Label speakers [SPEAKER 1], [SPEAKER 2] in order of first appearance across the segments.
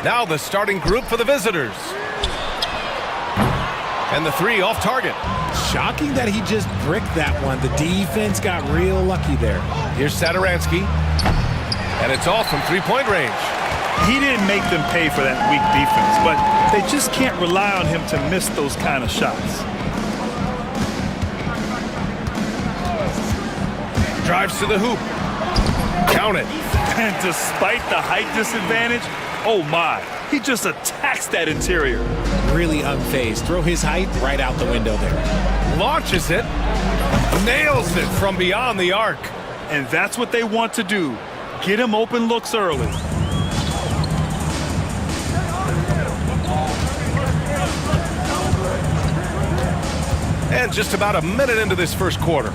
[SPEAKER 1] Now the starting group for the visitors. And the three off target.
[SPEAKER 2] Shocking that he just bricked that one. The defense got real lucky there.
[SPEAKER 1] Here's Sadaransky. And it's off from three-point range.
[SPEAKER 3] He didn't make them pay for that weak defense, but they just can't rely on him to miss those kind of shots.
[SPEAKER 1] Drives to the hoop. Count it.
[SPEAKER 3] And despite the height disadvantage, oh my, he just attacks that interior.
[SPEAKER 2] Really unfazed. Throw his height right out the window there.
[SPEAKER 1] Launches it. Nails it from beyond the arc.
[SPEAKER 3] And that's what they want to do. Get him open looks early.
[SPEAKER 1] And just about a minute into this first quarter.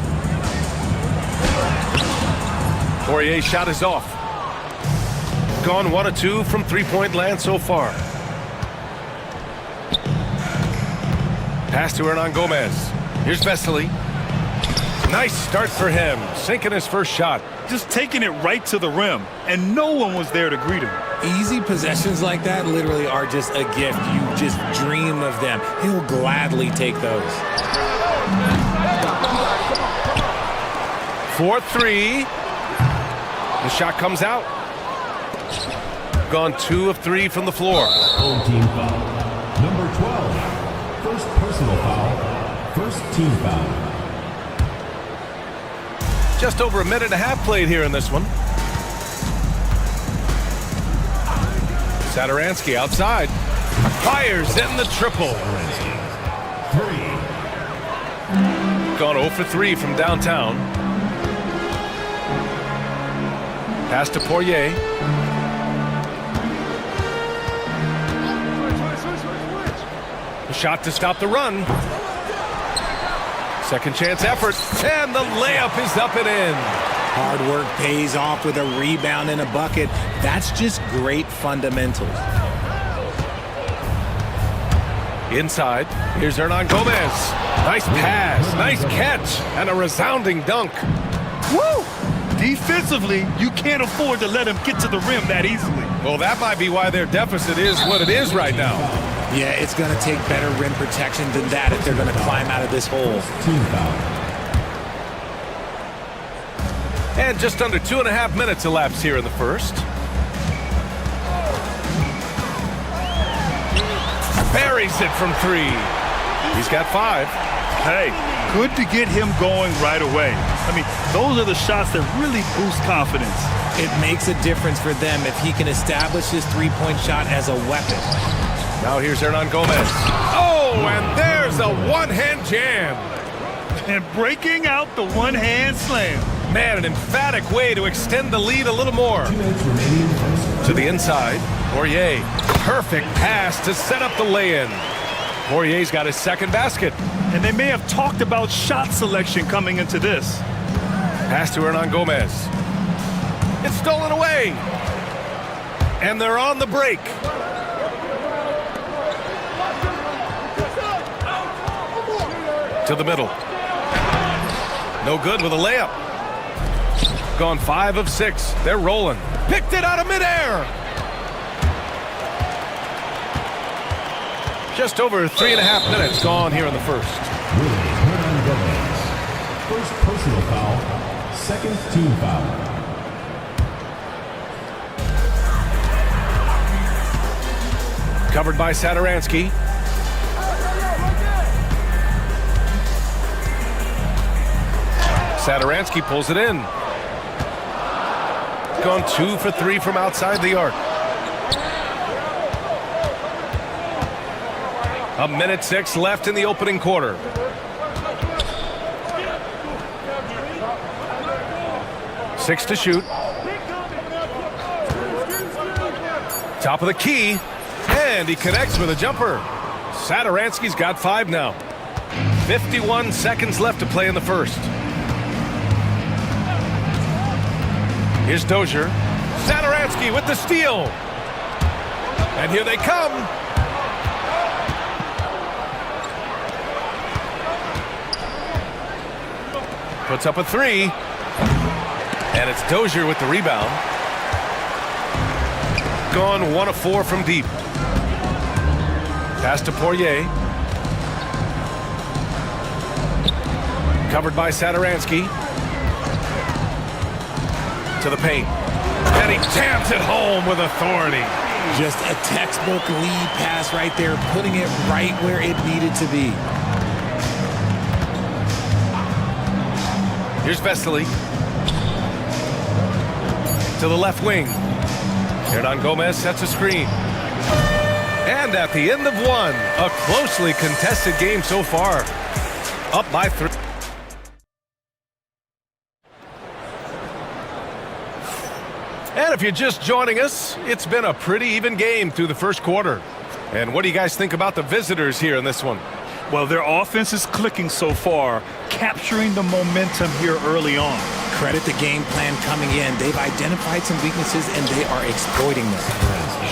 [SPEAKER 1] Poirier's shot is off. Gone 1 of 2 from three-point land so far. Pass to Hernan Gomez. Here's Vesely. Nice start for him, sinking his first shot.
[SPEAKER 3] Just taking it right to the rim, and no one was there to greet him.
[SPEAKER 2] Easy possessions like that literally are just a gift. You just dream of them. He'll gladly take those.
[SPEAKER 1] 4-3. The shot comes out. Gone 2 of 3 from the floor.
[SPEAKER 4] Home team foul. Number 12. First personal foul. First team foul.
[SPEAKER 1] Just over a minute and a half played here in this one. Sadaransky outside. Fires in the triple.
[SPEAKER 4] 3.
[SPEAKER 1] Gone 0 for 3 from downtown. Pass to Poirier. A shot to stop the run. Second chance effort, and the layup is up and in.
[SPEAKER 2] Hard work pays off with a rebound and a bucket. That's just great fundamentals.
[SPEAKER 1] Inside, here's Hernan Gomez. Nice pass, nice catch, and a resounding dunk.
[SPEAKER 3] Woo! Defensively, you can't afford to let him get to the rim that easily.
[SPEAKER 1] Well, that might be why their deficit is what it is right now.
[SPEAKER 2] Yeah, it's going to take better rim protection than that if they're going to climb out of this hole.
[SPEAKER 4] Team foul.
[SPEAKER 1] And just under 2.5 minutes elapsed here in the first. Buries it from 3. He's got 5.
[SPEAKER 3] Hey, good to get him going right away. I mean, those are the shots that really boost confidence.
[SPEAKER 2] It makes a difference for them if he can establish his three-point shot as a weapon.
[SPEAKER 1] Now here's Hernan Gomez. Oh, and there's a one-hand jam.
[SPEAKER 3] And breaking out the one-hand slam.
[SPEAKER 1] Man, an emphatic way to extend the lead a little more.
[SPEAKER 4] 2 minutes remaining in the first.
[SPEAKER 1] To the inside, Poirier. Perfect pass to set up the lay-in. Poirier's got his second basket.
[SPEAKER 3] And they may have talked about shot selection coming into this.
[SPEAKER 1] Pass to Hernan Gomez. It's stolen away. And they're on the break. To the middle. No good with a layup. Gone 5 of 6. They're rolling. Picked it out of midair. Just over 3.5 minutes gone here in the first.
[SPEAKER 4] Willie Hernan Gomez. First personal foul. Second team foul.
[SPEAKER 1] Covered by Sadaransky. Sadaransky pulls it in. Gone 2 for 3 from outside the arc. 1:06 left in the opening quarter. Six to shoot. Top of the key. And he connects with a jumper. Sadaransky's got 5 now. 51 seconds left to play in the first. Here's Dozier. Sadaransky with the steal. And here they come. Puts up a three. And it's Dozier with the rebound. Gone 1 of 4 from deep. Pass to Poirier. Covered by Sadaransky. To the paint. And he jams it home with authority.
[SPEAKER 2] Just a textbook lead pass right there, putting it right where it needed to be.
[SPEAKER 1] Here's Vesely. To the left wing. Hernan Gomez sets a screen. And at the end of one, a closely contested game so far. Up by 3. And if you're just joining us, it's been a pretty even game through the first quarter. And what do you guys think about the visitors here in this one?
[SPEAKER 3] Well, their offense is clicking so far, capturing the momentum here early on.
[SPEAKER 2] Credit the game plan coming in. They've identified some weaknesses, and they are exploiting them.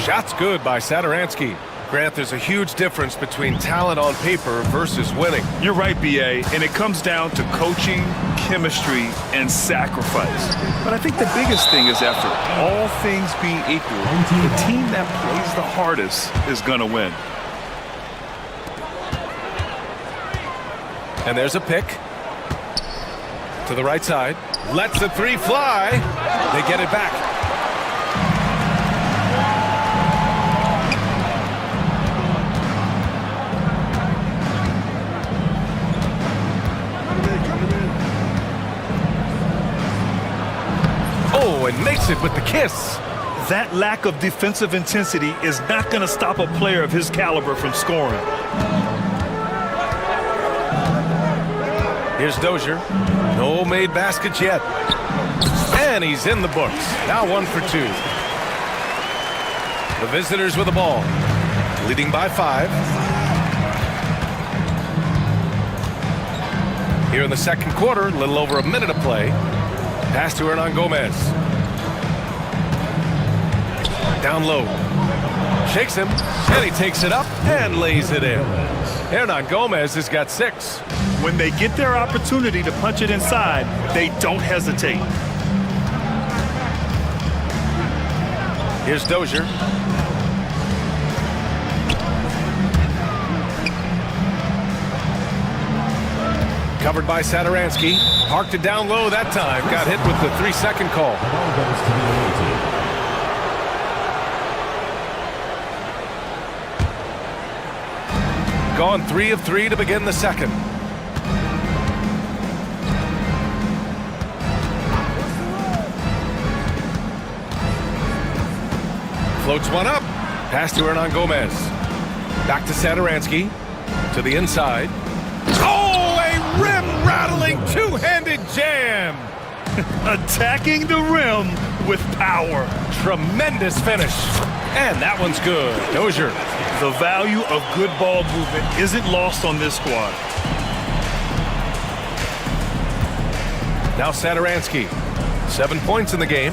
[SPEAKER 1] Shots good by Sadaransky. Grant, there's a huge difference between talent on paper versus winning.
[SPEAKER 3] You're right, B.A., and it comes down to coaching, chemistry, and sacrifice. But I think the biggest thing is effort. All things being equal, the team that plays the hardest is going to win.
[SPEAKER 1] And there's a pick. To the right side. Lets the three fly. They get it back. Oh, and makes it with the kiss.
[SPEAKER 3] That lack of defensive intensity is not going to stop a player of his caliber from scoring.
[SPEAKER 1] Here's Dozier. No made baskets yet. And he's in the books. Now 1 for 2. The visitors with the ball. Leading by 5. Here in the second quarter, a little over a minute of play. Pass to Hernan Gomez. Down low. Shakes him. And he takes it up and lays it in. Hernan Gomez has got 6.
[SPEAKER 3] When they get their opportunity to punch it inside, they don't hesitate.
[SPEAKER 1] Here's Dozier. Covered by Sadaransky. Parked it down low that time. Got hit with the 3-second call. Gone 3 of 3 to begin the second. Floats one up. Pass to Hernan Gomez. Back to Sadaransky. To the inside. Oh, a rim-rattling two-handed jam.
[SPEAKER 3] Attacking the rim with power.
[SPEAKER 1] Tremendous finish. And that one's good. Dozier.
[SPEAKER 3] The value of good ball movement isn't lost on this squad.
[SPEAKER 1] Now Sadaransky. 7 points in the game.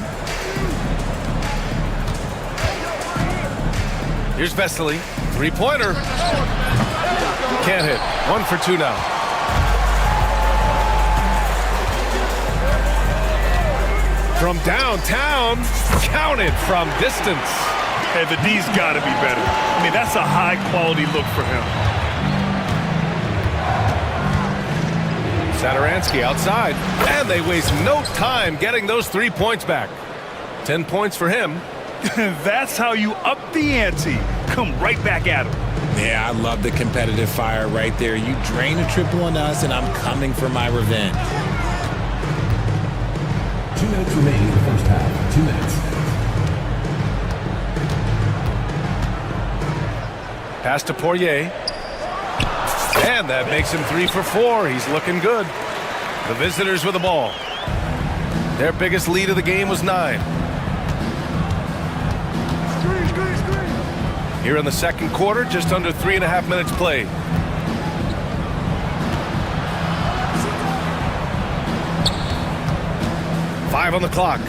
[SPEAKER 1] Here's Vesely. 3-pointer. Can't hit. 1 for 2 now. From downtown. Counted from distance.
[SPEAKER 3] Hey, the D's got to be better. I mean, that's a high-quality look for him.
[SPEAKER 1] Sadaransky outside. And they waste no time getting those 3 points back. 10 points for him.
[SPEAKER 3] That's how you up the ante. Come right back at him.
[SPEAKER 2] Yeah, I love the competitive fire right there. You drain a triple on us, and I'm coming for my revenge.
[SPEAKER 4] 2 minutes remaining in the first half. 2 minutes.
[SPEAKER 1] Pass to Poirier. And that makes him 3 for 4. He's looking good. The visitors with the ball. Their biggest lead of the game was 9. Here in the second quarter, just under 3.5 minutes played. Five on the clock.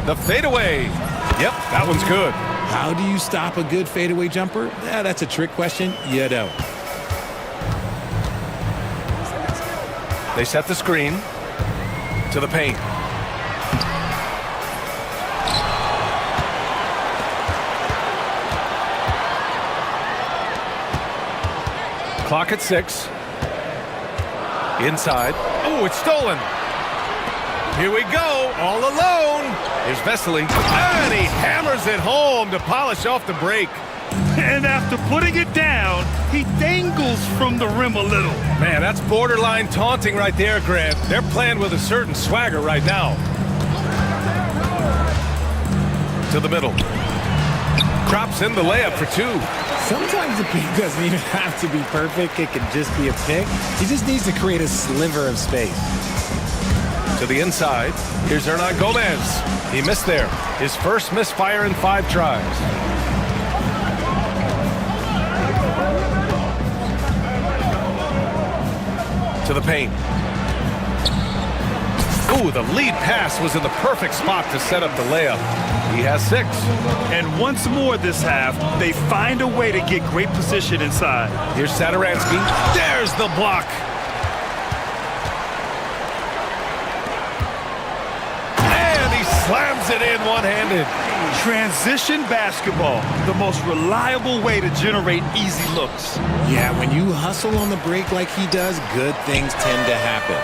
[SPEAKER 1] The fadeaway. Yep, that one's good.
[SPEAKER 2] How do you stop a good fadeaway jumper? That's a trick question. You don't.
[SPEAKER 1] They set the screen to the paint. Clock at 6. Inside. Oh, it's stolen. Here we go, all alone. Here's Vesely, and he hammers it home to polish off the break.
[SPEAKER 3] And after putting it down, he dangles from the rim a little.
[SPEAKER 1] Man, that's borderline taunting right there, Grant. They're playing with a certain swagger right now. To the middle. Drops in the layup for 2.
[SPEAKER 2] Sometimes the pick doesn't even have to be perfect. It can just be a pick. He just needs to create a sliver of space.
[SPEAKER 1] To the inside. Here's Hernan Gomez. He missed there. His first misfire in 5 tries. To the paint. Ooh, the lead pass was in the perfect spot to set up the layup. He has 6.
[SPEAKER 3] And once more this half, they find a way to get great position inside.
[SPEAKER 1] Here's Sadaransky. There's the block. And he slams it in one-handed.
[SPEAKER 3] Transition basketball, the most reliable way to generate easy looks.
[SPEAKER 2] Yeah, when you hustle on the break like he does, good things tend to happen.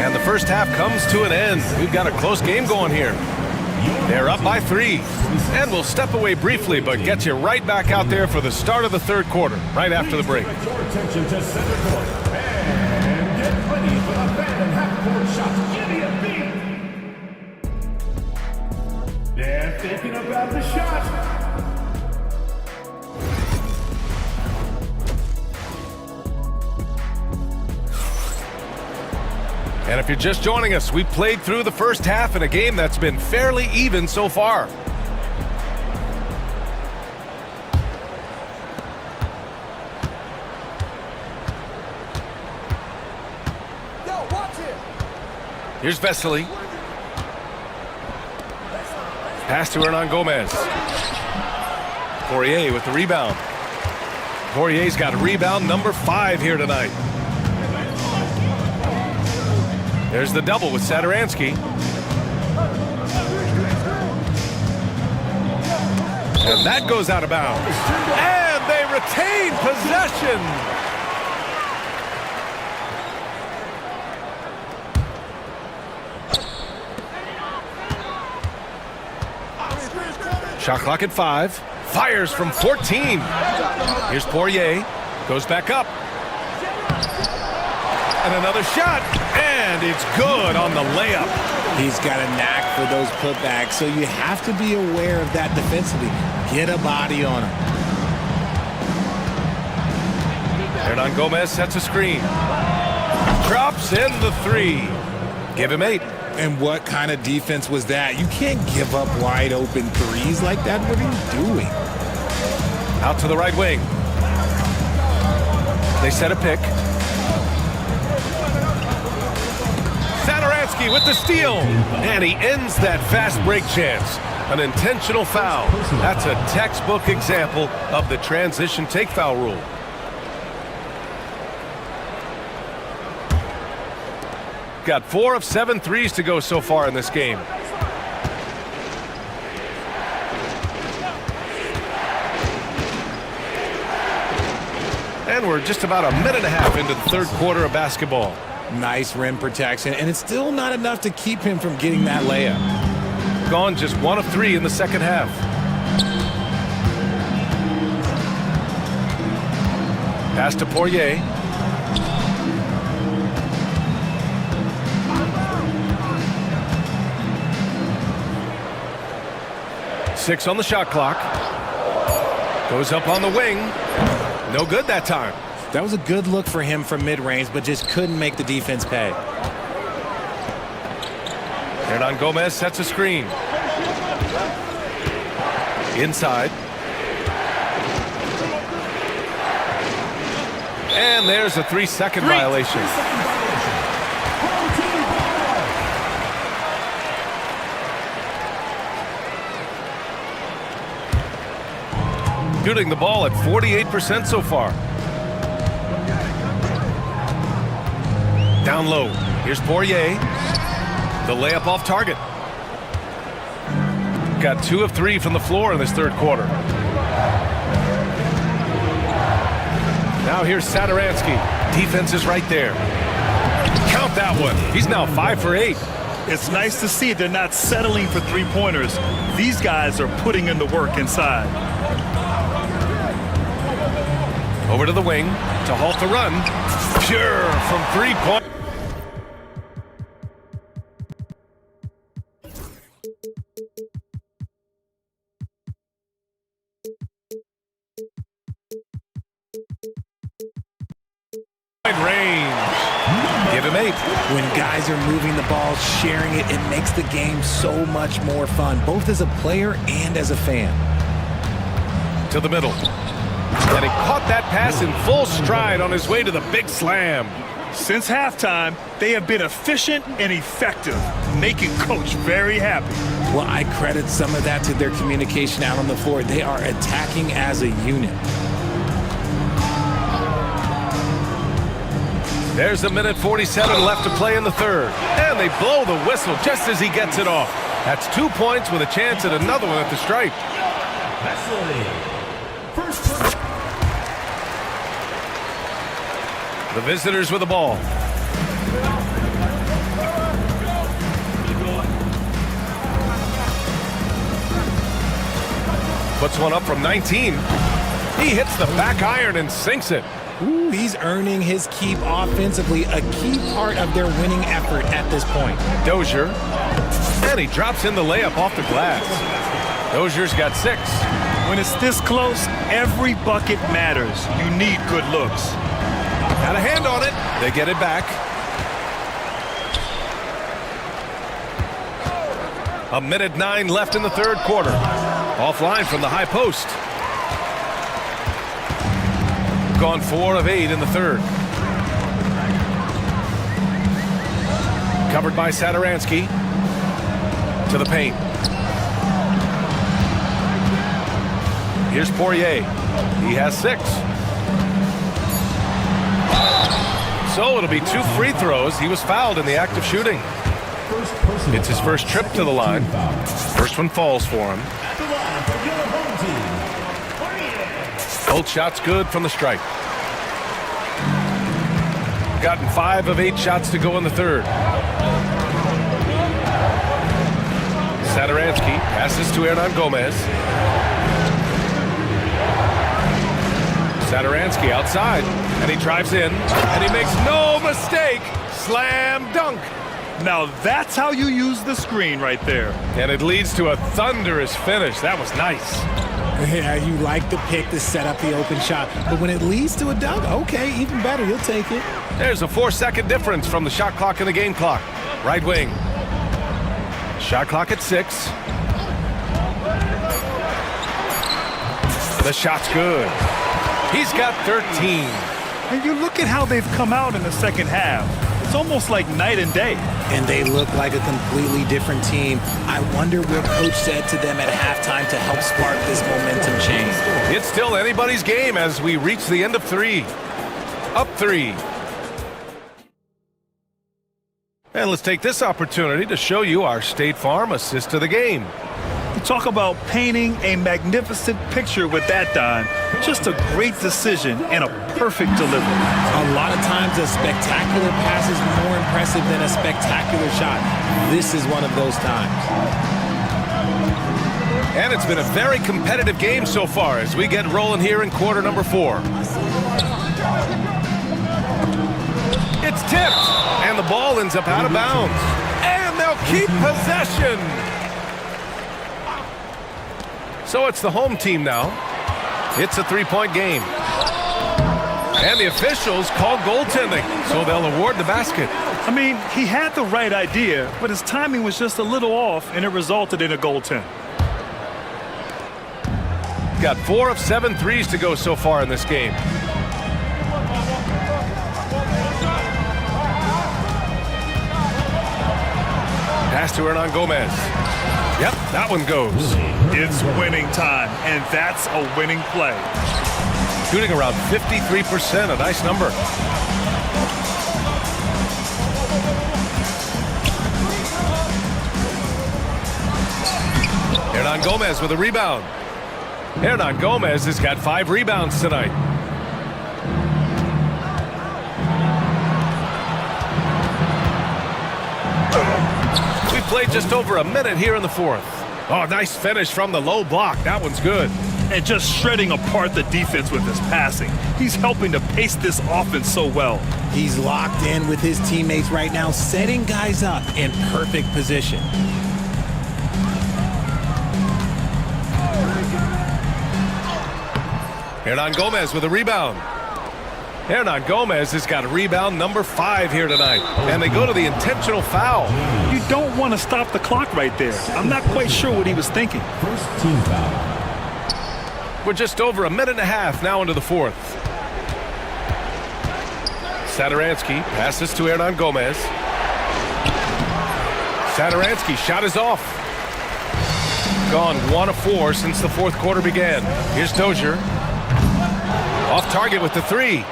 [SPEAKER 1] And the first half comes to an end. We've got a close game going here. They're up by 3. And we'll step away briefly, but get you right back out there for the start of the third quarter, right after the break.
[SPEAKER 4] Your attention to center court. And get ready for the abandoned half-court shot. Give me a beat. They're thinking about the shot.
[SPEAKER 1] And if you're just joining us, we played through the first half in a game that's been fairly even so far. Here's Vesely. Pass to Hernan Gomez. Poirier with the rebound. Poirier's got rebound number 5 here tonight. There's the double with Sadaransky. And that goes out of bounds. And they retain possession. Shot clock at 5. Fires from 14. Here's Poirier. Goes back up. And another shot. And it's good on the layup.
[SPEAKER 2] He's got a knack for those putbacks, so you have to be aware of that defensively. Get a body on him.
[SPEAKER 1] Hernan Gomez sets a screen. Drops in the 3. Give him 8.
[SPEAKER 2] And what kind of defense was that? You can't give up wide open threes like that. What are you doing?
[SPEAKER 1] Out to the right wing. They set a pick. Sadaransky with the steal. And he ends that fast break chance. An intentional foul. That's a textbook example of the transition take foul rule. Got 4 of 7 threes to go so far in this game. And we're just about a minute and a half into the third quarter of basketball.
[SPEAKER 2] Nice rim protection, and it's still not enough to keep him from getting that layup.
[SPEAKER 1] Gone just 1 of 3 in the second half. Pass to Poirier. Six on the shot clock. Goes up on the wing. No good that time.
[SPEAKER 2] That was a good look for him from mid-range, but just couldn't make the defense pay.
[SPEAKER 1] Hernan Gomez sets a screen. Inside. And there's a 3-second violation. Shooting the ball at 48% so far. Down low. Here's Poirier. The layup off target. Got 2 of 3 from the floor in this third quarter. Now here's Sadaransky. Defense is right there. Count that one. He's now 5 for 8.
[SPEAKER 3] It's nice to see they're not settling for three-pointers. These guys are putting in the work inside.
[SPEAKER 1] Over to the wing to halt the run. Pure from 3-point. Range. Give him 8.
[SPEAKER 2] When guys are moving the ball, sharing it, it makes the game so much more fun, both as a player and as a fan.
[SPEAKER 1] To the middle. And he caught that pass in full stride on his way to the big slam.
[SPEAKER 3] Since halftime, they have been efficient and effective, making Coach very happy.
[SPEAKER 2] Well, I credit some of that to their communication out on the floor. They are attacking as a unit.
[SPEAKER 1] There's a minute 47 left to play in the third. And they blow the whistle just as he gets it off. That's 2 points with a chance at another one at the stripe. The visitors with the ball. Puts one up from 19. He hits the back iron and sinks it.
[SPEAKER 2] Ooh, he's earning his keep offensively, a key part of their winning effort at this point.
[SPEAKER 1] Dozier. And he drops in the layup off the glass. Dozier's got 6.
[SPEAKER 3] When it's this close, every bucket matters. You need good looks.
[SPEAKER 1] Got a hand on it. They get it back. A minute 9 left in the third quarter. Offline from the high post. Gone 4 of 8 in the third. Covered by Sadaransky. To the paint. Here's Poirier. He has 6. So it'll be 2 free throws. He was fouled in the act of shooting. It's his first trip to the line. First one falls for him. Both shots good from the stripe. Gotten 5 of 8 shots to go in the third. Sadaransky passes to Hernan Gomez. Sadaransky outside, and he drives in, and he makes no mistake. Slam dunk.
[SPEAKER 3] Now that's how you use the screen right there.
[SPEAKER 1] And it leads to a thunderous finish. That was nice.
[SPEAKER 2] Yeah, you like the pick to set up the open shot, but when it leads to a dunk, okay, even better, you'll take it.
[SPEAKER 1] There's a 4-second difference from the shot clock and the game clock. Right wing. Shot clock at 6. The shot's good. He's got 13.
[SPEAKER 3] And you look at how they've come out in the second half. It's almost like night and day.
[SPEAKER 2] And they look like a completely different team. I wonder what Coach said to them at halftime to help spark this momentum change.
[SPEAKER 1] It's still anybody's game as we reach the end of 3. Up 3. And let's take this opportunity to show you our State Farm assist to the game.
[SPEAKER 3] Talk about painting a magnificent picture with that dime. Just a great decision and a perfect delivery.
[SPEAKER 2] A lot of times a spectacular pass is more impressive than a spectacular shot. This is one of those times.
[SPEAKER 1] And it's been a very competitive game so far as we get rolling here in quarter number 4. It's tipped, and the ball ends up out of bounds. And they'll keep possession. So it's the home team now. It's a 3-point game. And the officials call goaltending, so they'll award the basket.
[SPEAKER 3] I mean, he had the right idea, but his timing was just a little off, and it resulted in a goaltend.
[SPEAKER 1] Got 4 of 7 threes to go so far in this game. Pass to Hernan Gomez. Yep, that one goes.
[SPEAKER 3] It's winning time, and that's a winning play.
[SPEAKER 1] Shooting around 53%, a nice number. Gomez with a rebound. Hernan Gomez has got 5 rebounds tonight. We played just over a minute here in the fourth. Oh, nice finish from the low block. That one's good.
[SPEAKER 3] And just shredding apart the defense with his passing. He's helping to pace this offense so well.
[SPEAKER 2] He's locked in with his teammates right now, setting guys up in perfect position.
[SPEAKER 1] Hernan Gomez with a rebound. Hernan Gomez has got rebound number 5 here tonight. And they go to the intentional foul.
[SPEAKER 3] You don't want to stop the clock right there. I'm not quite sure what he was thinking.
[SPEAKER 4] First team foul.
[SPEAKER 1] We're just over a minute and a half now into the fourth. Satoransky passes to Hernan Gomez. Satoransky shot is off. Gone 1 of 4 since the fourth quarter began. Here's Dozier. Off target with the 3.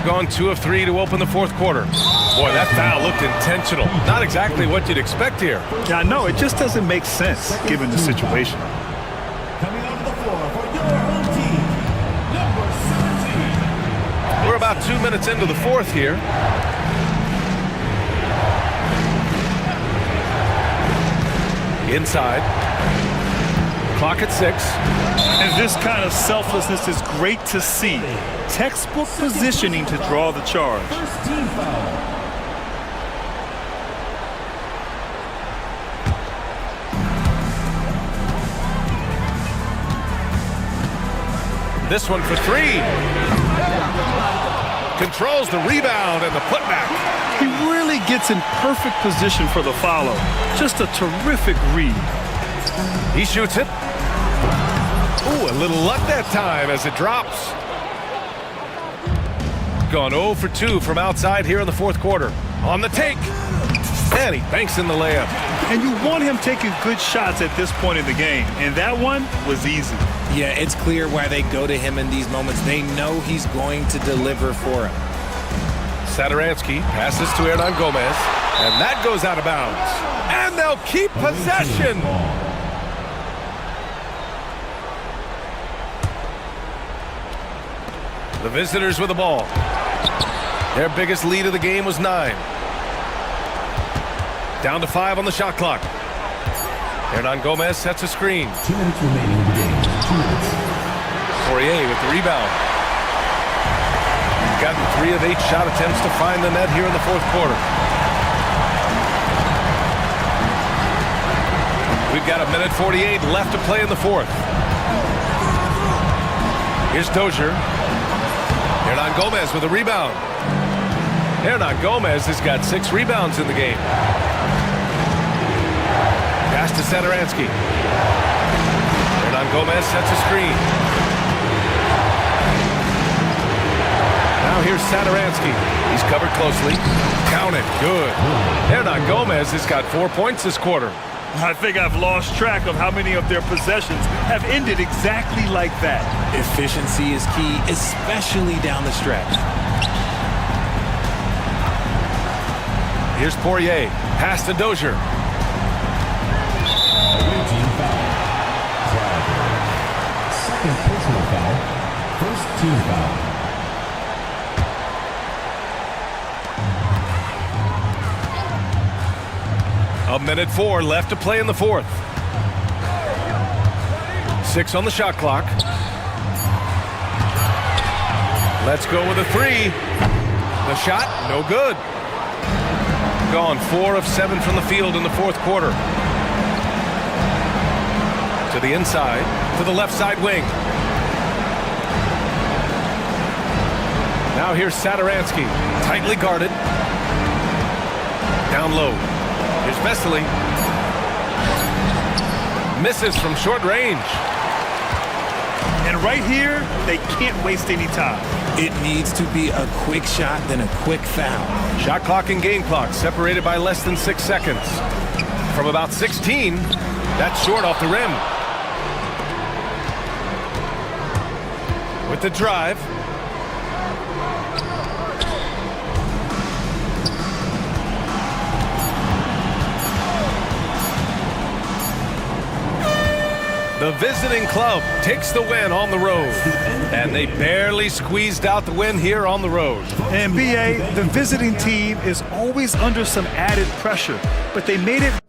[SPEAKER 1] Gone 2 of 3 to open the fourth quarter. Boy, that foul looked intentional. Not exactly what you'd expect here.
[SPEAKER 3] Yeah, I know. It just doesn't make sense given the situation.
[SPEAKER 4] Coming onto the floor for your home team, number 17.
[SPEAKER 1] We're about 2 minutes into the fourth here. Inside. Clock at 6.
[SPEAKER 3] And this kind of selflessness is great to see. Textbook positioning to draw the charge.
[SPEAKER 4] First team foul.
[SPEAKER 1] This one for 3. Controls the rebound and the putback.
[SPEAKER 3] He really gets in perfect position for the follow. Just a terrific read.
[SPEAKER 1] He shoots it. Ooh, a little luck that time as it drops. Gone 0 for 2 from outside here in the fourth quarter. On the take. And he banks in the layup.
[SPEAKER 3] And you want him taking good shots at this point in the game. And that one was easy.
[SPEAKER 2] Yeah, it's clear why they go to him in these moments. They know he's going to deliver for him.
[SPEAKER 1] Satoransky passes to Hernan Gomez. And that goes out of bounds. And they'll keep possession. The visitors with the ball. Their biggest lead of the game was 9. Down to 5 on the shot clock. Hernan Gomez sets a screen.
[SPEAKER 4] 2 minutes remaining in the game. 2 minutes.
[SPEAKER 1] Poirier with the rebound. He's gotten 3 of 8 shot attempts to find the net here in the fourth quarter. We've got 1:48 left to play in the fourth. Here's Dozier. Hernan Gomez with a rebound. Hernan Gomez has got 6 rebounds in the game. Pass to Satoransky. Hernan Gomez sets a screen. Now here's Satoransky. He's covered closely. Count it. Good. Hernan Gomez has got 4 points this quarter.
[SPEAKER 3] I think I've lost track of how many of their possessions have ended exactly like that.
[SPEAKER 2] Efficiency is key, especially down the stretch.
[SPEAKER 1] Here's Poirier. Pass to Dozier.
[SPEAKER 4] Away team foul. Second personal foul. First team foul.
[SPEAKER 1] A 1:04 left to play in the fourth. 6 on the shot clock. Let's go with a 3. The shot, no good. Gone 4 of 7 from the field in the fourth quarter. To the inside, to the left side wing. Now here's Satoransky, tightly guarded. Down low. Here's Vesely. Misses from short range.
[SPEAKER 3] And right here, they can't waste any time.
[SPEAKER 2] It needs to be a quick shot, then a quick foul.
[SPEAKER 1] Shot clock and game clock separated by less than 6 seconds. From about 16, that's short off the rim. With the drive. the visiting club takes the win on the road. And they barely squeezed out the win here on the road.
[SPEAKER 3] And BA, the visiting team is always under some added pressure, but they made it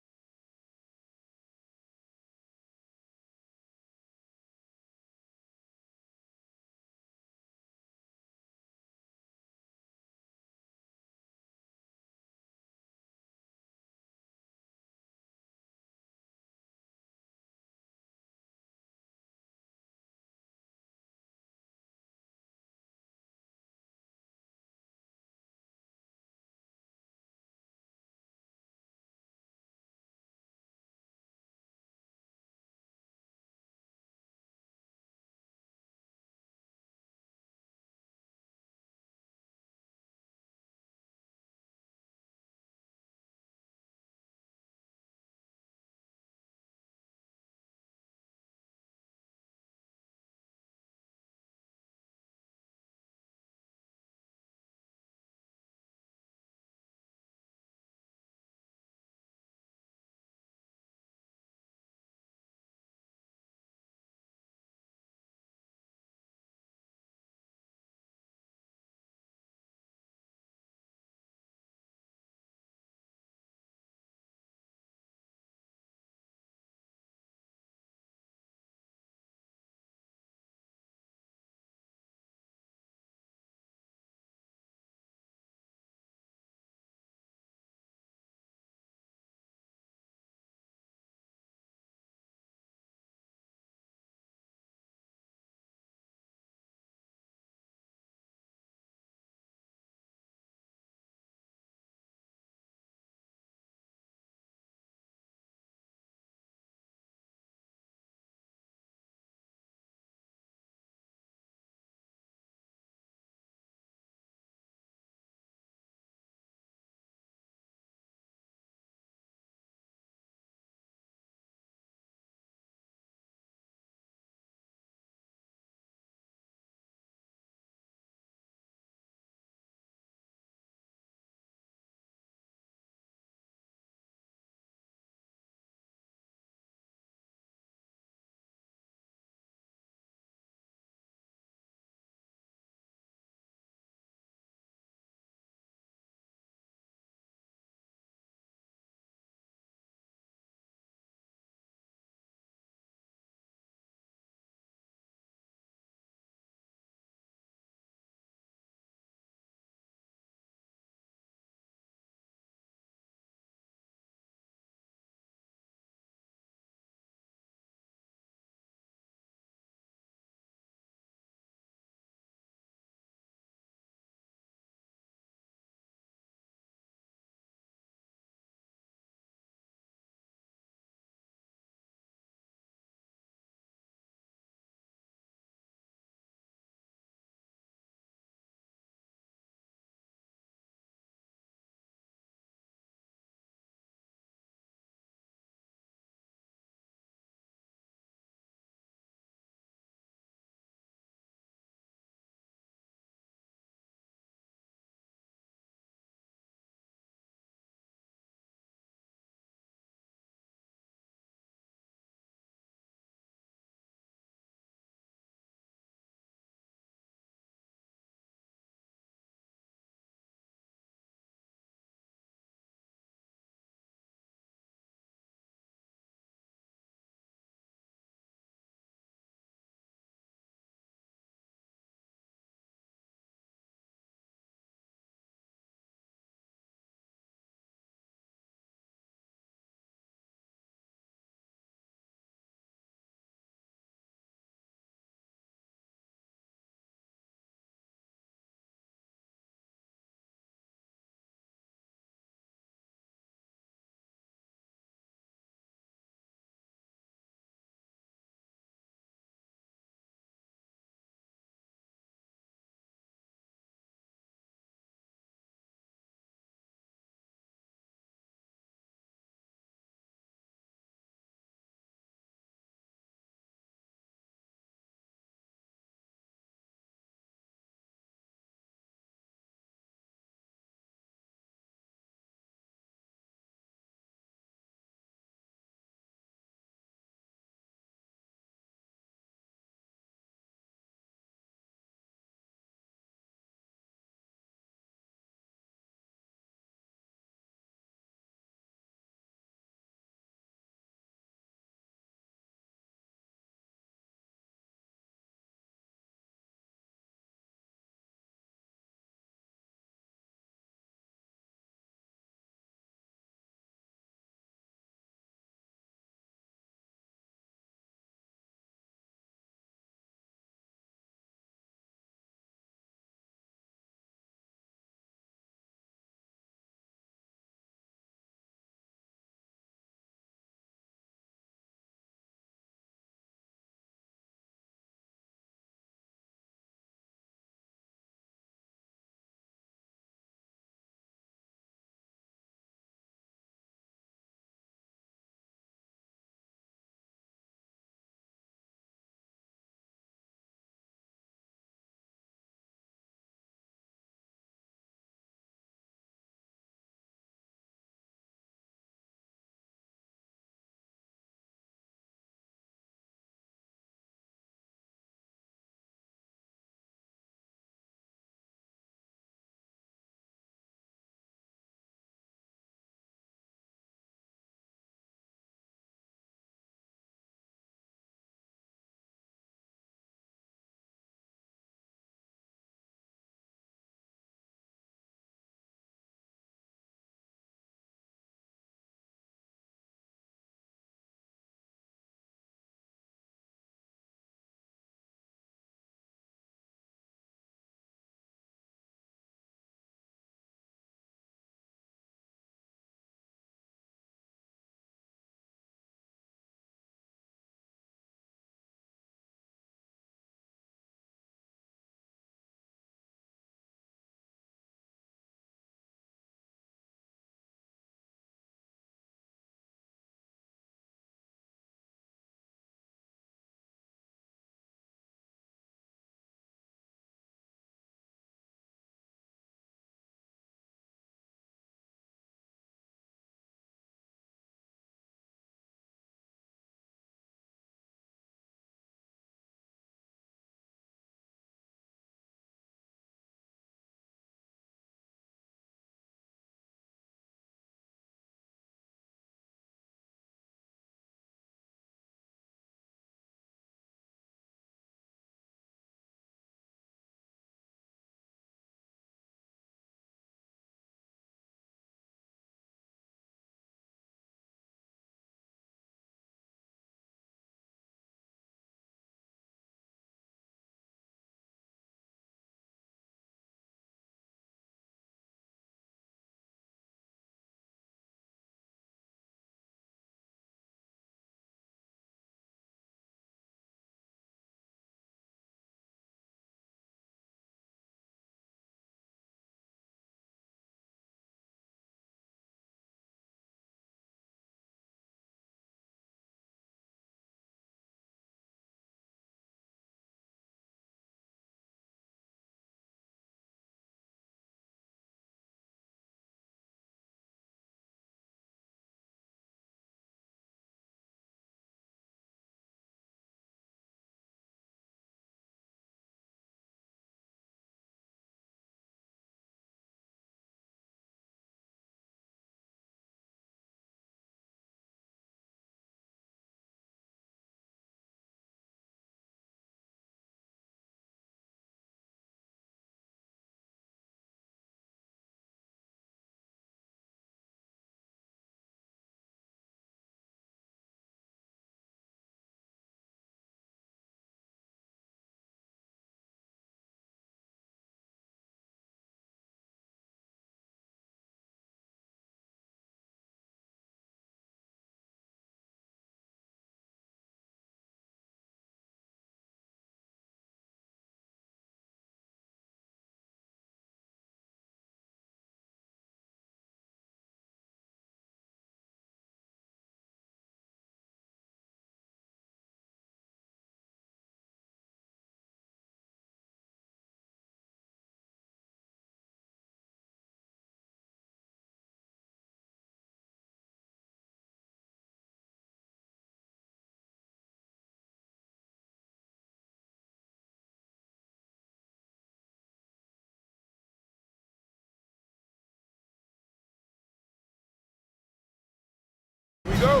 [SPEAKER 1] go.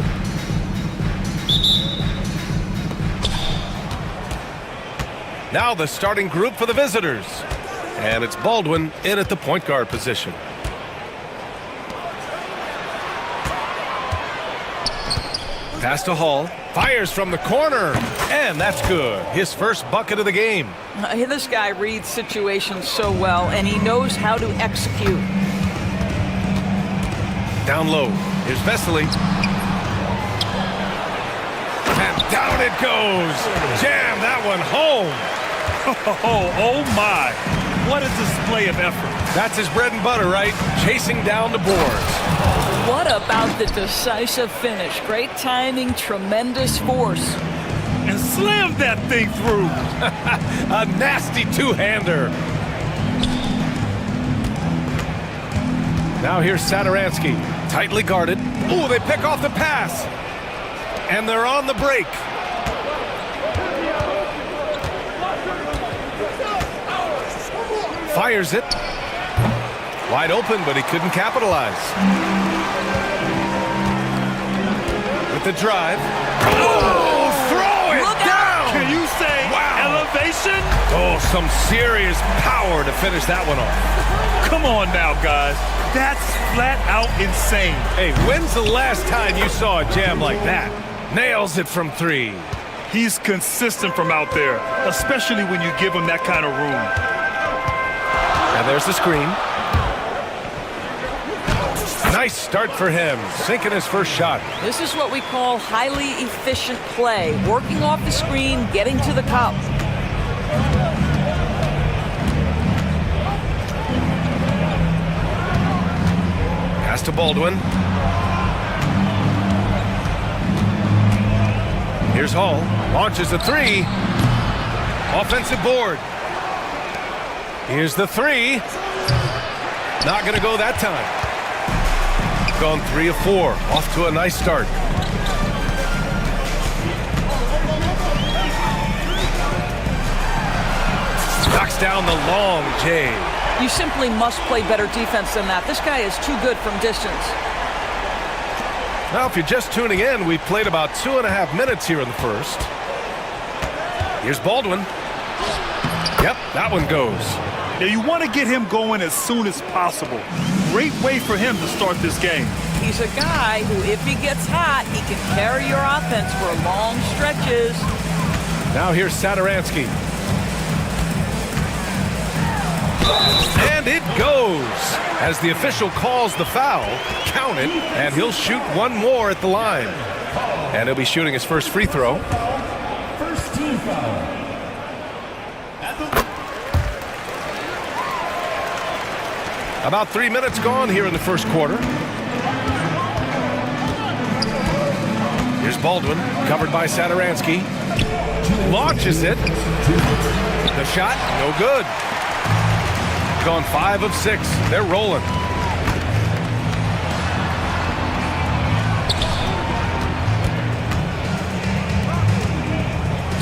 [SPEAKER 1] Now the starting group for the visitors. And it's Baldwin in at the point guard position. Pass to Hall. Fires from the corner. And that's good. His first bucket of the game.
[SPEAKER 5] This guy reads situations so well, and he knows how to execute.
[SPEAKER 1] Down low. Here's Vesely. And down it goes. Jam that one home.
[SPEAKER 3] Oh my. What a display of effort.
[SPEAKER 1] That's his bread and butter, right? Chasing down the boards.
[SPEAKER 5] What about the decisive finish? Great timing, tremendous force.
[SPEAKER 3] And slammed that thing through.
[SPEAKER 1] A nasty two-hander. Now here's Sadaransky. Tightly guarded. Ooh, they pick off the pass. And they're on the break. Fires it. Wide open, but he couldn't capitalize. With the drive. Oh, throw it
[SPEAKER 5] Look
[SPEAKER 1] down!
[SPEAKER 5] out.
[SPEAKER 3] Can you say elevation?
[SPEAKER 1] Oh, some serious power to finish that one off.
[SPEAKER 3] Come on now, guys. That's flat out insane.
[SPEAKER 1] Hey, when's the last time you saw a jam like that? Nails it from three.
[SPEAKER 3] He's consistent from out there, especially when you give him that kind of room.
[SPEAKER 1] And there's the screen. Nice start for him, sinking his first shot.
[SPEAKER 5] This is what we call highly efficient play. Working off the screen, getting to the cup.
[SPEAKER 1] Pass to Baldwin. Here's Hall. Launches a three. Offensive board. Here's the three. Not going to go that time. Gone 3 of 4. Off to a nice start. Knocks down the long J.
[SPEAKER 5] You simply must play better defense than that. This guy is too good from distance.
[SPEAKER 1] Now, if you're just tuning in, we've played about 2.5 minutes here in the first. Here's Baldwin. Yep, that one goes.
[SPEAKER 3] Yeah, you want to get him going as soon as possible. Great way for him to start this game.
[SPEAKER 5] He's a guy who, if he gets hot, he can carry your offense for long stretches.
[SPEAKER 1] Now here's Sadaransky. And it goes. As the official calls the foul, count it, and he'll shoot one more at the line. And he'll be shooting his first free throw.
[SPEAKER 4] First team foul.
[SPEAKER 1] About 3 minutes gone here in the first quarter. Here's Baldwin, covered by Sadaransky. Launches it. The shot, no good. Gone 5 of 6. They're rolling.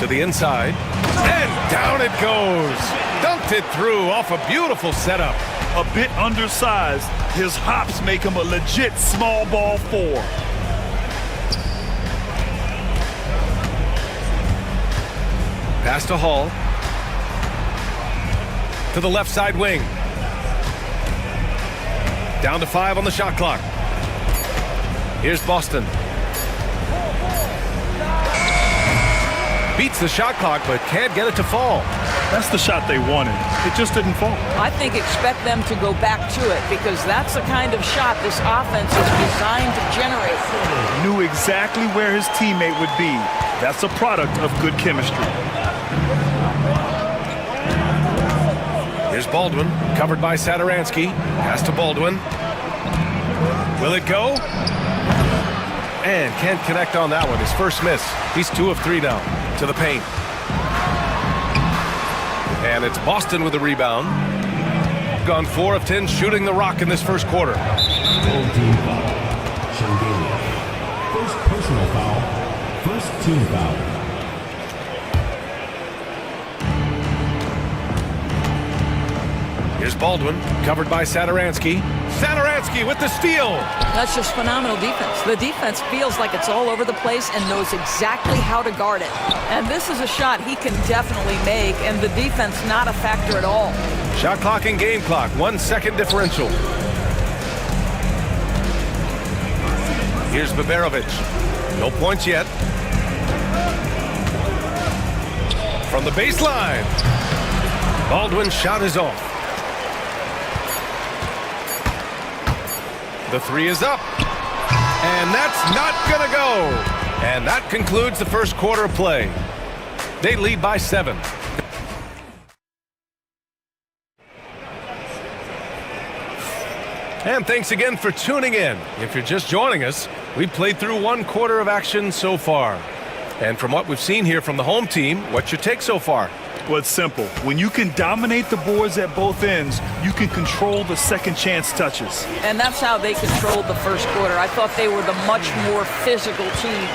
[SPEAKER 1] To the inside. And down it goes. Dunked it through off a beautiful setup.
[SPEAKER 3] A bit undersized, his hops make him a legit small ball 4.
[SPEAKER 1] Pass to Hall. To the left side wing. Down to 5 on the shot clock. Here's Boston. Beats the shot clock, but can't get it to fall.
[SPEAKER 3] That's the shot they wanted. It just didn't fall.
[SPEAKER 5] I think expect them to go back to it because that's the kind of shot this offense is designed to generate.
[SPEAKER 3] Knew exactly where his teammate would be. That's a product of good chemistry.
[SPEAKER 1] Here's Baldwin, covered by Sadaransky. Pass to Baldwin. Will it go? And can't connect on that one. His first miss. He's 2 of 3 now. To the paint. And it's Boston with the rebound. Gone 4 of 10 shooting the rock in this first quarter.
[SPEAKER 4] Full team foul. щоденні. First personal foul. First team foul.
[SPEAKER 1] Here's Baldwin, covered by Sadaransky. Sadaransky with the steal.
[SPEAKER 5] That's just phenomenal defense. The defense feels like it's all over the place and knows exactly how to guard it. And this is a shot he can definitely make, and the defense not a factor at all.
[SPEAKER 1] Shot clock and game clock, 1 second differential. Here's Baberovic. No points yet. From the baseline. Baldwin's shot is off. The three is up. And that's not gonna go. And that concludes the first quarter of play. They lead by 7. And thanks again for tuning in. If you're just joining us, we've played through 1 quarter of action so far. And from what we've seen here from the home team, what's your take so far?
[SPEAKER 3] Well, it's simple. When you can dominate the boards at both ends, you can control the second chance touches.
[SPEAKER 5] And that's how they controlled the first quarter. I thought they were the much more physical team.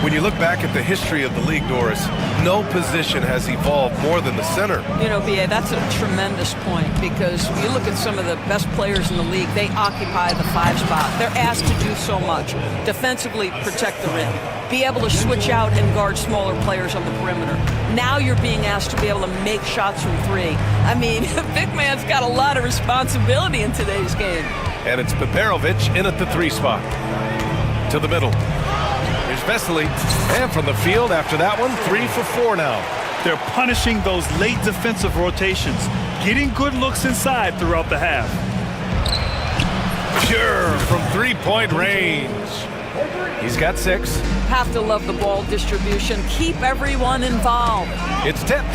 [SPEAKER 1] When you look back at the history of the league, Doris, no position has evolved more than the center.
[SPEAKER 5] You know, B.A., that's a tremendous point, because you look at some of the best players in the league, they occupy the 5 spot. They're asked to do so much. Defensively, protect the rim. Be able to switch out and guard smaller players on the perimeter. Now you're being asked to be able to make shots from 3. I mean, big man's got a lot of responsibility in today's game.
[SPEAKER 1] And it's Baberovic in at the 3 spot. To the middle. Here's Vesely. And from the field after that one, 3 for 4 now.
[SPEAKER 3] They're punishing those late defensive rotations, getting good looks inside throughout the half.
[SPEAKER 1] Pure from 3-point range. He's got 6.
[SPEAKER 5] Have to love the ball distribution. Keep everyone involved.
[SPEAKER 1] It's tipped.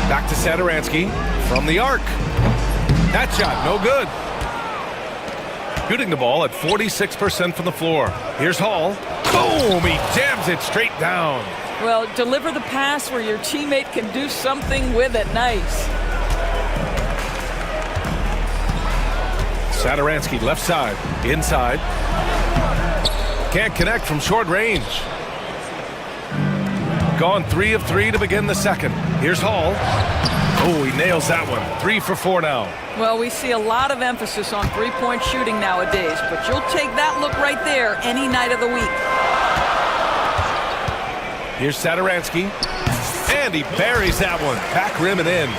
[SPEAKER 1] Back to Sadaransky from the arc. That shot, no good. Shooting the ball at 46% from the floor. Here's Hall. Boom! He jams it straight down.
[SPEAKER 5] Well, deliver the pass where your teammate can do something with it. Nice.
[SPEAKER 1] Sadaransky left side. Inside. Can't connect from short range. Gone 3 of 3 to begin the second. Here's Hall. Oh, he nails that one. 3 for 4 now.
[SPEAKER 5] Well, we see a lot of emphasis on 3-point shooting nowadays, but you'll take that look right there any night of the week.
[SPEAKER 1] Here's Sadaransky. And he buries that one. Back rim and in.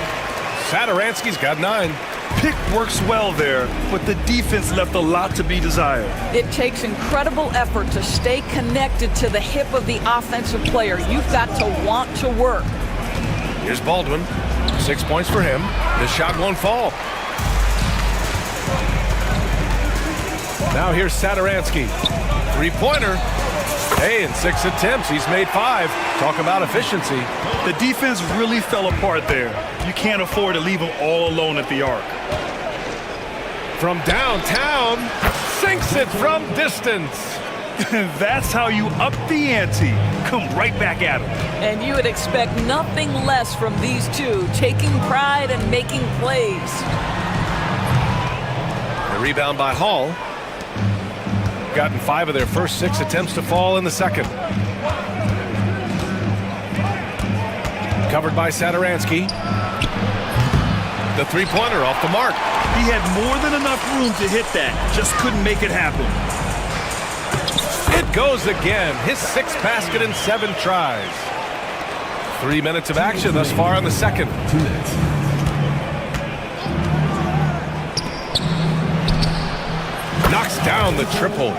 [SPEAKER 1] Sadaransky's got 9.
[SPEAKER 3] Pick works well there, but the defense left a lot to be desired.
[SPEAKER 5] It takes incredible effort to stay connected to the hip of the offensive player. You've got to want to work.
[SPEAKER 1] Here's Baldwin. 6 points for him. This shot won't fall. Now here's Sadaransky. 3-pointer. Hey, in 6 attempts, he's made 5. Talk about efficiency.
[SPEAKER 3] The defense really fell apart there. You can't afford to leave them all alone at the arc.
[SPEAKER 1] From downtown, sinks it from distance.
[SPEAKER 3] That's how you up the ante. Come right back at them.
[SPEAKER 5] And you would expect nothing less from these two, taking pride and making plays.
[SPEAKER 1] The rebound by Hall. Gotten 5 of their first 6 attempts to fall in the second. Covered by Sadaransky. The 3-pointer off the mark.
[SPEAKER 3] He had more than enough room to hit that. Just couldn't make it happen.
[SPEAKER 1] It goes again. His 6th basket in 7 tries. 3 minutes of action thus far in the second.
[SPEAKER 4] 2 minutes.
[SPEAKER 1] Knocks down the triple.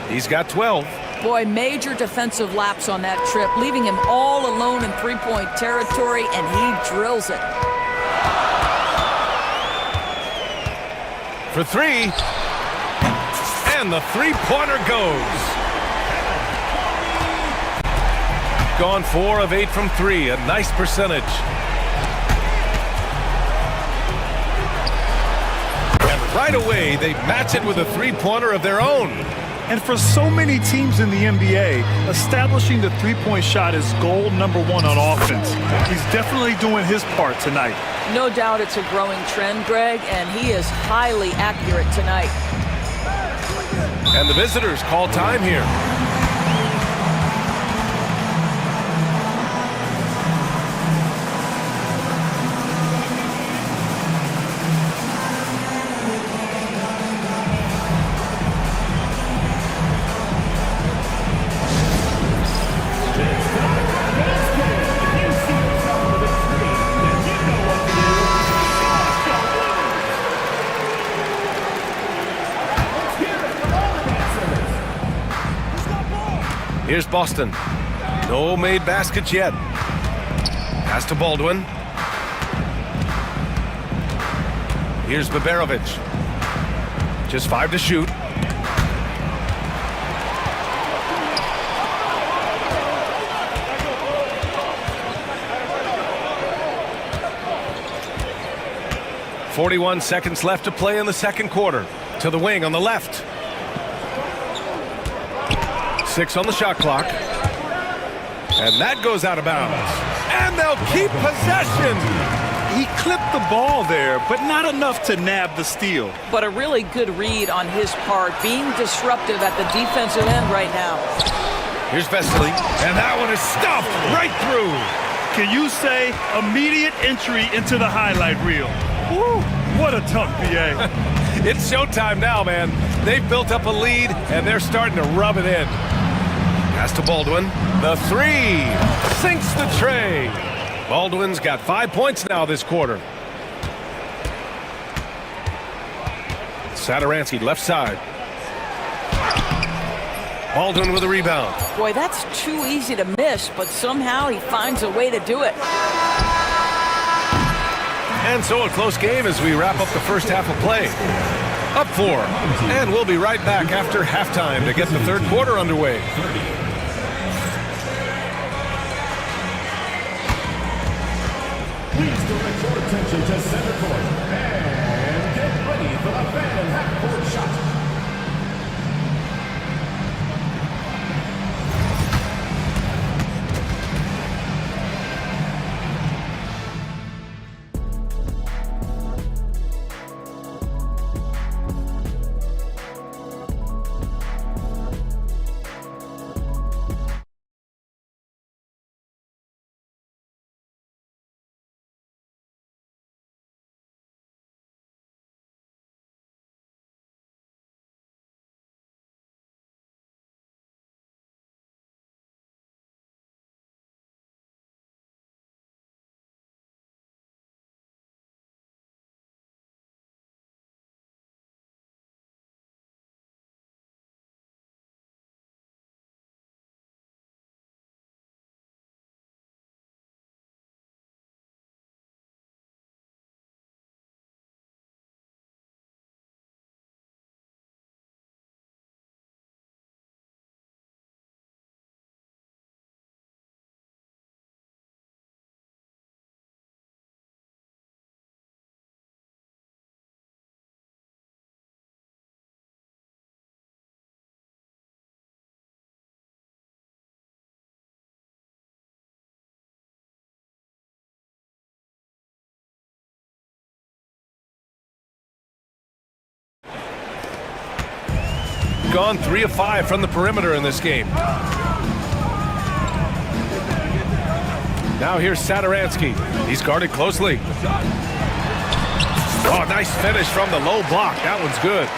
[SPEAKER 1] He's got 12.
[SPEAKER 5] Boy, major defensive lapse on that trip, leaving him all alone in 3-point territory, and he drills it.
[SPEAKER 1] For 3. And the 3-pointer goes. Gone 4 of 8 from 3. A nice percentage. Right away, they match it with a 3-pointer of their own.
[SPEAKER 3] And for so many teams in the NBA, establishing the 3-point shot is goal number 1 on offense. He's definitely doing his part tonight.
[SPEAKER 5] No doubt it's a growing trend, Greg, and he is highly accurate tonight.
[SPEAKER 1] And the visitors call time here. Here's Boston. No made baskets yet. Pass to Baldwin. Here's Baberovic. Just 5 to shoot. "41 seconds left to play in the second quarter. To the wing on the left. 6 on the shot clock. And that goes out of bounds. And they'll keep possession.
[SPEAKER 3] He clipped the ball there, but not enough to nab the steal.
[SPEAKER 5] But a really good read on his part, being disruptive at the defensive end right now.
[SPEAKER 1] Here's Vesely, and that one is stuffed right through.
[SPEAKER 3] Can you say immediate entry into the highlight reel? Woo, what a tough BA.
[SPEAKER 1] It's showtime now, man. They've built up a lead, and they're starting to rub it in. Pass to Baldwin. The 3 sinks the tray. Baldwin's got 5 points now this quarter. Satoransky left side. Baldwin with a rebound.
[SPEAKER 5] Boy, that's too easy to miss, but somehow he finds a way to do it.
[SPEAKER 1] And so a close game as we wrap up the first half of play. Up 4. And we'll be right back after halftime to get the third quarter underway.
[SPEAKER 4] Please direct your attention to center court and get ready for the fan half-court shot.
[SPEAKER 1] Gone 3 of 5 from the perimeter in this game. Now here's Satoransky. He's guarded closely. Oh, nice finish from the low block. That one's good.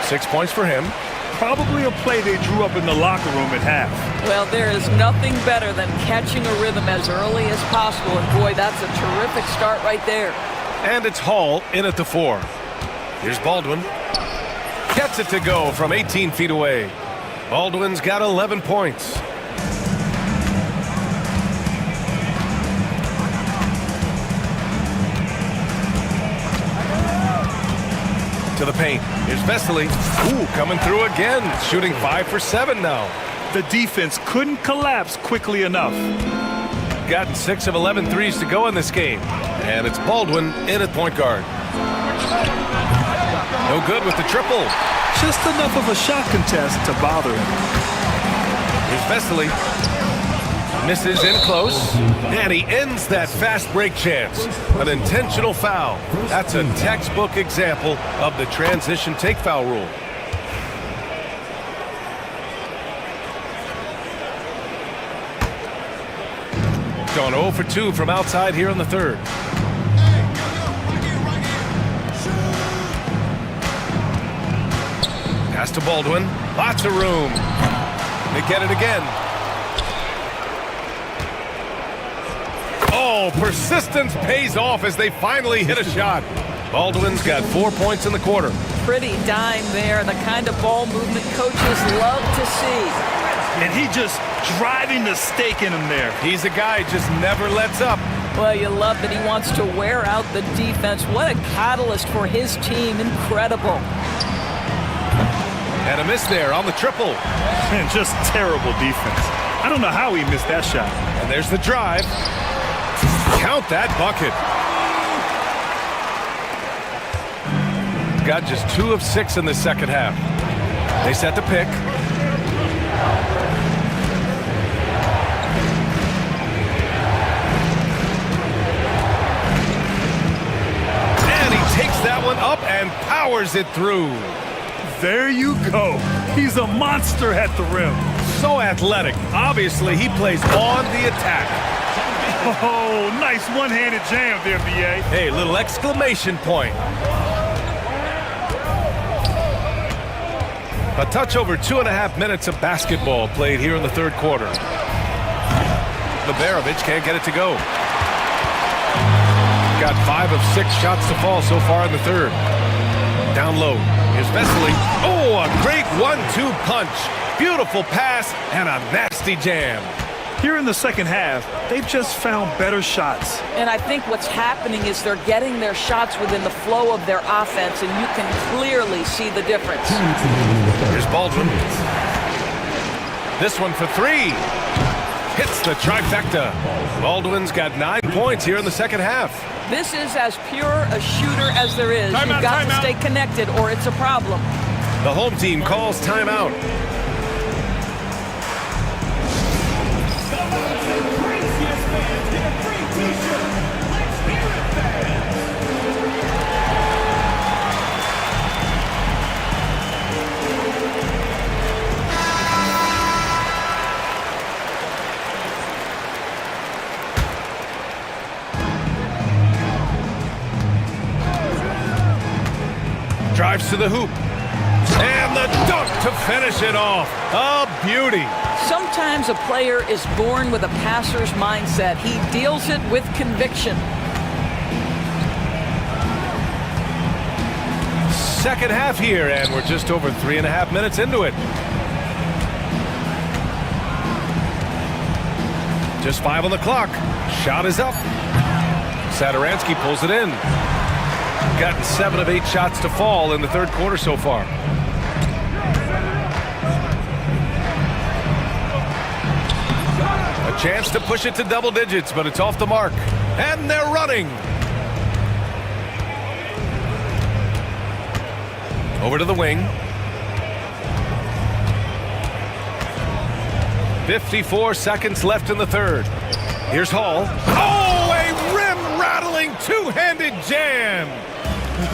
[SPEAKER 1] 6 points for him.
[SPEAKER 3] Probably a play they drew up in the locker room at half.
[SPEAKER 5] Well, there is nothing better than catching a rhythm as early as possible, and boy, that's a terrific start right there.
[SPEAKER 1] And it's Hall in at the 4. Here's Baldwin. Gets it to go from 18 feet away. Baldwin's got 11 points. To the paint. Here's Vesely. Ooh, coming through again. Shooting 5 for 7 now.
[SPEAKER 3] The defense couldn't collapse quickly enough.
[SPEAKER 1] Gotten 6 of 11 threes to go in this game. And it's Baldwin in at point guard. No good with the triple.
[SPEAKER 3] Just enough of a shot contest to bother him.
[SPEAKER 1] Here's Vesely. Misses in close. And he ends that fast break chance. An intentional foul. That's a textbook example of the transition take foul rule. Gone 0 for 2 from outside here in the third. Pass to Baldwin. Lots of room. They get it again. Oh, persistence pays off as they finally hit a shot. Baldwin's got 4 points in the quarter.
[SPEAKER 5] Pretty dime there, the kind of ball movement coaches love to see.
[SPEAKER 3] And he just driving the stake in him there.
[SPEAKER 1] He's a guy who just never lets up.
[SPEAKER 5] Well, you love that he wants to wear out the defense. What a catalyst for his team. Incredible.
[SPEAKER 1] And a miss there on the triple.
[SPEAKER 3] And just terrible defense. I don't know how he missed that shot.
[SPEAKER 1] And there's the drive. Count that bucket. Got just 2 of 6 in the second half. They set the pick. And he takes that one up and powers it through.
[SPEAKER 3] There you go. He's a monster at the rim.
[SPEAKER 1] So athletic. Obviously, he plays on the attack.
[SPEAKER 3] Oh, nice one-handed jam there, BA.
[SPEAKER 1] Hey, little exclamation point. A touch over 2.5 minutes of basketball played here in the third quarter. Liberovic can't get it to go. Got 5 of 6 shots to fall so far in the third. Down low. Here's Vesely. Oh, a great 1-2 punch. Beautiful pass and a nasty jam.
[SPEAKER 3] Here in the second half, they've just found better shots.
[SPEAKER 5] And I think what's happening is they're getting their shots within the flow of their offense, and you can clearly see the difference.
[SPEAKER 1] Here's Baldwin. This one for 3. Hits the trifecta. Baldwin's got 9 points here in the second half.
[SPEAKER 5] This is as pure a shooter as there is. You've got to stay connected or it's a problem.
[SPEAKER 1] The home team calls timeout. Drives to the hoop. And the dunk to finish it off. A beauty.
[SPEAKER 5] Sometimes a player is born with a passer's mindset. He deals it with conviction.
[SPEAKER 1] Second half here, and we're just over 3.5 minutes into it. Just 5 on the clock. Shot is up. Satoransky pulls it in. Gotten 7 of 8 shots to fall in the third quarter so far. A chance to push it to double digits, but it's off the mark. And they're running. Over to the wing. 54 seconds left in the third. Here's Hall. Oh, a rim-rattling two-handed jam.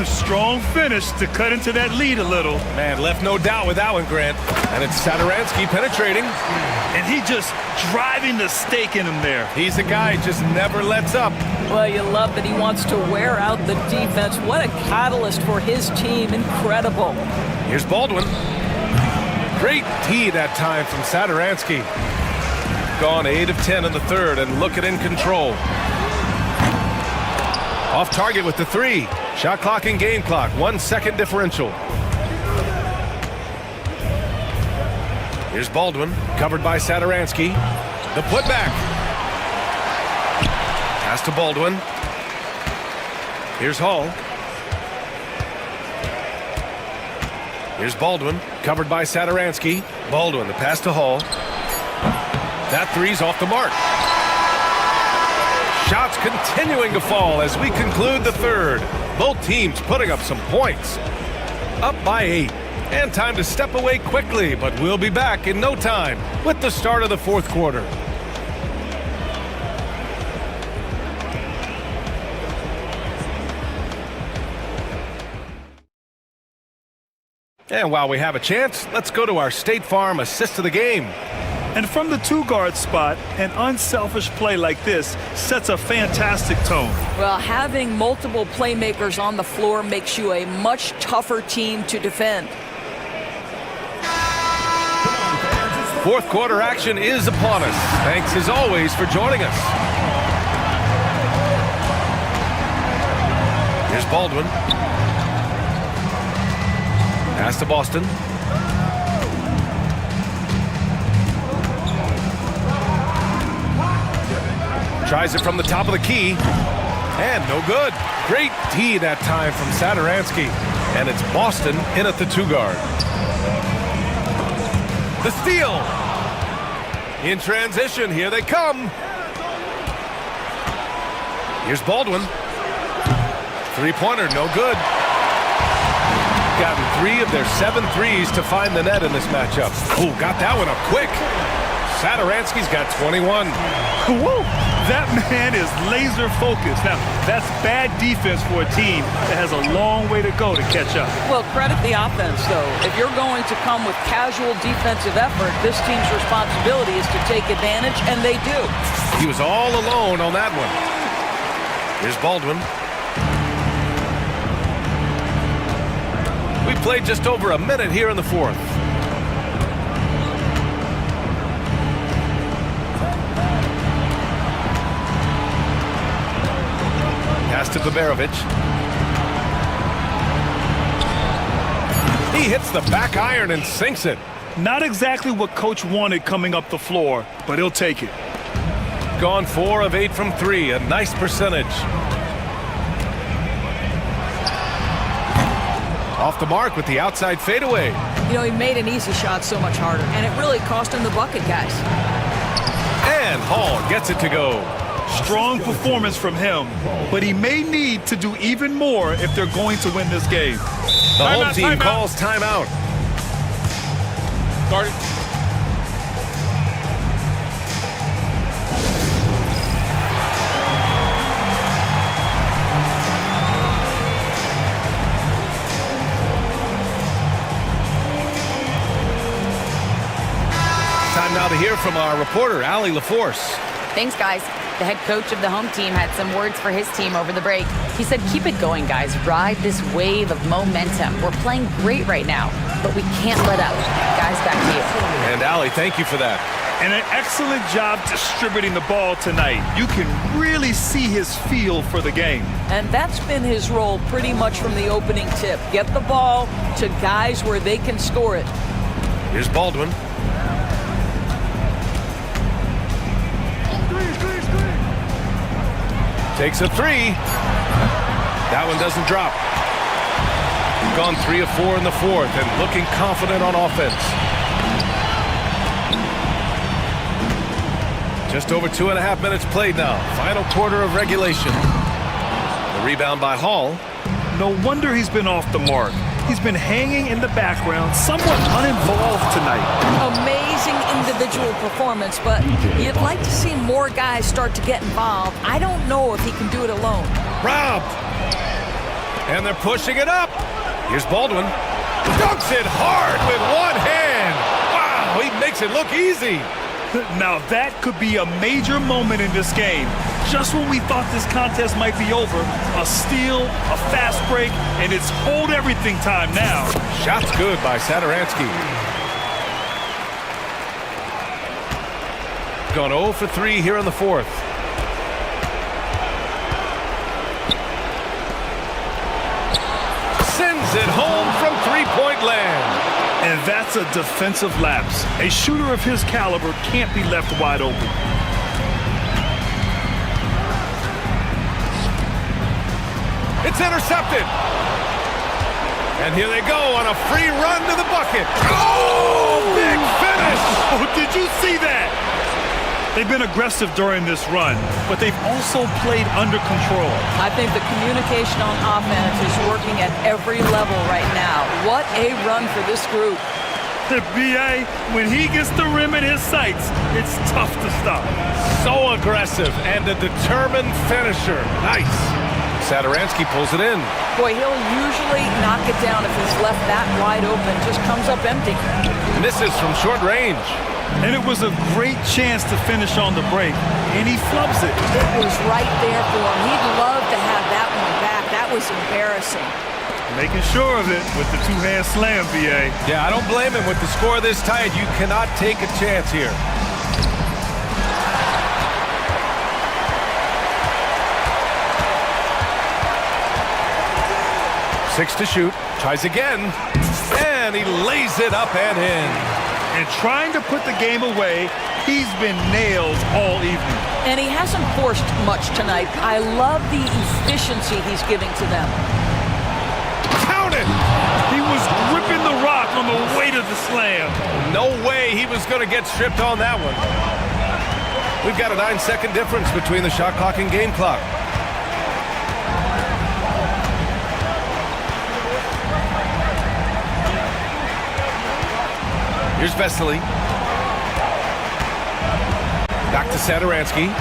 [SPEAKER 3] Strong finish to cut into that lead a little.
[SPEAKER 1] Man, left no doubt with that one, Grant. And it's Satoransky penetrating.
[SPEAKER 3] And he just driving the stake in him there.
[SPEAKER 1] He's a guy who just never lets up.
[SPEAKER 5] Well, you love that he wants to wear out the defense. What a catalyst for his team. Incredible.
[SPEAKER 1] Here's Baldwin. Great tee that time from Satoransky. Gone 8 of 10 in the third and looking in control. Off target with the 3. Shot clock and game clock. 1 second differential. Here's Baldwin, covered by Satoransky. The putback. Pass to Baldwin. Here's Hall. Here's Baldwin, covered by Satoransky. Baldwin, the pass to Hall. That 3's off the mark. Shots continuing to fall as we conclude the third. Both teams putting up some points. Up by 8. And time to step away quickly, but we'll be back in no time with the start of the fourth quarter. And while we have a chance, let's go to our State Farm assist of the game.
[SPEAKER 3] And from the 2-guard spot, an unselfish play like this sets a fantastic tone.
[SPEAKER 5] Well, having multiple playmakers on the floor makes you a much tougher team to defend.
[SPEAKER 1] Fourth quarter action is upon us. Thanks as always for joining us. Here's Baldwin. Pass to Boston. Tries it from the top of the key. And no good. Great D that time from Sadaransky. And it's Boston in at the 2-guard. The steal. In transition, here they come. Here's Baldwin. Three-pointer, no good. Gotten 3 of their 7 threes to find the net in this matchup. Oh, got that one up quick. Sadaransky's got 21.
[SPEAKER 3] Woo! That man is laser focused. Now, that's bad defense for a team that has a long way to go to catch up.
[SPEAKER 5] Well, credit the offense, though. If you're going to come with casual defensive effort, this team's responsibility is to take advantage, and they do.
[SPEAKER 1] He was all alone on that one. Here's Baldwin. We played just over a minute here in the fourth. Pass to Baberovic. He hits the back iron and sinks it.
[SPEAKER 3] Not exactly what coach wanted coming up the floor, but he'll take it.
[SPEAKER 1] Gone 4 of 8 from 3, a nice percentage. Off the mark with the outside fadeaway.
[SPEAKER 5] You know, he made an easy shot so much harder, and it really cost him the bucket, guys.
[SPEAKER 1] And Hall gets it to go.
[SPEAKER 3] Strong performance from him, but he may need to do even more if they're going to win this game.
[SPEAKER 1] The home team calls timeout.
[SPEAKER 3] Started.
[SPEAKER 1] Time now to hear from our reporter, Allie LaForce.
[SPEAKER 6] Thanks, guys. The head coach of the home team had some words for his team over the break. He said, keep it going, guys. Ride this wave of momentum. We're playing great right now, but we can't let up. Guys, back to you.
[SPEAKER 1] And Allie, thank you for that.
[SPEAKER 3] And an excellent job distributing the ball tonight. You can really see his feel for the game.
[SPEAKER 5] And that's been his role pretty much from the opening tip. Get the ball to guys where they can score it.
[SPEAKER 1] Here's Baldwin. Takes a 3. That one doesn't drop. Gone 3 of 4 in the fourth and looking confident on offense. Just over 2.5 minutes played now. Final quarter of regulation. The rebound by Hall.
[SPEAKER 3] No wonder he's been off the mark. He's been hanging in the background, somewhat uninvolved tonight.
[SPEAKER 5] Amazing individual performance, but you'd like to see more guys start to get involved. I don't know if he can do it alone.
[SPEAKER 1] Robbed. And they're pushing it up. Here's Baldwin. Dunks it hard with one hand. Wow, he makes it look easy.
[SPEAKER 3] Now that could be a major moment in this game. Just when we thought this contest might be over, a steal, a fast break, and it's hold everything time now.
[SPEAKER 1] Shot's good by Sadaransky. Gone 0 for 3 here in the fourth. Sends it home from three-point land.
[SPEAKER 3] And that's a defensive lapse. A shooter of his caliber can't be left wide open.
[SPEAKER 1] It's intercepted. And here they go on a free run to the bucket. Oh, big finish.
[SPEAKER 3] Oh, did you see that? They've been aggressive during this run, but they've also played under control.
[SPEAKER 5] I think the communication on offense is working at every level right now. What a run for this group.
[SPEAKER 3] The BA, when he gets the rim in his sights, it's tough to stop.
[SPEAKER 1] So aggressive and a determined finisher. Nice. Sadaransky pulls it in.
[SPEAKER 5] Boy, he'll usually knock it down if he's left that wide open. Just comes up empty.
[SPEAKER 1] Misses from short range.
[SPEAKER 3] And it was a great chance to finish on the break, and he flubs it.
[SPEAKER 5] It was right there for him. He'd love to have that one back. That was embarrassing.
[SPEAKER 3] Making sure of it with the two-hand slam, BA.
[SPEAKER 1] Yeah, I don't blame him. With the score this tight, you cannot take a chance here. Six to shoot. Tries again. And he lays it up and in.
[SPEAKER 3] and trying to put the game away. He's been nailed all evening.
[SPEAKER 5] And he hasn't forced much tonight. I love the efficiency he's giving to them.
[SPEAKER 1] Count it!
[SPEAKER 3] He was gripping the rock on the weight of the slam.
[SPEAKER 1] No way he was going to get stripped on that one. We've got a 9-second difference between the shot clock and game clock. Here's Vesely. Back to Satoransky.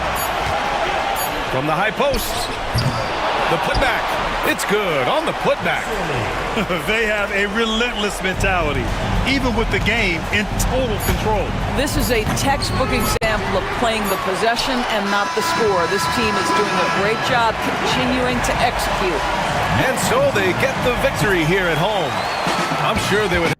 [SPEAKER 1] From the high post. The putback. It's good on the putback.
[SPEAKER 3] They have a relentless mentality, even with the game in total control.
[SPEAKER 5] This is a textbook example of playing the possession and not the score. This team is doing a great job continuing to execute.
[SPEAKER 1] And so they get the victory here at home. I'm sure they would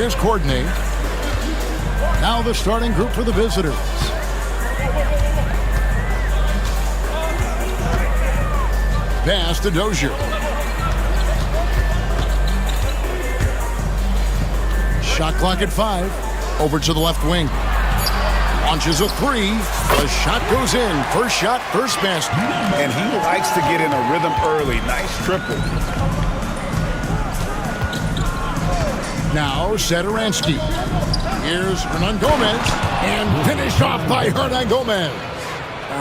[SPEAKER 7] Here's Courtney. Now the starting group for the visitors. Pass to Dozier. Shot clock at 5. Over to the left wing. Launches a 3. The shot goes in. First shot, first basket.
[SPEAKER 8] And he likes to get in a rhythm early. Nice triple.
[SPEAKER 7] Now Sadaransky. Here's Hernan Gomez. And finished off by Hernan Gomez.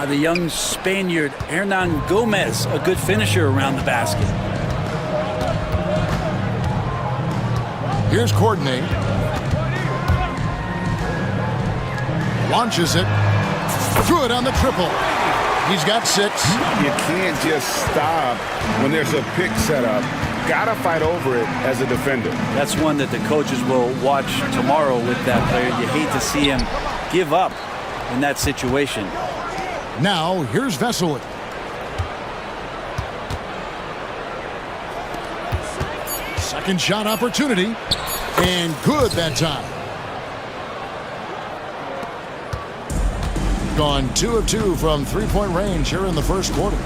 [SPEAKER 9] The young Spaniard, Hernan Gomez, a good finisher around the basket.
[SPEAKER 7] Here's Courtney. Launches it. Good on the triple. He's got 6.
[SPEAKER 8] You can't just stop when there's a pick set up. Gotta fight over it as a defender.
[SPEAKER 9] That's one that the coaches will watch tomorrow with that player. You hate to see him give up in that situation.
[SPEAKER 7] Now, here's Vesely. Second shot opportunity. And good that time. Gone 2 of 2 from three-point range here in the first quarter.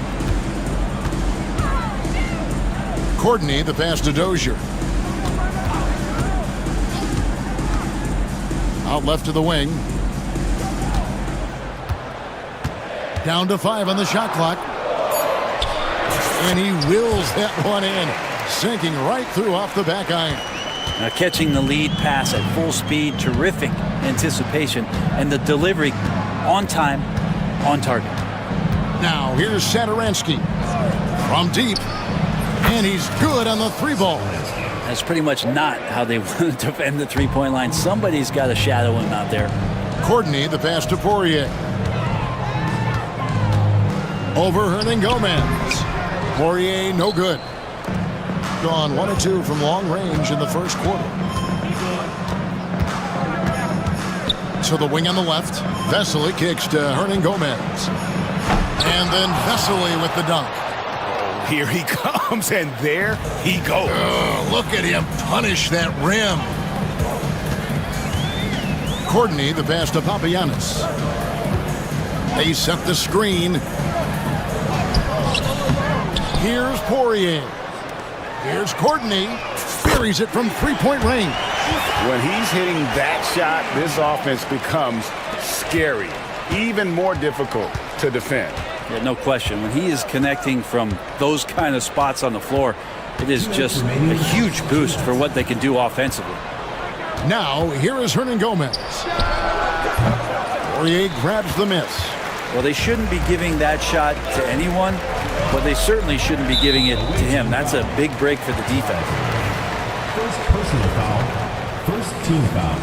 [SPEAKER 7] Courtney, the pass to Dozier. Out left to the wing. Down to 5 on the shot clock. And he wills that one in. Sinking right through off the back iron.
[SPEAKER 9] Now catching the lead pass at full speed, terrific anticipation, and the delivery on time, on target.
[SPEAKER 7] Now here's Sadaransky from deep, and he's good on the 3-ball.
[SPEAKER 9] That's pretty much not how they want to defend the three-point line. Somebody's got to shadow him out there.
[SPEAKER 7] Courtney, the pass to Poirier. Over Hernan Gomez. Poirier, no good. Gone 1 of 2 from long range in the first quarter. To the wing on the left. Vesely kicks to Hernan Gomez. And then Vesely with the dunk.
[SPEAKER 8] Here he comes, and there he goes.
[SPEAKER 7] Look at him punish that rim. Courtney, the pass to Papagiannis. They set the screen. Here's Poirier. Here's Courtney. Buries it from three-point range.
[SPEAKER 8] When he's hitting that shot, this offense becomes scary, even more difficult to defend.
[SPEAKER 9] Yeah, no question. When he is connecting from those kind of spots on the floor, it is just a huge boost for what they can do offensively.
[SPEAKER 7] Now, here is Hernan Gomez. Poirier grabs the miss.
[SPEAKER 9] Well, they shouldn't be giving that shot to anyone, but they certainly shouldn't be giving it to him. That's a big break for the defense.
[SPEAKER 4] First personal foul. First team foul.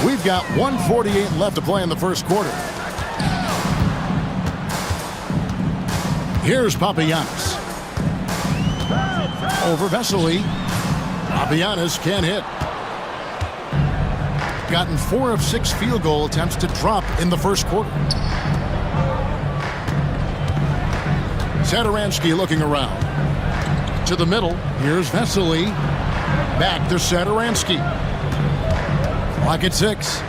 [SPEAKER 7] We've got 1:48 left to play in the first quarter. Here's Papagiannis. Over Vesely. Papagiannis can't hit. Gotten 4 of 6 field goal attempts to drop in the first quarter. Sadaransky looking around. To the middle. Here's Vesely. Back to Sadaransky. Clock at 6.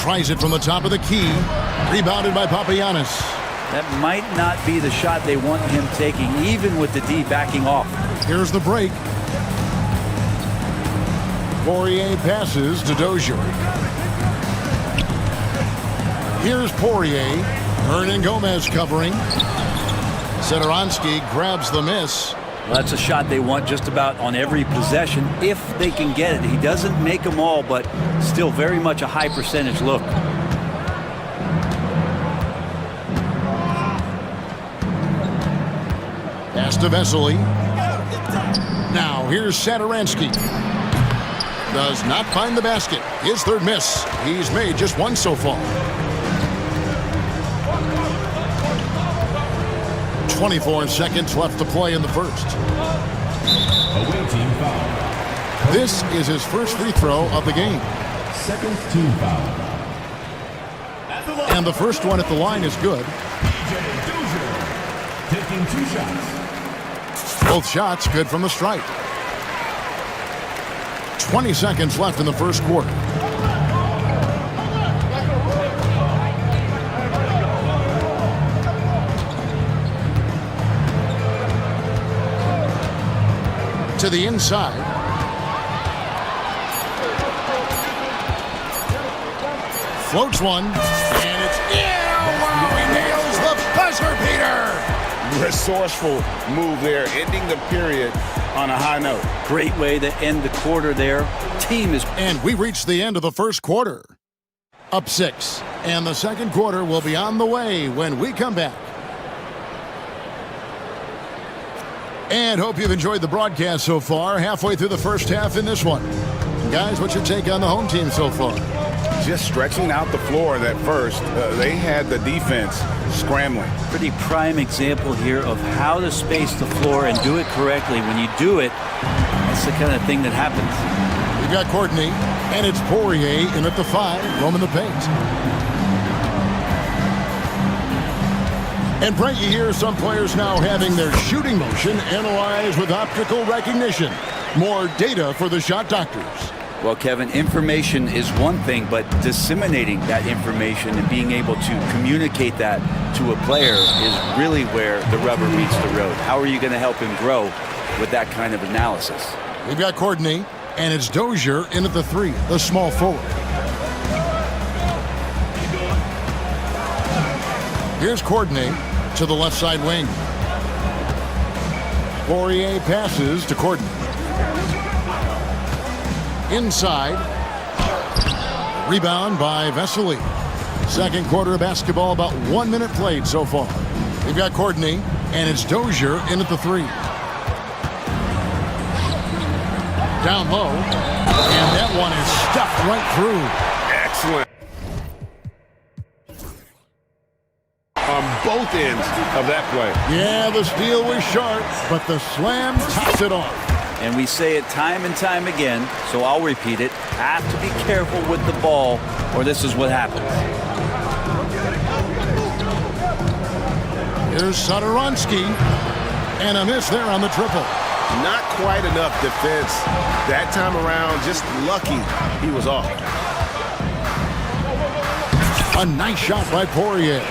[SPEAKER 7] Tries it from the top of the key. Rebounded by Papagiannis.
[SPEAKER 9] That might not be the shot they want him taking, even with the D backing off.
[SPEAKER 7] Here's the break. Poirier passes to Dozier. Here's Poirier. Hernan Gomez covering. Sadaransky grabs the miss.
[SPEAKER 9] Well, that's a shot they want just about on every possession if they can get it. He doesn't make them all, but still very much a high percentage look.
[SPEAKER 7] Pass to Vesely. Now here's Sadaransky. Does not find the basket. His third miss. He's made just 1 so far. 24 seconds left to play in the first.
[SPEAKER 4] Away team foul.
[SPEAKER 7] This is his first free throw of the game.
[SPEAKER 4] Second team foul.
[SPEAKER 7] And the first one at the line is good.
[SPEAKER 4] Taking 2 shots.
[SPEAKER 7] Both shots good from the stripe. 20 seconds left in the first quarter. To the inside. Floats one. And it's in. Wow, he nails the buzzer beater.
[SPEAKER 8] Resourceful move there, ending the period on a high note.
[SPEAKER 9] Great way to end the quarter there. Team is...
[SPEAKER 7] And we reached the end of the first quarter. Up 6. And the second quarter will be on the way when we come back. And hope you've enjoyed the broadcast so far. Halfway through the first half in this one. Guys, what's your take on the home team so far?
[SPEAKER 8] Just stretching out the floor that first. They had the defense scrambling.
[SPEAKER 9] Pretty prime example here of how to space the floor and do it correctly. When you do it, that's the kind of thing that happens.
[SPEAKER 7] We've got Courtney, and it's Poirier in at the 5, roaming the paint. And Brent, you hear some players now having their shooting motion analyzed with optical recognition. More data for the shot doctors.
[SPEAKER 9] Well, Kevin, information is one thing, but disseminating that information and being able to communicate that to a player is really where the rubber meets the road. How are you going to help him grow with that kind of analysis?
[SPEAKER 7] We've got Courtney, and it's Dozier in at the 3, the small forward. Here's Courtney to the left side wing. Poirier passes to Courtney. Inside. Rebound by Vesely. Second quarter of basketball, about 1 minute played so far. We've got Courtney, and it's Dozier in at the 3. Down low, and that one is stuffed right through.
[SPEAKER 8] Excellent. On both ends of that play.
[SPEAKER 7] Yeah, the steal was sharp, but the slam tops it off.
[SPEAKER 9] And we say it time and time again, so I'll repeat it. Have to be careful with the ball, or this is what happens.
[SPEAKER 7] Here's Satoransky, and a miss there on the triple.
[SPEAKER 1] Not quite enough defense that time around. Just lucky he was off.
[SPEAKER 7] A nice shot by Poirier.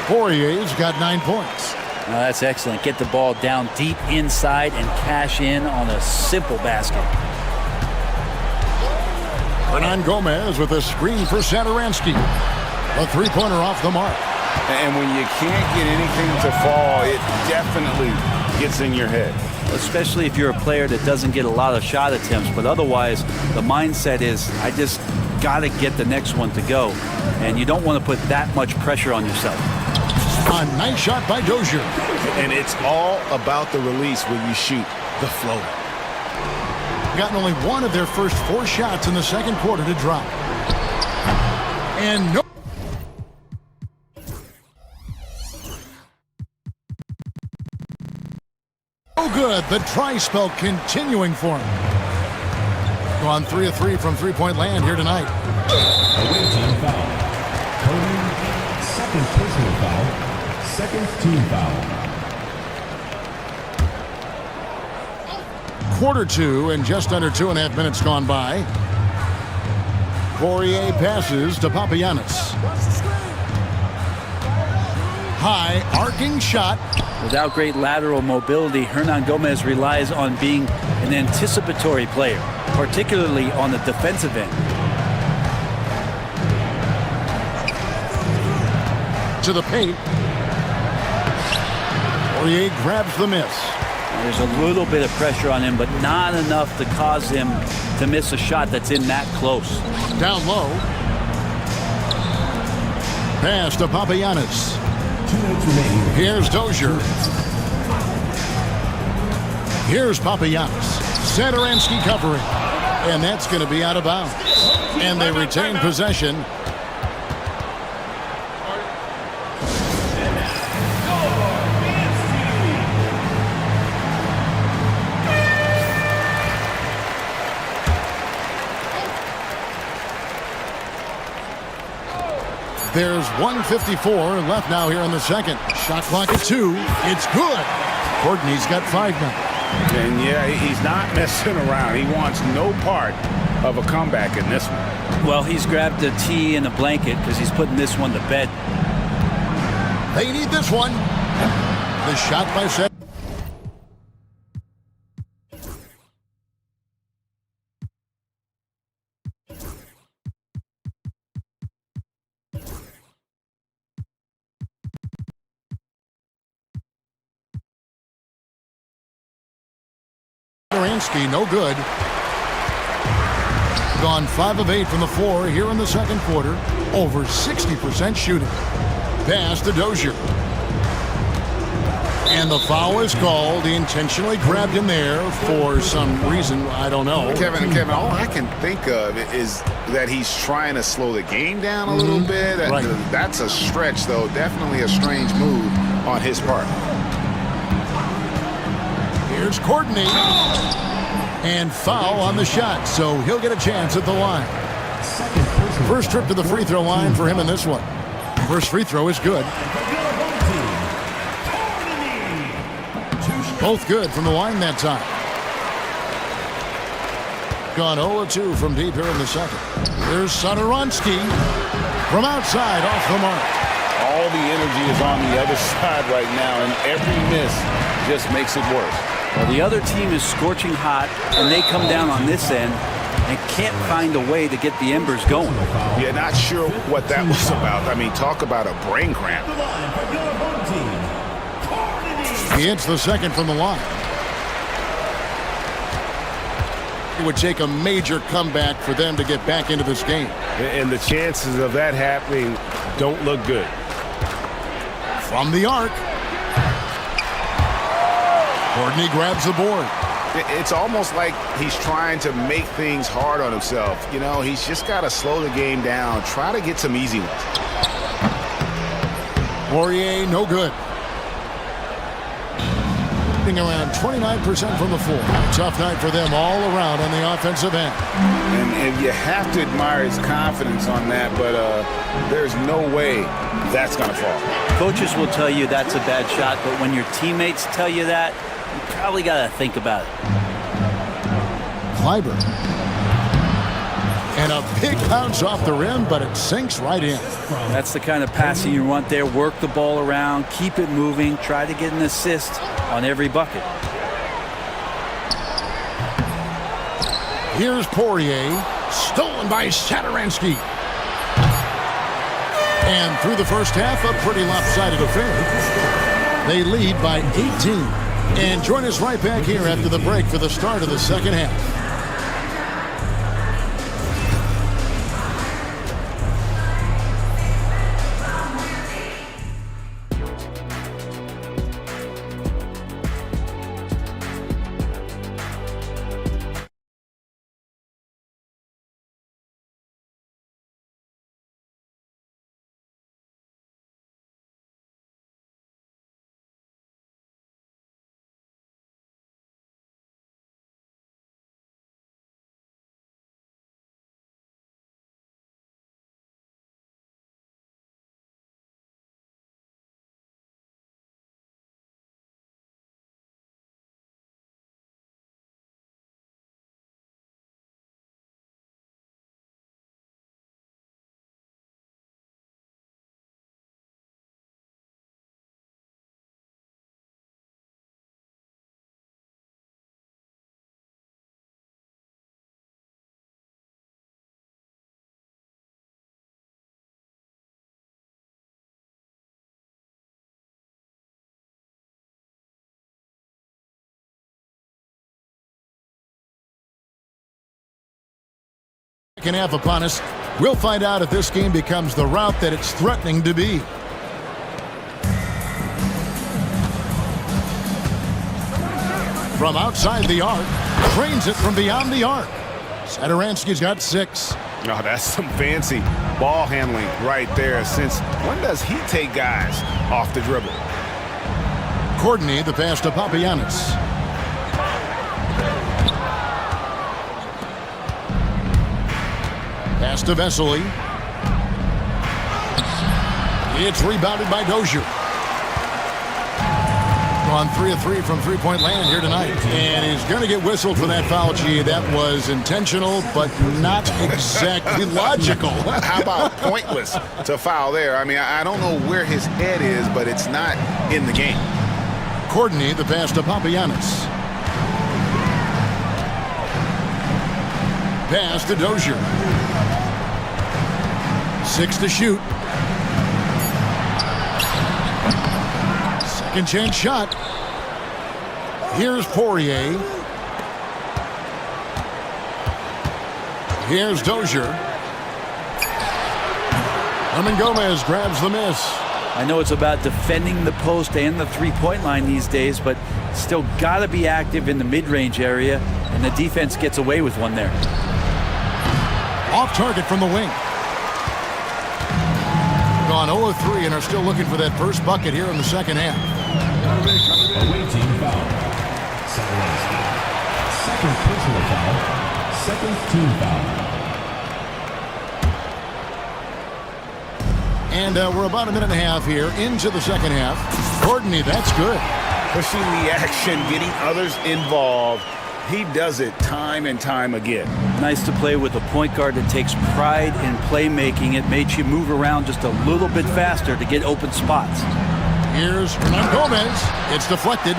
[SPEAKER 7] Poirier's got 9 points.
[SPEAKER 9] Now that's excellent. Get the ball down deep inside and cash in on a simple basket.
[SPEAKER 7] Hernan Gomez with a screen for Satoransky. A three-pointer off the mark.
[SPEAKER 8] And when you can't get anything to fall, it definitely gets in your head.
[SPEAKER 9] Especially if you're a player that doesn't get a lot of shot attempts, but otherwise the mindset is, I just got to get the next one to go. And you don't want to put that much pressure on yourself.
[SPEAKER 7] A nice shot by Dozier.
[SPEAKER 1] And it's all about the release when you shoot the floater.
[SPEAKER 7] Gotten only one of their first 4 shots in the second quarter to drop. And no. Oh, good. The try spell continuing for him. Gone 3 of 3 from three-point land here tonight.
[SPEAKER 4] Away team foul. Cody, second personal foul. Second team foul.
[SPEAKER 7] Quarter 2 and just under 2.5 minutes gone by. Poirier passes to Papagiannis. High arcing shot.
[SPEAKER 9] Without great lateral mobility, Hernan Gomez relies on being an anticipatory player, particularly on the defensive end.
[SPEAKER 7] To the paint. Poirier grabs the miss.
[SPEAKER 9] There's a little bit of pressure on him, but not enough to cause him to miss a shot that's in that close.
[SPEAKER 7] Down low. Pass to Papagiannis.
[SPEAKER 4] 2 minutes remaining.
[SPEAKER 7] Here's Dozier. Here's Papagiannis. Satoransky covering. And that's going to be out of bounds. And they retain possession. There's 1:54 left now here in the second. Shot clock at 2. It's good. Courtney's got 5 now.
[SPEAKER 8] And yeah, he's not messing around. He wants no part of a comeback in this one.
[SPEAKER 9] Well, he's grabbed a tee and a blanket because he's putting this one to bed.
[SPEAKER 7] They need this one. The shot by Seth. No good. Gone 5 of 8 from the floor here in the second quarter. Over 60% shooting. Pass to Dozier. And the foul is called. He intentionally grabbed him there for some reason. I don't know.
[SPEAKER 8] Kevin, all I can think of is that he's trying to slow the game down a little bit.
[SPEAKER 7] Right.
[SPEAKER 8] That's a stretch, though. Definitely a strange move on his part.
[SPEAKER 7] Here's Courtney. And foul on the shot, so he'll get a chance at the line. First trip to the free throw line for him in this one. First free throw is good. Both good from the line that time. Gone 0-2 from deep here in the second. Here's Satoransky from outside off the mark.
[SPEAKER 8] All the energy is on the other side right now, and every miss just makes it worse.
[SPEAKER 9] Well, the other team is scorching hot, and they come down on this end and can't find a way to get the embers going.
[SPEAKER 8] Yeah, not sure what that was about. I mean, talk about a brain cramp.
[SPEAKER 7] He hits the second from the line. It would take a major comeback for them to get back into this game.
[SPEAKER 1] And the chances of that happening don't look good.
[SPEAKER 7] From the arc. Courtney grabs the board.
[SPEAKER 8] It's almost like he's trying to make things hard on himself. You know, he's just got to slow the game down. Try to get some easy ones.
[SPEAKER 7] Poirier, no good. Around 29% from the floor. Tough night for them all around on the offensive end.
[SPEAKER 8] And you have to admire his confidence on that, but there's no way that's going to fall.
[SPEAKER 9] Coaches will tell you that's a bad shot, but when your teammates tell you that, you probably got to think about it.
[SPEAKER 7] Clyburn. And a big bounce off the rim, but it sinks right in.
[SPEAKER 9] That's the kind of passing you want there. Work the ball around, keep it moving, try to get an assist on every bucket.
[SPEAKER 7] Here's Poirier, stolen by Satoransky. And through the first half, a pretty lopsided affair. They lead by 18. And join us right back here after the break for the start of the second half. Second half upon us. We'll find out if this game becomes the route that it's threatening to be. From outside the arc, trains it from beyond the arc. Satoransky's got 6.
[SPEAKER 8] Oh, that's some fancy ball handling right there. Since when does he take guys off the dribble?
[SPEAKER 7] Courtney, the pass to Papagiannis. Pass to Vesely. It's rebounded by Dozier. Gone 3 of 3 from three-point land here tonight. And he's going to get whistled for that foul, G. That was intentional, but not exactly logical.
[SPEAKER 8] How about pointless to foul there? I mean, I don't know where his head is, but it's not in the game.
[SPEAKER 7] Courtney, the pass to Papagiannis. Pass to Dozier. 6 to shoot. Second chance shot. Here's Poirier. Here's Dozier. Herman Gomez grabs the miss.
[SPEAKER 9] I know it's about defending the post and the three-point line these days, but still got to be active in the mid-range area, and the defense gets away with one there.
[SPEAKER 7] Off target from the wing. Gone 0 of 3 and are still looking for that first bucket here in the second half.
[SPEAKER 4] Away team foul. Second personal foul. Second team foul.
[SPEAKER 7] And we're about a minute and a half here into the second half. Courtney, that's good.
[SPEAKER 8] Pushing the action, getting others involved. He does it time and time again.
[SPEAKER 9] Nice to play with a point guard that takes pride in playmaking. It makes you move around just a little bit faster to get open spots.
[SPEAKER 7] Here's Hernan Gomez. It's deflected.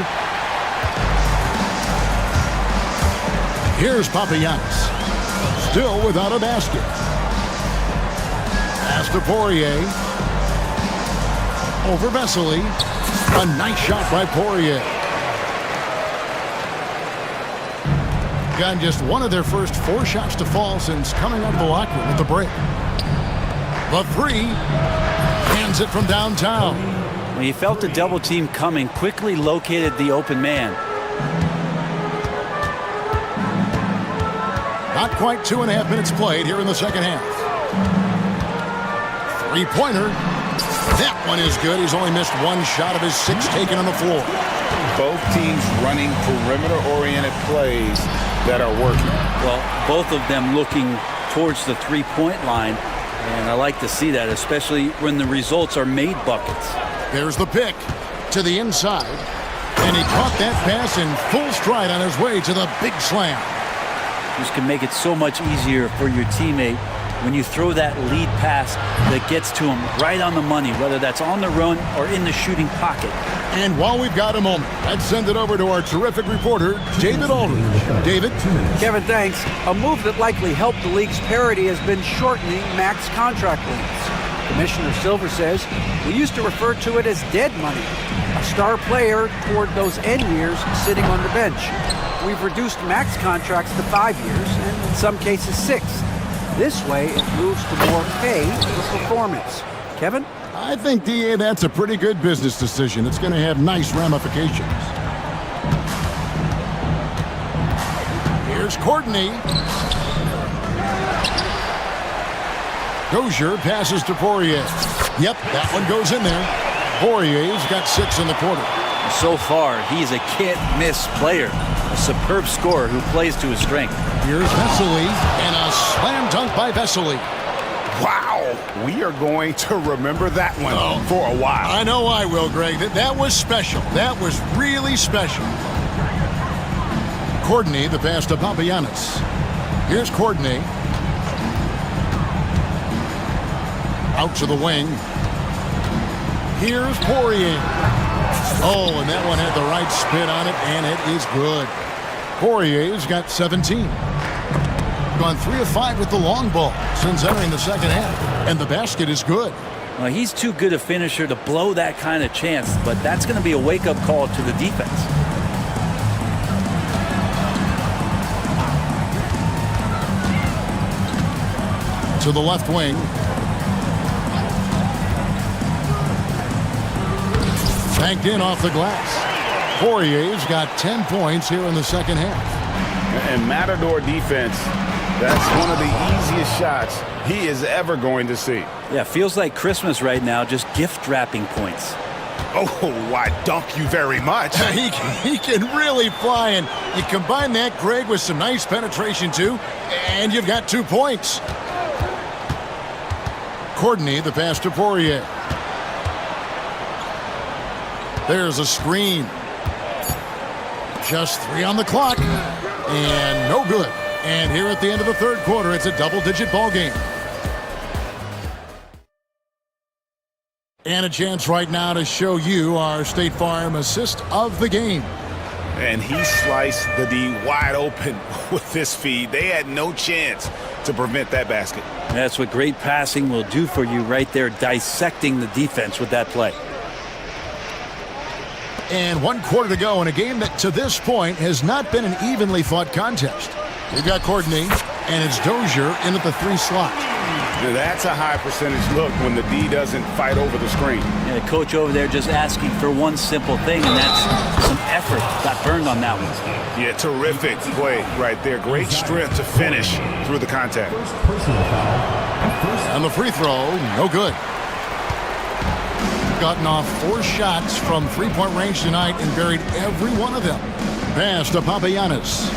[SPEAKER 7] Here's Papagiannis. Still without a basket. Pass to Poirier. Over Vesely. A nice shot by Poirier. Got just one of their first 4 shots to fall since coming out of the locker room at the break. The 3. Hands it from downtown.
[SPEAKER 9] When he felt the double team coming, quickly located the open man.
[SPEAKER 7] Not quite 2.5 minutes played here in the second half. 3-pointer. That one is good. He's only missed 1 shot of his 6 taken on the floor.
[SPEAKER 8] Both teams running perimeter-oriented plays that are working.
[SPEAKER 9] Well, both of them looking towards the three-point line, and I like to see that, especially when the results are made buckets.
[SPEAKER 7] There's the pick to the inside, and he caught that pass in full stride on his way to the big slam.
[SPEAKER 9] This can make it so much easier for your teammate when you throw that lead pass that gets to him right on the money, whether that's on the run or in the shooting pocket.
[SPEAKER 7] And while we've got a moment, let's send it over to our terrific reporter, David Aldridge. David?
[SPEAKER 10] Kevin, thanks. A move that likely helped the league's parity has been shortening max contract lengths. Commissioner Silver says we used to refer to it as dead money, a star player toward those end years sitting on the bench. We've reduced max contracts to 5 years, and in some cases 6. This way, it moves to more pay for performance. Kevin?
[SPEAKER 7] I think, DA, that's a pretty good business decision. It's going to have nice ramifications. Here's Courtney. Dozier passes to Poirier. Yep, that one goes in there. Poirier's got 6 in the quarter.
[SPEAKER 9] So far, he's a can't-miss player. A superb scorer who plays to his strength.
[SPEAKER 7] Here's Vesely, and a slam dunk by Vesely.
[SPEAKER 8] Wow, we are going to remember that one for a while.
[SPEAKER 7] I know I will, Greg. That was special. That was really special. Courtney, the pass to Papagiannis. Here's Courtney. Out to the wing. Here's Poirier. Oh, and that one had the right spin on it, and it is good. Poirier's got 17. Gone 3 of 5 with the long ball since entering the second half, and the basket is good.
[SPEAKER 9] Well, he's too good a finisher to blow that kind of chance, but that's going to be a wake-up call to the defense.
[SPEAKER 7] To the left wing. Banked in off the glass. Poirier's got 10 points here in the second half.
[SPEAKER 8] And Matador defense, that's one of the easiest shots he is ever going to see.
[SPEAKER 9] Yeah, feels like Christmas right now, just gift wrapping points.
[SPEAKER 8] Oh, I dunk you very much.
[SPEAKER 7] He can really fly, and you combine that, Greg, with some nice penetration, too, and you've got 2 points. Courtney, the pass to Poirier. There's a screen. Just 3 on the clock. And no good. And here at the end of the third quarter, it's a double-digit ball game. And a chance right now to show you our State Farm assist of the game.
[SPEAKER 8] And he sliced the D wide open with this feed. They had no chance to prevent that basket.
[SPEAKER 9] That's what great passing will do for you right there, dissecting the defense with that play.
[SPEAKER 7] And 1 quarter to go in a game that to this point has not been an evenly fought contest. We've got Courtney, and it's Dozier in at the 3 slot.
[SPEAKER 8] Now that's a high percentage look when the D doesn't fight over the screen.
[SPEAKER 9] Yeah, the coach over there just asking for one simple thing, and that's some effort. Got burned on that one.
[SPEAKER 8] Yeah, terrific play right there. Great strength to finish through the contact.
[SPEAKER 4] Personal foul.
[SPEAKER 7] And the free throw, no good. Gotten off 4 shots from 3-point range tonight and buried every one of them. Pass to Papagiannis.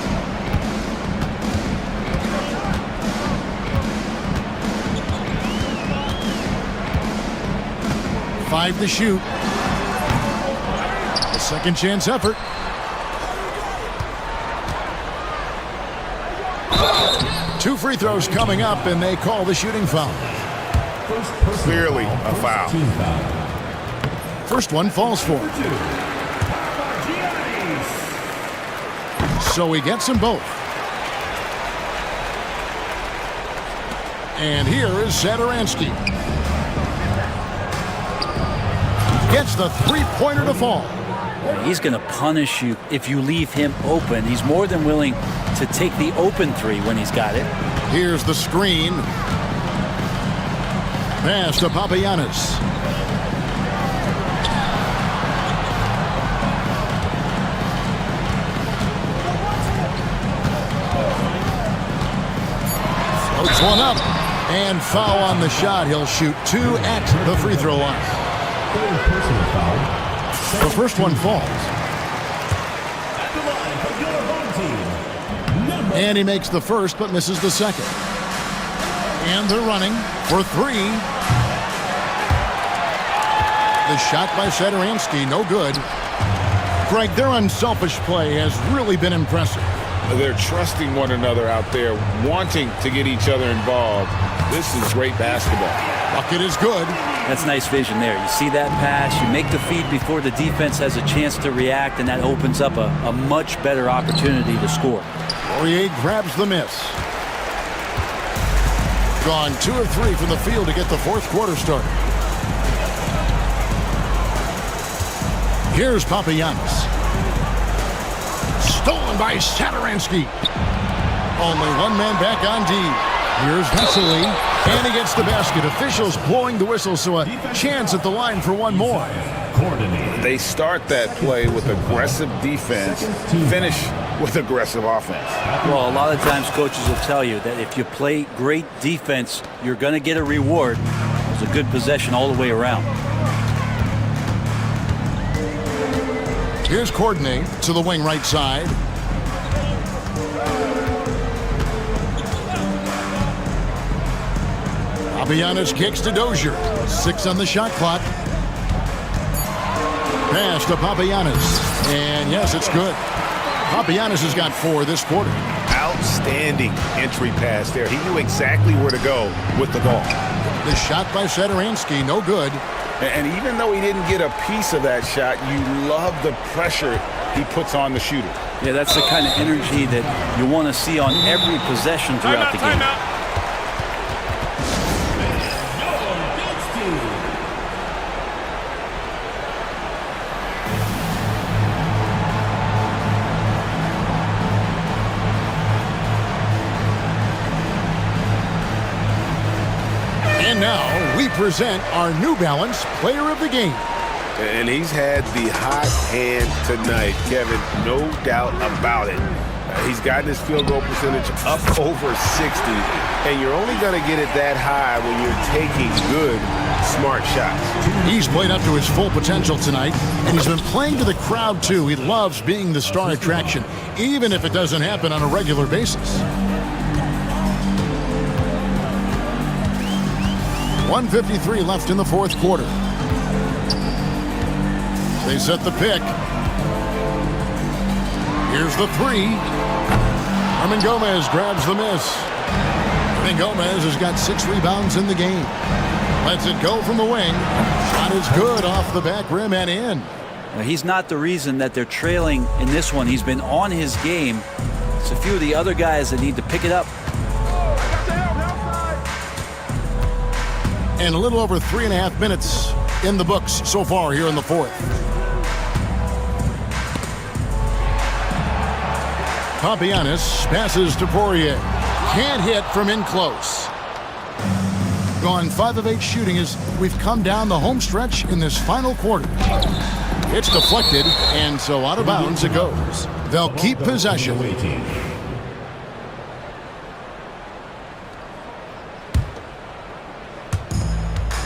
[SPEAKER 7] Five to shoot. A second chance effort. Two free throws coming up, and they call the shooting foul.
[SPEAKER 8] Clearly a foul.
[SPEAKER 7] First one falls for. So he gets them both. And here is Sadaransky. Gets the three-pointer to fall.
[SPEAKER 9] He's going to punish you if you leave him open. He's more than willing to take the open three when he's got it.
[SPEAKER 7] Here's the screen. Pass to Papagiannis. Floats one up. And foul on the shot. He'll shoot 2 at the free throw line.
[SPEAKER 4] Personal foul.
[SPEAKER 7] The first one falls.
[SPEAKER 4] At the line for your home team,
[SPEAKER 7] And he makes the first, but misses the second. And they're running for 3. The shot by Sadaransky, no good. Greg, their unselfish play has really been impressive.
[SPEAKER 8] They're trusting one another out there, wanting to get each other involved. This is great basketball.
[SPEAKER 7] Bucket is good.
[SPEAKER 9] That's nice vision there. You see that pass, you make the feed before the defense has a chance to react, and that opens up a much better opportunity to score.
[SPEAKER 7] Poirier grabs the miss. Gone 2 of 3 from the field to get the fourth quarter started. Here's Papagiannis. Stolen by Sadaransky. Only one man back on D. Here's Vesely, and he gets the basket. Officials blowing the whistle, so a chance at the line for one more.
[SPEAKER 8] They start that play with aggressive defense, finish with aggressive offense.
[SPEAKER 9] Well, a lot of times coaches will tell you that if you play great defense, you're going to get a reward. It was a good possession all the way around.
[SPEAKER 7] Here's Courtney to the wing right side. Papagiannis kicks to Dozier. 6 on the shot clock. Pass to Papagiannis. And yes, it's good. Papagiannis has got 4 this quarter.
[SPEAKER 8] Outstanding entry pass there. He knew exactly where to go with the ball.
[SPEAKER 7] The shot by Sadaransky, no good.
[SPEAKER 8] And even though he didn't get a piece of that shot, you love the pressure he puts on the shooter.
[SPEAKER 9] Yeah, that's the kind of energy that you want to see on every possession throughout the game.
[SPEAKER 7] And now we present our New Balance Player of the Game.
[SPEAKER 8] And he's had the hot hand tonight, Kevin, no doubt about it. He's gotten his field goal percentage up over 60, and you're only going to get it that high when you're taking good, smart shots.
[SPEAKER 7] He's played up to his full potential tonight, and he's been playing to the crowd, too. He loves being the star attraction, even if it doesn't happen on a regular basis. 1:53 left in the fourth quarter. They set the pick. Here's the three. Herman Gomez grabs the miss. Herman Gomez has got 6 rebounds in the game. Lets it go from the wing. Shot is good off the back rim and in.
[SPEAKER 9] Now, he's not the reason that they're trailing in this one. He's been on his game. It's a few of the other guys that need to pick it up.
[SPEAKER 7] And a little over 3.5 minutes in the books so far here in the fourth. Papagiannis passes to Poirier. Can't hit from in close. Gone 5 of 8 shooting as we've come down the home stretch in this final quarter. It's deflected, and so out of bounds it goes. They'll keep possession.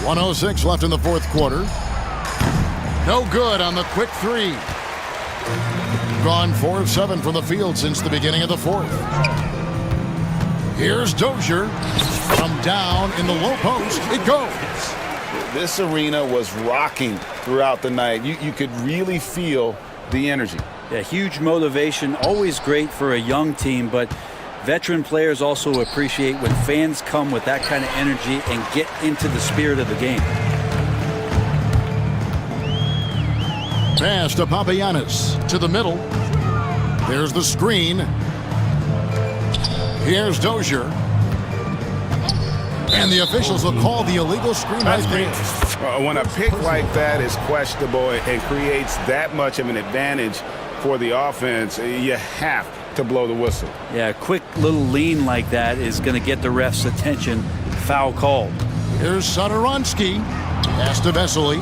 [SPEAKER 7] 1:06 left in the fourth quarter. No good on the quick three. Gone 4 of 7 from the field since the beginning of the fourth. Here's Dozier from down in the low post. It goes.
[SPEAKER 8] This arena was rocking throughout the night. You could really feel the energy.
[SPEAKER 9] Yeah, huge motivation, always great for a young team, but veteran players also appreciate when fans come with that kind of energy and get into the spirit of the game.
[SPEAKER 7] Pass to Papagiannis to the middle. There's the screen. Here's Dozier. And the officials will call the illegal screen right there.
[SPEAKER 8] When a pick like that is questionable and creates that much of an advantage for the offense, you have to blow the whistle.
[SPEAKER 9] Yeah, a quick little lean like that is going to get the ref's attention. Foul called.
[SPEAKER 7] Here's Satoransky. Pass to Vesely.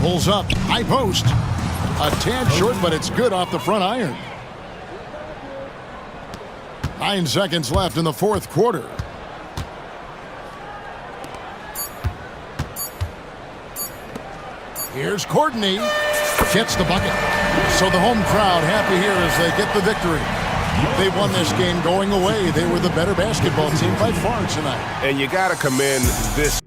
[SPEAKER 7] Pulls up, high post. A tad short, but it's good off the front iron. 9 seconds left in the fourth quarter. Here's Courtney. Gets the bucket. So the home crowd happy here as they get the victory. They won this game going away. They were the better basketball team by far tonight.
[SPEAKER 8] And you got to commend this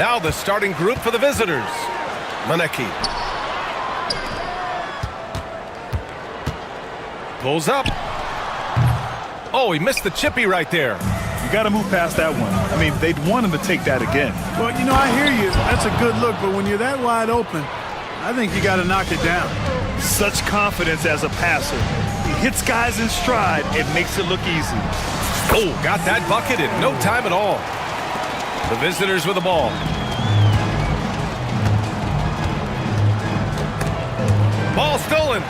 [SPEAKER 1] Now the starting group for the visitors. Maneki. Pulls up. Oh, he missed the chippy right there.
[SPEAKER 3] You got to move past that one. I mean, they'd want him to take that again.
[SPEAKER 11] Well, you know, I hear you. That's a good look, but when you're that wide open, I think you got to knock it down.
[SPEAKER 3] Such confidence as a passer. He hits guys in stride and makes it look easy.
[SPEAKER 1] Oh, got that bucket in no time at all. The visitors with the ball. Ball stolen.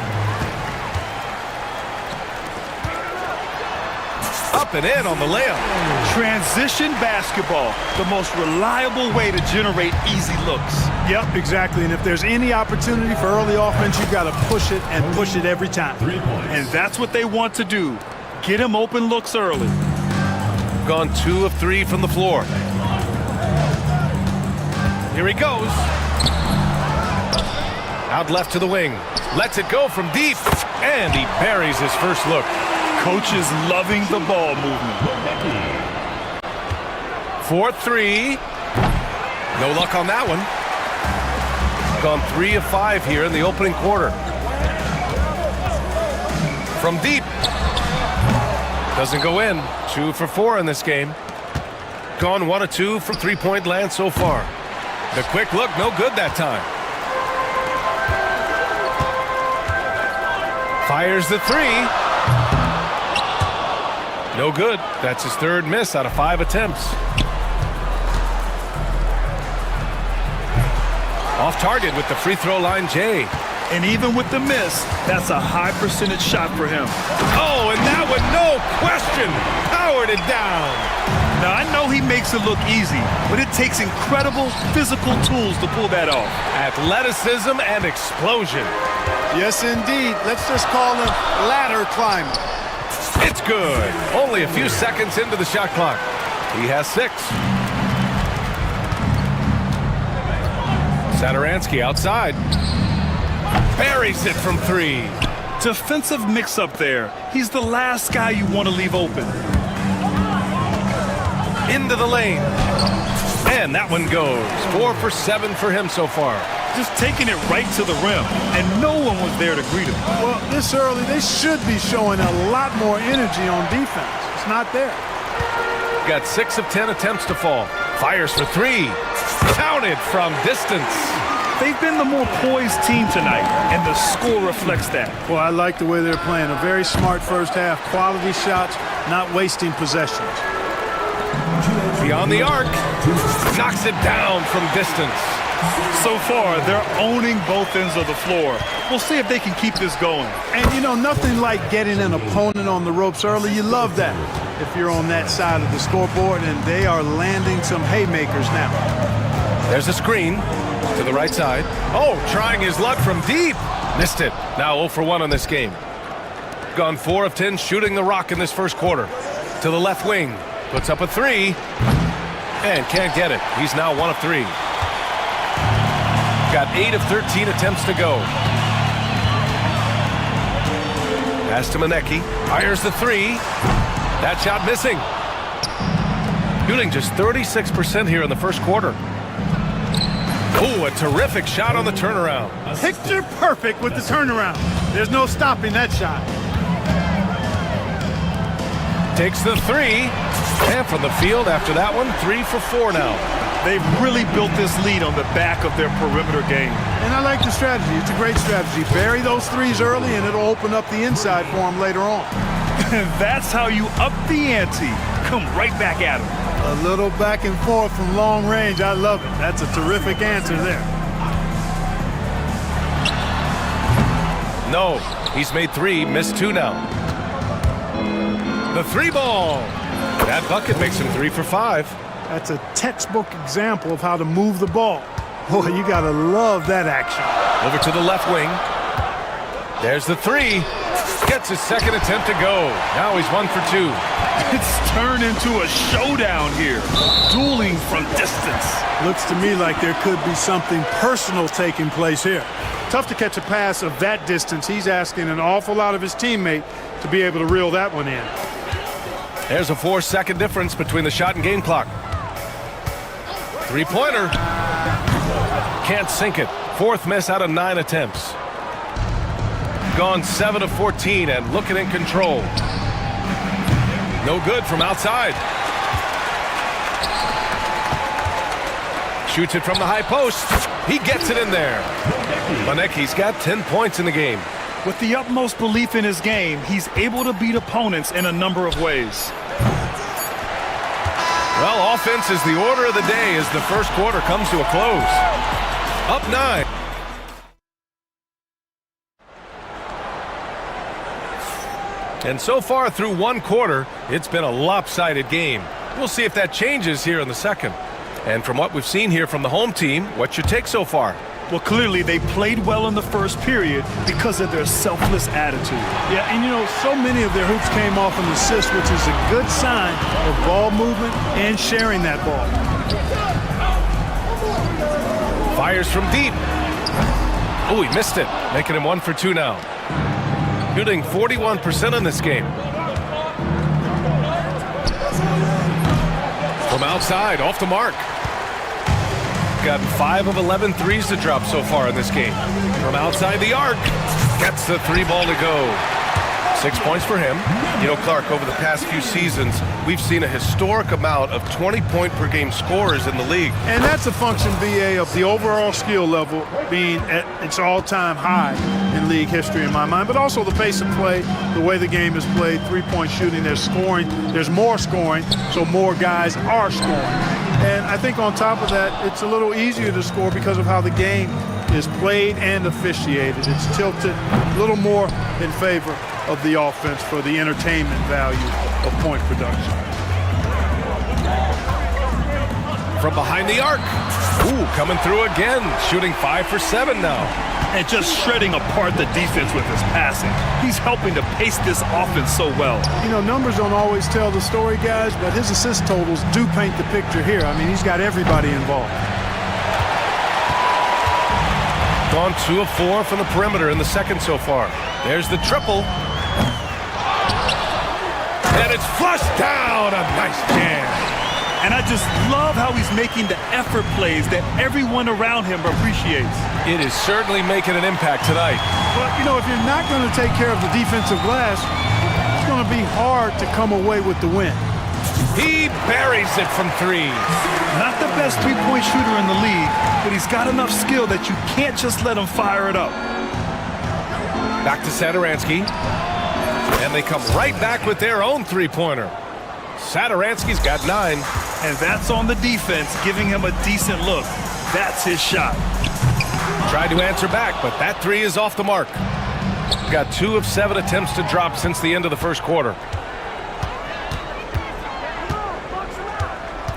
[SPEAKER 1] Up and in on the layup.
[SPEAKER 3] Transition basketball, the most reliable way to generate easy looks.
[SPEAKER 11] Yep, exactly. And if there's any opportunity for early offense, you've got to push it and push it every time.
[SPEAKER 4] 3 points.
[SPEAKER 3] And that's what they want to do. Get him open looks early.
[SPEAKER 1] Gone 2 of 3 from the floor. Here he goes. Out left to the wing. Lets it go from deep. And he buries his first look.
[SPEAKER 3] Coach is loving the ball movement.
[SPEAKER 1] 4-3. No luck on that one. Gone 3 of 5 here in the opening quarter. From deep. Doesn't go in. 2 for 4 in this game. Gone 1 of 2 from three-point land so far. The quick look, no good that time. Fires the 3. No good. That's his third miss out of 5 attempts. Off target with the free throw line, Jay.
[SPEAKER 3] And even with the miss, that's a high percentage shot for him.
[SPEAKER 1] Oh, and that one, no question, powered it down.
[SPEAKER 3] Now, I know he makes it look easy, but it takes incredible physical tools to pull that off.
[SPEAKER 1] Athleticism and explosion.
[SPEAKER 11] Yes, indeed. Let's just call him ladder climber.
[SPEAKER 1] It's good. Only a few seconds into the shot clock. He has 6. Saturansky outside. Buries it from 3.
[SPEAKER 3] Defensive mix-up there. He's the last guy you want to leave open.
[SPEAKER 1] Into the lane. And that one goes. 4 for 7 for him so far.
[SPEAKER 3] Just taking it right to the rim, and no one was there to greet him.
[SPEAKER 11] Well, this early, they should be showing a lot more energy on defense. It's not there.
[SPEAKER 1] Got 6 of 10 attempts to fall. Fires for 3. Counted from distance.
[SPEAKER 3] They've been the more poised team tonight, and the score reflects that.
[SPEAKER 11] Well, I like the way they're playing. A very smart first half. Quality shots, not wasting possessions.
[SPEAKER 1] Beyond the arc. Knocks it down from distance.
[SPEAKER 3] So far, they're owning both ends of the floor. We'll see if they can keep this going.
[SPEAKER 11] And, you know, nothing like getting an opponent on the ropes early. You love that if you're on that side of the scoreboard, and they are landing some haymakers now.
[SPEAKER 1] There's a screen to the right side. Oh, trying his luck from deep. Missed it. Now 0 for 1 on this game. Gone 4 of 10 shooting the rock in this first quarter. To the left wing. Puts up a 3. And can't get it. He's now 1 of 3. Got 8 of 13 attempts to go. Pass to Maneki. Fires the 3. That shot missing. Shooting just 36% here in the first quarter. Oh, a terrific shot on the turnaround.
[SPEAKER 11] Picture perfect with the turnaround. There's no stopping that shot.
[SPEAKER 1] Takes the 3. And from the field after that one, 3 for 4 now.
[SPEAKER 3] They've really built this lead on the back of their perimeter game.
[SPEAKER 11] And I like the strategy. It's a great strategy. Bury those 3s early, and it'll open up the inside for them later on.
[SPEAKER 3] And that's how you up the ante. Come right back at them.
[SPEAKER 11] A little back and forth from long range. I love it. That's a terrific answer there.
[SPEAKER 1] No, he's made 3, missed 2 now. The 3 ball. That bucket makes him 3 for 5.
[SPEAKER 11] That's a textbook example of how to move the ball. Boy, you gotta love that action.
[SPEAKER 1] Over to the left wing. There's the 3. Gets his second attempt to go. Now he's 1 for 2.
[SPEAKER 3] It's turned into a showdown here. Dueling from distance.
[SPEAKER 11] Looks to me like there could be something personal taking place here. Tough to catch a pass of that distance. He's asking an awful lot of his teammate to be able to reel that one in. There's a 4-second difference between the shot and game clock.
[SPEAKER 1] Three-pointer. Can't sink it. Fourth miss out of 9 attempts. Gone 7 of 14 and looking in control. No good from outside. Shoots it from the high post. He gets it in there. Manecki's got 10 points in the game.
[SPEAKER 3] With the utmost belief in his game, he's able to beat opponents in a number of ways.
[SPEAKER 1] Well, offense is the order of the day as the first quarter comes to a close. Up 9. And so far through one quarter, it's been a lopsided game. We'll see if that changes here in the second. And from what we've seen here from the home team, what's your take so far?
[SPEAKER 3] Well, clearly they played well in the first period because of their selfless attitude.
[SPEAKER 11] Yeah, and you know, so many of their hoops came off an assist, which is a good sign of ball movement and sharing that ball.
[SPEAKER 1] Fires from deep. Oh, he missed it, making him 1 for 2 now. Shooting 41% in this game. From outside, off the mark. Got 5 of 11 threes to drop so far in this game. From outside the arc, gets the 3 ball to go. 6 points for him. You know, Clark, over the past few seasons, we've seen a historic amount of 20-point-per-game scorers in the league.
[SPEAKER 11] And that's a function, BA, of the overall skill level being at its all-time high in league history in my mind, but also the pace of play, the way the game is played, three-point shooting, there's scoring, there's more scoring, so more guys are scoring. And I think on top of that, it's a little easier to score because of how the game is played and officiated. It's tilted a little more in favor of the offense for the entertainment value of point production.
[SPEAKER 1] From behind the arc. Ooh, coming through again, shooting 5 for 7 now.
[SPEAKER 3] And just shredding apart the defense with his passing. He's helping to pace this offense so well.
[SPEAKER 11] You know, numbers don't always tell the story, guys, but his assist totals do paint the picture here. I mean, he's got everybody involved.
[SPEAKER 1] Gone 2 of 4 from the perimeter in the second so far. There's the triple. And it's flushed down. A nice jam.
[SPEAKER 3] And I just love how he's making the effort plays that everyone around him appreciates.
[SPEAKER 1] It is certainly making an impact tonight.
[SPEAKER 11] But, you know, if you're not going to take care of the defensive glass, it's going to be hard to come away with the win.
[SPEAKER 1] He buries it from 3.
[SPEAKER 3] Not the best three-point shooter in the league, but he's got enough skill that you can't just let him fire it up.
[SPEAKER 1] Back to Satoransky. And they come right back with their own three-pointer. Satoransky's got 9.
[SPEAKER 3] And that's on the defense, giving him a decent look. That's his shot.
[SPEAKER 1] Tried to answer back, but that 3 is off the mark. Got 2 of 7 attempts to drop since the end of the first quarter.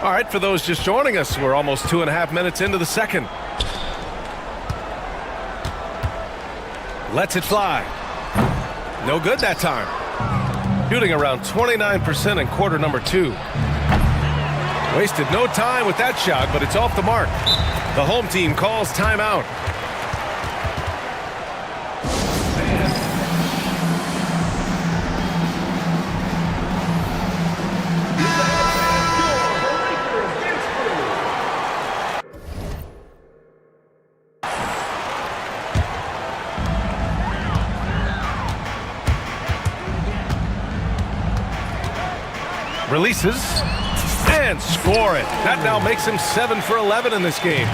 [SPEAKER 1] All right, for those just joining us, we're almost 2.5 minutes into the second. Lets it fly. No good that time. Shooting around 29% in quarter number 2. Wasted no time with that shot, but it's off the mark. The home team calls timeout. Releases and score it. That now makes him 7 for 11 in this game.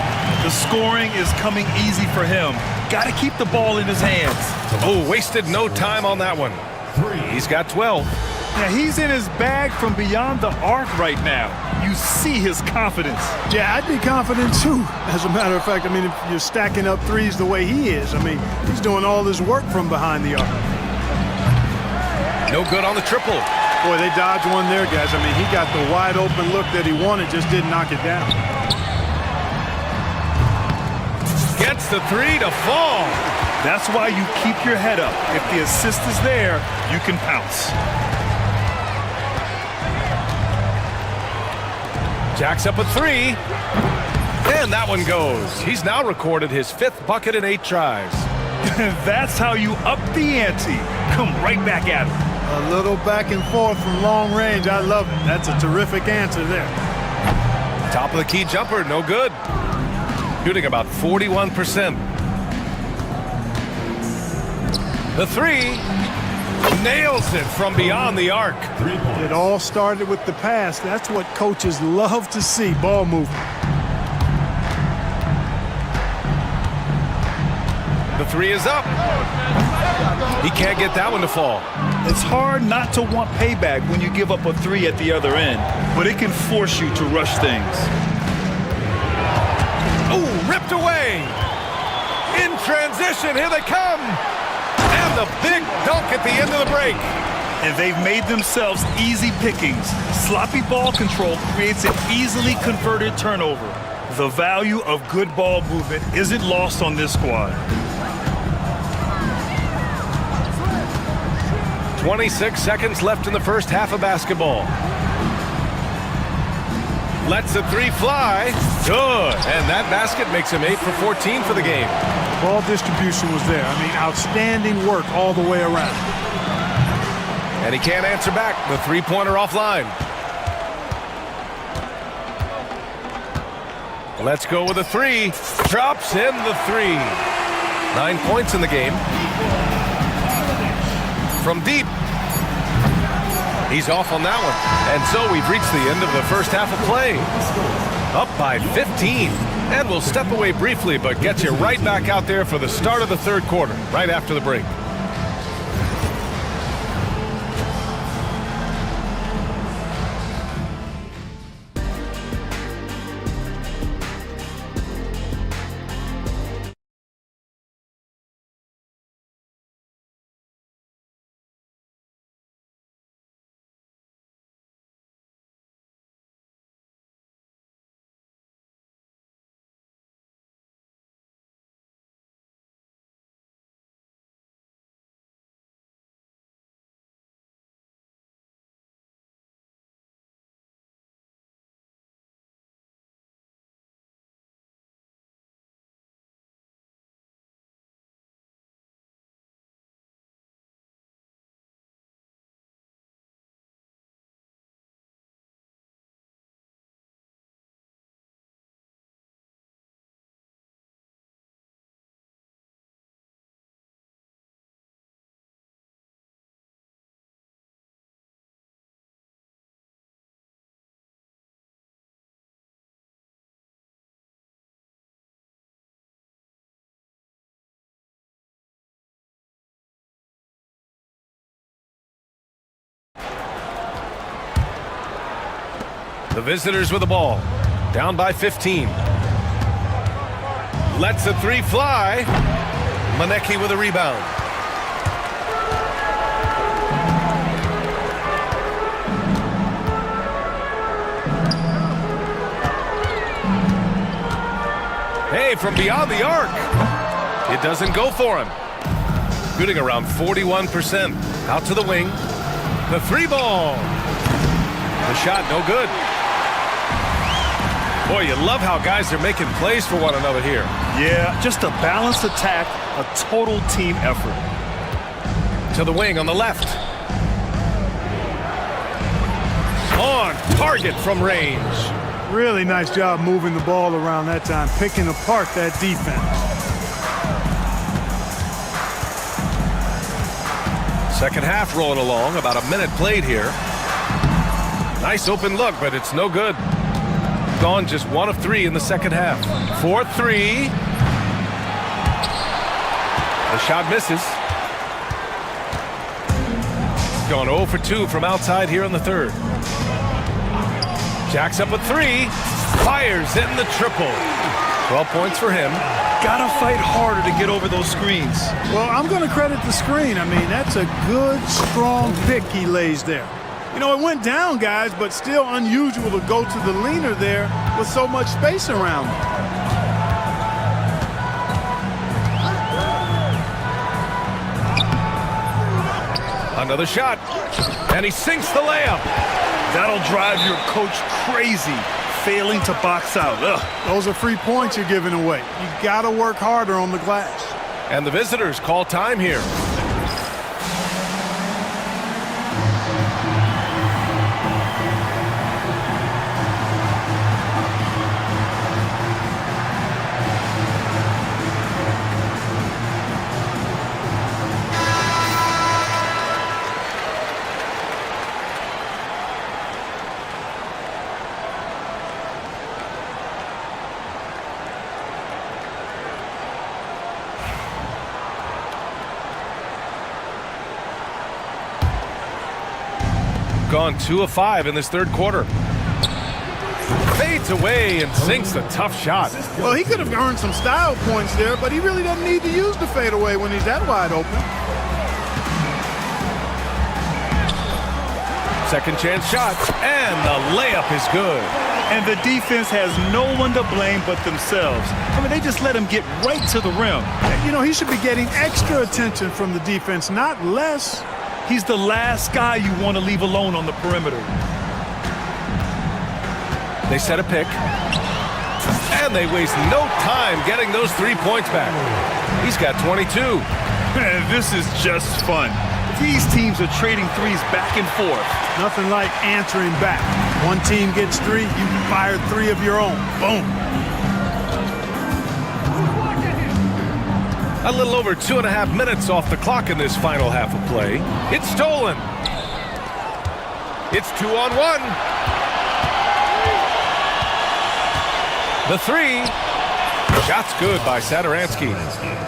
[SPEAKER 3] The scoring is coming easy for him. Got to keep the ball in his hands.
[SPEAKER 1] Oh, wasted no time on that one. He's got 12.
[SPEAKER 3] Yeah, he's in his bag from beyond the arc right now. You see his confidence.
[SPEAKER 11] Yeah, I'd be confident too. As a matter of fact, I mean, if you're stacking up threes the way he is, I mean, he's doing all this work from behind the arc.
[SPEAKER 1] No good on the triple.
[SPEAKER 11] Boy, they dodged one there, guys. I mean, he got the wide open look that he wanted, just didn't knock it down.
[SPEAKER 1] Gets the 3 to fall.
[SPEAKER 3] That's why you keep your head up. If the assist is there, you can pounce.
[SPEAKER 1] Jacks up a 3. And that one goes. He's now recorded his 5th bucket in 8 tries.
[SPEAKER 3] That's how you up the ante. Come right back at him.
[SPEAKER 11] A little back and forth from long range. I love it. That's a terrific answer there.
[SPEAKER 1] Top of the key jumper, no good. Shooting about 41%. The three, nails it from beyond the arc.
[SPEAKER 11] It all started with the pass. That's what coaches love to see, ball movement.
[SPEAKER 1] The three is up. He can't get that one to fall.
[SPEAKER 3] It's hard not to want payback when you give up a three at the other end, but it can force you to rush things.
[SPEAKER 1] Ooh, ripped away. In transition, here they come. And the big dunk at the end of the break.
[SPEAKER 3] And they've made themselves easy pickings. Sloppy ball control creates an easily converted turnover. The value of good ball movement isn't lost on this squad.
[SPEAKER 1] 26 seconds left in the first half of basketball. Lets the three fly. Good. And that basket makes him 8 for 14 for the game.
[SPEAKER 11] Ball distribution was there. I mean, outstanding work all the way around.
[SPEAKER 1] And he can't answer back. The three-pointer offline. Let's go with a three. Drops in the three. 9 points in the game. From deep. He's off on that one. And so we've reached the end of the first half of play. Up by 15. And we'll step away briefly, but get you right back out there for the start of the third quarter, right after the break. The visitors with the ball. Down by 15. Lets the three fly. Manecki with a rebound. Hey, from beyond the arc. It doesn't go for him. Shooting around 41%. Out to the wing. The three ball. The shot no good. Boy, you love how guys are making plays for one another here.
[SPEAKER 3] Yeah, just a balanced attack, a total team effort.
[SPEAKER 1] To the wing on the left. On target from range.
[SPEAKER 11] Really nice job moving the ball around that time, picking apart that defense.
[SPEAKER 1] Second half rolling along, about a minute played here. Nice open look, but it's no good. Gone just 1 of 3 in the second half. 4-3. The shot misses. Gone 0 for 2 from outside here in the third. Jacks up a 3. Fires in the triple. 12 points for him.
[SPEAKER 3] Gotta fight harder to get over those screens.
[SPEAKER 11] Well, I'm going to credit the screen. I mean, that's a good, strong pick he lays there. You know, it went down, guys, but still unusual to go to the leaner there with so much space around him.
[SPEAKER 1] Another shot, and he sinks the layup.
[SPEAKER 3] That'll drive your coach crazy, failing to box out. Ugh.
[SPEAKER 11] Those are free points you're giving away. You got to work harder on the glass.
[SPEAKER 1] And the visitors call time here. gone 2 of 5 in this third quarter. Fades away and sinks a tough shot.
[SPEAKER 11] Well, he could have earned some style points there, but he really doesn't need to use the fadeaway when he's that wide open.
[SPEAKER 1] Second chance shot, and the layup is good.
[SPEAKER 3] And the defense has no one to blame but themselves. I mean, they just let him get right to the rim.
[SPEAKER 11] You know, he should be getting extra attention from the defense, not less.
[SPEAKER 3] He's the last guy you want to leave alone on the perimeter.
[SPEAKER 1] They set a pick, and they waste no time getting those 3 points back. He's got 22.
[SPEAKER 3] Man, this is just fun. These teams are trading threes back and forth.
[SPEAKER 11] Nothing like answering back. One team gets 3, you fire 3 of your own. Boom.
[SPEAKER 1] A little over 2.5 minutes off the clock in this final half of play. It's stolen. It's 2-on-1. The 3. Shot's good by Satoransky.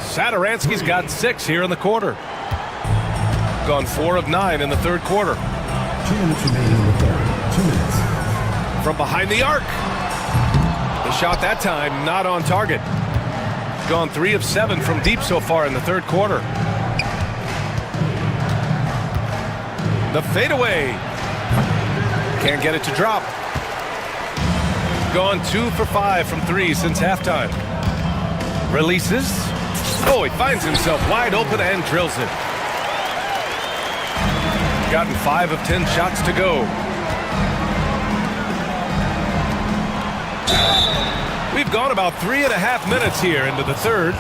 [SPEAKER 1] Satoransky's got 6 here in the quarter. Gone 4 of 9 in the third quarter.
[SPEAKER 4] 2 minutes remaining in the third. 2 minutes.
[SPEAKER 1] From behind the arc. The shot that time not on target. Gone 3 of 7 from deep so far in the third quarter. The fadeaway. Can't get it to drop. Gone 2 for 5 from 3 since halftime. Releases. Oh, he finds himself wide open and drills it. Gotten 5 of 10 shots to go. We've gone about 3.5 minutes here into the third,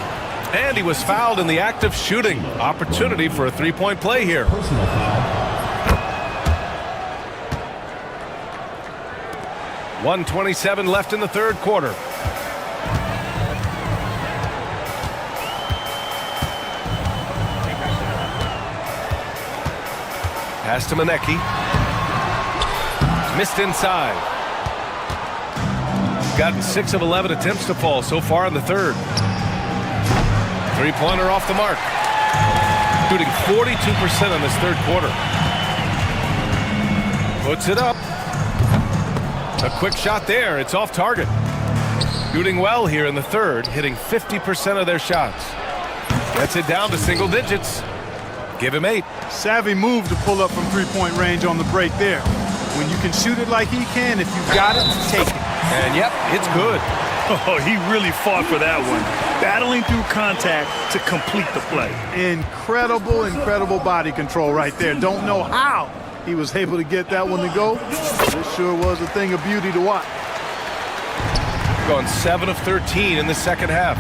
[SPEAKER 1] and he was fouled in the act of shooting. Opportunity for a 3-point play here.
[SPEAKER 4] Personal foul.
[SPEAKER 1] 1:27 left in the third quarter. Pass to Manecki. Missed inside. Gotten 6 of 11 attempts to fall so far in the third. 3-pointer off the mark. Shooting 42% in this third quarter. Puts it up. A quick shot there. It's off target. Shooting well here in the third, hitting 50% of their shots. Gets it down to single digits. Give him 8.
[SPEAKER 11] Savvy move to pull up from 3-point range on the break there. When you can shoot it like he can, if you've got it, take it.
[SPEAKER 1] And yep, it's good.
[SPEAKER 3] Oh, he really fought for that one. Battling through contact to complete the play.
[SPEAKER 11] Incredible, incredible body control right there. Don't know how he was able to get that one to go. This sure was a thing of beauty to watch.
[SPEAKER 1] Gone 7 of 13 in the second half.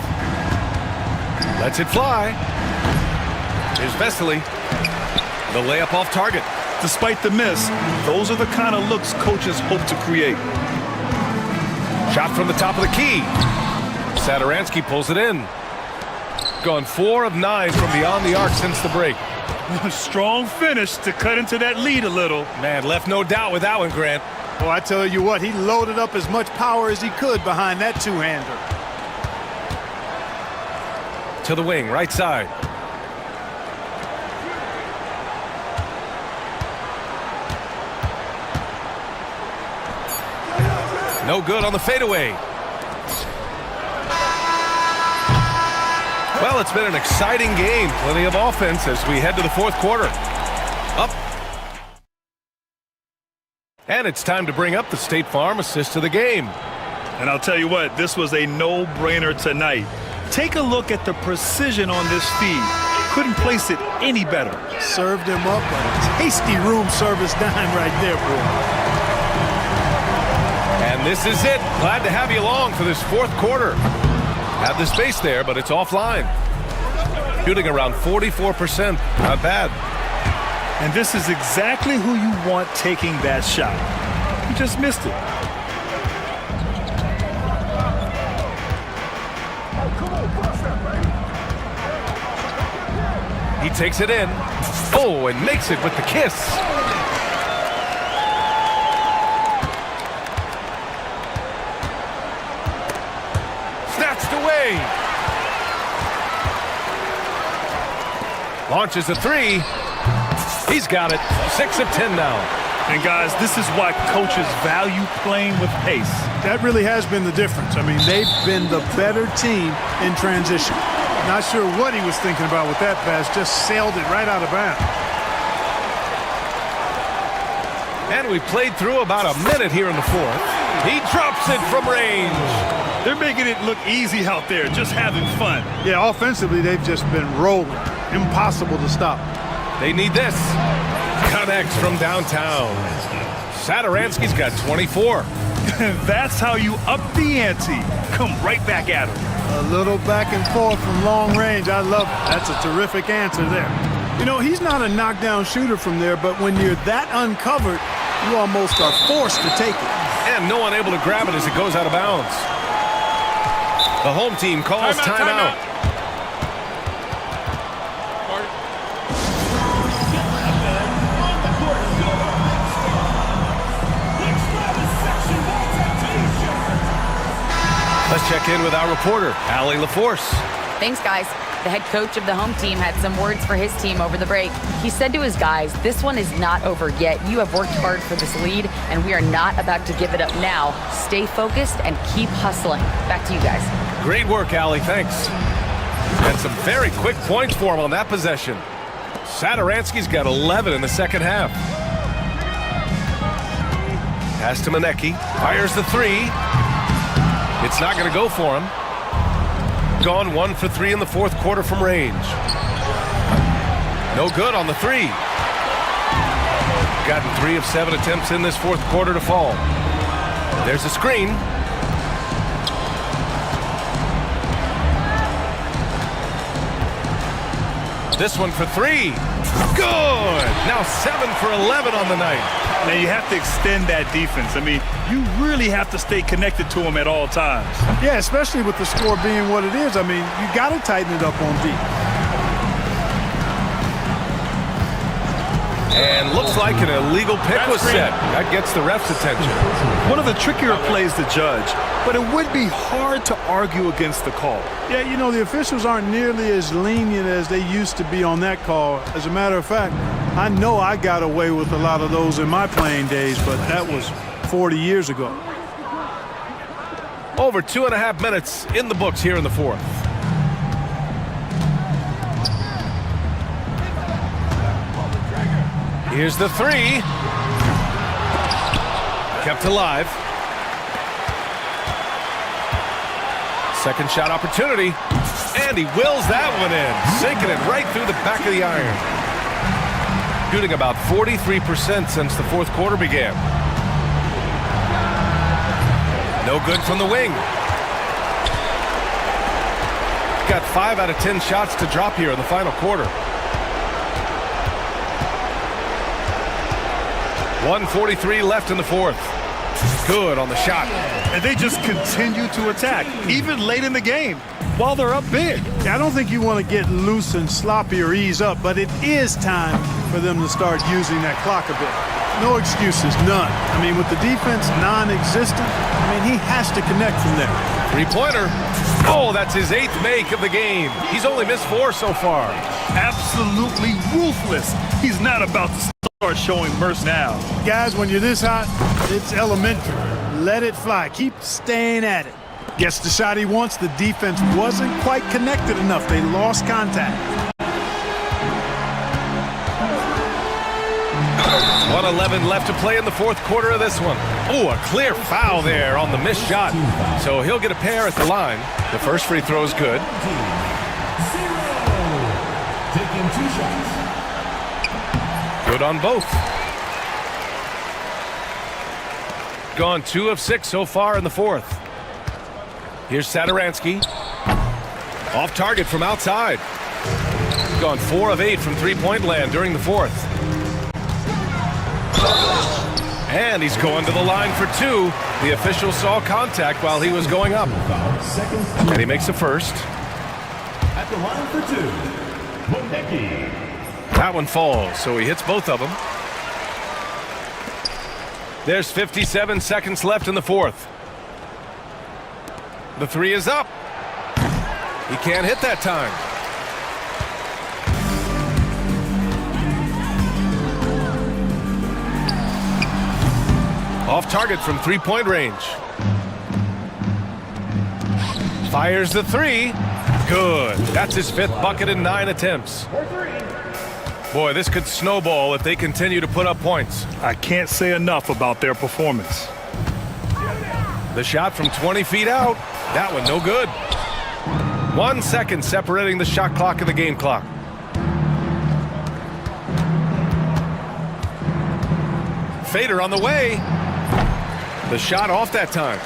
[SPEAKER 1] Lets it fly. Here's Vesely. The layup off target.
[SPEAKER 3] Despite the miss, those are the kind of looks coaches hope to create.
[SPEAKER 1] Shot from the top of the key. Satoransky pulls it in. Gone 4 of 9 from beyond the arc since the break.
[SPEAKER 3] A strong finish to cut into that lead a little.
[SPEAKER 1] Man, left no doubt with that one, Grant.
[SPEAKER 11] Well, I tell you what, he loaded up as much power as he could behind that two-hander.
[SPEAKER 1] To the wing, right side. No good on the fadeaway. Well, it's been an exciting game. Plenty of offense as we head to the fourth quarter. Up. And it's time to bring up the State Farm assist of the game.
[SPEAKER 3] And I'll tell you what, this was a no-brainer tonight. Take a look at the precision on this feed. Couldn't place it any better.
[SPEAKER 11] Served him up a tasty room service dime right there, boy.
[SPEAKER 1] And this is it. Glad to have you along for this fourth quarter. Had the space there, but it's offline. Shooting around 44%. Not bad.
[SPEAKER 3] And this is exactly who you want taking that shot. You just missed it.
[SPEAKER 1] He takes it in. Oh, and makes it with the kiss. Snatched away. Launches a three. He's got it. 6 of 10 now.
[SPEAKER 3] And guys, this is why coaches value playing with pace.
[SPEAKER 11] That really has been the difference. I mean, they've been the better team in transition. Not sure what he was thinking about with that pass, just sailed it right out of bounds.
[SPEAKER 1] And we played through about a minute here in the fourth. He drops it from range.
[SPEAKER 3] They're making it look easy out there, just having fun.
[SPEAKER 11] Yeah, offensively, they've just been rolling. Impossible to stop.
[SPEAKER 1] They need this. Connects from downtown. Sadaransky's got 24.
[SPEAKER 3] That's how you up the ante. Come right back at him.
[SPEAKER 11] A little back and forth from long range. I love it. That's a terrific answer there. You know, he's not a knockdown shooter from there, but when you're that uncovered, you almost are forced to take it.
[SPEAKER 1] And no one able to grab it as it goes out of bounds. The home team calls timeout. Let's check in with our reporter, Allie LaForce.
[SPEAKER 6] Thanks, guys. The head coach of the home team had some words for his team over the break. He said to his guys, this one is not over yet. You have worked hard for this lead, and we are not about to give it up now. Stay focused and keep hustling. Back to you guys.
[SPEAKER 1] Great work, Allie. Thanks. And some very quick points for him on that possession. Sadaransky's got 11 in the second half. Pass to Manecki. Fires the three. It's not going to go for him. Gone 1 for 3 in the fourth quarter from range. No good on the three. Gotten 3 of 7 attempts in this fourth quarter to fall. There's a screen. This one for 3. Good! Now 7 for 11 on the night.
[SPEAKER 3] Now you have to extend that defense. I mean, you really have to stay connected to him at all times.
[SPEAKER 11] Yeah, especially with the score being what it is. I mean, you got to tighten it up on deep.
[SPEAKER 1] And looks like an illegal pick was set. That gets the ref's attention.
[SPEAKER 3] One of the trickier plays to judge, but it would be hard to argue against the call.
[SPEAKER 11] Yeah, you know, the officials aren't nearly as lenient as they used to be on that call. As a matter of fact, I know I got away with a lot of those in my playing days, but that was 40 years ago.
[SPEAKER 1] Over 2.5 minutes in the books here in the fourth. Here's the three. Kept alive. Second shot opportunity. And he wills that one in. Sinking it right through the back of the iron. Shooting about 43% since the fourth quarter began. No good from the wing. Got 5 out of 10 shots to drop here in the final quarter. 1:43 left in the fourth. Good on the shot.
[SPEAKER 3] And they just continue to attack, even late in the game, while they're up big.
[SPEAKER 11] I don't think you want to get loose and sloppy or ease up, but it is time for them to start using that clock a bit. No excuses, none. I mean, with the defense non-existent, I mean, he has to connect from there.
[SPEAKER 1] Three-pointer. Oh, that's his 8th make of the game. He's only missed 4 so far.
[SPEAKER 3] Absolutely ruthless. He's not about to start showing mercy now.
[SPEAKER 11] Guys, when you're this hot, it's elementary. Let it fly. Keep staying at it. Gets the shot he wants. The defense wasn't quite connected enough. They lost contact.
[SPEAKER 1] 1:11 left to play in the fourth quarter of this one. Oh, a clear foul there on the missed shot. So he'll get a pair at the line. The first free throw is good.
[SPEAKER 4] Taking 2 shots.
[SPEAKER 1] Good on both. Gone 2 of 6 so far in the fourth. Here's Sadaransky. Off target from outside. Gone 4 of 8 from three-point land during the fourth. And he's going to the line for 2. The official saw contact while he was going up. And he makes the first.
[SPEAKER 4] At the line for 2, Manecki.
[SPEAKER 1] That one falls, so he hits both of them. There's 57 seconds left in the fourth. The three is up. He can't hit that time. Off target from three-point range. Fires the three. Good. That's his 5th bucket in 9 attempts. Boy, this could snowball if they continue to put up points.
[SPEAKER 3] I can't say enough about their performance.
[SPEAKER 1] The shot from 20 feet out. That one no good. 1 second separating the shot clock and the game clock. Fader on the way. The shot off that time.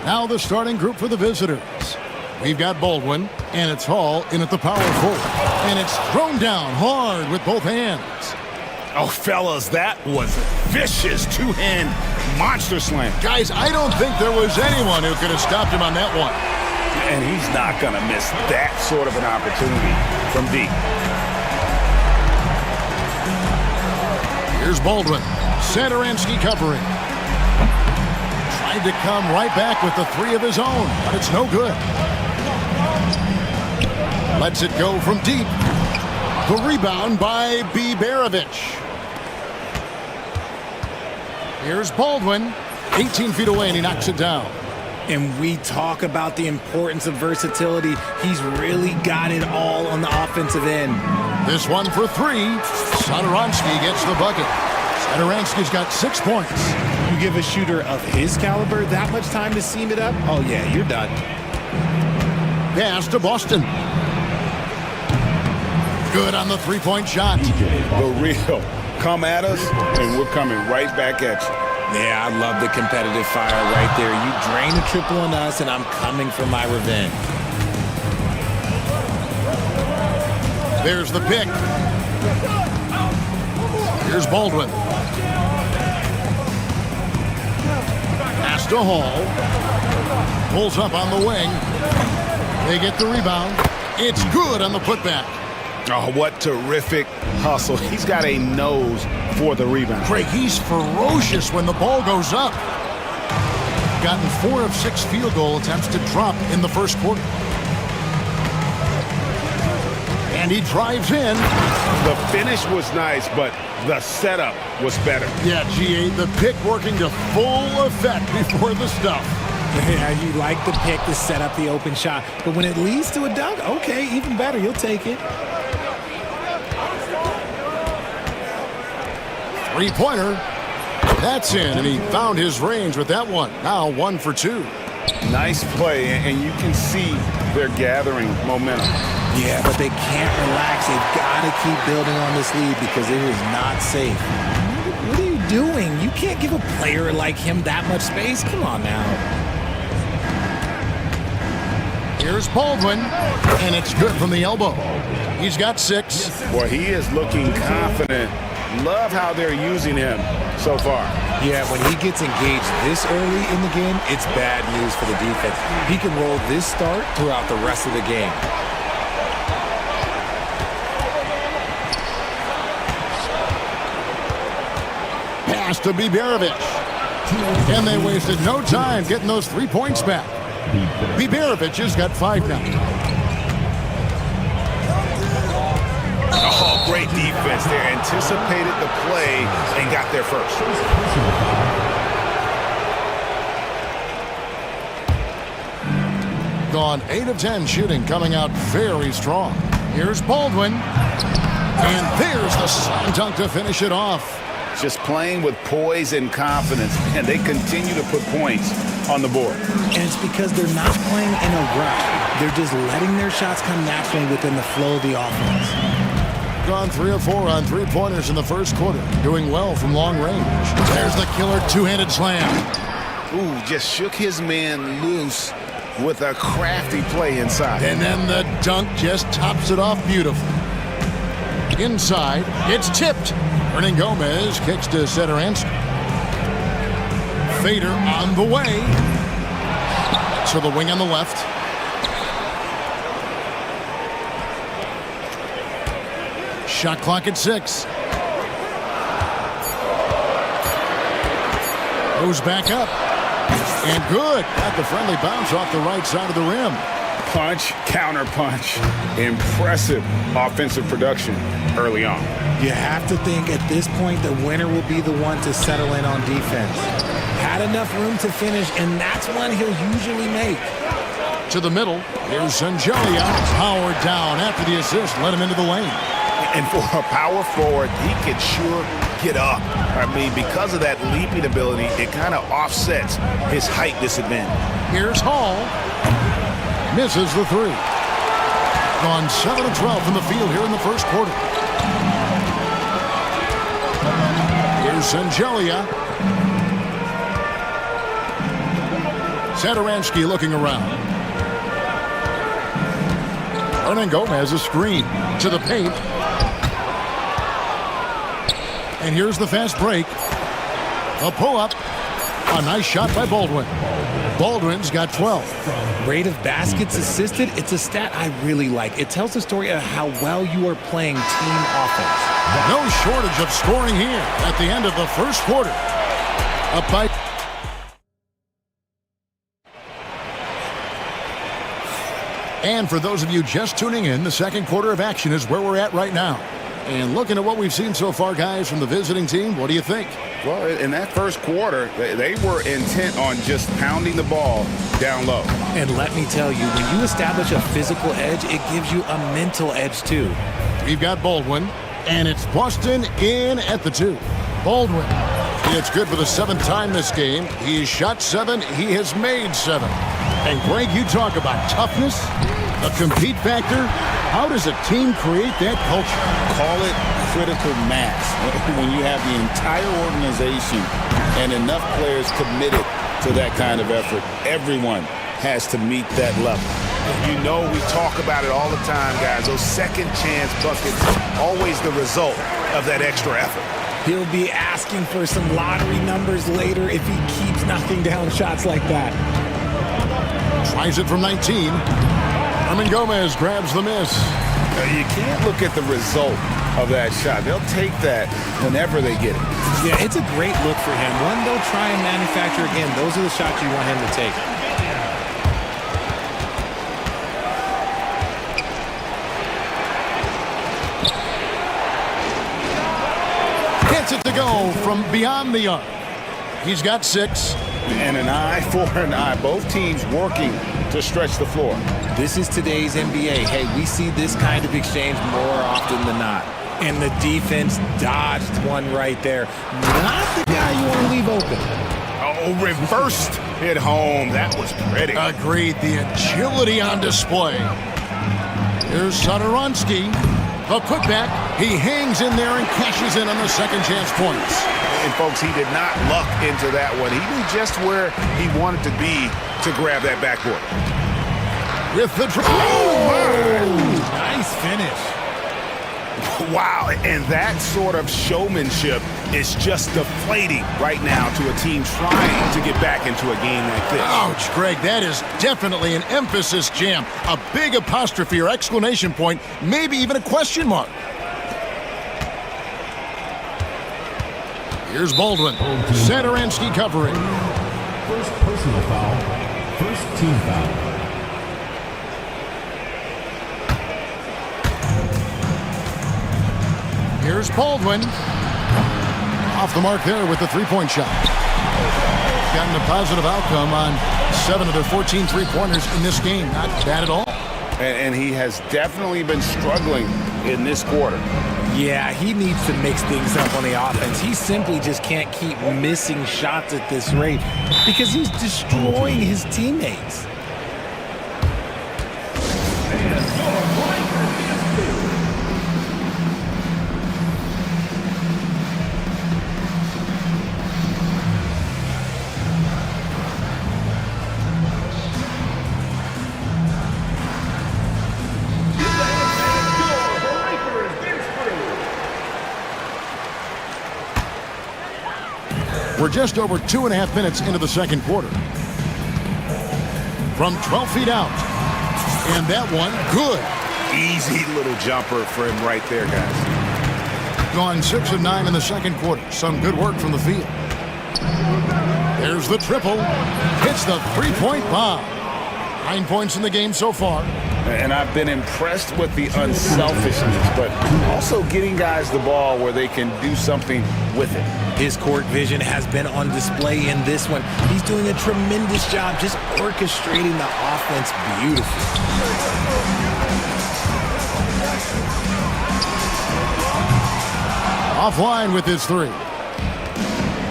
[SPEAKER 7] Now the starting group for the visitors. We've got Baldwin, and it's Hall in at the power forward. And it's thrown down hard with both hands.
[SPEAKER 8] Oh, fellas, that was a vicious two-hand monster slam.
[SPEAKER 7] Guys, I don't think there was anyone who could have stopped him on that one.
[SPEAKER 8] And he's not going to miss that sort of an opportunity from deep.
[SPEAKER 7] Here's Baldwin. Satoransky covering. Tried to come right back with the three of his own, but it's no good. Lets it go from deep. The rebound by Biberovich. Here's Baldwin. 18 feet away, and he knocks it down.
[SPEAKER 2] And we talk about the importance of versatility. He's really got it all on the offensive end.
[SPEAKER 7] This one for three. Satoransky gets the bucket. Satoransky's got 6 points.
[SPEAKER 2] You give a shooter of his caliber that much time to seam it up, oh yeah, you're done.
[SPEAKER 7] Pass to Boston. Good on the three-point shot.
[SPEAKER 8] The real. Come at us, and we're coming right back at you.
[SPEAKER 2] Yeah, I love the competitive fire right there. You drain a triple on us, and I'm coming for my revenge.
[SPEAKER 7] There's the pick. Here's Baldwin. Pass to Hall. Pulls up on the wing. They get the rebound. It's good on the putback.
[SPEAKER 8] Oh, what terrific hustle. He's got a nose for the rebound.
[SPEAKER 7] Craig, he's ferocious when the ball goes up. Gotten 4 of 6 field goal attempts to drop in the first quarter. And he drives in.
[SPEAKER 8] The finish was nice, but the setup was better.
[SPEAKER 7] Yeah, GA, the pick working to full effect before the stuff.
[SPEAKER 2] Yeah, you like the pick to set up the open shot. But when it leads to a dunk, okay, even better. You'll take it.
[SPEAKER 7] Three-pointer. That's in, and he found his range with that one. Now 1 for 2.
[SPEAKER 8] Nice play, and you can see they're gathering momentum.
[SPEAKER 2] Yeah, but they can't relax. They've got to keep building on this lead because it is not safe. What are you doing? You can't give a player like him that much space. Come on now.
[SPEAKER 7] Here's Baldwin, and it's good from the elbow. He's got 6.
[SPEAKER 8] Boy, he is looking confident. Love how they're using him so far.
[SPEAKER 2] Yeah, when he gets engaged this early in the game, it's bad news for the defense. He can roll this start throughout the rest of the game.
[SPEAKER 7] Pass to Biberovich. And they wasted no time getting those 3 points back. Biberovich has got 5 now.
[SPEAKER 8] Oh, great defense there. Anticipated the play and got there first.
[SPEAKER 7] Gone 8 of 10 shooting, coming out very strong. Here's Baldwin. And there's the slam dunk to finish it off.
[SPEAKER 8] Just playing with poise and confidence, and they continue to put points on the board.
[SPEAKER 2] And it's because they're not playing in a rush. They're just letting their shots come naturally within the flow of the offense.
[SPEAKER 7] Gone 3 of 4 on 3-pointers in the first quarter. Doing well from long range. There's the killer two-handed slam.
[SPEAKER 8] Ooh, just shook his man loose with a crafty play inside.
[SPEAKER 7] And then the dunk just tops it off beautifully. Inside, it's tipped. Hernan Gomez kicks to Satoransky. Fader on the way. To the wing on the left. Shot clock at 6. Goes back up. And good. Got the friendly bounce off the right side of the rim.
[SPEAKER 8] Punch, counter punch. Impressive offensive production early on.
[SPEAKER 2] You have to think at this point the winner will be the one to settle in on defense. Had enough room to finish, and that's one he'll usually make.
[SPEAKER 7] To the middle. Here's Sangelia. Powered down after the assist. Let him into the lane.
[SPEAKER 8] And for a power forward, he can sure get up. I mean, because of that leaping ability, it kind of offsets his height disadvantage.
[SPEAKER 7] Here's Hall. Misses the 3. Gone 7 of 12 from the field here in the first quarter. Here's Sangelia. Satoransky looking around. Hernan Gomez a screen to the paint. And here's the fast break. A pull-up. A nice shot by Baldwin. Baldwin's got 12.
[SPEAKER 2] Rate of baskets assisted, it's a stat I really like. It tells the story of how well you are playing team offense.
[SPEAKER 7] No shortage of scoring here at the end of the first quarter. Up by... And for those of you just tuning in, the second quarter of action is where we're at right now. And looking at what we've seen so far, guys, from the visiting team, what do you think?
[SPEAKER 8] Well, in that first quarter, they were intent on just pounding the ball down low.
[SPEAKER 2] And let me tell you, when you establish a physical edge, it gives you a mental edge, too.
[SPEAKER 7] We've got Baldwin, and it's Boston in at the 2. Baldwin. It's good for the 7th time this game. He's shot 7. He has made 7. And, Greg, you talk about toughness, a compete factor. How does a team create that culture?
[SPEAKER 12] Call it critical mass. When you have the entire organization and enough players committed to that kind of effort, everyone has to meet that level.
[SPEAKER 8] You know, we talk about it all the time, guys. Those second chance buckets, always the result of that extra effort.
[SPEAKER 2] He'll be asking for some lottery numbers later if he keeps knocking down shots like that.
[SPEAKER 7] Tries it from 19. Hernan Gomez grabs the miss.
[SPEAKER 8] You can't look at the result of that shot. They'll take that whenever they get it.
[SPEAKER 2] Yeah, it's a great look for him. One they'll try and manufacture again. Those are the shots you want him to take.
[SPEAKER 7] Gets it to go from beyond the arc. He's got 6.
[SPEAKER 8] And an eye for an eye. Both teams working to stretch the floor.
[SPEAKER 2] This is today's NBA. Hey, we see this kind of exchange more often than not. And the defense dodged one right there. Not the guy you want to leave open.
[SPEAKER 8] Oh, reversed it home. That was pretty.
[SPEAKER 7] Agreed. The agility on display. Here's Satoransky. A putback. He hangs in there and cashes in on the second chance points.
[SPEAKER 8] And, folks, he did not luck into that one. He knew just where he wanted to be to grab that backboard.
[SPEAKER 7] With the
[SPEAKER 2] Nice finish.
[SPEAKER 8] Wow, and that sort of showmanship is just deflating right now to a team trying to get back into a game like this.
[SPEAKER 7] Ouch, Greg, that is definitely an emphasis jam. A big apostrophe or exclamation point, maybe even a question mark. Here's Baldwin. Satoransky covering.
[SPEAKER 4] First personal foul. First team foul.
[SPEAKER 7] Here's Baldwin. Off the mark there with the three-point shot. Gotten a positive outcome on 7 of their 14 three-pointers in this game. Not bad at all.
[SPEAKER 8] And he has definitely been struggling in this quarter.
[SPEAKER 2] Yeah, he needs to mix things up on the offense. He simply just can't keep missing shots at this rate because he's destroying his teammates.
[SPEAKER 7] We're just over 2.5 minutes into the second quarter. From 12 feet out. And that one, good.
[SPEAKER 8] Easy little jumper for him right there, guys.
[SPEAKER 7] Gone 6 of 9 in the second quarter. Some good work from the field. There's the triple. Hits the three-point bomb. 9 points in the game so far.
[SPEAKER 8] And I've been impressed with the unselfishness, but also getting guys the ball where they can do something with it.
[SPEAKER 2] His court vision has been on display in this one. He's doing a tremendous job just orchestrating the offense beautifully.
[SPEAKER 7] Offline with his 3.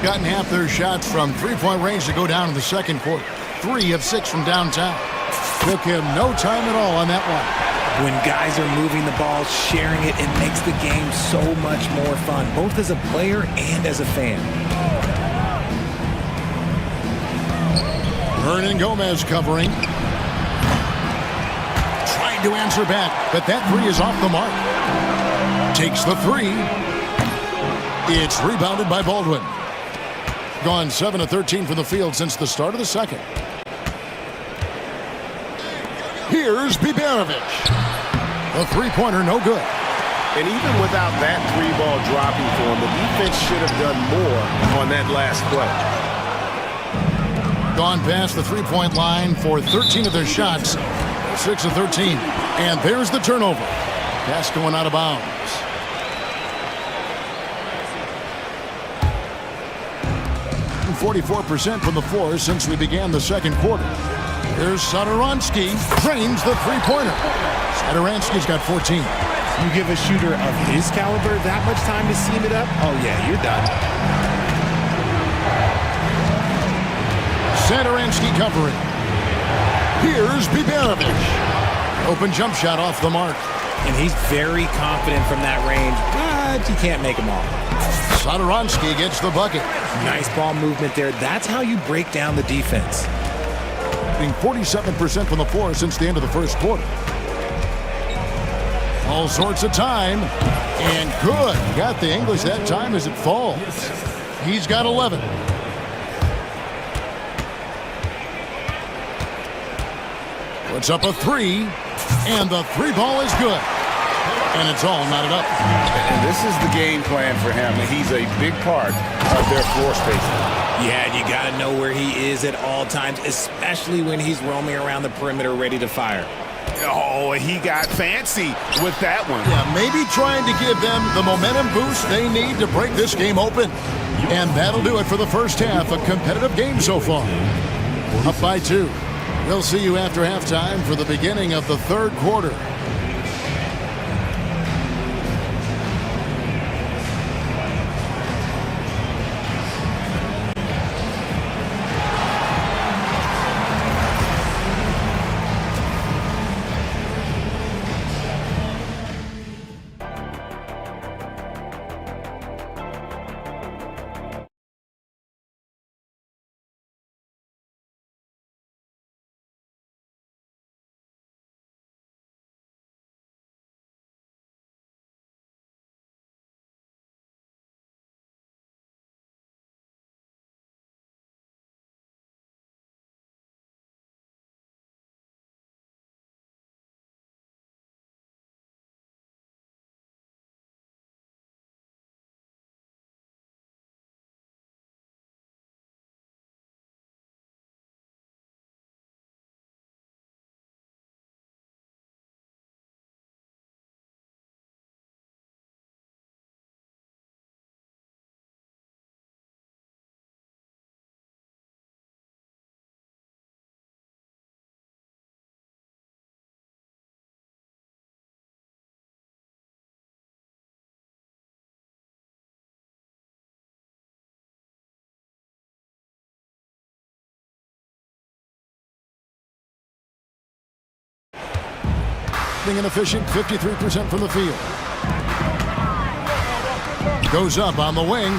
[SPEAKER 7] Gotten half their shots from three-point range to go down in the second quarter. 3 of 6 from downtown. Took him no time at all on that one.
[SPEAKER 2] When guys are moving the ball, sharing it, it makes the game so much more fun, both as a player and as a fan.
[SPEAKER 7] Hernan Gomez covering. Trying to answer back, but that three is off the mark. Takes the three. It's rebounded by Baldwin. Gone 7 of 13 from the field since the start of the second. Here's Biberovic. The three-pointer, no good.
[SPEAKER 8] And even without that three ball dropping for him, the defense should have done more on that last play.
[SPEAKER 7] Gone past the three-point line for 13 of their shots. 6 of 13. And there's the turnover. Pass going out of bounds. And 44% from the floor since we began the second quarter. Here's Satoransky. Trains the three-pointer. Satoransky's got 14.
[SPEAKER 2] You give a shooter of his caliber that much time to seam it up, oh yeah, you're done.
[SPEAKER 7] Satoransky covering. Here's Biberovic. Open jump shot off the mark.
[SPEAKER 2] And he's very confident from that range, but you can't make them all.
[SPEAKER 7] Satoransky gets the bucket.
[SPEAKER 2] Nice ball movement there. That's how you break down the defense.
[SPEAKER 7] Being 47% from the floor since the end of the first quarter. All sorts of time. And good. Got the English that time as it falls. He's got 11. Puts up a three. And the three ball is good. And it's all knotted up.
[SPEAKER 12] And this is the game plan for him. He's a big part of their floor spacing.
[SPEAKER 2] Yeah, you got to know where he is at all times, especially when he's roaming around the perimeter ready to fire.
[SPEAKER 8] Oh, he got fancy with that one.
[SPEAKER 7] Yeah, maybe trying to give them the momentum boost they need to break this game open. And that'll do it for the first half. A competitive game so far. Up by 2. We'll see you after halftime for the beginning of the third quarter. An efficient 53% from the field. Goes up on the wing.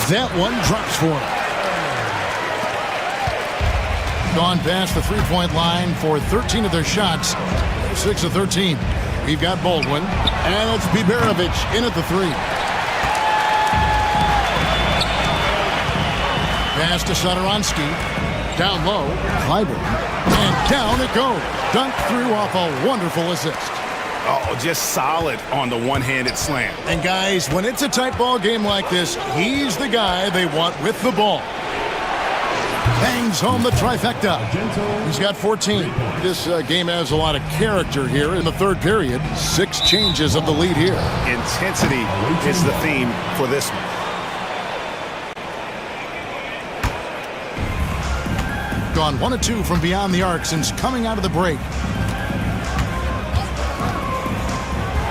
[SPEAKER 7] That one drops for him. Gone past the three-point line for 13 of their shots. 6 of 13. We've got Baldwin. And it's Biberovic in at the three. Pass to Satoransky. Down low. Clyburn. And down it goes. Dunked through off a wonderful assist.
[SPEAKER 8] Oh, just solid on the one-handed slam.
[SPEAKER 7] And guys, when it's a tight ball game like this, he's the guy they want with the ball. Bangs home the trifecta. He's got 14. This game has a lot of character here in the third period. 6 changes of the lead here.
[SPEAKER 8] Intensity is the theme for this one.
[SPEAKER 7] Gone 1 of 2 from beyond the arc since coming out of the break.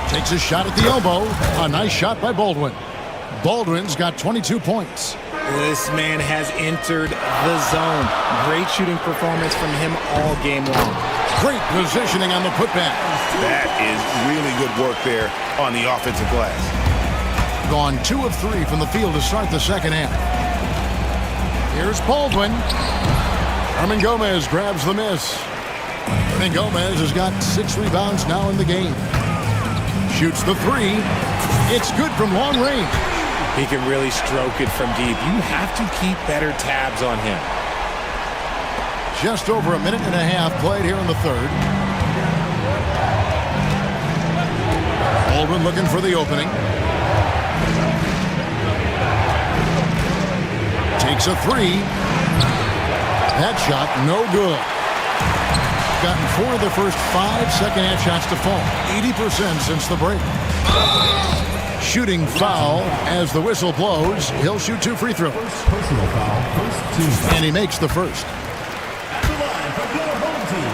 [SPEAKER 7] Takes a shot at the elbow. A nice shot by Baldwin. Baldwin's got 22 points.
[SPEAKER 2] This man has entered the zone. Great shooting performance from him all game long.
[SPEAKER 7] Great positioning on the putback.
[SPEAKER 8] That is really good work there on the offensive glass.
[SPEAKER 7] Gone 2 of 3 from the field to start the second half. Here's Baldwin. Herman Gomez grabs the miss. And Gomez has got 6 rebounds now in the game. Shoots the three. It's good from long range.
[SPEAKER 2] He can really stroke it from deep. You have to keep better tabs on him.
[SPEAKER 7] Just over a minute and a half played here in the third. Baldwin looking for the opening. Takes a three. That shot no good. Gotten 4 of the first 5 second-half shots to fall. 80% since the break. Shooting foul as the whistle blows. He'll shoot 2 free throws.
[SPEAKER 4] Personal foul, first team foul.
[SPEAKER 7] And he makes the first.
[SPEAKER 4] At the line for the home team,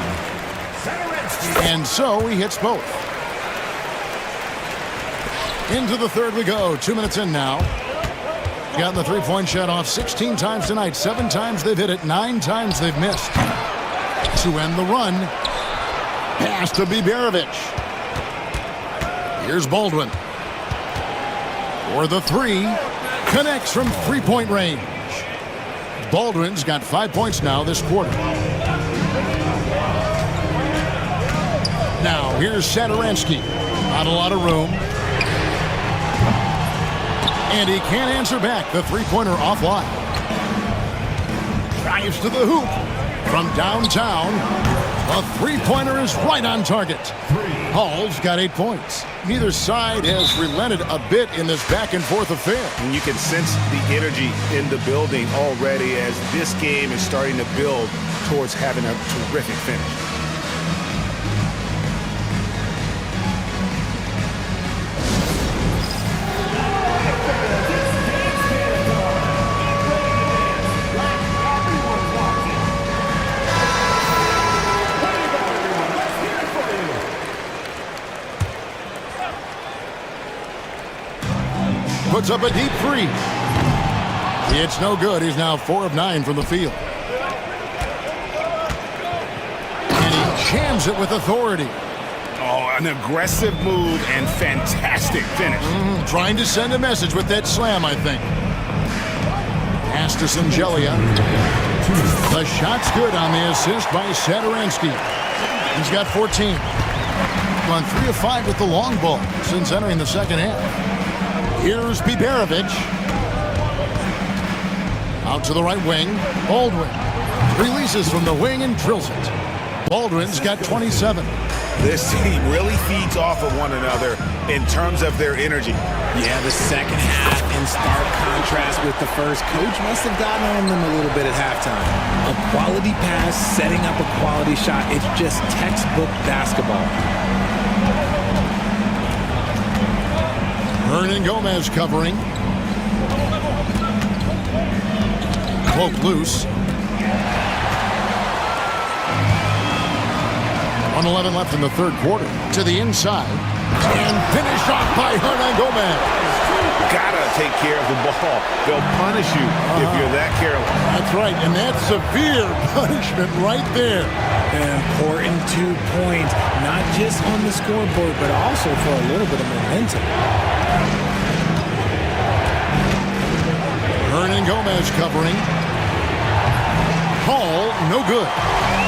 [SPEAKER 4] Saturday.
[SPEAKER 7] And so he hits both. Into the third we go. 2 minutes in now. Gotten the three-point shot off 16 times tonight. 7 times they've hit it. 9 times they've missed. To end the run. Pass to Biberovic. Here's Baldwin. For the three. Connects from three-point range. Baldwin's got 5 points now this quarter. Now here's Satoransky. Not a lot of room. And he can't answer back. The three-pointer offline. Drives to the hoop. From downtown, a three-pointer is right on target. Hall's got 8 points. Neither side has relented a bit in this back-and-forth affair.
[SPEAKER 8] And you can sense the energy in the building already as this game is starting to build towards having a terrific finish.
[SPEAKER 7] Puts up a deep three. It's no good. He's now 4 of 9 from the field. And he jams it with authority.
[SPEAKER 8] Oh, an aggressive move and fantastic finish.
[SPEAKER 7] Trying to send a message with that slam, I think. Pass to Singelia. The shot's good on the assist by Satoransky. He's got 14. Gone 3 of 5 with the long ball since entering the second half. Here's Biberovic. Out to the right wing. Baldwin releases from the wing and drills it. Baldwin's got 27.
[SPEAKER 8] This team really feeds off of one another in terms of their energy.
[SPEAKER 2] Yeah, the second half in stark contrast with the first. Coach must have gotten on them a little bit at halftime. A quality pass, setting up a quality shot. It's just textbook basketball.
[SPEAKER 7] Hernan Gomez covering. Poke loose. 1:11 left in the third quarter. To the inside. And finished off by Hernan Gomez.
[SPEAKER 8] Gotta take care of the ball. They'll punish you if you're that careless.
[SPEAKER 7] That's right, and that's severe punishment right there.
[SPEAKER 2] An important 2 points, not just on the scoreboard, but also for a little bit of momentum.
[SPEAKER 7] Hernan Gomez covering. Hall, no good.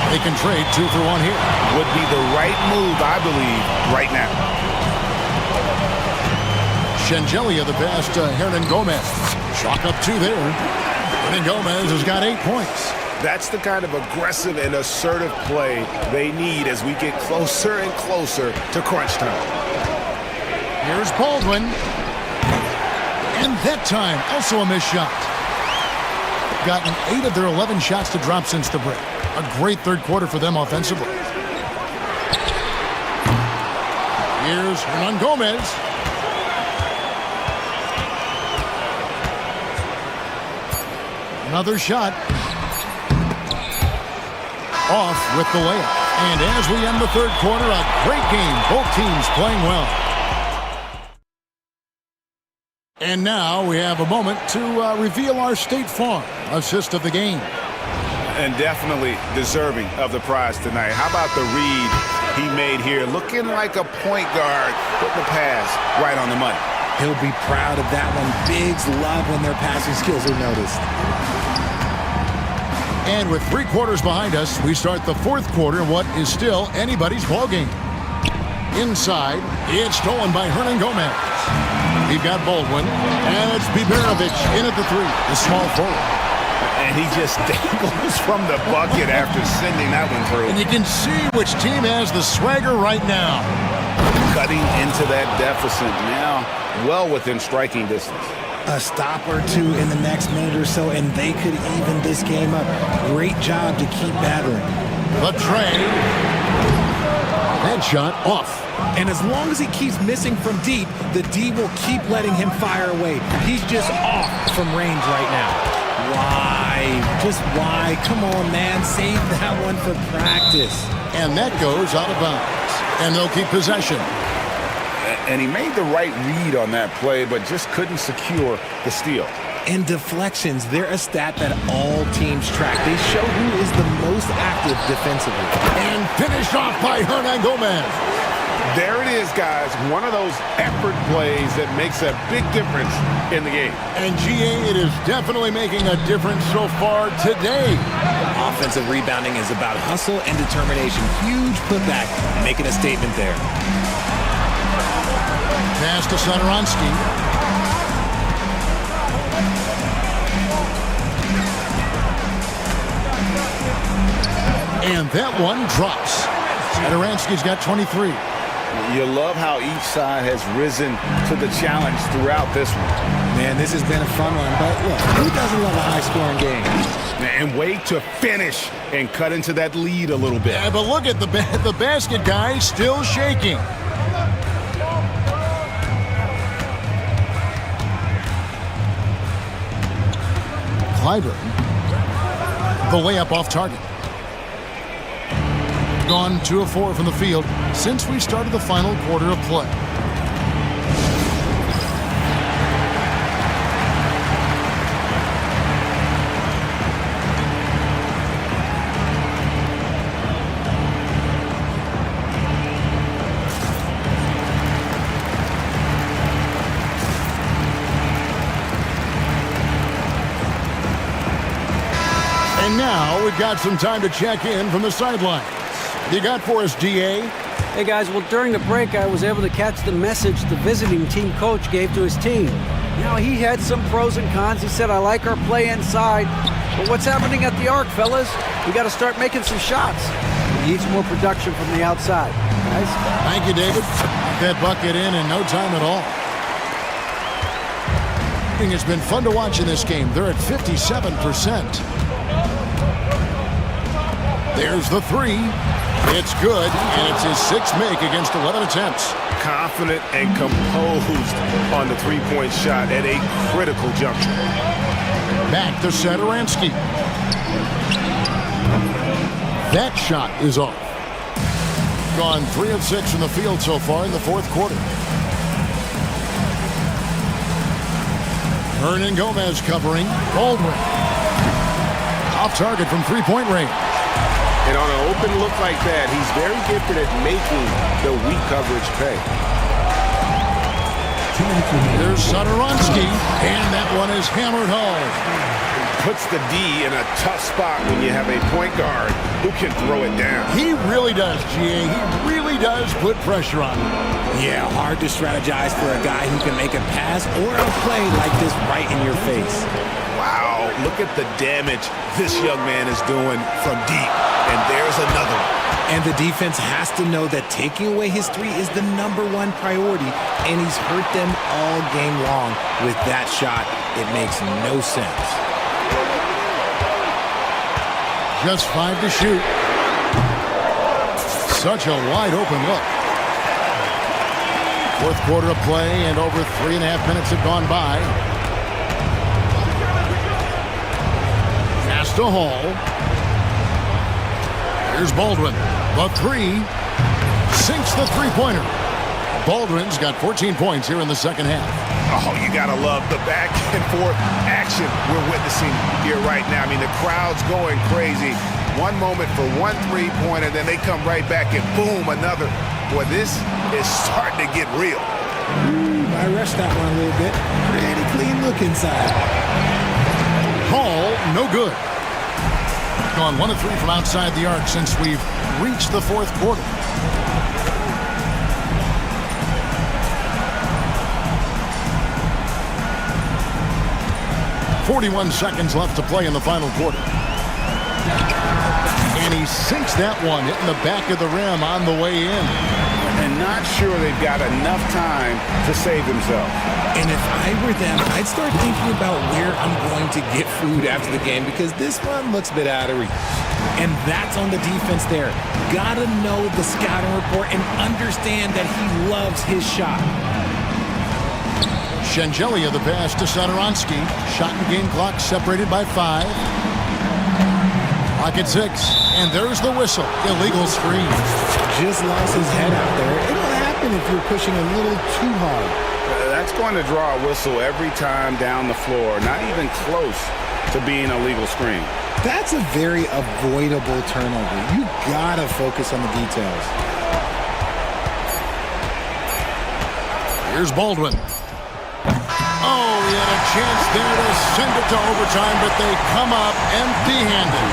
[SPEAKER 7] They can trade 2 for 1 here.
[SPEAKER 8] Would be the right move, I believe, right now.
[SPEAKER 7] Singelia the pass to Hernan Gomez. Chalk up 2 there. Hernan Gomez has got 8 points.
[SPEAKER 8] That's the kind of aggressive and assertive play they need as we get closer and closer to crunch time.
[SPEAKER 7] Here's Baldwin. And that time, also a missed shot. Gotten 8 of their 11 shots to drop since the break. A great third quarter for them offensively. Here's Hernan Gomez. Another shot. Off with the layup. And as we end the third quarter, a great game. Both teams playing well. And now we have a moment to reveal our State Farm assist of the game.
[SPEAKER 8] And definitely deserving of the prize tonight. How about the read he made here? Looking like a point guard, putting the pass right on the money.
[SPEAKER 2] He'll be proud of that one. Bigs love when their passing skills are noticed.
[SPEAKER 7] And with 3 quarters behind us, we start the 4th quarter in what is still anybody's ballgame. Inside, it's stolen by Hernan Gomez. We've got Baldwin, and it's Biberovic in at the 3, the small forward.
[SPEAKER 8] And he just dangles from the bucket after sending that one through.
[SPEAKER 7] And you can see which team has the swagger right now.
[SPEAKER 8] Cutting into that deficit now, well within striking distance.
[SPEAKER 2] A stop or two in the next minute or so, and they could even this game up. Great job to keep battering.
[SPEAKER 7] The tray. That shot off.
[SPEAKER 2] And as long as he keeps missing from deep, the D will keep letting him fire away. He's just off from range right now. Why? Just why? Come on, man. Save that one for practice.
[SPEAKER 7] And that goes out of bounds. And they'll keep possession.
[SPEAKER 8] And he made the right read on that play, but just couldn't secure the steal.
[SPEAKER 2] And deflections, they're a stat that all teams track. They show who is the most active defensively.
[SPEAKER 7] And finished off by Hernan Gomez.
[SPEAKER 8] There it is, guys. One of those effort plays that makes a big difference in the game.
[SPEAKER 7] And GA, it is definitely making a difference so far today.
[SPEAKER 2] Offensive rebounding is about hustle and determination. Huge putback, making a statement there.
[SPEAKER 7] Pass to Satoransky. And that one drops. Satoransky's got 23.
[SPEAKER 8] You love how each side has risen to the challenge throughout this one.
[SPEAKER 2] Man, this has been a fun one, but look, who doesn't love a high-scoring game?
[SPEAKER 8] And wait to finish and cut into that lead a little bit.
[SPEAKER 7] Yeah, but look at the basket guy still shaking. Clyburn. The layup off target. Gone 2 of 4 from the field since we started the final quarter of play. And now we've got some time to check in from the sideline. You got for us, DA?
[SPEAKER 10] Hey guys, well during the break I was able to catch the message the visiting team coach gave to his team. You know, he had some pros and cons. He said, I like our play inside, but what's happening at the arc, fellas? We got to start making some shots. We need some more production from the outside, guys.
[SPEAKER 7] Thank you, David. That bucket in no time at all. It's been fun to watch in this game. They're at 57%. There's the 3. It's good, and it's his 6th make against 11 attempts.
[SPEAKER 8] Confident and composed on the three-point shot at a critical juncture.
[SPEAKER 7] Back to Satoransky. That shot is off. Gone 3 of 6 from the field so far in the 4th quarter. Hernan Gomez covering. Baldwin. Off target from 3-point range.
[SPEAKER 8] And on an open look like that, he's very gifted at making the weak coverage pay.
[SPEAKER 7] There's Satoransky, and that one is hammered home.
[SPEAKER 8] Puts the D in a tough spot when you have a point guard who can throw it down.
[SPEAKER 7] He really does, GA. He really does put pressure on him.
[SPEAKER 2] Yeah, hard to strategize for a guy who can make a pass or a play like this right in your face.
[SPEAKER 8] Wow, look at the damage this young man is doing from deep. And there's another one.
[SPEAKER 2] And the defense has to know that taking away his 3 is the #1 priority, and he's hurt them all game long. With that shot, it makes no sense.
[SPEAKER 7] Just 5 to shoot. Such a wide open look. 4th quarter of play, and over 3.5 minutes have gone by. Pass to Hall. Here's Baldwin. The 3. Sinks the three-pointer. Baldwin's got 14 points here in the 2nd half.
[SPEAKER 8] Oh, you gotta love the back and forth action we're witnessing here right now. I mean, the crowd's going crazy. One moment for one three-pointer, then they come right back and boom, another. Boy, this is starting to get real.
[SPEAKER 2] I rushed that one a little bit. Pretty clean look inside.
[SPEAKER 7] Hall, no good. gone 1 of 3 from outside the arc since we've reached the fourth quarter. .41 seconds left to play in the final quarter. And he sinks that one, hitting the back of the rim on the way in.
[SPEAKER 12] And not sure they've got enough time to save themselves.
[SPEAKER 2] And if I were them, I'd start thinking about where I'm going to get food after the game because this one looks a bit out of reach. And that's on the defense there. Gotta know the scouting report and understand that he loves his shot.
[SPEAKER 7] Shengelia the pass to Sadoronsky. Shot and game clock separated by 5. Clock at 6. And there's the whistle. Illegal screen.
[SPEAKER 2] Just lost his head out there. It'll happen if you're pushing a little too hard.
[SPEAKER 12] That's going to draw a whistle every time down the floor. Not even close to being a legal screen.
[SPEAKER 2] That's a very avoidable turnover. You gotta focus on the details.
[SPEAKER 7] Here's Baldwin. Oh, he had a chance there to send it to overtime, but they come up empty-handed.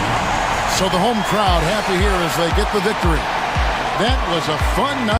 [SPEAKER 7] So the home crowd happy here as they get the victory. That was a fun night.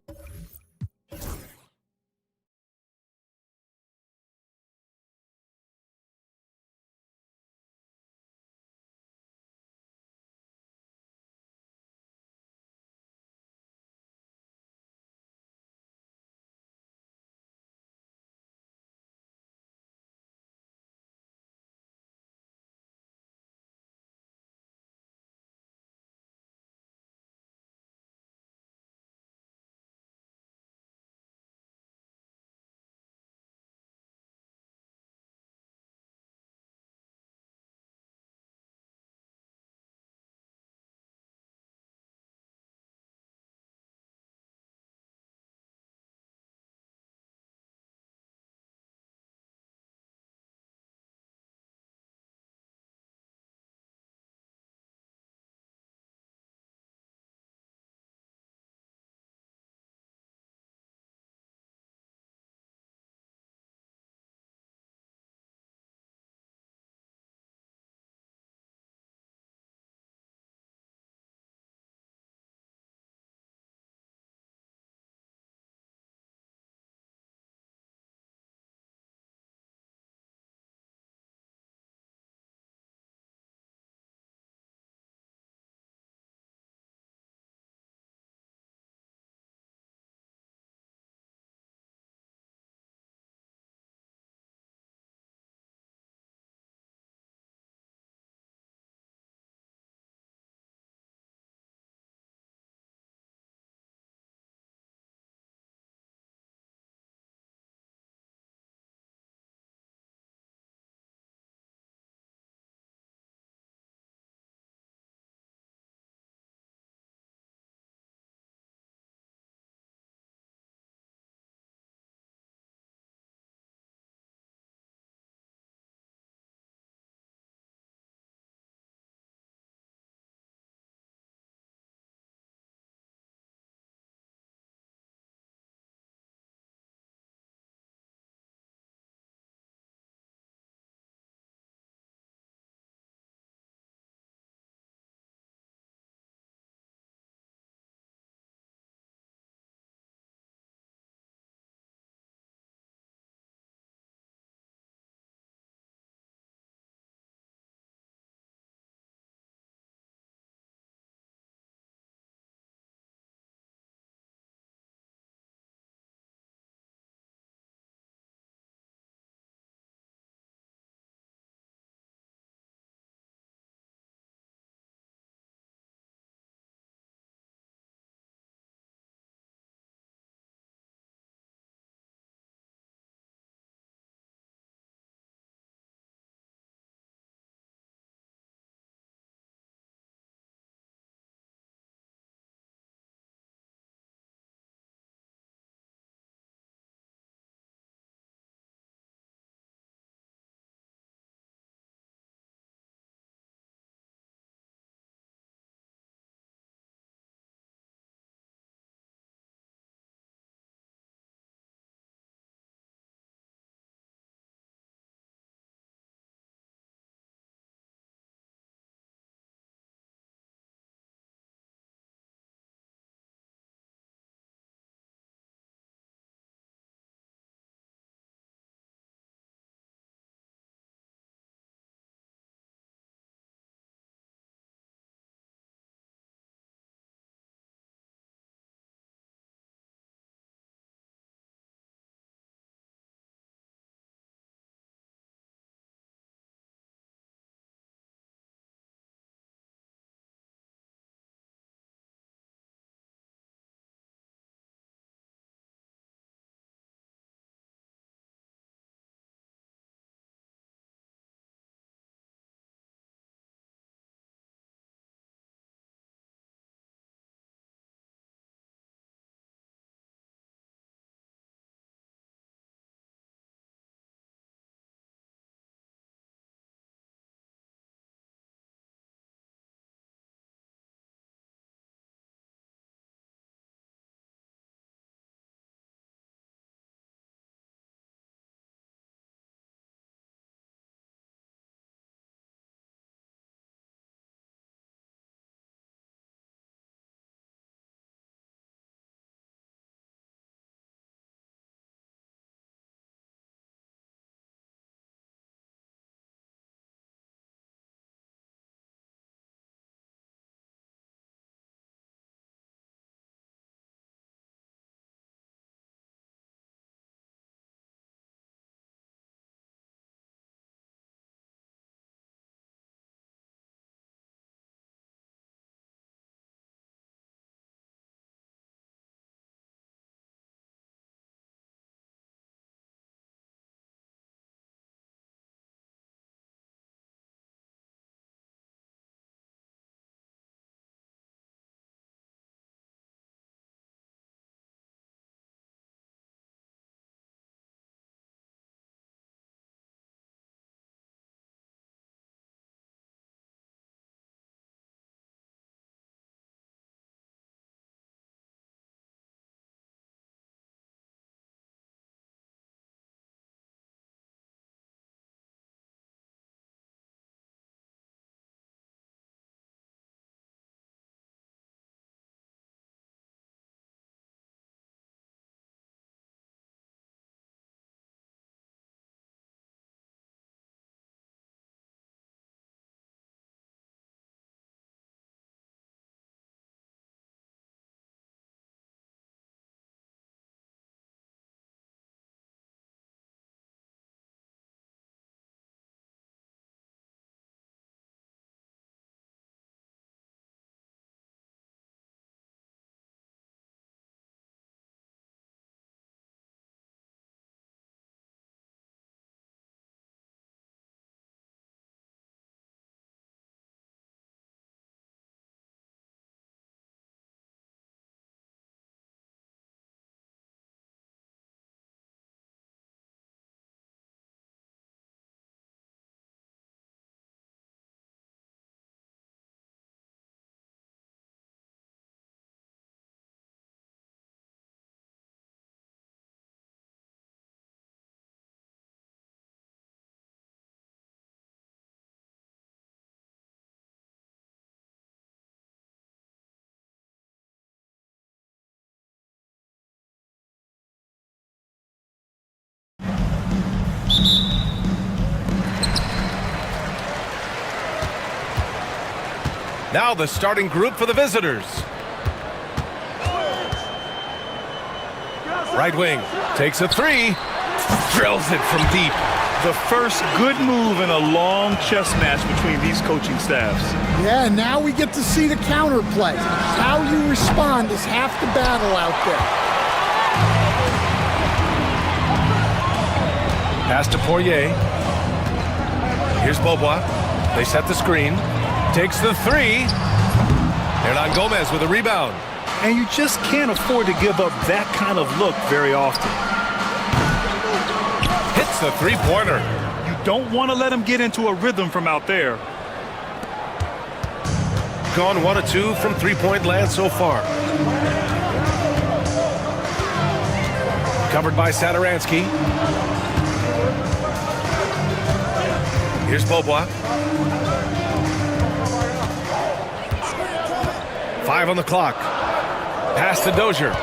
[SPEAKER 1] Now the starting group for the visitors. Right wing takes a three, drills it from deep.
[SPEAKER 3] The first good move in a long chess match between these coaching staffs.
[SPEAKER 13] Yeah, now we get to see the counterplay. How you respond is half the battle out there.
[SPEAKER 1] Pass to Poirier. Here's Beaubois. They set the screen. Takes the three. Hernan Gomez with a rebound.
[SPEAKER 3] And you just can't afford to give up that kind of look very often.
[SPEAKER 1] Hits the three-pointer.
[SPEAKER 3] You don't want to let him get into a rhythm from out there.
[SPEAKER 1] Gone 1 of 2 from three-point land so far. Covered by Sadaransky. Here's Beaubois. 5 on the clock. Pass to Dozier.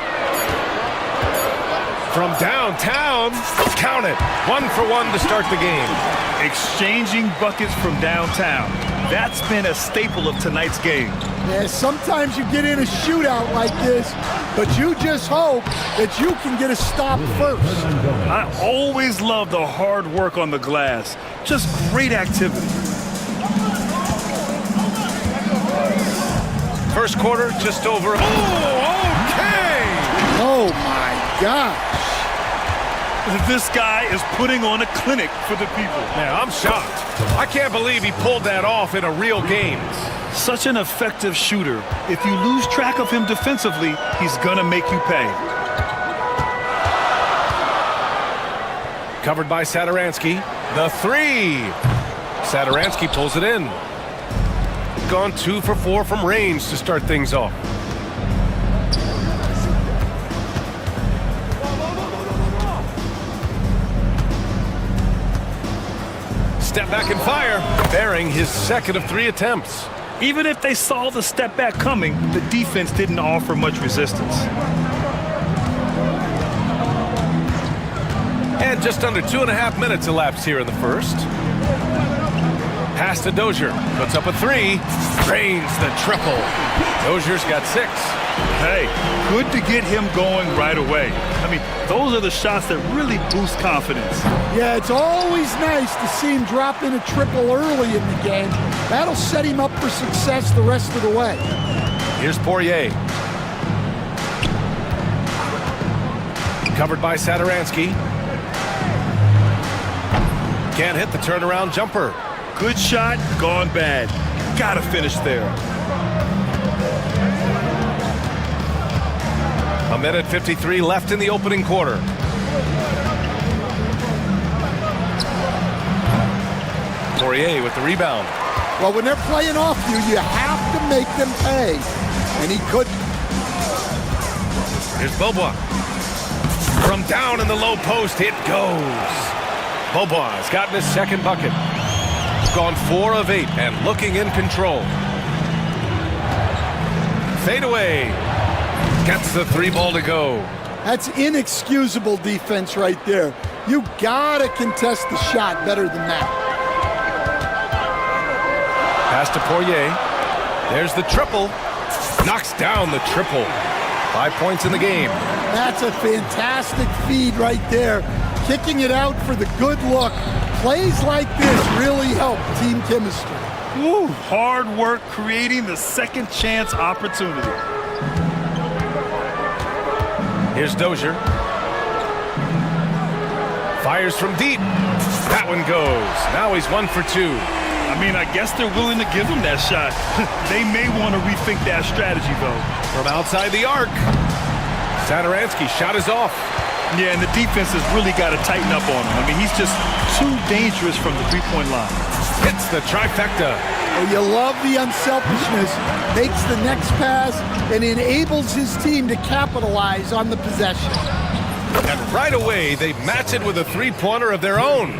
[SPEAKER 1] From downtown, count it. 1 for 1 to start the game.
[SPEAKER 3] Exchanging buckets from downtown. That's been a staple of tonight's game.
[SPEAKER 13] Yeah, sometimes you get in a shootout like this, but you just hope that you can get a stop first.
[SPEAKER 3] I always love the hard work on the glass. Just great activity.
[SPEAKER 1] First quarter, just over. Oh, okay!
[SPEAKER 13] Oh, my gosh.
[SPEAKER 3] This guy is putting on a clinic for the people.
[SPEAKER 1] Yeah, I'm shocked. I can't believe he pulled that off in a real game.
[SPEAKER 3] Such an effective shooter. If you lose track of him defensively, he's gonna make you pay.
[SPEAKER 1] Covered by Sadaransky. The three. Sadaransky pulls it in. Gone 2 for 4 from range to start things off. Step back and fire, bearing his second of 3 attempts.
[SPEAKER 3] Even if they saw the step back coming, the defense didn't offer much resistance.
[SPEAKER 1] And just under 2.5 minutes elapsed here in the first. Pass to Dozier, puts up a 3, drains the triple. Dozier's got 6.
[SPEAKER 3] Hey, good to get him going right away. I mean, those are the shots that really boost confidence.
[SPEAKER 13] Yeah, it's always nice to see him drop in a triple early in the game. That'll set him up for success the rest of the way.
[SPEAKER 1] Here's Poirier. Covered by Sadaransky. Can't hit the turnaround jumper.
[SPEAKER 3] Good shot, gone bad. Gotta finish there.
[SPEAKER 1] A minute 53 left in the opening quarter. Poirier with the rebound.
[SPEAKER 13] Well, when they're playing off you, you have to make them pay. And he couldn't.
[SPEAKER 1] Here's Beaubois. From down in the low post, it goes. Beaubois has gotten his second bucket. Gone 4 of 8 and looking in control. Fade away. Gets the 3 ball to go.
[SPEAKER 13] That's inexcusable defense right there. You gotta contest the shot better than that.
[SPEAKER 1] Pass to Poirier. There's the triple. Knocks down the triple. 5 points in the game.
[SPEAKER 13] That's a fantastic feed right there. Kicking it out for the good look. Plays like this really help team chemistry.
[SPEAKER 3] Woo, hard work creating the second chance opportunity.
[SPEAKER 1] Here's Dozier. Fires from deep. That one goes. Now he's 1 for 2.
[SPEAKER 3] I mean, I guess they're willing to give him that shot. They may want to rethink that strategy, though.
[SPEAKER 1] From outside the arc. Sadaransky's shot is off.
[SPEAKER 3] Yeah, and the defense has really got to tighten up on him. I mean, he's just too dangerous from the three-point line.
[SPEAKER 1] Hits the trifecta.
[SPEAKER 13] Oh, you love the unselfishness. Makes the next pass and enables his team to capitalize on the possession.
[SPEAKER 1] And right away, they match it with a three-pointer of their own.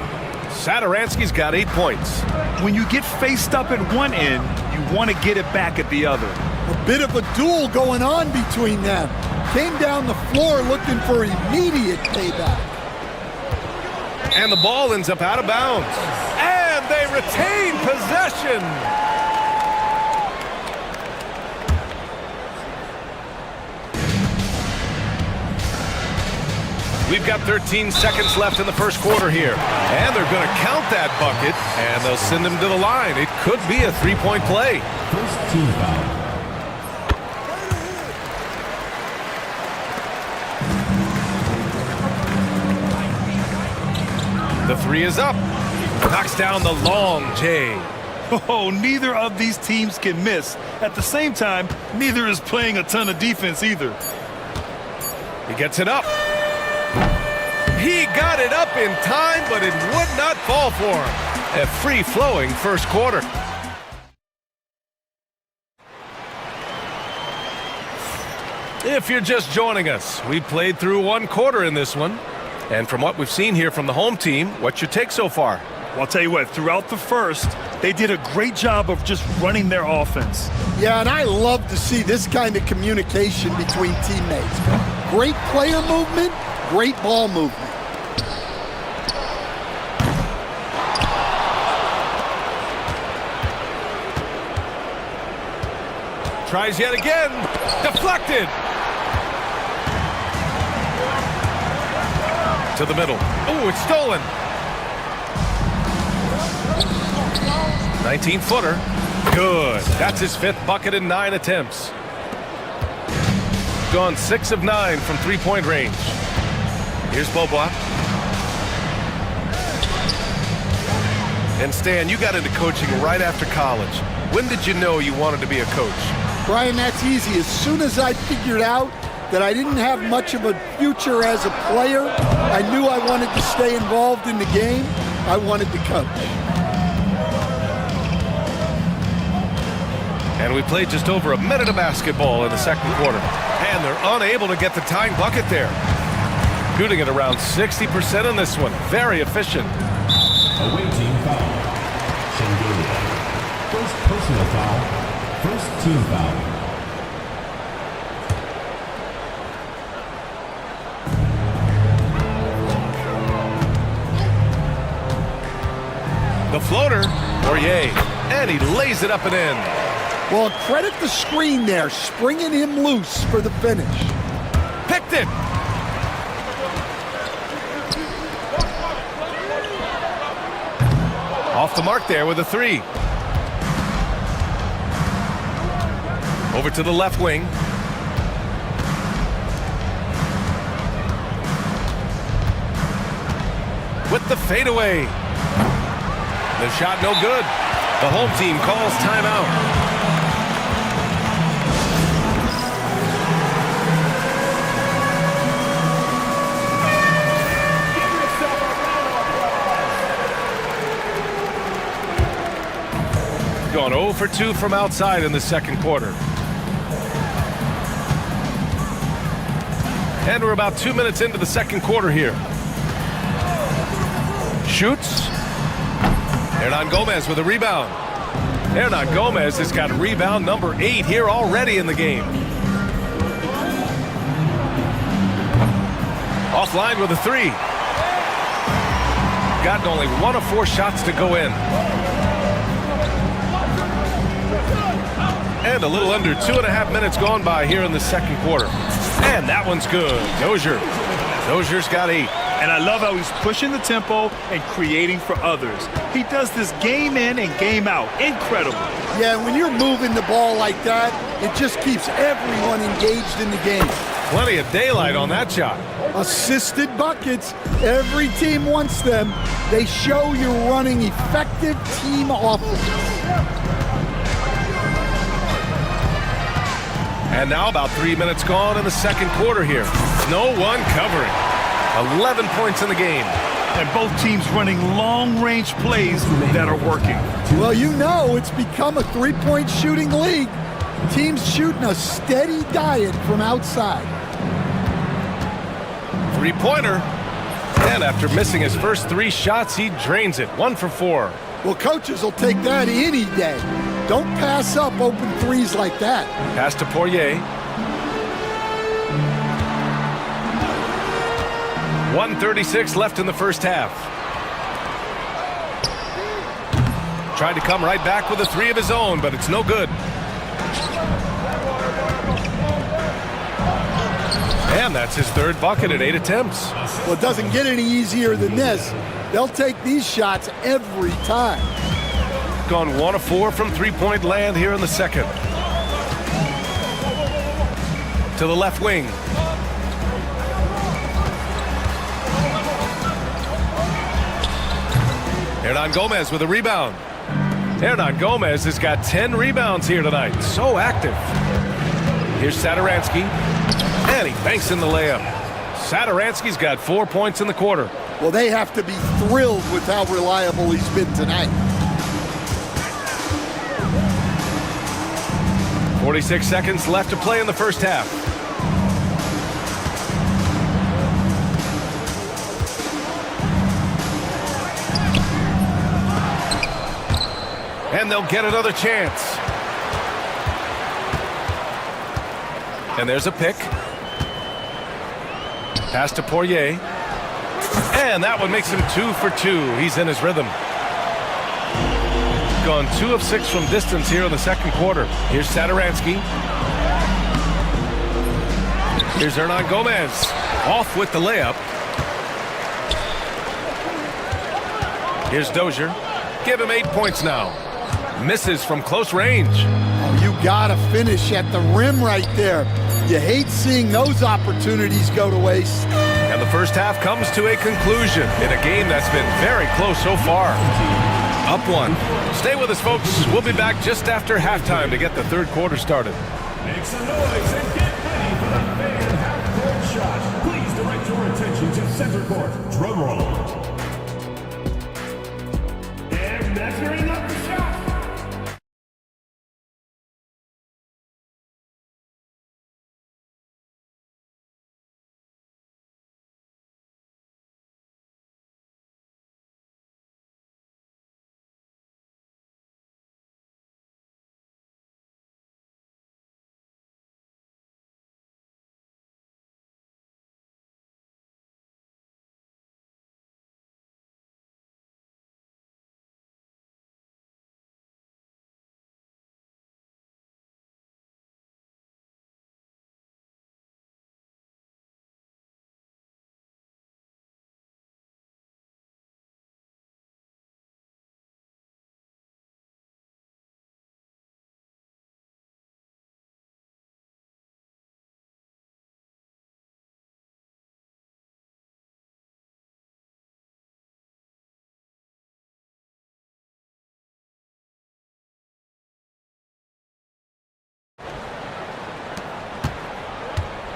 [SPEAKER 1] Sadaransky's got 8 points.
[SPEAKER 3] When you get faced up at one end, you want to get it back at the other.
[SPEAKER 13] A bit of a duel going on between them. Came down the floor looking for immediate payback.
[SPEAKER 1] And the ball ends up out of bounds. And they retain possession. We've got 13 seconds left in the first quarter here. And they're going to count that bucket, and they'll send him to the line. It could be a three-point play.
[SPEAKER 4] First team foul.
[SPEAKER 1] The three is up. Knocks down the long J.
[SPEAKER 3] Oh, neither of these teams can miss. At the same time, neither is playing a ton of defense either.
[SPEAKER 1] He gets it up. He got it up in time, but it would not fall for him. A free-flowing first quarter. If you're just joining us, we played through one quarter in this one. And from what we've seen here from the home team, what's your take so far?
[SPEAKER 3] Well, I'll tell you what, throughout the first, they did a great job of just running their offense.
[SPEAKER 13] Yeah, and I love to see this kind of communication between teammates. Great player movement, great ball movement.
[SPEAKER 1] Tries yet again. Deflected. To the middle. Oh, it's stolen. 19-footer. Good. That's his fifth bucket in 9 attempts. Gone 6 of 9 from three-point range. Here's Bobois. And Stan, you got into coaching right after college. When did you know you wanted to be a coach?
[SPEAKER 13] Brian, that's easy. As soon as I figured out that I didn't have much of a future as a player, I knew I wanted to stay involved in the game. I wanted to coach.
[SPEAKER 1] And we played just over a minute of basketball in the second quarter. And they're unable to get the tying bucket there. Shooting at around 60% in this one. Very efficient.
[SPEAKER 4] Away team foul. First personal foul. First team foul.
[SPEAKER 1] The floater, Poirier, and he lays it up and in.
[SPEAKER 13] Well, credit the screen there, springing him loose for the finish.
[SPEAKER 1] Picked it. Off the mark there with a three. Over to the left wing. With the fadeaway. The shot no good. The home team calls timeout. Gone 0 for 2 from outside in the second quarter. And we're about 2 minutes into the second quarter here. Shoots. Hernan Gomez with a rebound. Hernan Gomez has got rebound number 8 here already in the game. Offline with a three. Gotten only 1 of 4 shots to go in. And a little under 2.5 minutes gone by here in the second quarter. And that one's good. Dozier's got 8.
[SPEAKER 3] And I love how he's pushing the tempo and creating for others. He does this game in and game out. Incredible.
[SPEAKER 13] Yeah, when you're moving the ball like that, it just keeps everyone engaged in the game.
[SPEAKER 1] Plenty of daylight on that shot.
[SPEAKER 13] Assisted buckets. Every team wants them. They show you're running effective team offense.
[SPEAKER 1] And now about 3 minutes gone in the second quarter here. No one covering. 11 points in the game.
[SPEAKER 3] And both teams running long-range plays that are working.
[SPEAKER 13] Well, you know it's become a three-point shooting league. Teams shooting a steady diet from outside.
[SPEAKER 1] Three-pointer. And after missing his first 3 shots, he drains it. 1 for 4.
[SPEAKER 13] Well, coaches will take that any day. Don't pass up open threes like that.
[SPEAKER 1] Pass to Poirier. 1:36 left in the first half. Tried to come right back with a 3 of his own, but it's no good. And that's his third bucket at 8 attempts.
[SPEAKER 13] Well, it doesn't get any easier than this. They'll take these shots every time.
[SPEAKER 1] Gone 1 of 4 from three-point land here in the second. To the left wing. Hernan Gomez with a rebound. Hernan Gomez has got 10 rebounds here tonight. So active. Here's Satoransky. And he banks in the layup. Satoransky's got 4 points in the quarter.
[SPEAKER 13] Well, they have to be thrilled with how reliable he's been tonight.
[SPEAKER 1] 46 seconds left to play in the first half. And they'll get another chance. And there's a pick. Pass to Poirier. And that one makes him 2 for 2. He's in his rhythm. Gone 2 of 6 from distance here in the second quarter. Here's Satoransky. Here's Hernan Gomez. Off with the layup. Here's Dozier. Give him 8 points now. Misses from close range.
[SPEAKER 13] Oh, you gotta finish at the rim right there. You hate seeing those opportunities go to waste.
[SPEAKER 1] And the first half comes to a conclusion in a game that's been very close so far. Up 1. Stay with us, folks. We'll be back just after halftime to get the third quarter started.
[SPEAKER 4] Make some noise and get ready for the main half-court shot. Please direct your attention to center court. Drum roll. And measuring up the shot.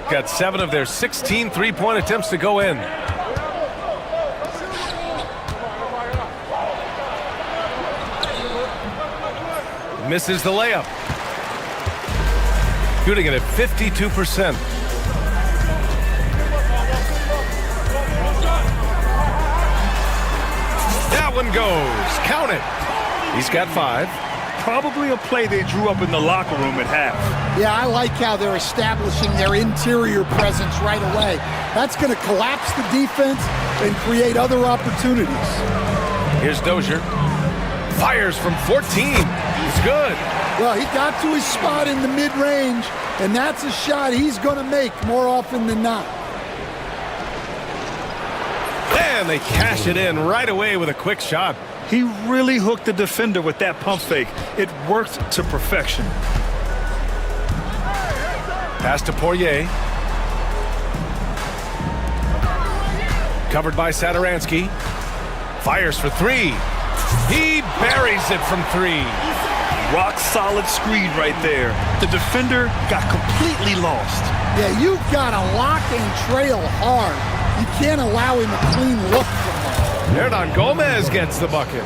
[SPEAKER 1] Got 7 of their 16 three-point attempts to go in. Misses the layup. Shooting it at 52%. That one goes. Count it. He's got 5.
[SPEAKER 3] Probably a play they drew up in the locker room at half.
[SPEAKER 13] Yeah, I like how they're establishing their interior presence right away. That's going to collapse the defense and create other opportunities.
[SPEAKER 1] Here's Dozier. Fires from 14. It's good.
[SPEAKER 13] Well, he got to his spot in the mid-range, and that's a shot he's going to make more often than not.
[SPEAKER 1] And they cash it in right away with a quick shot.
[SPEAKER 3] He really hooked the defender with that pump fake. It worked to perfection.
[SPEAKER 1] Pass to Poirier. Covered by Satoransky. Fires for 3. He buries it from 3.
[SPEAKER 3] Rock solid screen right there. The defender got completely lost.
[SPEAKER 13] Yeah, you've got to lock and trail hard. You can't allow him a clean look from that.
[SPEAKER 1] Hernan Gomez gets the bucket.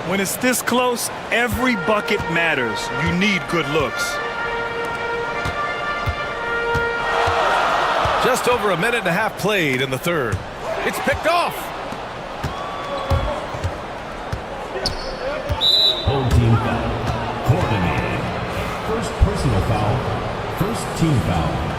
[SPEAKER 3] When it's this close, every bucket matters. You need good looks.
[SPEAKER 1] Just over a minute and a half played in the third. It's picked off.
[SPEAKER 4] Home team foul. Coordinated. First personal foul. First team foul.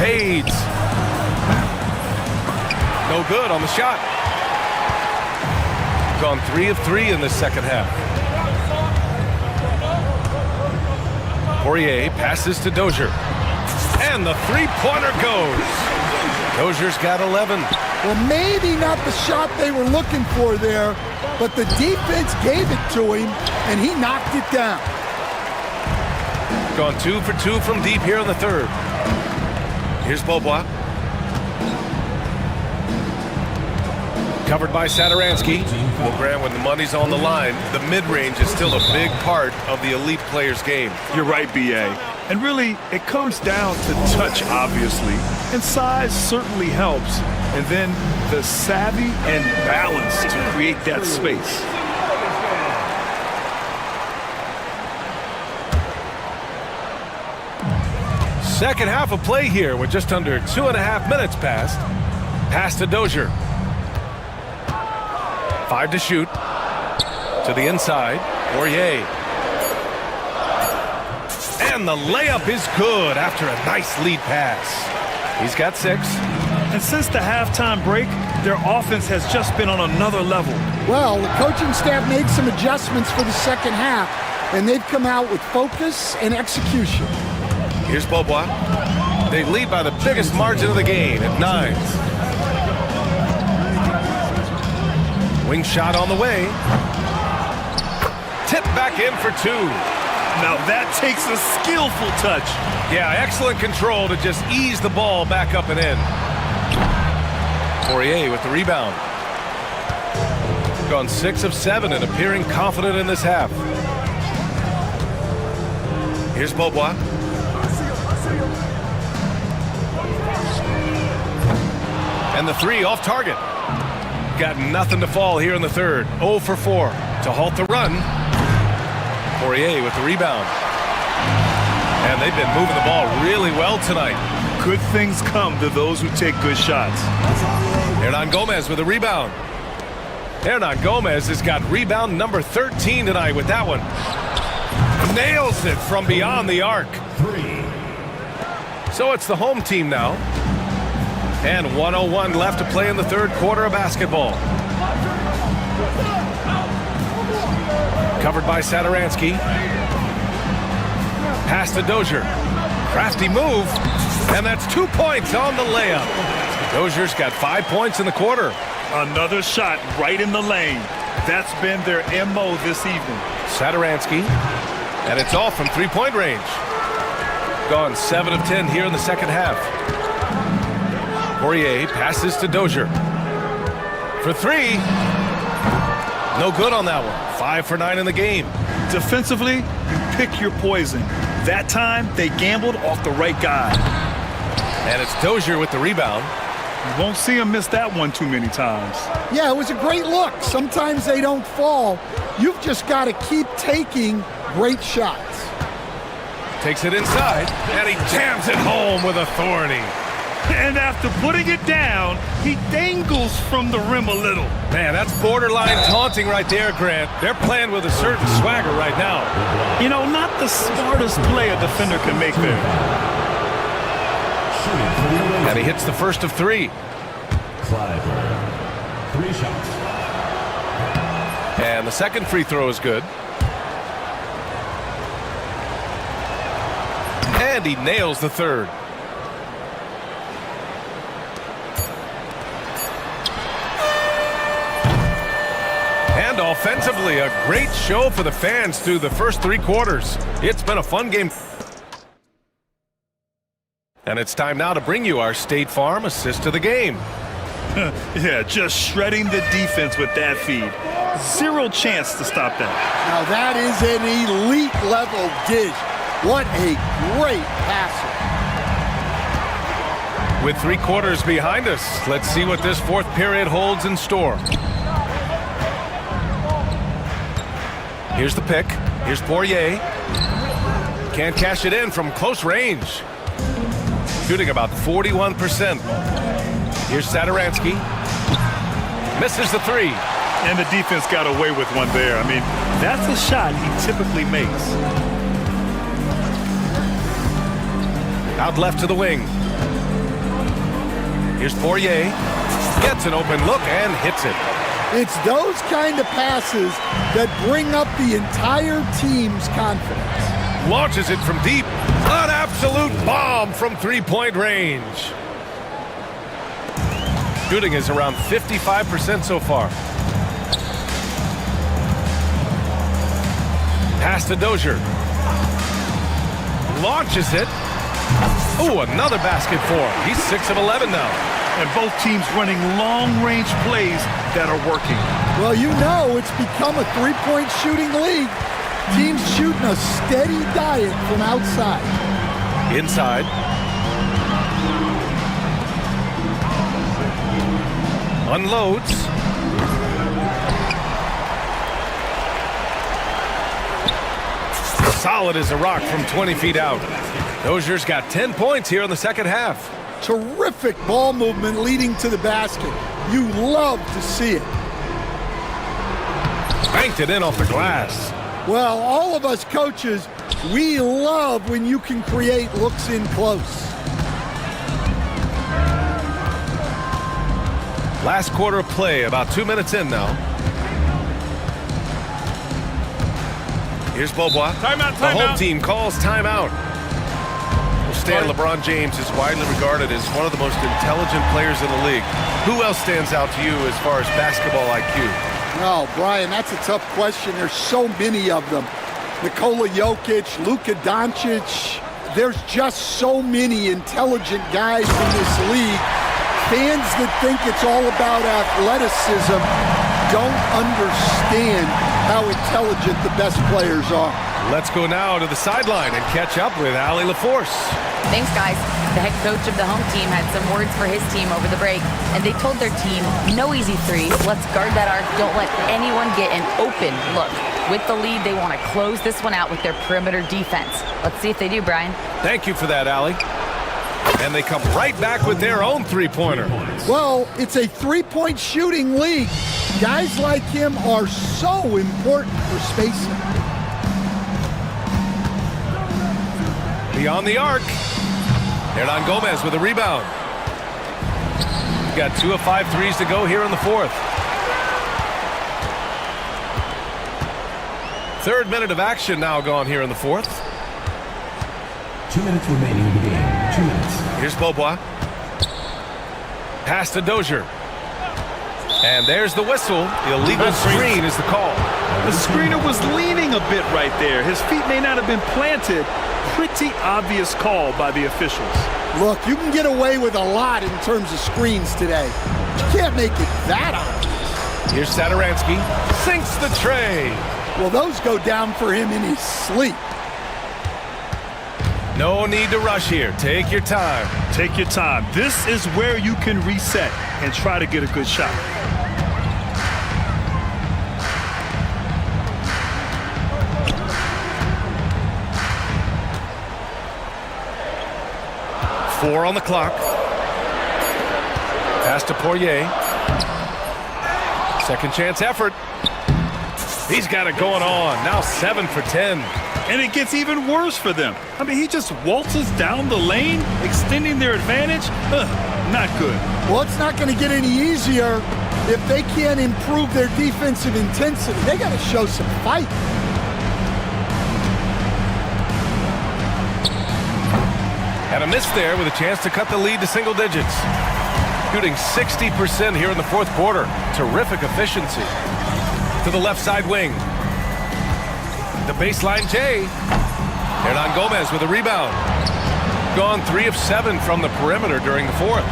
[SPEAKER 1] Fades. No good on the shot. Gone 3 of 3 in this second half. Poirier passes to Dozier. And the three-pointer goes. Dozier's got 11.
[SPEAKER 13] Well, maybe not the shot they were looking for there, but the defense gave it to him, and he knocked it down.
[SPEAKER 1] Gone 2 for 2 from deep here in the third. Here's Beaubois. Covered by Sadaransky. Well, Grant, when the money's on the line, the mid-range is still a big part of the elite player's game.
[SPEAKER 3] You're right, B.A. And really, it comes down to touch, obviously. And size certainly helps. And then the savvy and balance to create that space.
[SPEAKER 1] Second half of play here with just under 2.5 minutes passed. Pass to Dozier. 5 to shoot. To the inside. Poirier. And the layup is good after a nice lead pass. He's got 6.
[SPEAKER 3] And since the halftime break, their offense has just been on another level.
[SPEAKER 13] Well, the coaching staff made some adjustments for the second half, and they've come out with focus and execution.
[SPEAKER 1] Here's Beaubois. They lead by the biggest margin of the game at 9. Wing shot on the way. Tip back in for 2.
[SPEAKER 3] Now that takes a skillful touch.
[SPEAKER 1] Yeah, excellent control to just ease the ball back up and in. Poirier with the rebound. Gone 6 of 7 and appearing confident in this half. Here's Beaubois. And the 3 off target. Got nothing to fall here in the third. 0 for 4 to halt the run. Poirier with the rebound. And they've been moving the ball really well tonight.
[SPEAKER 3] Good things come to those who take good shots.
[SPEAKER 1] Hernan Gomez with a rebound. Hernan Gomez has got rebound number 13 tonight with that one. Nails it from beyond the arc. So it's the home team now. And 1:01 left to play in the third quarter of basketball. Covered by Sadaransky. Pass to Dozier. Crafty move. And that's 2 points on the layup. Dozier's got 5 points in the quarter.
[SPEAKER 3] Another shot right in the lane. That's been their MO this evening.
[SPEAKER 1] Sadaransky. And it's all from three-point range. Gone 7 of 10 here in the second half. Poirier passes to Dozier. For 3. No good on that one. 5 for 9 in the game.
[SPEAKER 3] Defensively, you pick your poison. That time, they gambled off the right guy.
[SPEAKER 1] And it's Dozier with the rebound.
[SPEAKER 3] You won't see him miss that one too many times.
[SPEAKER 13] Yeah, it was a great look. Sometimes they don't fall. You've just got to keep taking great shots.
[SPEAKER 1] Takes it inside, and he jams it home with authority.
[SPEAKER 3] And after putting it down, he dangles from the rim a little.
[SPEAKER 1] Man, that's borderline taunting right there, Grant. They're playing with a certain swagger right now.
[SPEAKER 3] You know, not the smartest play a defender can make there.
[SPEAKER 1] And he hits the first of 3.
[SPEAKER 4] 3 shots.
[SPEAKER 1] And the second free throw is good. And he nails the third. And offensively, a great show for the fans through the first 3 quarters. It's been a fun game. And it's time now to bring you our State Farm assist of the game.
[SPEAKER 3] Yeah, just shredding the defense with that feed. 0 chance to stop that.
[SPEAKER 13] Now that is an elite level dish. What a great passer.
[SPEAKER 1] With 3 quarters behind us, let's see what this fourth period holds in store. Here's the pick. Here's Poirier. Can't cash it in from close range. Shooting about 41%. Here's Sadaransky. Misses the 3.
[SPEAKER 3] And the defense got away with one there. I mean, that's a shot he typically makes.
[SPEAKER 1] Out left to the wing. Here's Poirier. Gets an open look and hits it.
[SPEAKER 13] It's those kind of passes that bring up the entire team's confidence.
[SPEAKER 1] Launches it from deep. An absolute bomb from three-point range. Shooting is around 55% so far. Pass to Dozier. Launches it. Oh, another basket for him. He's 6 of 11 now.
[SPEAKER 3] And both teams running long-range plays that are working.
[SPEAKER 13] Well, you know it's become a three-point shooting league. Teams shooting a steady diet from outside.
[SPEAKER 1] Inside. Unloads. Solid as a rock from 20 feet out. Dozier's got 10 points here in the second half.
[SPEAKER 13] Terrific ball movement leading to the basket. You love to see it.
[SPEAKER 1] Banked it in off the glass.
[SPEAKER 13] Well, all of us coaches, we love when you can create looks in close.
[SPEAKER 1] Last quarter of play, about 2 minutes in now. Here's Beaubois.
[SPEAKER 3] Timeout,
[SPEAKER 1] The home
[SPEAKER 3] timeout.
[SPEAKER 1] team calls timeout. Stan, LeBron James is widely regarded as one of the most intelligent players in the league. Who else stands out to you as far as basketball IQ?
[SPEAKER 13] Oh, Brian, that's a tough question. There's so many of them. Nikola Jokic, Luka Doncic. There's just so many intelligent guys in this league. Fans that think it's all about athleticism don't understand how intelligent the best players are.
[SPEAKER 1] Let's go now to the sideline and catch up with Allie LaForce.
[SPEAKER 6] Thanks, guys. The head coach of the home team had some words for his team over the break, and they told their team, no easy threes. Let's guard that arc. Don't let anyone get an open look. With the lead, they want to close this one out with their perimeter defense. Let's see if they do, Brian.
[SPEAKER 1] Thank you for that, Allie. And they come right back with their own three-pointer.
[SPEAKER 13] Well, it's a three-point shooting league. Guys like him are so important for spacing.
[SPEAKER 1] Beyond the arc. Hernan Gomez with a rebound. We've got 2 of 5 threes to go here in the fourth. Third minute of action now gone here in the fourth.
[SPEAKER 4] 2 minutes remaining in the game. 2 minutes.
[SPEAKER 1] Here's Beaubois. Pass to Dozier. And there's the whistle. Illegal screen is the call.
[SPEAKER 3] The screener was leaning a bit right there. His feet may not have been planted. Pretty obvious call by the officials.
[SPEAKER 13] Look, you can get away with a lot in terms of screens today. You can't make it that obvious.
[SPEAKER 1] Here's Satoransky. Sinks the tray.
[SPEAKER 13] Well, those go down for him in his sleep.
[SPEAKER 1] No need to rush here. Take your time.
[SPEAKER 3] Take your time. This is where you can reset and try to get a good shot.
[SPEAKER 1] Four on the clock. Pass to Poirier. Second chance effort. He's got it going on. Now 7 for 10.
[SPEAKER 3] And it gets even worse for them. I mean, he just waltzes down the lane, extending their advantage. Not good.
[SPEAKER 13] Well, it's not going to get any easier if they can't improve their defensive intensity. They got to show some fight.
[SPEAKER 1] And a miss there with a chance to cut the lead to single digits. Shooting 60% here in the fourth quarter. Terrific efficiency. To the left side wing. The baseline J. Hernan Gomez with a rebound. Gone 3 of 7 from the perimeter during the fourth.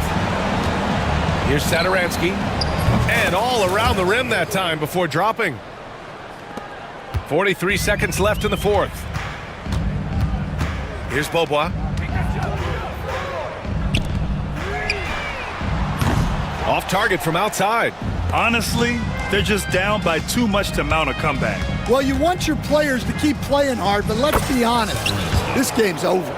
[SPEAKER 1] Here's Satoransky. And all around the rim that time before dropping. 43 seconds left in the fourth. Here's Beaubois. Off target from outside.
[SPEAKER 3] Honestly, they're just down by too much to mount a comeback.
[SPEAKER 13] Well, you want your players to keep playing hard, but let's be honest. This game's over.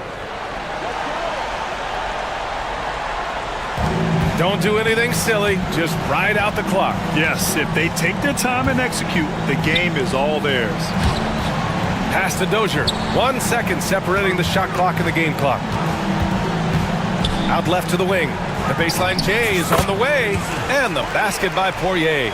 [SPEAKER 1] Don't do anything silly. Just ride out the clock.
[SPEAKER 3] Yes, if they take their time and execute, the game is all theirs.
[SPEAKER 1] Pass to Dozier. 1 second separating the shot clock and the game clock. Out left to the wing. The baseline J is on the way, and the basket by Poirier.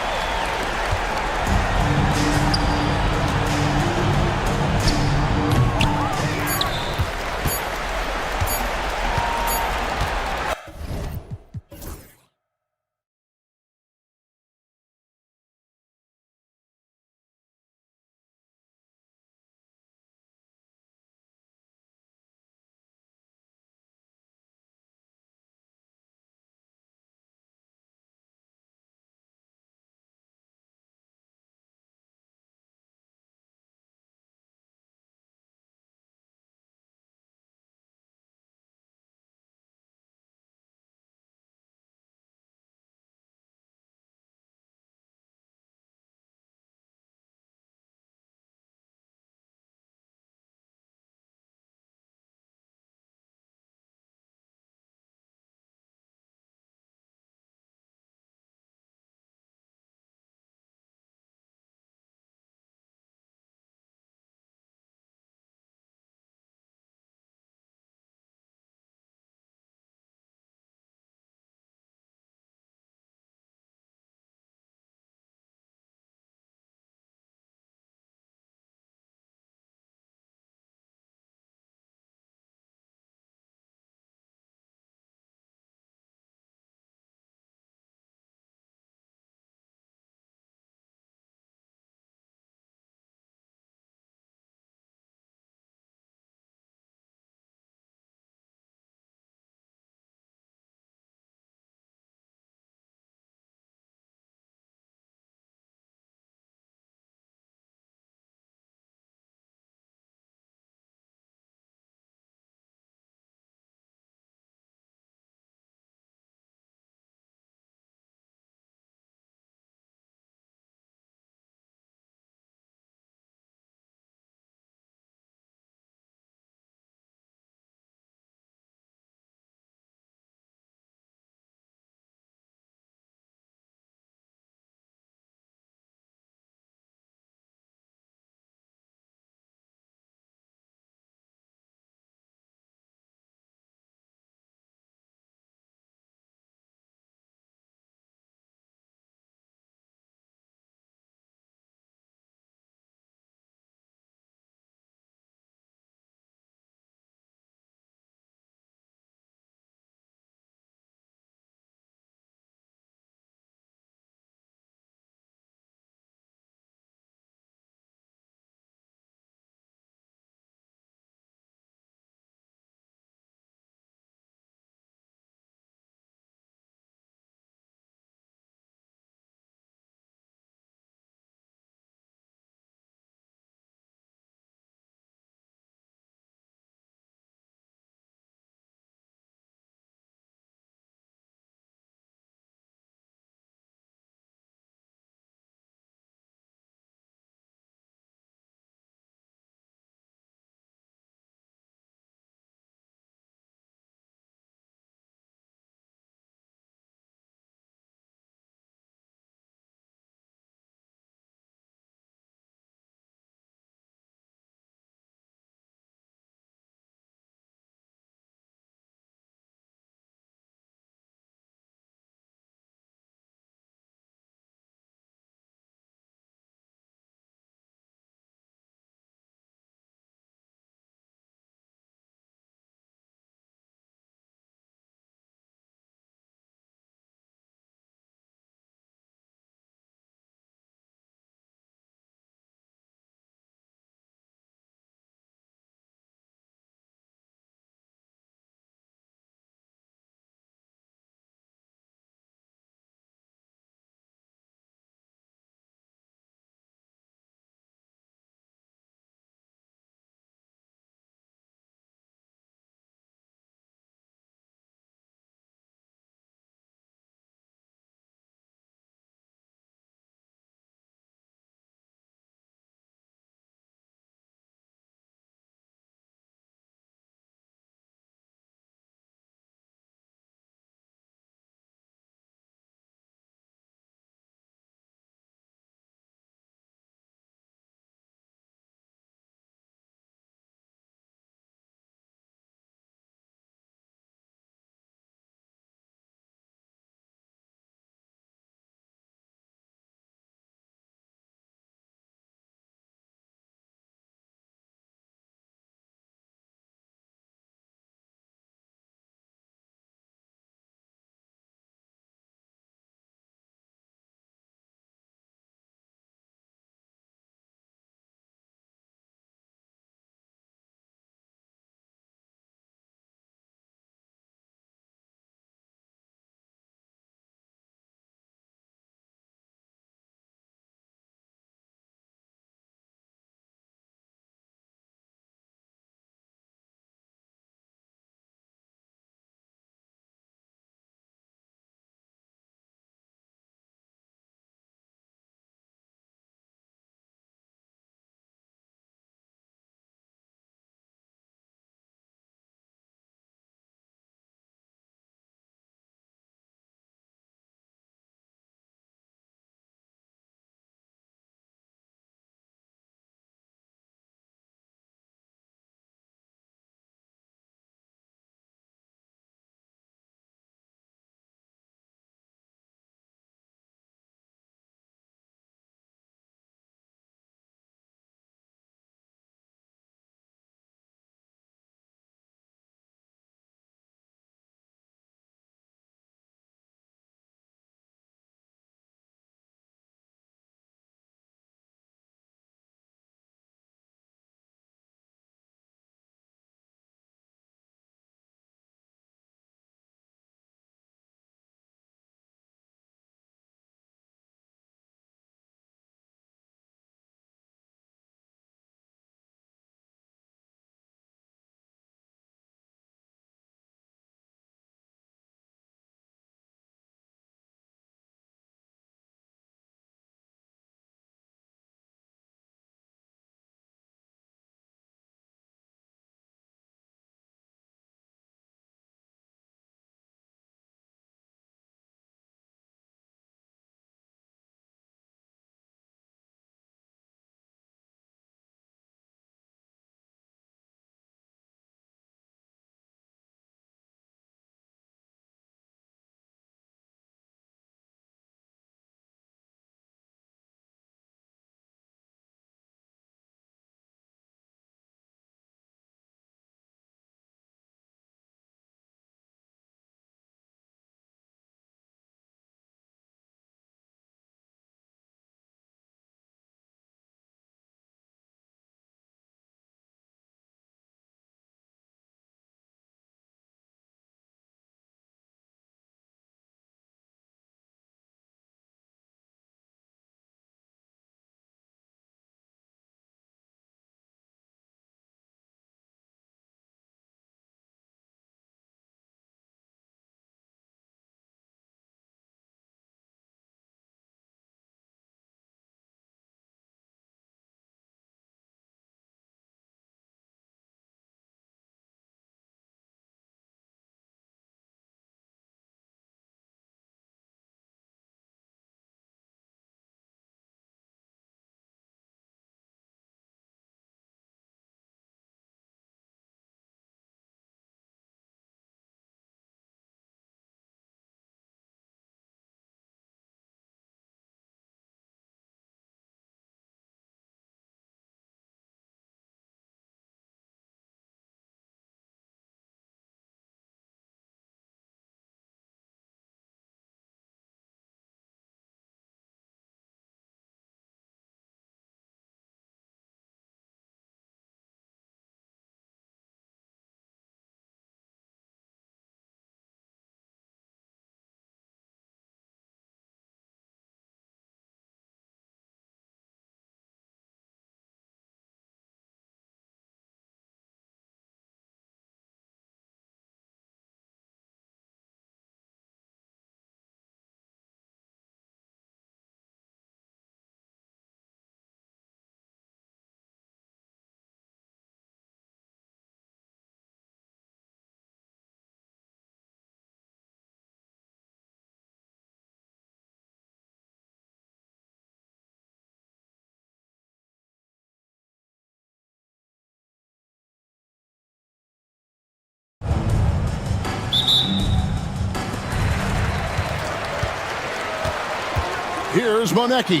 [SPEAKER 7] Here's Monecki.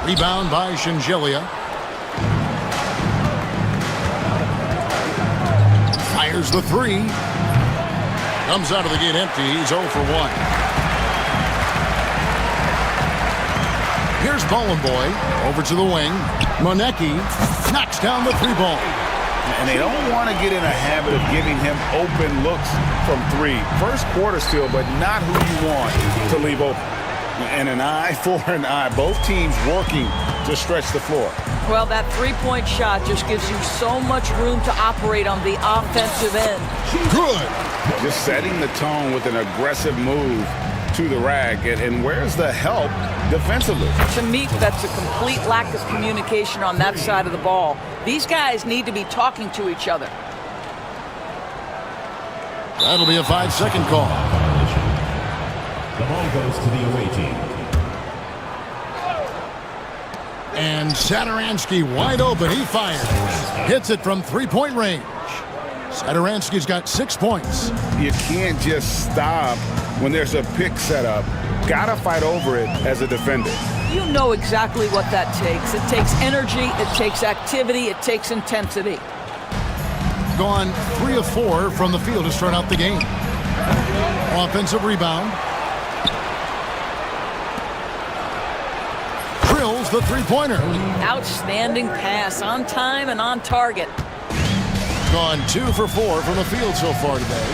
[SPEAKER 7] Rebound by Shingelia. Fires the three. Comes out of the gate empty. He's 0 for 1. Here's Boy over to the wing. Monecki knocks down the three ball.
[SPEAKER 8] And they don't want to get in a habit of giving him open looks from three. First quarter still, but not who you want to leave open. And an eye for an eye. Both teams working to stretch the floor.
[SPEAKER 5] Well, that three-point shot just gives you so much room to operate on the offensive end.
[SPEAKER 7] Good.
[SPEAKER 8] Just setting the tone with an aggressive move to the rack. And where's the help defensively?
[SPEAKER 5] To me, that's a complete lack of communication on that side of the ball. These guys need to be talking to each other.
[SPEAKER 7] That'll be a 5-second call.
[SPEAKER 4] The ball goes to the away team.
[SPEAKER 7] And Satoransky wide open. He fires. Hits it from three-point range. Satoransky's got 6 points.
[SPEAKER 8] You can't just stop when there's a pick set up. Gotta fight over it as a defender.
[SPEAKER 5] You know exactly what that takes. It takes energy, it takes activity, it takes intensity.
[SPEAKER 7] Gone 3 of 4 from the field to start out the game. Offensive rebound. Drills the three-pointer.
[SPEAKER 5] Outstanding pass, on time and on target.
[SPEAKER 7] Gone 2 for 4 from the field so far today.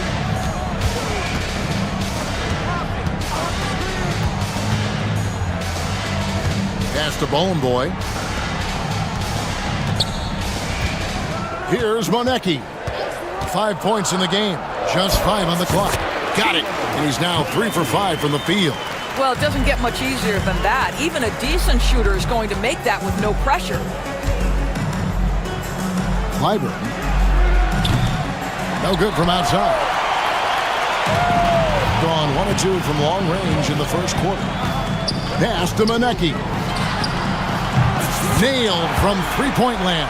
[SPEAKER 7] Pass to Boy. Here's Monecki. 5 points in the game. Just 5 on the clock. Got it. And he's now 3 for 5 from the field.
[SPEAKER 5] Well, it doesn't get much easier than that. Even a decent shooter is going to make that with no pressure.
[SPEAKER 7] Clyburn. No good from outside. Gone 1 of 2 from long range in the first quarter. Pass to Monecki. Nailed from three-point land.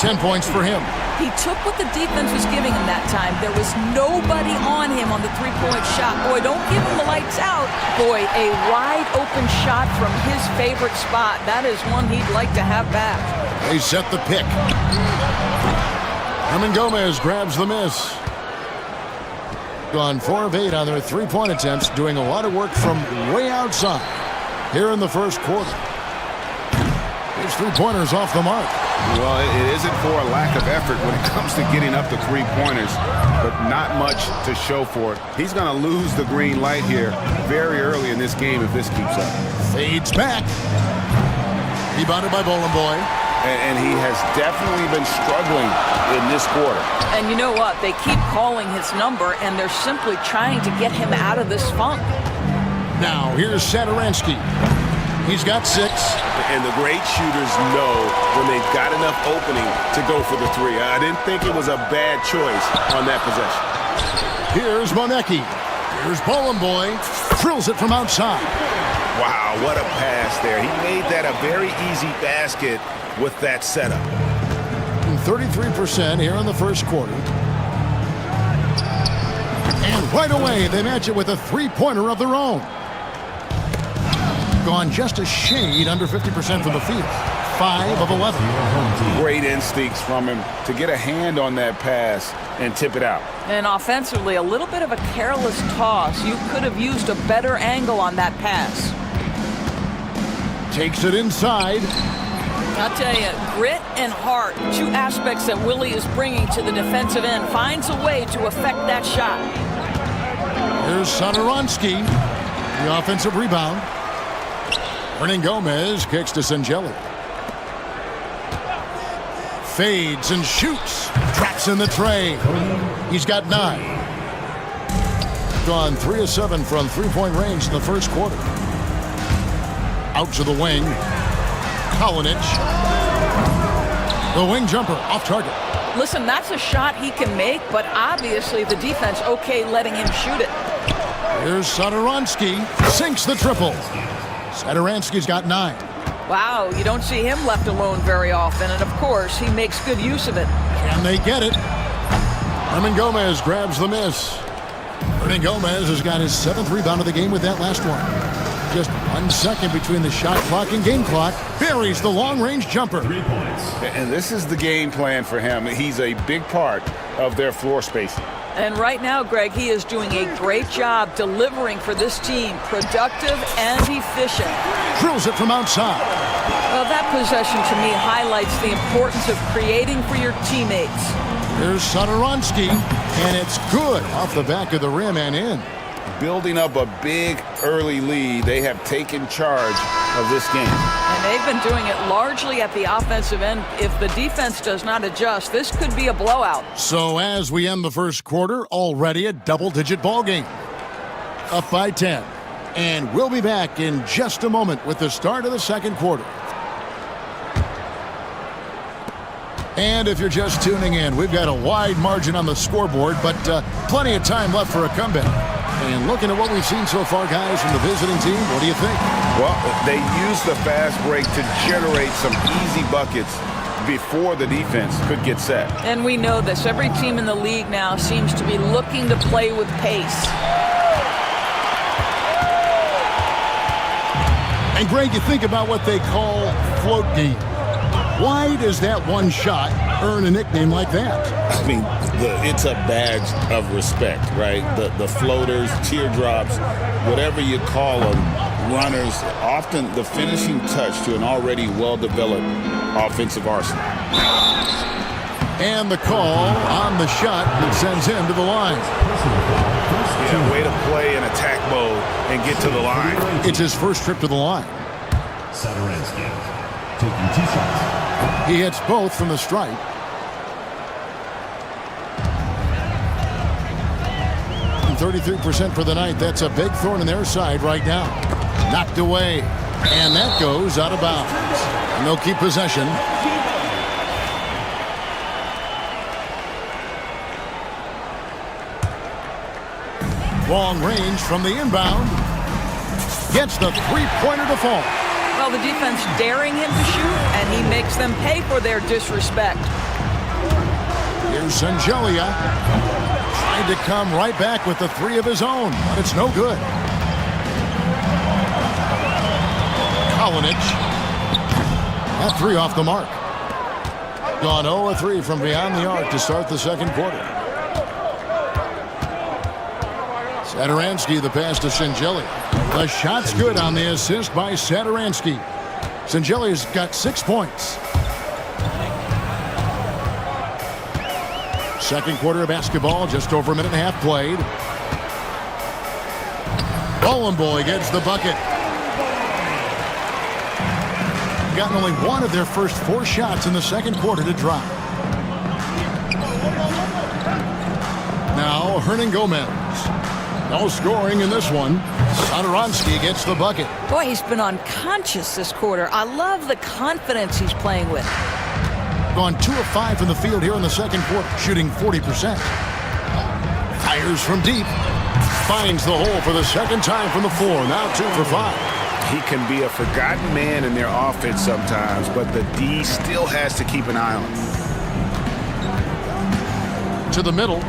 [SPEAKER 7] 10 points for him.
[SPEAKER 5] He took what the defense was giving him that time. There was nobody on him on the three-point shot. Boy, don't give him the lights out. Boy, a wide open shot from his favorite spot. That is one he'd like to have back.
[SPEAKER 7] They set the pick. Herman Gomez grabs the miss. Gone 4 of 8 on their three-point attempts, doing a lot of work from way outside here in the first quarter. His three-pointers off the mark.
[SPEAKER 8] Well, it isn't for a lack of effort when it comes to getting up to three-pointers, but not much to show for it. He's going to lose the green light here very early in this game if this keeps up.
[SPEAKER 7] Fades back. Rebounded by Boy.
[SPEAKER 8] And he has definitely been struggling in this quarter.
[SPEAKER 5] And you know what? They keep calling his number, and they're simply trying to get him out of this funk.
[SPEAKER 7] Now, here's Satoransky. He's got 6.
[SPEAKER 8] And the great shooters know when they've got enough opening to go for the three. I didn't think it was a bad choice on that possession.
[SPEAKER 7] Here's Monecki. Here's Boy. Drills it from outside.
[SPEAKER 8] Wow, what a pass there. He made that a very easy basket with that setup.
[SPEAKER 7] 33% here in the first quarter. And right away, they match it with a three-pointer of their own. Gone just a shade under 50% from the field. 5 of 11.
[SPEAKER 8] Great instincts from him to get a hand on that pass and tip it out.
[SPEAKER 5] And offensively, a little bit of a careless toss. You could have used a better angle on that pass.
[SPEAKER 7] Takes it inside.
[SPEAKER 5] I'll tell you, grit and heart, 2 aspects that Willie is bringing to the defensive end, finds a way to affect that shot.
[SPEAKER 7] Here's Satoransky. The offensive rebound. Hernan Gomez kicks to Singeli. Fades and shoots. Traps in the tray. He's got 9. Gone 3 of 7 from three-point range in the first quarter. Out to the wing. Kalinic. The wing jumper off target.
[SPEAKER 5] Listen, that's a shot he can make, but obviously the defense okay letting him shoot it.
[SPEAKER 7] Here's Satoransky. Sinks the triple. Satoransky's got 9.
[SPEAKER 5] Wow, you don't see him left alone very often, and of course, he makes good use of it.
[SPEAKER 7] Can they get it? Herman Gomez grabs the miss. Hernan Gomez has got his 7th rebound of the game with that last one. Just 1 second between the shot clock and game clock. Buries the long-range jumper.
[SPEAKER 4] 3 points.
[SPEAKER 12] And this is the game plan for him. He's a big part of their floor spacing.
[SPEAKER 5] And right now, Greg, he is doing a great job delivering for this team, productive and efficient.
[SPEAKER 7] Drills it from outside.
[SPEAKER 5] Well, that possession to me highlights the importance of creating for your teammates.
[SPEAKER 7] Here's Satoransky, and it's good off the back of the rim and in.
[SPEAKER 12] Building up a big early lead, they have taken charge of this game.
[SPEAKER 5] And they've been doing it largely at the offensive end. If the defense does not adjust, this could be a blowout.
[SPEAKER 7] So as we end the first quarter, already a double-digit ball game. Up by 10. And we'll be back in just a moment with the start of the second quarter. And if you're just tuning in, we've got a wide margin on the scoreboard, but plenty of time left for a comeback. And looking at what we've seen so far, guys, from the visiting team, what do you think?
[SPEAKER 8] Well, they used the fast break to generate some easy buckets before the defense could get set.
[SPEAKER 5] And we know this. Every team in the league now seems to be looking to play with pace.
[SPEAKER 7] And Greg, you think about what they call float game. Why does that one shot earn a nickname like that?
[SPEAKER 12] I mean, it's a badge of respect, right? The floaters, teardrops, whatever you call them, runners, often the finishing touch to an already well-developed offensive arsenal.
[SPEAKER 7] And the call on the shot that sends him to the line.
[SPEAKER 8] Yeah, way to play in attack mode and get to the line.
[SPEAKER 7] It's his first trip to the line.
[SPEAKER 4] Satoransky taking 2 shots.
[SPEAKER 7] He hits both from the stripe. And 33% for the night. That's a big thorn in their side right now. Knocked away. And that goes out of bounds. And they'll keep possession. Long range from the inbound. Gets the three-pointer to fall.
[SPEAKER 5] Well, the defense daring him to shoot, and he makes them pay for their disrespect.
[SPEAKER 7] Here's Sangelia. Trying to come right back with the 3 of his own, but it's no good. Kalinic. That 3 off the mark. Gone 0-3 from beyond the arc to start the second quarter. Satoransky, the pass to Sangelia. The shot's good on the assist by Satoransky. Sangelia's got 6 points. Second quarter of basketball, just over a minute and a half played. Bowling Boy gets the bucket. Gotten only 1 of their first 4 shots in the second quarter to drop. Now Hernan Gomez. No scoring in this one. Satoransky gets the bucket.
[SPEAKER 5] Boy, he's been unconscious this quarter. I love the confidence he's playing with.
[SPEAKER 7] Gone 2 of 5 from the field here in the second quarter, shooting 40%. Fires from deep. Finds the hole for the second time from the floor. Now 2 for 5.
[SPEAKER 8] He can be a forgotten man in their offense sometimes, but the D still has to keep an eye on him.
[SPEAKER 7] To the middle.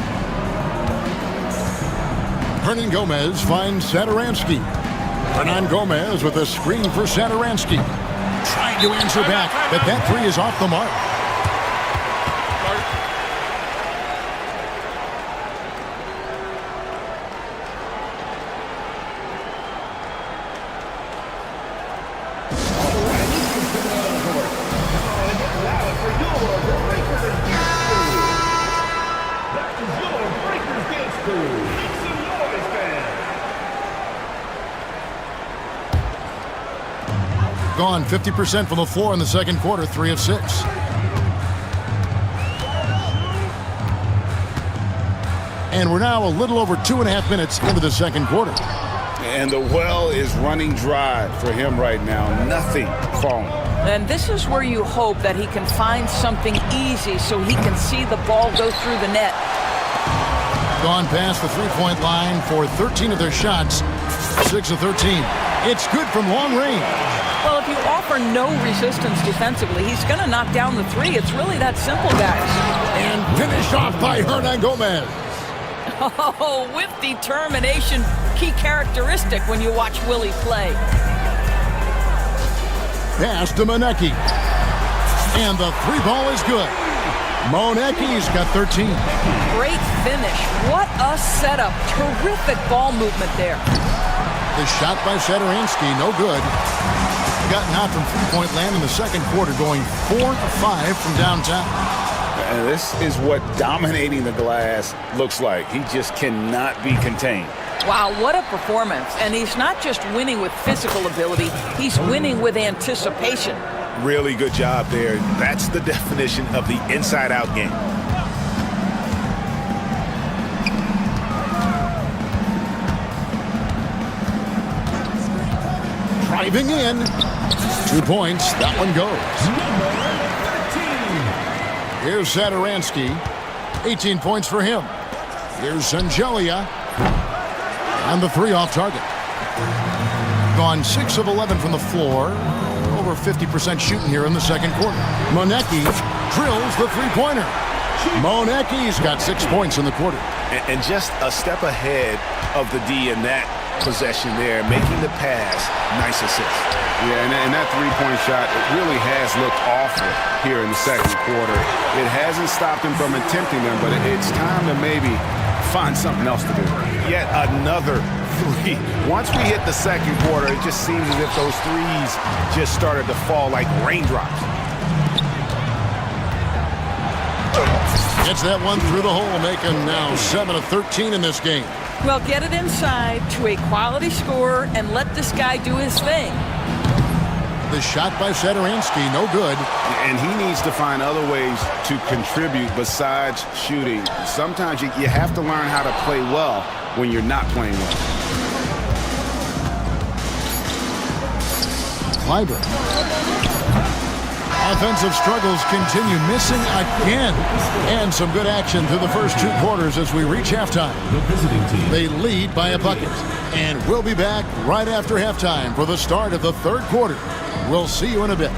[SPEAKER 7] Hernan Gomez finds Satoransky. Hernan Gomez with a screen for Satoransky. Trying to answer back, but that 3 is off the mark. Gone 50% from the floor in the second quarter, 3 of 6. And we're now a little over 2.5 minutes into the second quarter.
[SPEAKER 8] And the well is running dry for him right now. Nothing falling.
[SPEAKER 5] And this is where you hope that he can find something easy so he can see the ball go through the net.
[SPEAKER 7] Gone past the three-point line for 13 of their shots, 6 of 13. It's good from long range.
[SPEAKER 5] Well, if you offer no resistance defensively, he's going to knock down the 3. It's really that simple, guys.
[SPEAKER 7] And finished off by Hernan Gomez.
[SPEAKER 5] Oh, with determination, key characteristic when you watch Willie play.
[SPEAKER 7] Pass to Monecki. And the three ball is good. Monecki's got 13.
[SPEAKER 5] Great finish. What a setup. Terrific ball movement there.
[SPEAKER 7] The shot by Sadaransky, no good. Gotten out from three-point land in the second quarter, going 4 of 5 from downtown.
[SPEAKER 8] And this is what dominating the glass looks like. He just cannot be contained.
[SPEAKER 5] Wow, what a performance. And he's not just winning with physical ability, he's winning with anticipation.
[SPEAKER 8] Really good job there. That's the definition of the inside-out game.
[SPEAKER 7] Driving in. 2 points. That one goes. Here's Sadaransky. 18 points for him. Here's Zangelia. And the three off target. Gone 6 of 11 from the floor. Over 50% shooting here in the second quarter. Monecki drills the three-pointer. Monecki's got 6 points in the quarter.
[SPEAKER 8] And just a step ahead of the D in that possession there, making the pass. Nice assist.
[SPEAKER 14] Yeah, and that three-point shot, it really has looked awful here in the second quarter. It hasn't stopped him from attempting them, but it's time to maybe find something else to do.
[SPEAKER 8] Yet another three. Once we hit the second quarter, it just seems as if those threes just started to fall like raindrops.
[SPEAKER 7] Gets that one through the hole, making now 7 of 13 in this game.
[SPEAKER 5] Well, get it inside to a quality scorer and let this guy do his thing.
[SPEAKER 7] The shot by Sadaransky, no good.
[SPEAKER 14] And he needs to find other ways to contribute besides shooting. Sometimes you have to learn how to play well when you're not playing well.
[SPEAKER 7] Clyburn. Offensive struggles continue, missing again. And some good action through the first 2 quarters as we reach halftime. They lead by a bucket. And we'll be back right after halftime for the start of the third quarter. We'll see you in a bit.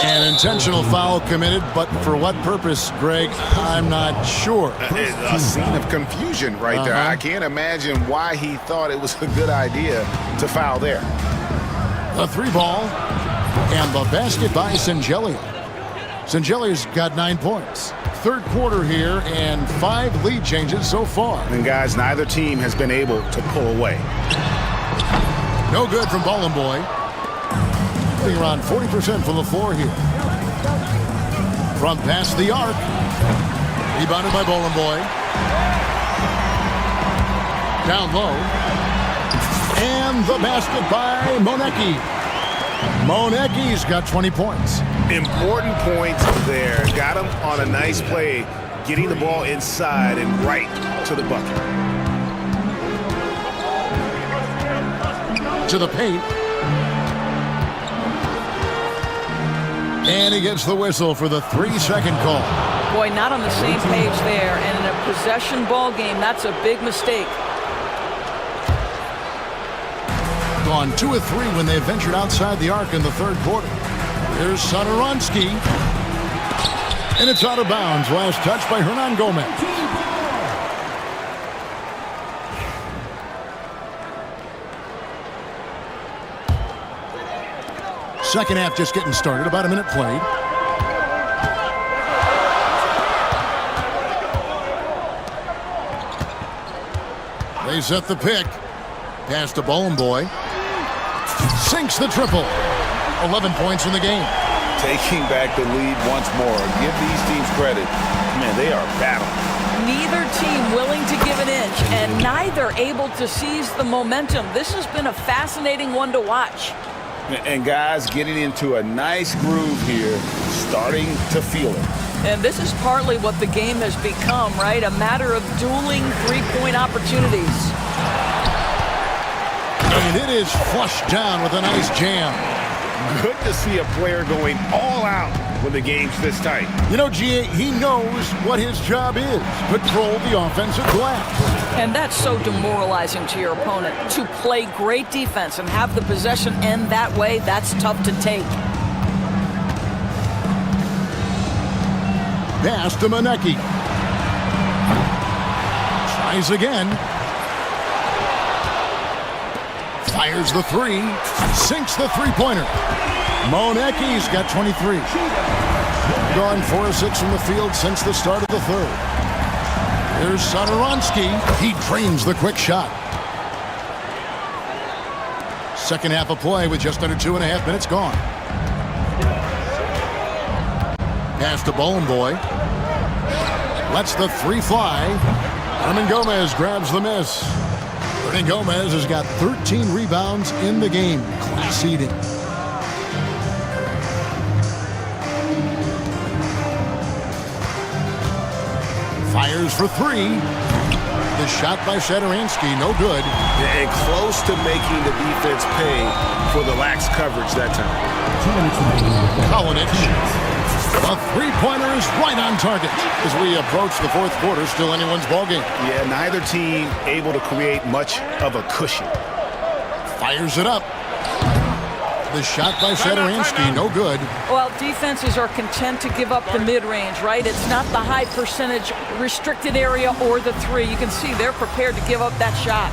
[SPEAKER 7] An intentional foul committed, but for what purpose, Greg, I'm not sure.
[SPEAKER 8] A scene of confusion right there. I can't imagine why he thought it was a good idea to foul there.
[SPEAKER 7] A three ball, and the basket by Zangelia. Zangelia's got 9 points. Third quarter here, and 5 lead changes so far.
[SPEAKER 8] And guys, neither team has been able to pull away.
[SPEAKER 7] No good from Ball and Boy. Around 40% from the floor here. From past the arc. Rebounded by Ball and Boy. Down low. And the basket by Monecki. Monecki's got 20 points.
[SPEAKER 8] Important points there. Got him on a nice play, getting the ball inside and right to the bucket.
[SPEAKER 7] To the paint. And he gets the whistle for the 3-second call.
[SPEAKER 5] Boy, not on the same page there. And in a possession ball game, that's a big mistake.
[SPEAKER 7] Gone 2 of 3 when they ventured outside the arc in the third quarter. Here's Satoransky. And it's out of bounds. Last touch by Hernan Gomez. Second half just getting started. About a minute played. They set the pick. Pass to Boy. Sinks the triple. 11 points in the game.
[SPEAKER 12] Taking back the lead once more. Give these teams credit. Man, they are battling.
[SPEAKER 5] Neither team willing to give an inch, and neither able to seize the momentum. This has been a fascinating one to watch.
[SPEAKER 12] And guys getting into a nice groove here, starting to feel it.
[SPEAKER 5] And this is partly what the game has become, right? A matter of dueling three-point opportunities.
[SPEAKER 7] And it is flushed down with a nice jam.
[SPEAKER 8] Good to see a player going all out when the game's this tight.
[SPEAKER 7] You know, G.A., he knows what his job is. Patrol the offensive glass.
[SPEAKER 5] And that's so demoralizing to your opponent. To play great defense and have the possession end that way, that's tough to take.
[SPEAKER 7] Pass to Monecki. Tries again. Fires the three. Sinks the three-pointer. Monecki's got 23. Gone 4 of 6 from the field since the start of the third. Here's Satoransky. He drains the quick shot. Second half of play with just under 2.5 minutes gone. Pass to Boy. Lets the three fly. Hernan Gomez grabs the miss. Hernan Gomez has got 13 rebounds in the game. Class eating. Fires for three. The shot by Satoransky, no good.
[SPEAKER 8] And close to making the defense pay for the lax coverage that time.
[SPEAKER 7] Kalinic. A three-pointer is right on target as we approach the fourth quarter. Still anyone's ballgame.
[SPEAKER 8] Yeah, neither team able to create much of a cushion.
[SPEAKER 7] Fires it up. The shot by Satoransky, no good.
[SPEAKER 5] Well, defenses are content to give up the mid-range, right? It's not the high percentage restricted area or the three. You can see they're prepared to give up that shot.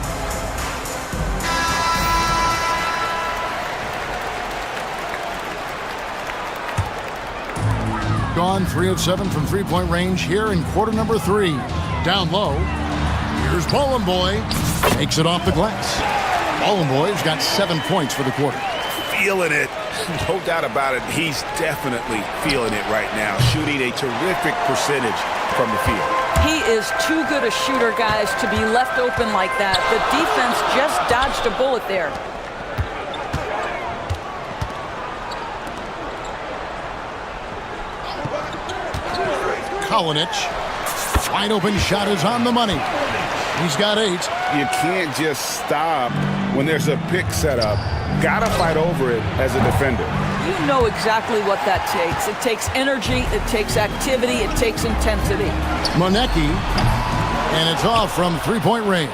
[SPEAKER 7] Gone 3 of 7 from three-point range here in quarter number 3. Down low. Here's Boy. Takes it off the glass. Boy's got 7 points for the quarter.
[SPEAKER 8] Feeling it. No doubt about it. He's definitely feeling it right now. Shooting a terrific percentage from the field.
[SPEAKER 5] He is too good a shooter, guys, to be left open like that. The defense just dodged a bullet there.
[SPEAKER 7] Kalinic. Wide open shot is on the money. He's got 8.
[SPEAKER 8] You can't just stop when there's a pick set up. Gotta fight over it as a defender.
[SPEAKER 5] You know exactly what that takes. It takes energy, it takes activity, it takes intensity.
[SPEAKER 7] Monecki. And it's off from three-point range.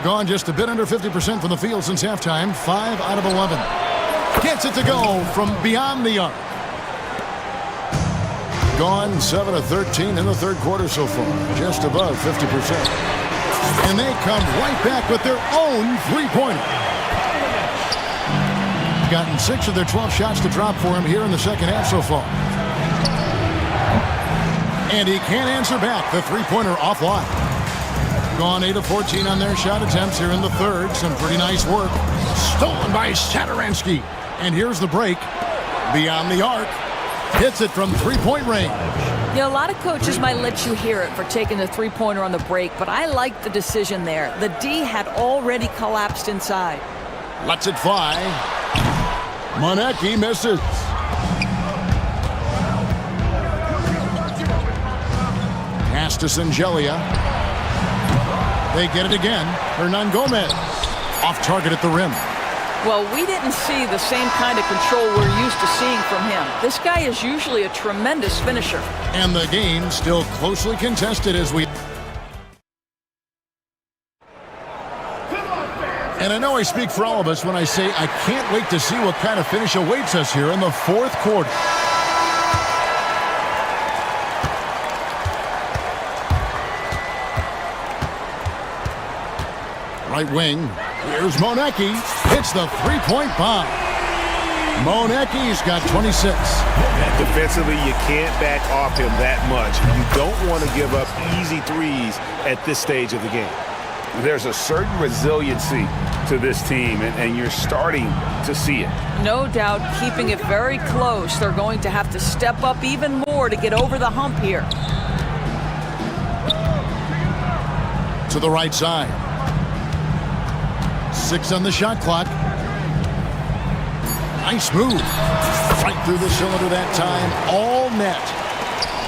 [SPEAKER 7] Gone just a bit under 50% from the field since halftime. 5 out of 11. Gets it to go from beyond the arc. Gone 7 of 13 in the third quarter so far, just above 50%. And they come right back with their own three-pointer. Gotten 6 of their 12 shots to drop for him here in the second half so far. And he can't answer back. The three-pointer offline. Gone 8 of 14 on their shot attempts here in the third. Some pretty nice work. Stolen by Satoransky. And here's the break. Beyond the arc. Hits it from three-point range.
[SPEAKER 5] Yeah, a lot of coaches might let you hear it for taking the three-pointer on the break, but I like the decision there. The D had already collapsed inside.
[SPEAKER 7] Lets it fly. Monecki misses. Pass to Singelia. They get it again. Hernan Gomez. Off target at the rim.
[SPEAKER 5] Well, we didn't see the same kind of control we're used to seeing from him. This guy is usually a tremendous finisher.
[SPEAKER 7] And the game still closely contested as we... And I know I speak for all of us when I say I can't wait to see what kind of finish awaits us here in the fourth quarter. Right wing, here's Monecki, hits the three-point bomb. Monecki's got 26.
[SPEAKER 8] Defensively, you can't back off him that much. You don't want to give up easy threes at this stage of the game. There's a certain resiliency to this team, and you're starting to see it.
[SPEAKER 5] No doubt, keeping it very close. They're going to have to step up even more to get over the hump here.
[SPEAKER 7] To the right side. 6 on the shot clock. Nice move. Right through the cylinder that time. All net.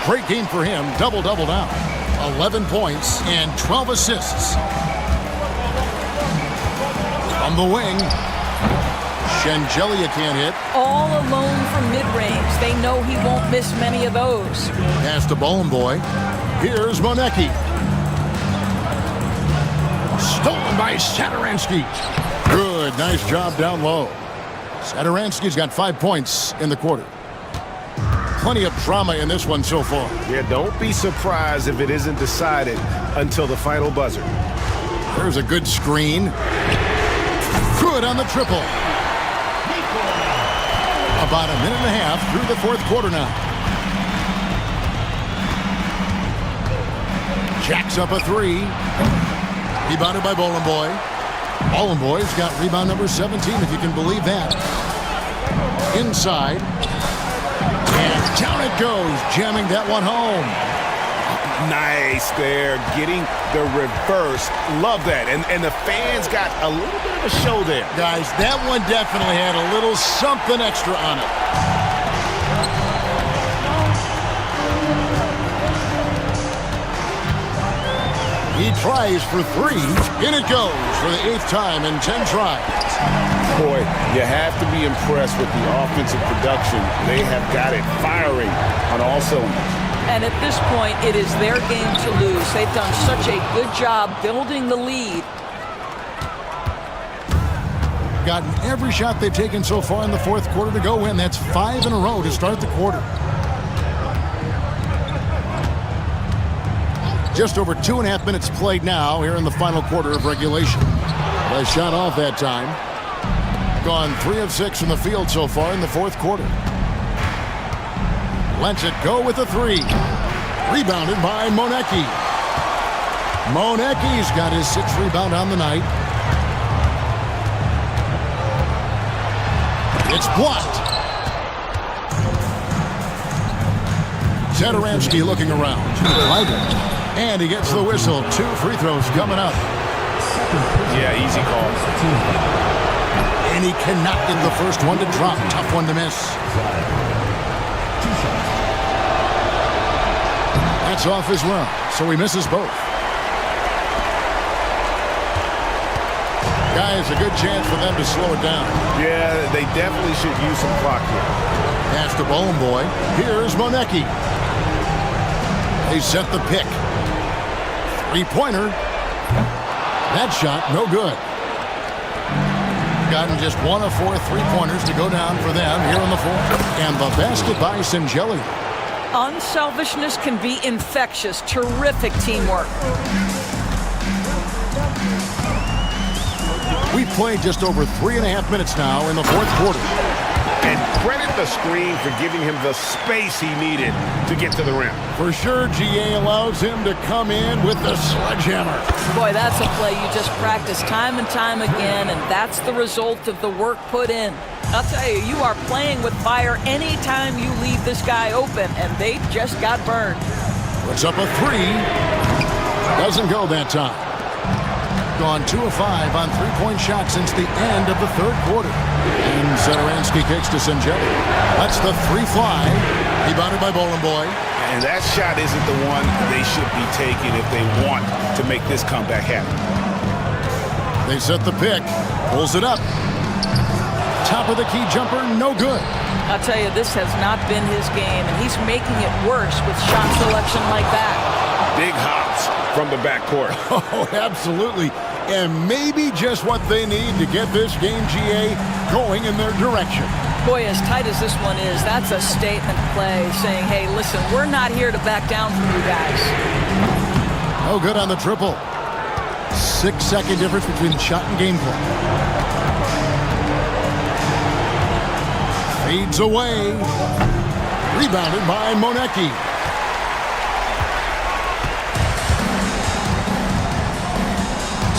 [SPEAKER 7] Great game for him. Double-double now. 11 points and 12 assists. From the wing. Shengelia can't hit.
[SPEAKER 5] All alone from mid-range. They know he won't miss many of those.
[SPEAKER 7] Pass to Bowling Boy. Here's Monecki. Stolen by Saturansky. Good, nice job down low. Saturansky's got 5 points in the quarter. Plenty of drama in this one so far.
[SPEAKER 8] Yeah, don't be surprised if it isn't decided until the final buzzer.
[SPEAKER 7] There's a good screen. Good on the triple. About a minute and a half through the fourth quarter now. Jacks up a three. Rebounded by Bowling Boy. Bowling Boy's got rebound number 17, if you can believe that. Inside. And down it goes, jamming that one home.
[SPEAKER 8] Nice there, getting the reverse. Love that. And the fans got a little bit of a show there.
[SPEAKER 7] Guys, that one definitely had a little something extra on it. He tries for three. In it goes for the 8th time in 10 tries.
[SPEAKER 8] Boy, you have to be impressed with the offensive production. They have got it firing on all cylinders.
[SPEAKER 5] And at this point, it is their game to lose. They've done such a good job building the lead.
[SPEAKER 7] Gotten every shot they've taken so far in the fourth quarter to go in. That's 5 in a row to start the quarter. Just over 2.5 minutes played now here in the final quarter of regulation. They shot off that time. Gone 3 of 6 from the field so far in the fourth quarter. Lets it go with a three. Rebounded by Monecki. Monecki's got his 6th rebound on the night. It's blocked. Saturansky looking around. And he gets the whistle. 2 free throws coming up.
[SPEAKER 8] Yeah, easy call.
[SPEAKER 7] And he cannot get the first one to drop. Tough one to miss. That's off as well, so he misses both. Guys, a good chance for them to slow it down.
[SPEAKER 8] Yeah, they definitely should use some clock here.
[SPEAKER 7] Pass to Bowling Boy. Here's Monecki. They set the pick. Three-pointer. That shot, no good. Gotten just 1 of 4 three-pointers to go down for them here in the fourth. And the basket by Shengelia.
[SPEAKER 5] Unselfishness can be infectious. Terrific teamwork.
[SPEAKER 7] We've played just over 3.5 minutes now in the fourth quarter.
[SPEAKER 8] And credit the screen for giving him the space he needed to get to the rim.
[SPEAKER 7] For sure, GA allows him to come in with the sledgehammer.
[SPEAKER 5] Boy, that's a play you just practice time and time again, and that's the result of the work put in. I'll tell you, you are playing with fire anytime you leave this guy open, and they just got burned.
[SPEAKER 7] Puts up a three. Doesn't go that time. Gone 2 of 5 on three-point shots since the end of the third quarter. And Saturansky kicks to Shengelia. That's the three fly. Rebounded by Bowling Boy.
[SPEAKER 8] And that shot isn't the one they should be taking if they want to make this comeback happen.
[SPEAKER 7] They set the pick. Pulls it up. Top of the key jumper, no good.
[SPEAKER 5] I'll tell you, this has not been his game, and he's making it worse with shot selection like that.
[SPEAKER 8] Big hops from the backcourt.
[SPEAKER 7] Oh, absolutely. And maybe just what they need to get this game, GA, going in their direction.
[SPEAKER 5] Boy, as tight as this one is, that's a statement play saying, hey, listen, we're not here to back down from you guys.
[SPEAKER 7] No good on the triple. 6-second difference between shot and game clock. Fades away. Rebounded by Monecki.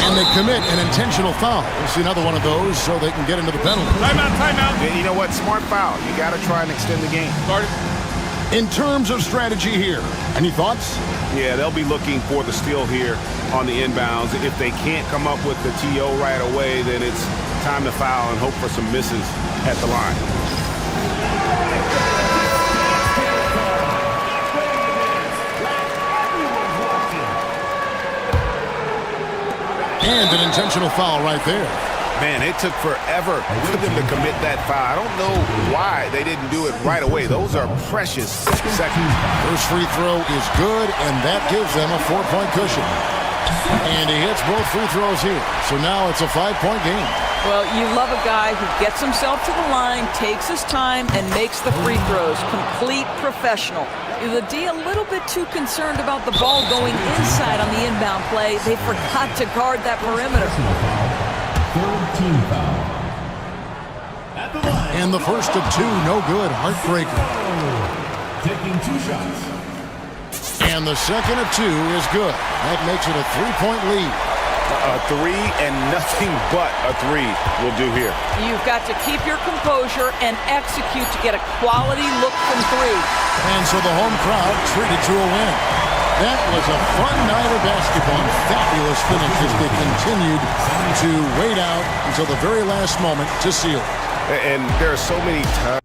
[SPEAKER 7] And they commit an intentional foul. We'll see another one of those so they can get into the penalty.
[SPEAKER 8] Timeout, timeout. Yeah, you know what? Smart foul. You got to try and extend the game.
[SPEAKER 7] In terms of strategy here, any thoughts?
[SPEAKER 8] Yeah, they'll be looking for the steal here on the inbounds. If they can't come up with the TO right away, then it's time to foul and hope for some misses at the line.
[SPEAKER 7] And an intentional foul right there.
[SPEAKER 8] Man, it took forever for them to commit that foul. I don't know why they didn't do it right away. Those are precious seconds.
[SPEAKER 7] First free throw is good, and that gives them a 4-point cushion. And he hits both free throws here. So now it's a 5-point game.
[SPEAKER 5] Well, you love a guy who gets himself to the line, takes his time, and makes the free throws. Complete professional. The D a little bit too concerned about the ball going inside on the inbound play. They forgot to guard that perimeter.
[SPEAKER 4] Third team foul. At the line.
[SPEAKER 7] And the first of two, no good. Heartbreaker.
[SPEAKER 4] Taking 2 shots.
[SPEAKER 7] And the second of two is good. That makes it a 3-point lead.
[SPEAKER 8] A 3 and nothing but a 3 will do here.
[SPEAKER 5] You've got to keep your composure and execute to get a quality look from 3.
[SPEAKER 7] And so the home crowd treated to a win. That was a fun night of basketball. Fabulous finish as they continued to wait out until the very last moment to seal it.
[SPEAKER 8] And there are so many times.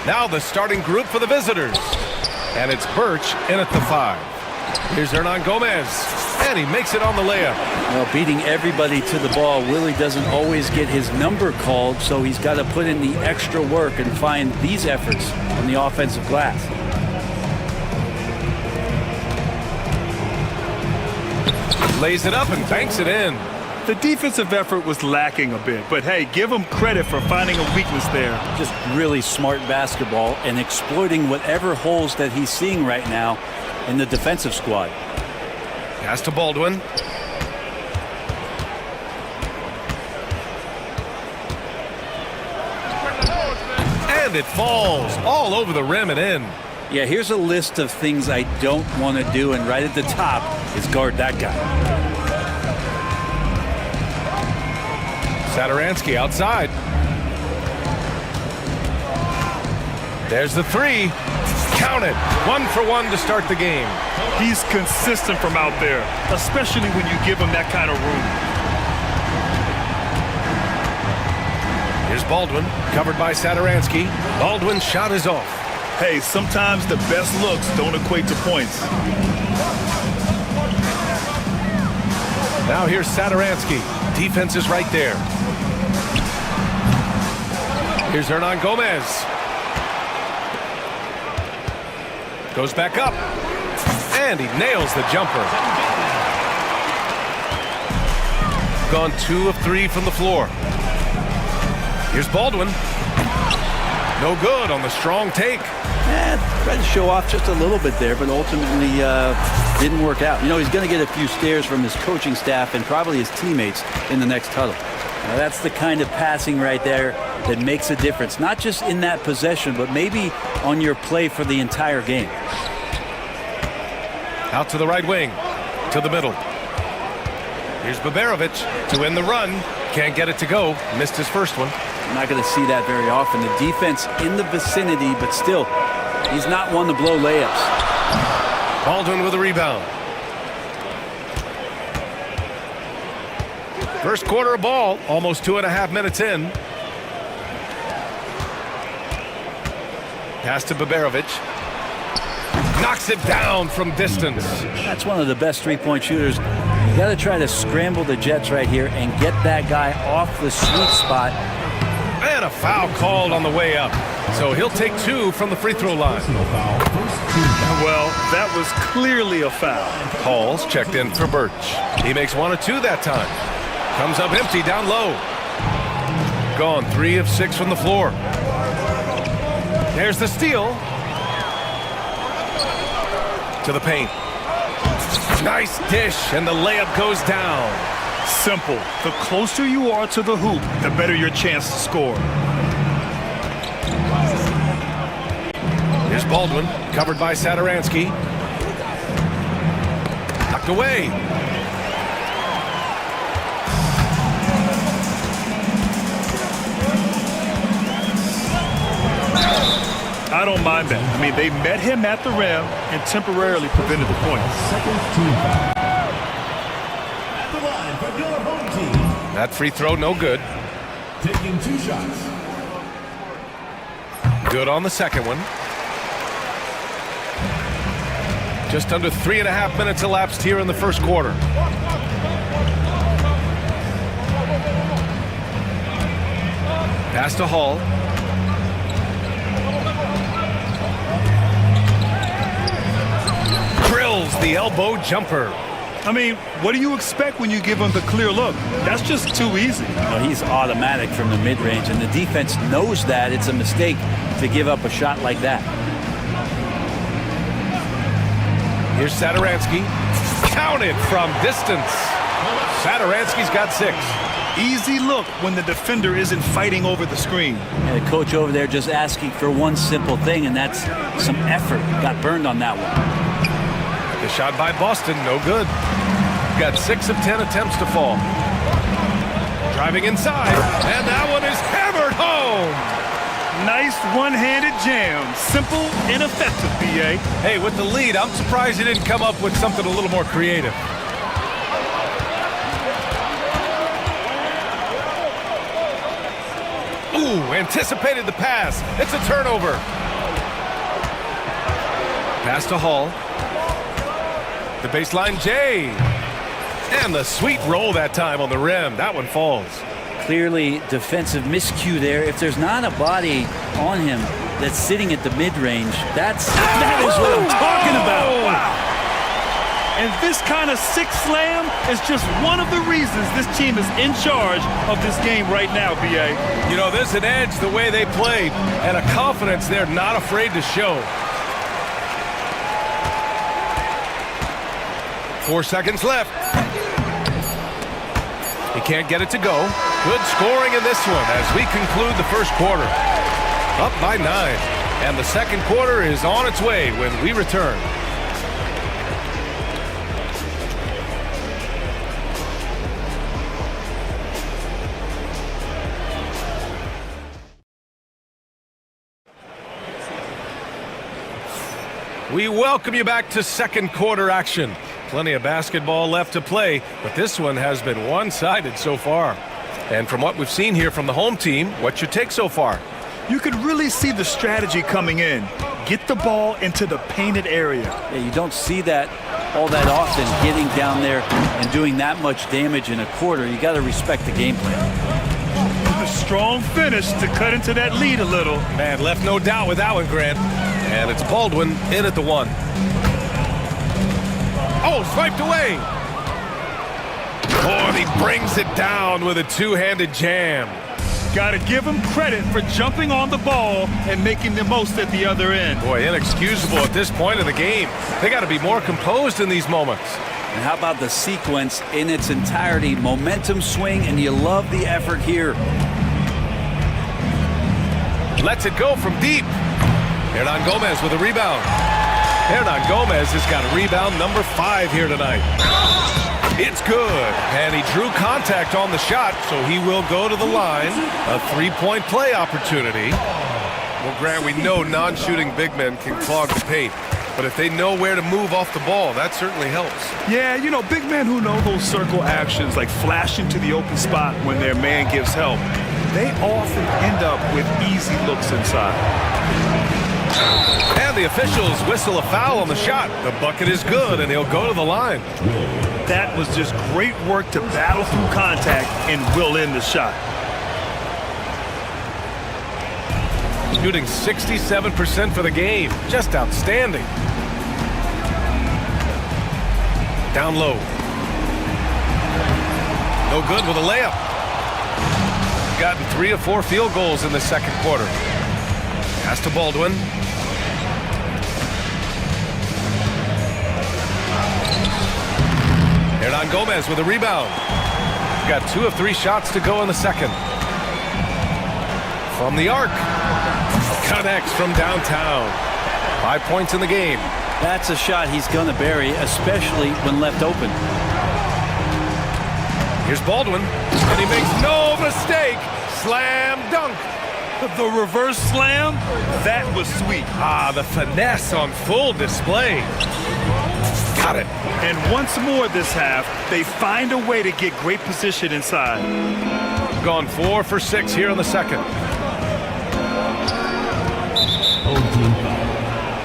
[SPEAKER 1] Now the starting group for the visitors. And it's Birch in at the 5. Here's Hernan Gomez. And he makes it on the layup.
[SPEAKER 9] Well, beating everybody to the ball, Willie doesn't always get his number called, so he's got to put in the extra work and find these efforts on the offensive glass.
[SPEAKER 1] Lays it up and banks it in.
[SPEAKER 3] The defensive effort was lacking a bit, but hey, give him credit for finding a weakness there.
[SPEAKER 9] Just really smart basketball and exploiting whatever holes that he's seeing right now in the defensive squad.
[SPEAKER 1] Pass to Baldwin. And it falls all over the rim and in.
[SPEAKER 9] Yeah, here's a list of things I don't want to do, and right at the top is guard that guy.
[SPEAKER 1] Satoransky outside. There's the 3. Count it. 1 for 1 to start the game.
[SPEAKER 3] He's consistent from out there, especially when you give him that kind of room.
[SPEAKER 1] Here's Baldwin, covered by Satoransky. Baldwin's shot is off.
[SPEAKER 3] Hey, sometimes the best looks don't equate to points.
[SPEAKER 1] Now here's Satoransky. Defense is right there. Here's Hernan Gomez. Goes back up. And he nails the jumper. Gone 2 of 3 from the floor. Here's Baldwin. No good on the strong take.
[SPEAKER 9] Tried to show off just a little bit there, but ultimately didn't work out. You know, he's going to get a few stares from his coaching staff and probably his teammates in the next huddle. Now, that's the kind of passing right there that makes a difference, not just in that possession, but maybe on your play for the entire game.
[SPEAKER 1] Out to the right wing, to the middle. Here's Baberovic to win the run. Can't get it to go. Missed his first one.
[SPEAKER 9] I'm not going to see that very often. The defense in the vicinity, but still, he's not one to blow layups.
[SPEAKER 1] Baldwin with a rebound. First quarter of ball, almost 2.5 minutes in. Pass to Baberovic. Knocks it down from distance.
[SPEAKER 9] That's one of the best three-point shooters. You got to try to scramble the Jets right here and get that guy off the sweet spot.
[SPEAKER 1] And a foul called on the way up. So he'll take 2 from the free throw line.
[SPEAKER 3] Well, that was clearly a foul.
[SPEAKER 1] Hall's checked in for Birch. He makes 1 of 2 that time. Comes up empty down low. Gone 3 of 6 from the floor. There's the steal. To the paint. Nice dish, and the layup goes down.
[SPEAKER 3] Simple. The closer you are to the hoop, the better your chance to score.
[SPEAKER 1] Here's Baldwin, covered by Satoransky. Knocked away.
[SPEAKER 3] I don't mind that. I mean, they met him at the rim and temporarily prevented the point.
[SPEAKER 1] That free throw, no good.
[SPEAKER 4] Taking 2 shots.
[SPEAKER 1] Good on the second one. Just under 3.5 minutes elapsed here in the first quarter. Pass to Hall. Drills the elbow jumper.
[SPEAKER 3] I mean, what do you expect when you give him the clear look? That's just too easy.
[SPEAKER 9] Well, he's automatic from the mid-range, and the defense knows that it's a mistake to give up a shot like that.
[SPEAKER 1] Here's Satoransky. Counted from distance. Satoransky's got 6.
[SPEAKER 3] Easy look when the defender isn't fighting over the screen.
[SPEAKER 9] And the coach over there just asking for one simple thing, and that's some effort. Got burned on that one.
[SPEAKER 1] The shot by Boston, no good. Got 6 of 10 attempts to fall. Driving inside, and that one is hammered home.
[SPEAKER 3] Nice one-handed jam. Simple and effective, B.A.
[SPEAKER 1] Hey, with the lead, I'm surprised he didn't come up with something a little more creative. Ooh, anticipated the pass. It's a turnover. Pass to Hall. The baseline, Jay. And the sweet roll that time on the rim. That one falls.
[SPEAKER 9] Clearly defensive miscue there. If there's not a body on him that's sitting at the mid-range, that is what I'm talking about.
[SPEAKER 3] Wow. And this kind of sick slam is just one of the reasons this team is in charge of this game right now, B.A.
[SPEAKER 1] You know, there's an edge the way they played and a confidence they're not afraid to show. 4 seconds left. He can't get it to go. Good scoring in this one as we conclude the first quarter. Up by 9. And the second quarter is on its way when we return. We welcome you back to second quarter action. Plenty of basketball left to play, but this one has been one-sided so far. And from what we've seen here from the home team, what's your take so far?
[SPEAKER 3] You could really see the strategy coming in. Get the ball into the painted area.
[SPEAKER 9] Yeah, you don't see that all that often, getting down there and doing that much damage in a quarter. You got to respect the game plan.
[SPEAKER 3] A strong finish to cut into that lead a little.
[SPEAKER 1] Man, left no doubt with that one, Grant. And it's Baldwin in at the 1. Oh, swiped away. Oh, and he brings it down with a two-handed jam.
[SPEAKER 3] Got to give him credit for jumping on the ball and making the most at the other end.
[SPEAKER 1] Boy, inexcusable at this point of the game. They got to be more composed in these moments.
[SPEAKER 9] And how about the sequence in its entirety? Momentum swing, and you love the effort here.
[SPEAKER 1] Lets it go from deep. Hernan Gomez with a rebound. Hernan Gomez has got a rebound number 5 here tonight. It's good, and he drew contact on the shot, so he will go to the line. A 3-point play opportunity. Well, Grant, we know non-shooting big men can clog the paint, but if they know where to move off the ball, that certainly helps.
[SPEAKER 3] Yeah, you know, big men who know those circle actions, like flashing to the open spot when their man gives help, they often end up with easy looks inside.
[SPEAKER 1] And the officials whistle a foul on the shot. The bucket is good, and he'll go to the line.
[SPEAKER 3] That was just great work to battle through contact and will in the shot.
[SPEAKER 1] Shooting 67% for the game. Just outstanding. Down low. No good with a layup. Gotten 3 of 4 field goals in the second quarter. Pass to Baldwin. Hernan Gomez with a rebound. Got 2 of 3 shots to go in the second. From the arc. Connects from downtown. 5 points in the game.
[SPEAKER 9] That's a shot he's going to bury, especially when left open.
[SPEAKER 1] Here's Baldwin, and he makes no mistake. Slam dunk.
[SPEAKER 3] The reverse slam, that was sweet.
[SPEAKER 1] Ah, the finesse on full display. Got it.
[SPEAKER 3] And once more this half, they find a way to get great position inside.
[SPEAKER 1] Gone 4 for 6 here in the second.
[SPEAKER 4] Home team foul.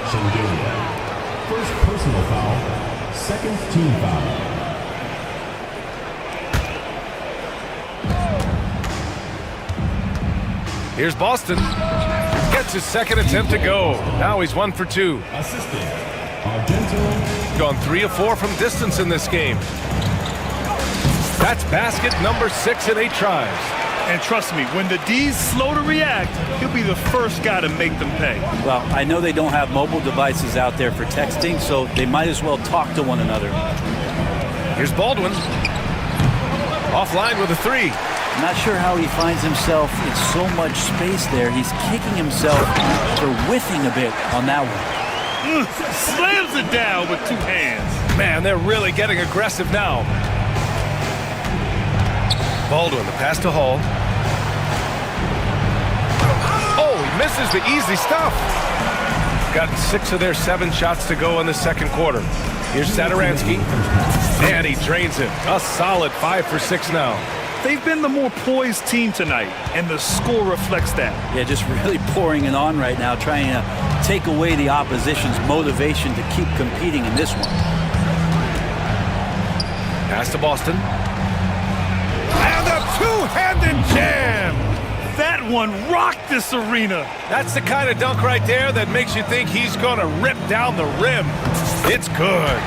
[SPEAKER 4] Shengelia. First personal foul. Second team foul.
[SPEAKER 1] Here's Boston. Gets his second attempt to go. Now he's 1 for 2.
[SPEAKER 4] Assistant. Argento.
[SPEAKER 1] Gone 3 of 4 from distance in this game. That's basket number 6 in 8 tries.
[SPEAKER 3] And trust me, when the D's slow to react, he'll be the first guy to make them pay.
[SPEAKER 9] Well, I know they don't have mobile devices out there for texting, so they might as well talk to one another.
[SPEAKER 1] Here's Baldwin. Offline with a 3.
[SPEAKER 9] Not sure how he finds himself in so much space there. He's kicking himself for whiffing a bit on that one.
[SPEAKER 3] Slams it down with 2 hands.
[SPEAKER 1] Man, they're really getting aggressive now. Baldwin, the pass to Hall. Oh, he misses the easy stuff. Got 6 of their 7 shots to go in the second quarter. Here's Saturansky. And he drains it. A solid 5 for 6 now.
[SPEAKER 3] They've been the more poised team tonight, and the score reflects that.
[SPEAKER 9] Yeah, just really pouring it on right now, trying to take away the opposition's motivation to keep competing in this one.
[SPEAKER 1] Pass to Boston. And a two-handed jam!
[SPEAKER 3] That one rocked this arena.
[SPEAKER 1] That's the kind of dunk right there that makes you think he's going to rip down the rim. It's good.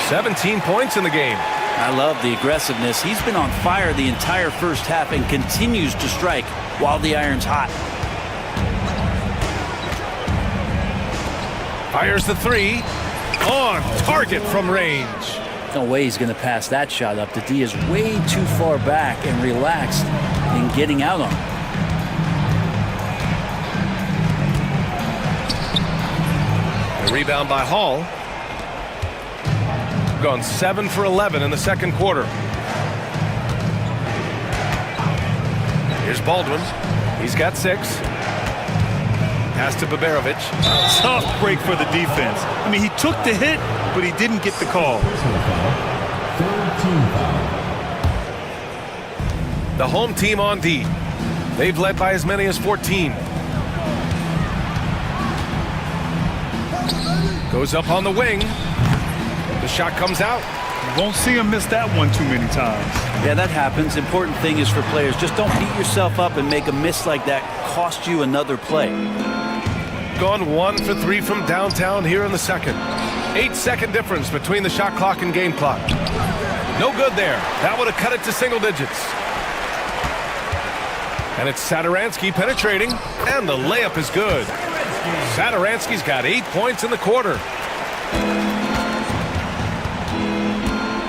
[SPEAKER 1] 17 points in the game.
[SPEAKER 9] I love the aggressiveness. He's been on fire the entire first half and continues to strike while the iron's hot.
[SPEAKER 1] Fires the three. On target from range.
[SPEAKER 9] No way he's going to pass that shot up. The D is way too far back and relaxed in getting out on it.
[SPEAKER 1] A rebound by Hall. Gone 7 for 11 in the second quarter. Here's Baldwin. He's got 6. Pass to Baberovic.
[SPEAKER 3] Tough break for the defense. I mean, he took the hit, but he didn't get the call.
[SPEAKER 1] The home team on D. They've led by as many as 14. Goes up on the wing. The shot comes out.
[SPEAKER 3] You won't see him miss that one too many times.
[SPEAKER 9] Yeah, that happens. Important thing is for players, just don't beat yourself up and make a miss like that cost you another play.
[SPEAKER 1] Gone 1 for 3 from downtown here in the second. 8-second difference between the shot clock and game clock. No good there. That would have cut it to single digits. And it's Satoransky penetrating, and the layup is good. Satoransky's got 8 points in the quarter.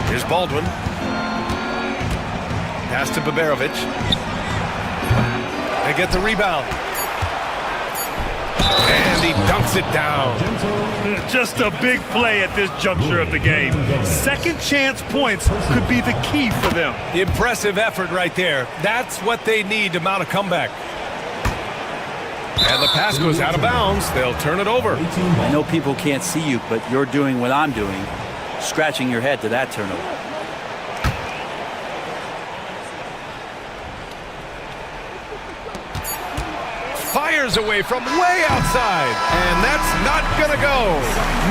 [SPEAKER 1] Here's Baldwin. Pass to Baberovic. They get the rebound. And he dunks it down.
[SPEAKER 3] Just a big play at this juncture of the game. Second chance points could be the key for them.
[SPEAKER 1] Impressive effort right there. That's what they need to mount a comeback. And the pass goes out of bounds. They'll turn it over.
[SPEAKER 9] I know people can't see you, but you're doing what I'm doing, scratching your head to that turnover.
[SPEAKER 1] Fires away from way outside. And that's not going to go.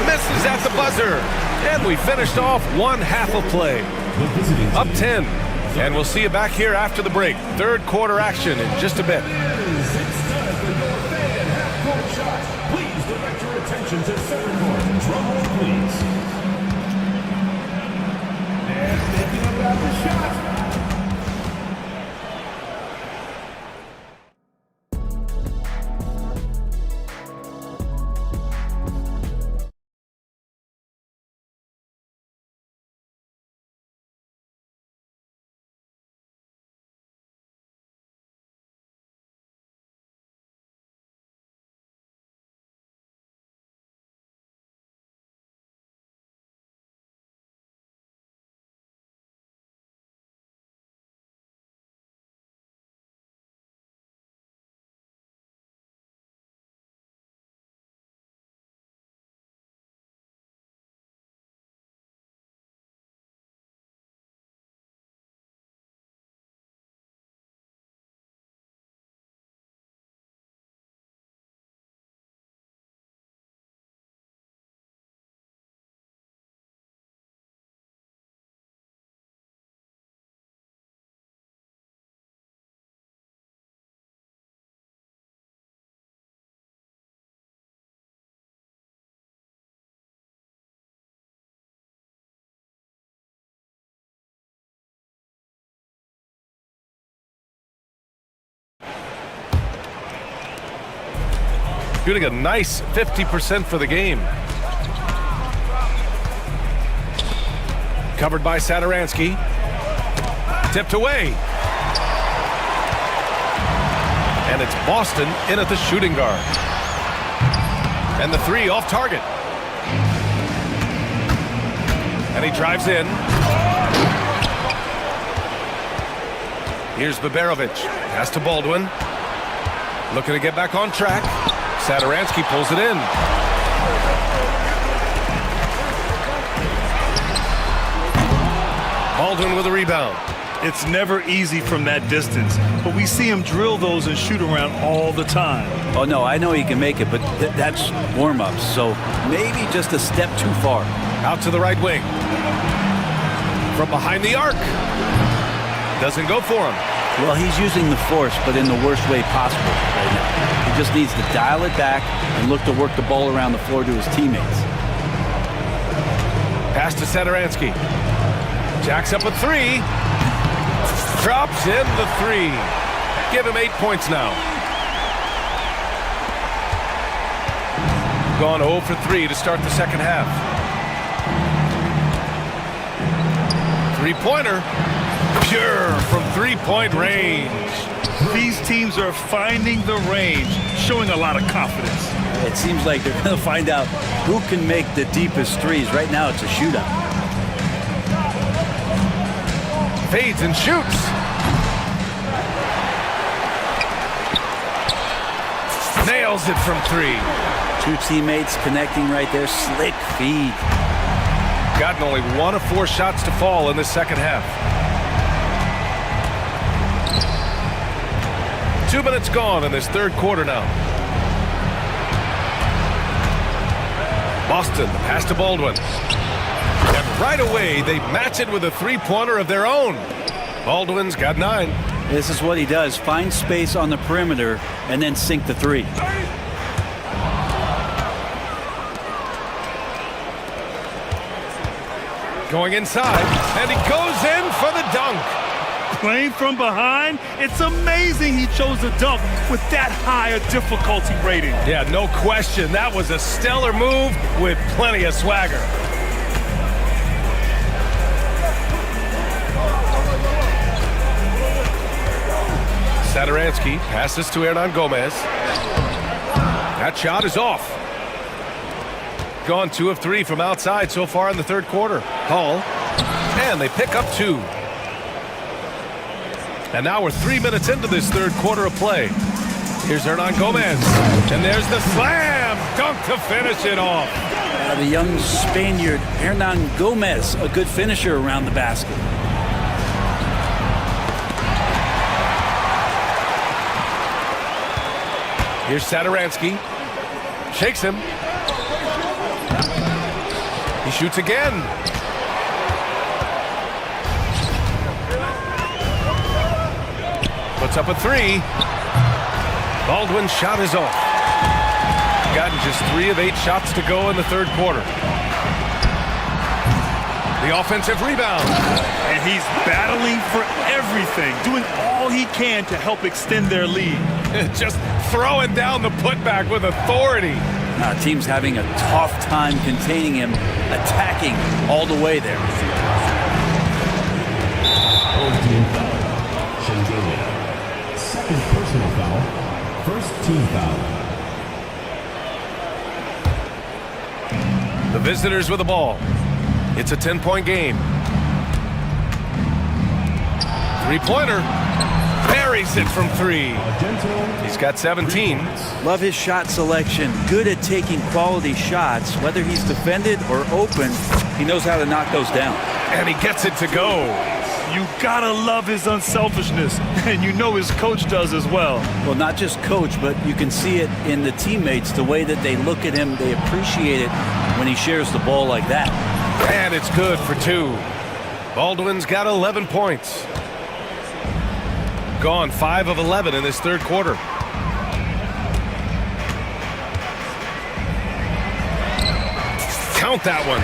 [SPEAKER 1] Misses at the buzzer. And we finished off one half of play. Up 10. And we'll see you back here after the break. Third quarter action in just a bit.
[SPEAKER 4] Please direct your attention to center court. Drum roll, please. And thinking about the shot.
[SPEAKER 1] Shooting a nice 50% for the game. Covered by Satoransky. Tipped away. And it's Boston in at the shooting guard. And the three off target. And he drives in. Here's Baberovic. Pass to Baldwin. Looking to get back on track. Satoransky pulls it in. Baldwin with a rebound.
[SPEAKER 3] It's never easy from that distance, but we see him drill those and shoot around all the time.
[SPEAKER 9] Oh, no, I know he can make it, but that's warm-ups, so maybe just a step too far.
[SPEAKER 1] Out to the right wing. From behind the arc. Doesn't go for him.
[SPEAKER 9] Well, he's using the force, but in the worst way possible right now. He just needs to dial it back and look to work the ball around the floor to his teammates.
[SPEAKER 1] Pass to Satoransky. Jacks up a three. Drops in the three. Give him 8 points now. Gone 0 for 3 to start the second half. Three-pointer. Pure from three-point range.
[SPEAKER 3] These teams are finding the range, showing a lot of confidence.
[SPEAKER 9] It seems like they're going to find out who can make the deepest threes. Right now, it's a shootout.
[SPEAKER 1] Fades and shoots. Nails it from three.
[SPEAKER 9] Two teammates connecting right there. Slick feed.
[SPEAKER 1] Gotten only 1 of 4 shots to fall in this second half. 2 minutes gone in this third quarter now. Boston, the pass to Baldwin. And right away, they match it with a three-pointer of their own. Baldwin's got 9.
[SPEAKER 9] This is what he does. Find space on the perimeter and then sink the three.
[SPEAKER 1] Going inside, and he goes in for the dunk.
[SPEAKER 3] Playing from behind, it's amazing he chose the dunk with that high a difficulty rating.
[SPEAKER 1] Yeah, no question. That was a stellar move with plenty of swagger. Satoransky passes to Hernan Gomez. That shot is off. Gone 2 of 3 from outside so far in the third quarter. Hall, and they pick up 2. And now we're 3 minutes into this third quarter of play. Here's Hernan Gomez, and there's the slam dunk to finish it off.
[SPEAKER 9] The young Spaniard, Hernan Gomez, a good finisher around the basket.
[SPEAKER 1] Here's Satoransky. Shakes him. He shoots again. Puts up a 3. Baldwin's shot is off. Gotten just 3 of 8 shots to go in the third quarter. The offensive rebound.
[SPEAKER 3] And he's battling for everything, doing all he can to help extend their lead.
[SPEAKER 1] Just throwing down the putback with authority.
[SPEAKER 9] Team's having a tough time containing him, attacking all the way there.
[SPEAKER 4] Second personal foul. First team foul.
[SPEAKER 1] The visitors with the ball. It's a 10-point game. Three-pointer. Buries it from 3. He's got 17.
[SPEAKER 9] Love his shot selection. Good at taking quality shots. Whether he's defended or open, he knows how to knock those down.
[SPEAKER 1] And he gets it to go.
[SPEAKER 3] You gotta love his unselfishness, and you know his coach does as well.
[SPEAKER 9] Well, not just coach, but you can see it in the teammates, the way that they look at him. They appreciate it when he shares the ball like that.
[SPEAKER 1] And it's good for 2. Baldwin's got 11 points. Gone 5 of 11 in this third quarter. Count that one.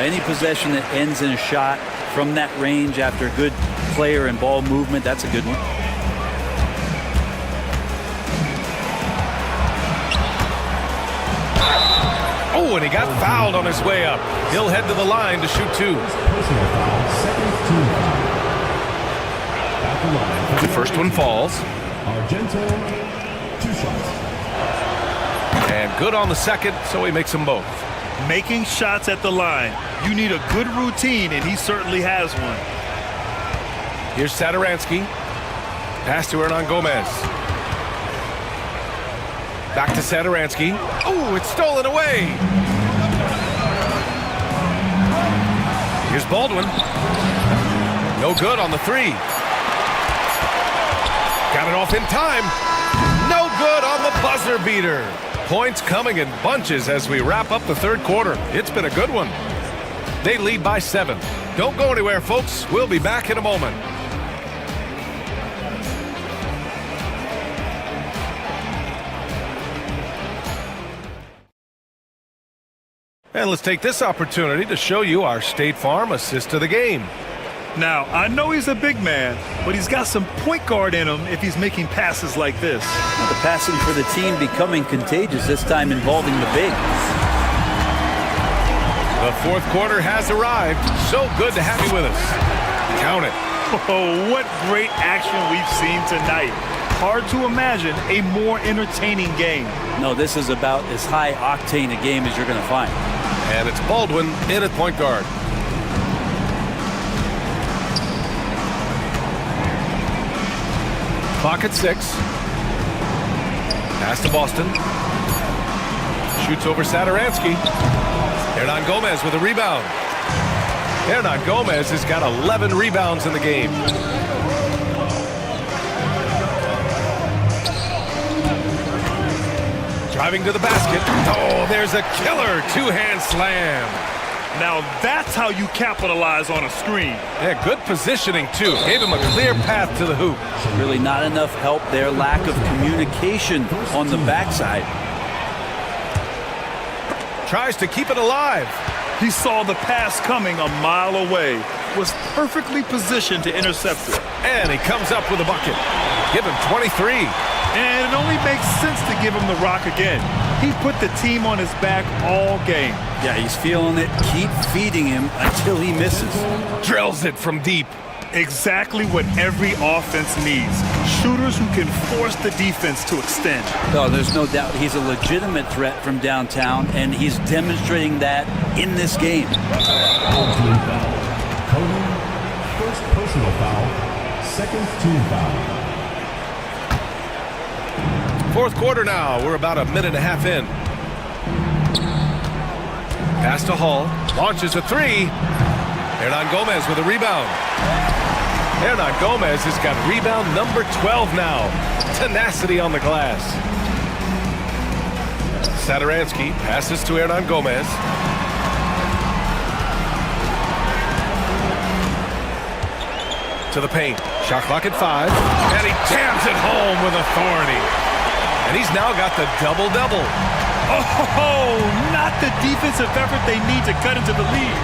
[SPEAKER 9] Any possession that ends in a shot from that range after good player and ball movement, that's a good one.
[SPEAKER 1] Oh, and he got fouled on his way up. He'll head to the line to shoot 2.
[SPEAKER 4] Personal foul. Second team foul. At the line.
[SPEAKER 1] The first one falls.
[SPEAKER 4] Argento, 2 shots.
[SPEAKER 1] And good on the second, so he makes them both.
[SPEAKER 3] Making shots at the line. You need a good routine, and he certainly has one.
[SPEAKER 1] Here's Satoransky. Pass to Hernan Gomez. Back to Satoransky. Oh, it's stolen away. Here's Baldwin. No good on the 3. off in time. No good on the buzzer beater. Points coming in bunches as we wrap up the third quarter. It's been a good one. They lead by 7. Don't go anywhere, folks. We'll be back in a moment. And let's take this opportunity to show you our State Farm assist to the game.
[SPEAKER 3] Now, I know he's a big man, but he's got some point guard in him if he's making passes like this.
[SPEAKER 9] Now, the passing for the team becoming contagious, this time involving the big.
[SPEAKER 1] The fourth quarter has arrived. So good to have you with us. Count it.
[SPEAKER 3] Oh, what great action we've seen tonight. Hard to imagine a more entertaining game.
[SPEAKER 9] No, this is about as high octane a game as you're going to find.
[SPEAKER 1] And it's Baldwin in at point guard. Clock at 6. Pass to Boston. Shoots over Saturansky. Hernan Gomez with a rebound. Hernan Gomez has got 11 rebounds in the game. Driving to the basket. Oh, there's a killer two-hand slam.
[SPEAKER 3] Now that's how you capitalize on a screen.
[SPEAKER 1] Yeah, good positioning, too. Gave him a clear path to the hoop.
[SPEAKER 9] Really not enough help there. Lack of communication on the backside.
[SPEAKER 1] Tries to keep it alive.
[SPEAKER 3] He saw the pass coming a mile away. Was perfectly positioned to intercept it.
[SPEAKER 1] And he comes up with a bucket. Give him 23.
[SPEAKER 3] And it only makes sense to give him the rock again. He put the team on his back all game.
[SPEAKER 9] Yeah, he's feeling it. Keep feeding him until he misses.
[SPEAKER 1] Drills it from deep.
[SPEAKER 3] Exactly what every offense needs. Shooters who can force the defense to extend.
[SPEAKER 9] Oh, there's no doubt he's a legitimate threat from downtown, and he's demonstrating that in this game.
[SPEAKER 4] Cody, first personal foul, second team foul.
[SPEAKER 1] Fourth quarter now. We're about a minute and a half in. Pass to Hall. Launches a three. Hernan Gomez with a rebound. Hernan Gomez has got rebound number 12 now. Tenacity on the glass. Saturansky passes to Hernan Gomez. To the paint. Shot clock at 5. And he jams it home with authority. And he's now got the double-double.
[SPEAKER 3] Oh, not the defensive effort they need to cut into the lead.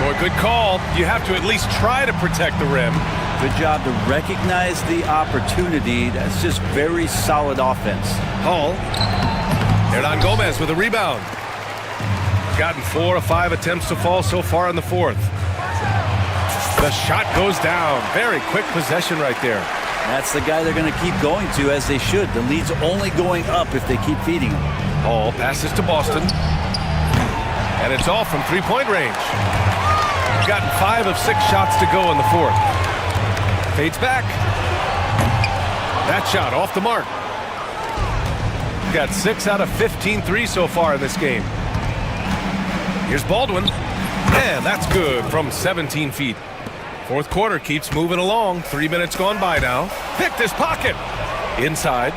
[SPEAKER 1] Boy, good call. You have to at least try to protect the rim.
[SPEAKER 9] Good job to recognize the opportunity. That's just very solid offense.
[SPEAKER 1] Hall. Hernan Gomez with a rebound. Gotten 4 of 5 attempts to fall so far in the fourth. The shot goes down. Very quick possession right there.
[SPEAKER 9] That's the guy they're going to keep going to, as they should. The lead's only going up if they keep feeding him.
[SPEAKER 1] Hall passes to Boston. And it's all from three-point range. Gotten 5 of 6 shots to go in the fourth. Fades back. That shot off the mark. Got 6 out of 15 threes so far in this game. Here's Baldwin. And that's good from 17 feet. Fourth quarter keeps moving along. 3 minutes gone by now. Picked his pocket. Inside.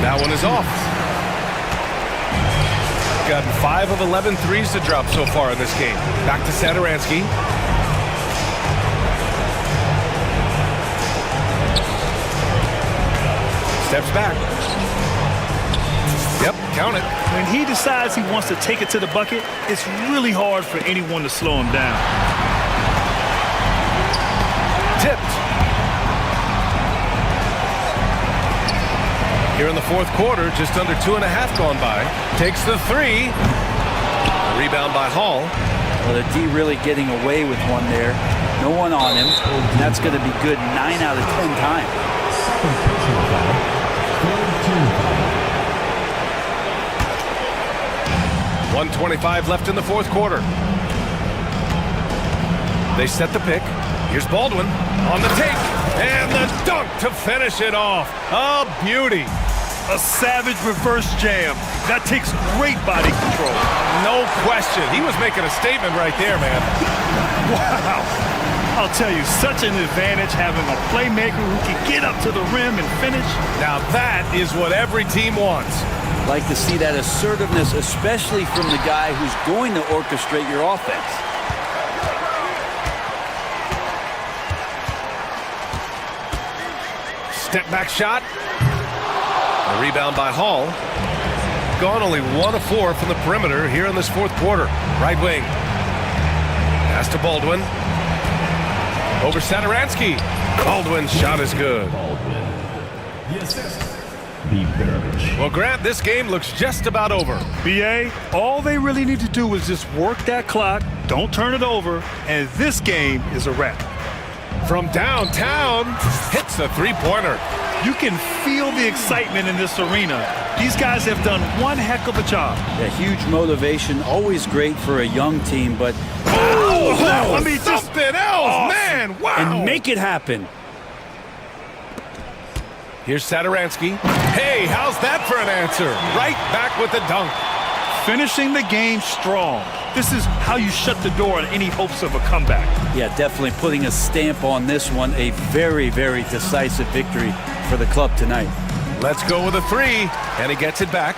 [SPEAKER 1] That one is off. Gotten 5 of 11 threes to drop so far in this game. Back to Saturansky. Steps back. Yep, count it.
[SPEAKER 3] When he decides he wants to take it to the bucket, it's really hard for anyone to slow him down.
[SPEAKER 1] Tipped. Here in the fourth quarter, just under 2.5 gone by. Takes the three. Rebound by Hall.
[SPEAKER 9] Well, the D really getting away with one there. No one on him. And that's going to be good 9 out of 10 times.
[SPEAKER 1] 1:25 left in the fourth quarter. They set the pick. Here's Baldwin on the take. And the dunk to finish it off. A beauty.
[SPEAKER 3] A savage reverse jam. That takes great body control.
[SPEAKER 1] No question. He was making a statement right there, man.
[SPEAKER 3] Wow. I'll tell you, such an advantage having a playmaker who can get up to the rim and finish.
[SPEAKER 1] Now that is what every team wants.
[SPEAKER 9] Like to see that assertiveness, especially from the guy who's going to orchestrate your offense.
[SPEAKER 1] Step back shot. A rebound by Hall. Gone only 1 of 4 from the perimeter here in this fourth quarter. Right wing. Pass to Baldwin. Over Saturansky. Baldwin's shot is good. Well, Grant, this game looks just about over.
[SPEAKER 3] BA, all they really need to do is just work that clock, don't turn it over, and this game is a wrap.
[SPEAKER 1] From downtown, hits a three-pointer.
[SPEAKER 3] You can feel the excitement in this arena. These guys have done one heck of a job.
[SPEAKER 9] A huge motivation, always great for a young team, but
[SPEAKER 1] I mean, something else,
[SPEAKER 3] awesome.
[SPEAKER 1] Man, wow.
[SPEAKER 9] And make it happen.
[SPEAKER 1] Here's Saturansky. Hey, how's that for an answer? Right back with the dunk.
[SPEAKER 3] Finishing the game strong. This is how you shut the door on any hopes of a comeback.
[SPEAKER 9] Yeah, definitely putting a stamp on this one. A very, very decisive victory for the club tonight.
[SPEAKER 1] Let's go with a three, and he gets it back.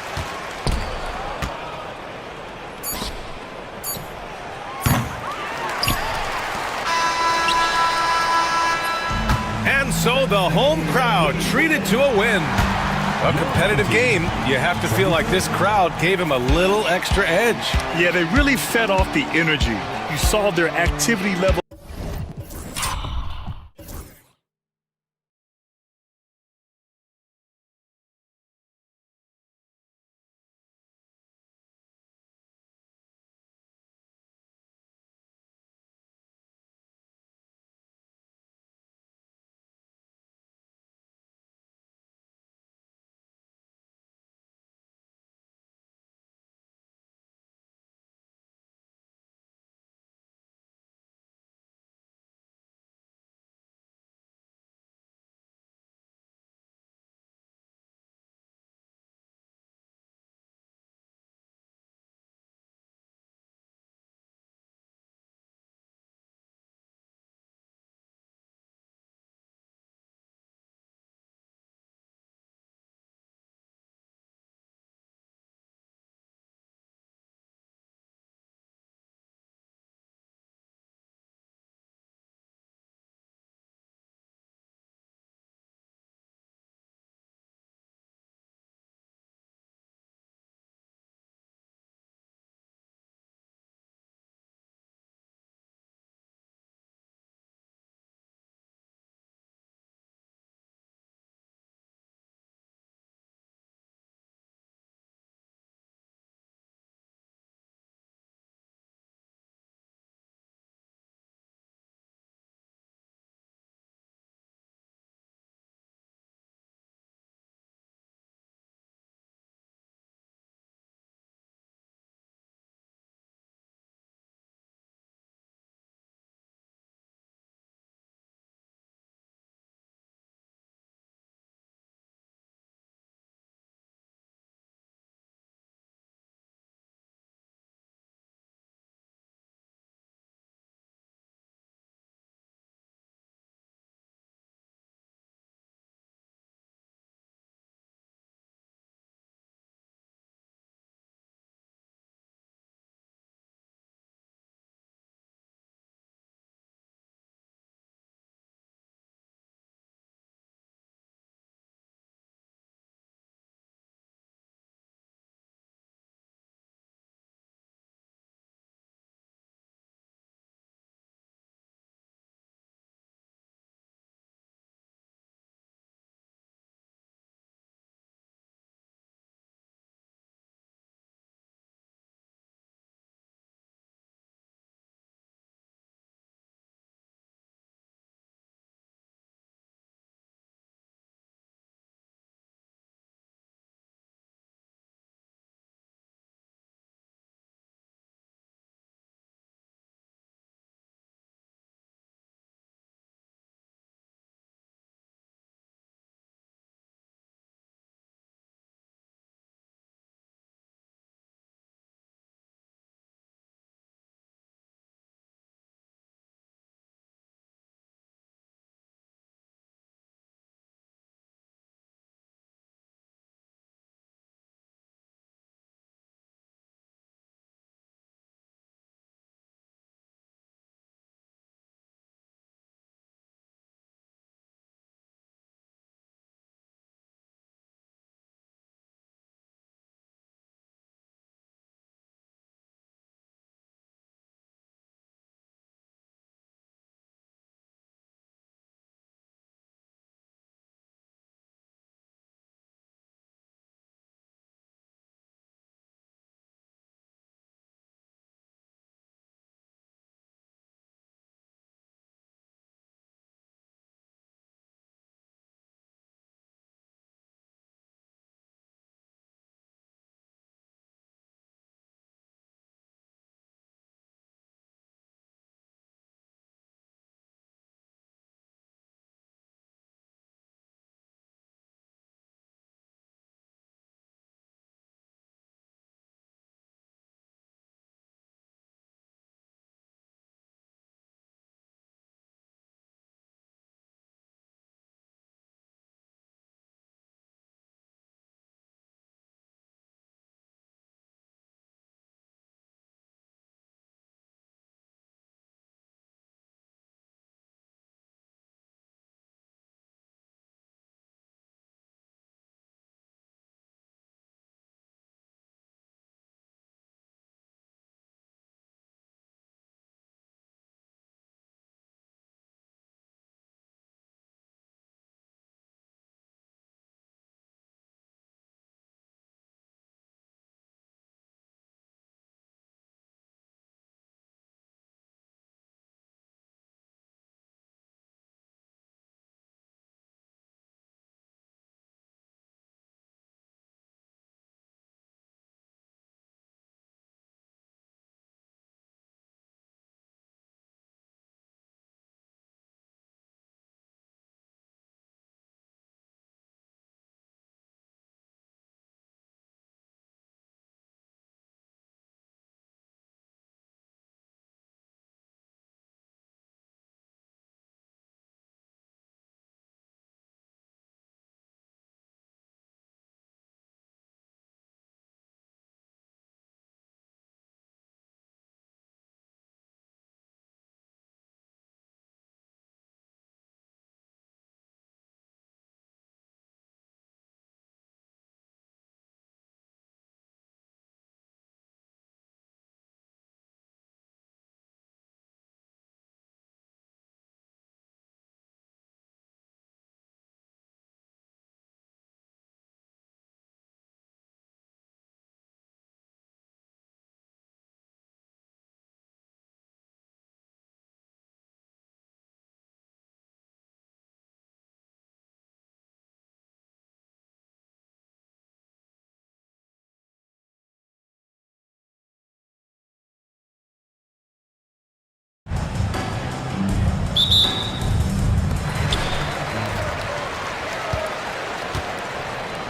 [SPEAKER 1] And so the home crowd treated to a win. A competitive game. You have to feel like this crowd gave him a little extra edge.
[SPEAKER 3] Yeah, they really fed off the energy. You saw their activity level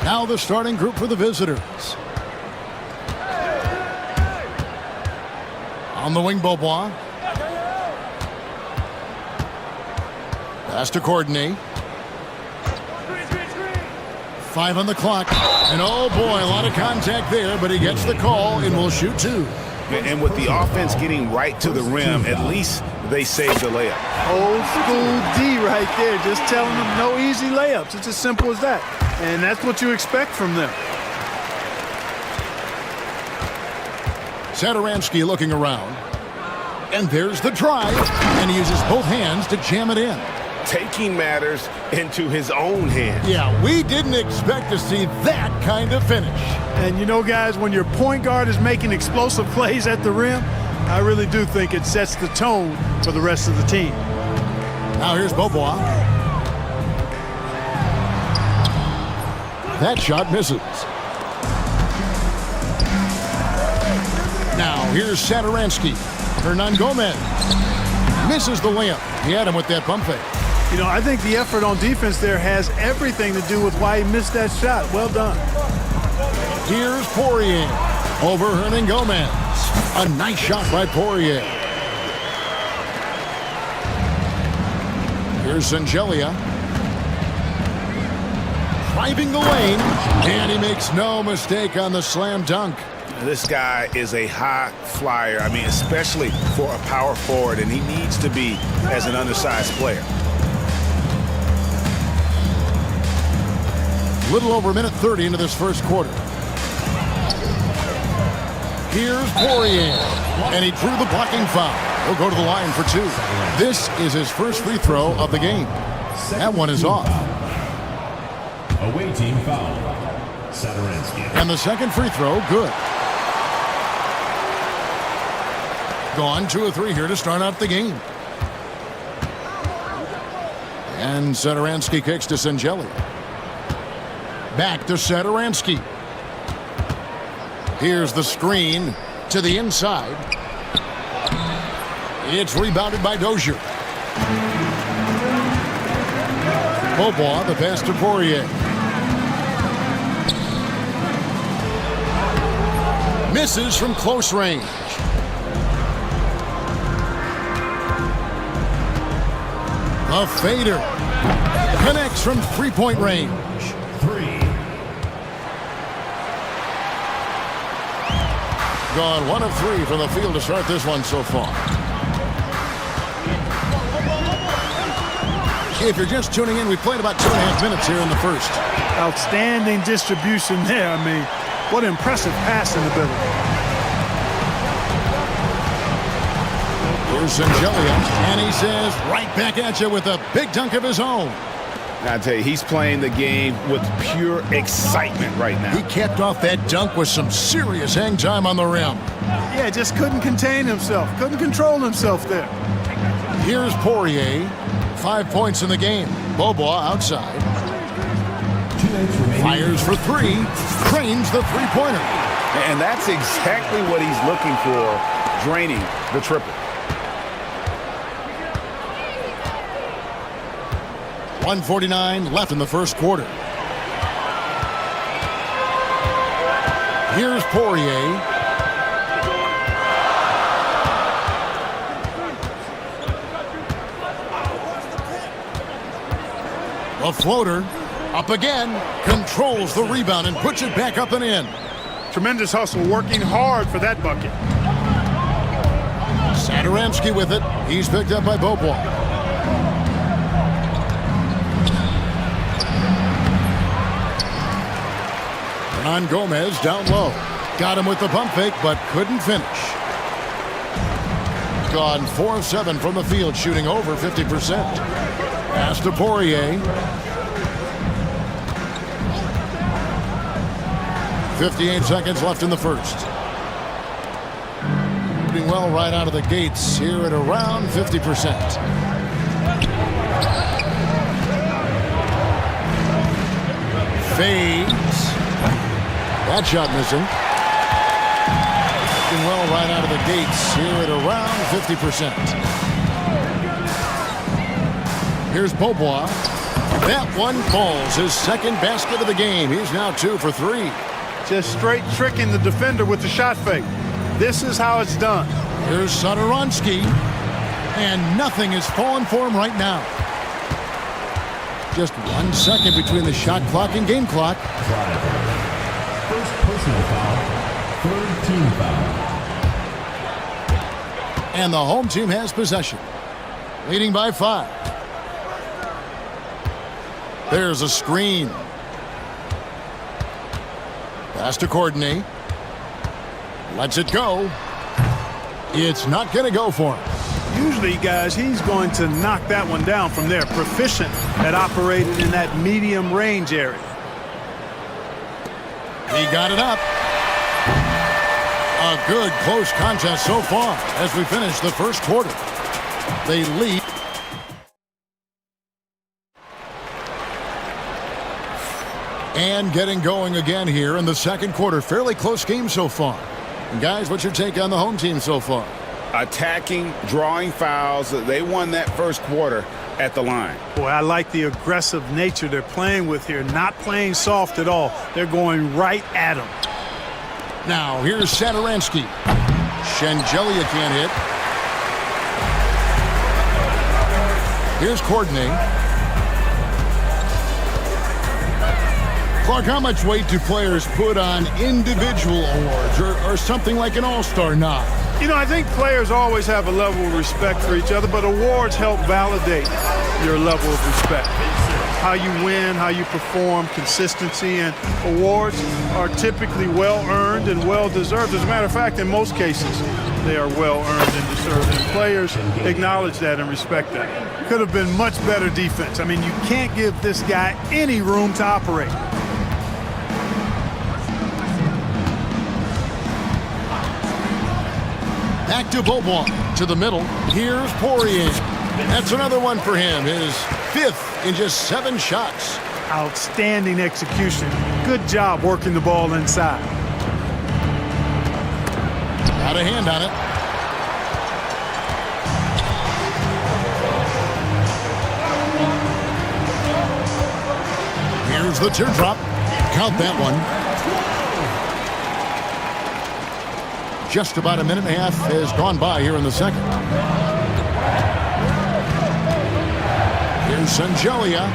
[SPEAKER 7] Now the starting group for the visitors. On the wing, Beaubois. Pass to Courtney. 5 on the clock. And oh boy, a lot of contact there, but he gets the call and will shoot 2.
[SPEAKER 8] And with the offense getting right to the rim, at least they saved the layup.
[SPEAKER 11] Old school D right there, just telling them no easy layups. It's as simple as that. And that's what you expect from them.
[SPEAKER 7] Sadaransky looking around. And there's the drive. And he uses both hands to jam it in.
[SPEAKER 8] Taking matters into his own hands.
[SPEAKER 7] Yeah, we didn't expect to see that kind of finish.
[SPEAKER 11] And you know, guys, when your point guard is making explosive plays at the rim, I really do think it sets the tone for the rest of the team.
[SPEAKER 7] Now here's Beaubois. That shot misses. Now here's Sadaransky. Hernan Gomez misses the layup. He had him with that pump fake.
[SPEAKER 11] You know, I think the effort on defense there has everything to do with why he missed that shot. Well done.
[SPEAKER 7] Here's Poirier over Hernan Gomez. A nice shot by Poirier. Here's Sangelia. Driving the lane, and he makes no mistake on the slam dunk.
[SPEAKER 8] This guy is a high flyer. I mean, especially for a power forward, and he needs to be as an undersized player.
[SPEAKER 7] Little over a minute 30 into this first quarter. Here's Poirier, and he drew the blocking foul. He'll go to the line for 2. This is his first free throw of the game. That one is off.
[SPEAKER 4] Away team foul. Sadaransky.
[SPEAKER 7] And the second free throw, good. Gone 2 of 3 here to start out the game. And Sadaransky kicks to Sangelia. Back to Sadaransky. Here's the screen to the inside. It's rebounded by Dozier. Beaubois, the pass to Poirier. Misses from close range. A fader. Connects from three-point range.
[SPEAKER 4] 3.
[SPEAKER 7] Gone 1 of 3 from the field to start this one so far. If you're just tuning in, we played about 2.5 minutes here in the first.
[SPEAKER 11] Outstanding distribution there. I mean, what impressive passing ability.
[SPEAKER 7] Here's Sangelia, and he says right back at you with a big dunk of his own.
[SPEAKER 8] I tell you, he's playing the game with pure excitement right now.
[SPEAKER 7] He capped off that dunk with some serious hang time on the rim.
[SPEAKER 11] Yeah, just couldn't contain himself. Couldn't control himself there.
[SPEAKER 7] Here's Poirier. 5 points in the game. Beaubois outside. Fires for 3. Trains the three-pointer.
[SPEAKER 8] And that's exactly what he's looking for, draining the triple.
[SPEAKER 7] 1:49 left in the first quarter. Here's Poirier. A floater. Up again. Controls the rebound and puts it back up and in.
[SPEAKER 11] Tremendous hustle, working hard for that bucket.
[SPEAKER 7] Sadaransky with it. He's picked up by Beaubois. On Gomez down low. Got him with the pump fake, but couldn't finish. Gone 4 of 7 from the field, shooting over 50%. Pass to Poirier. 58 seconds left in the first. Doing well right out of the gates here at around 50%. Fades. That shot missing. Doing well right out of the gates here at around 50%. Here's Beaubois. That one falls. His second basket of the game. He's now 2 for 3.
[SPEAKER 11] Just straight tricking the defender with the shot fake. This is how it's done.
[SPEAKER 7] Here's Satoransky. And nothing is falling for him right now. Just 1 second between the shot clock and game clock.
[SPEAKER 4] First personal foul. Third team foul.
[SPEAKER 7] And the home team has possession. Leading by 5. There's a screen. Pass to Courtney. Lets it go. It's not going to go for him.
[SPEAKER 11] Usually, guys, he's going to knock that one down from there. Proficient at operating in that medium range area.
[SPEAKER 7] He got it up. A good close contest so far as we finish the first quarter. They lead. And getting going again here in the second quarter. Fairly close game so far. And guys, what's your take on the home team so far?
[SPEAKER 12] Attacking, drawing fouls. They won that first quarter at the line.
[SPEAKER 11] Boy, I like the aggressive nature they're playing with here. Not playing soft at all. They're going right at him.
[SPEAKER 7] Now, here's Satoransky. Shengelia can't hit. Here's Courtney. Clark, how much weight do players put on individual awards or something like an all-star nod?
[SPEAKER 11] You know, I think players always have a level of respect for each other, but awards help validate your level of respect. How you win, how you perform, consistency, and awards are typically well-earned and well-deserved. As a matter of fact, in most cases, they are well-earned and deserved, and players acknowledge that and respect that. Could have been much better defense. I mean, you can't give this guy any room to operate.
[SPEAKER 7] Back to Beaubois, to the middle. Here's Poirier. That's another one for him. His 5th in just 7 shots.
[SPEAKER 11] Outstanding execution. Good job working the ball inside.
[SPEAKER 7] Got a hand on it. Here's the teardrop. Count that one. Just about a minute and a half has gone by here in the second. Here's Shengelia.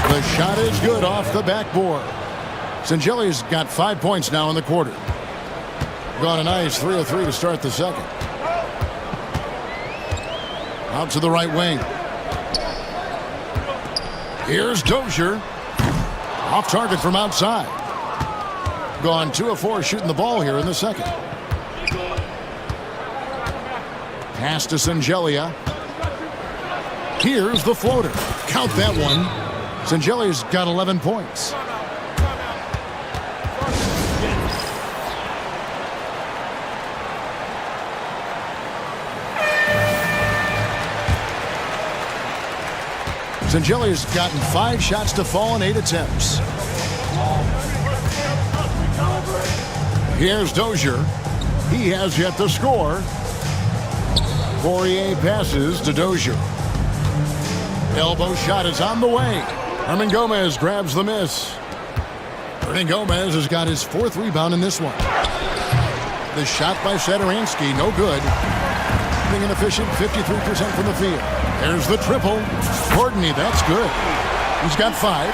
[SPEAKER 7] The shot is good off the backboard. Sengelia's got 5 points now in the quarter. Gone a nice 3 of 3 to start the second. Out to the right wing. Here's Dozier. Off target from outside. Gone 2 of 4 shooting the ball here in the second. Pass to Shengelia. Here's the floater. Count that one. Sengelia's got 11 points. Sengelia's gotten 5 shots to fall in 8 attempts. Here's Dozier. He has yet to score. Poirier passes to Dozier. Elbow shot is on the way. Herman Gomez grabs the miss. Hernan Gomez has got his 4th rebound in this one. The shot by Satoransky, no good. Being an efficient 53% from the field. There's the triple. Courtney, that's good. He's got 5.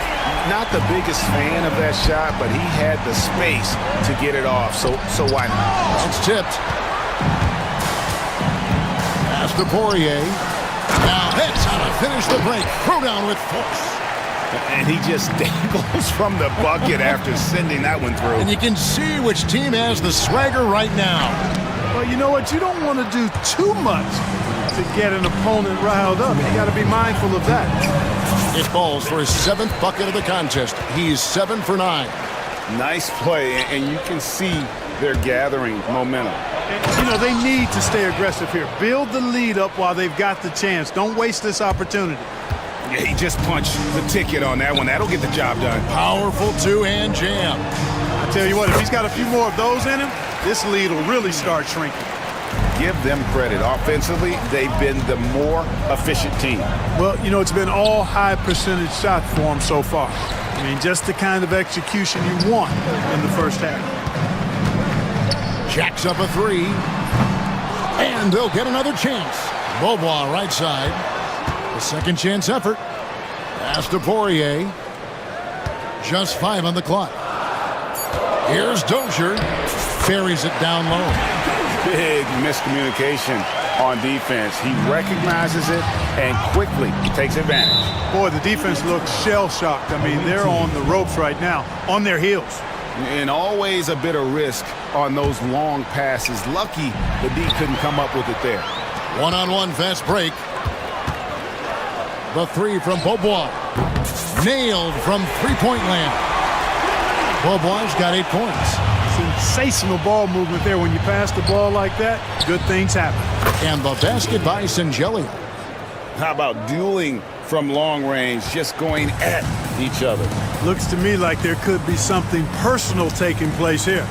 [SPEAKER 8] Not the biggest fan of that shot, but he had the space to get it off, so why not?
[SPEAKER 7] It's tipped. Pass to Poirier. Now that's how to finish the break. Throw down with force.
[SPEAKER 8] And he just dangles from the bucket after sending that one through.
[SPEAKER 7] And you can see which team has the swagger right now.
[SPEAKER 11] Well, you know what? You don't want to do too much to get an opponent riled up. You got to be mindful of that.
[SPEAKER 7] It falls for his 7th bucket of the contest. He's 7 for 9.
[SPEAKER 8] Nice play, and you can see they're gathering momentum.
[SPEAKER 11] And, you know, they need to stay aggressive here. Build the lead up while they've got the chance. Don't waste this opportunity.
[SPEAKER 8] Yeah, he just punched the ticket on that one. That'll get the job done.
[SPEAKER 7] Powerful 2-hand jam.
[SPEAKER 11] I tell you what, if he's got a few more of those in him, this lead will really start shrinking.
[SPEAKER 14] give them credit. Offensively, they've been the more efficient team.
[SPEAKER 11] Well, you know, it's been all high percentage shots for them so far. I mean, just the kind of execution you want in the first half.
[SPEAKER 7] Jacks up a three. And they'll get another chance. Beaubois right side. The second chance effort. Pass to Poirier. Just 5 on the clock. Here's Dozier. Ferries it down low.
[SPEAKER 14] Big miscommunication on defense. He recognizes it and quickly takes advantage.
[SPEAKER 11] Boy, the defense looks shell-shocked. I mean, they're on the ropes right now, on their heels.
[SPEAKER 14] And always a bit of risk on those long passes. Lucky the D couldn't come up with it there.
[SPEAKER 7] One-on-one fast break. The three from Beaubois. Nailed from three-point land. Beaubois got 8 points.
[SPEAKER 11] Sensational ball movement there. When you pass the ball like that, good things happen.
[SPEAKER 7] And the basket by Sangelia.
[SPEAKER 14] How about dueling from long range, just going at each other?
[SPEAKER 11] Looks to me like there could be something personal taking place here.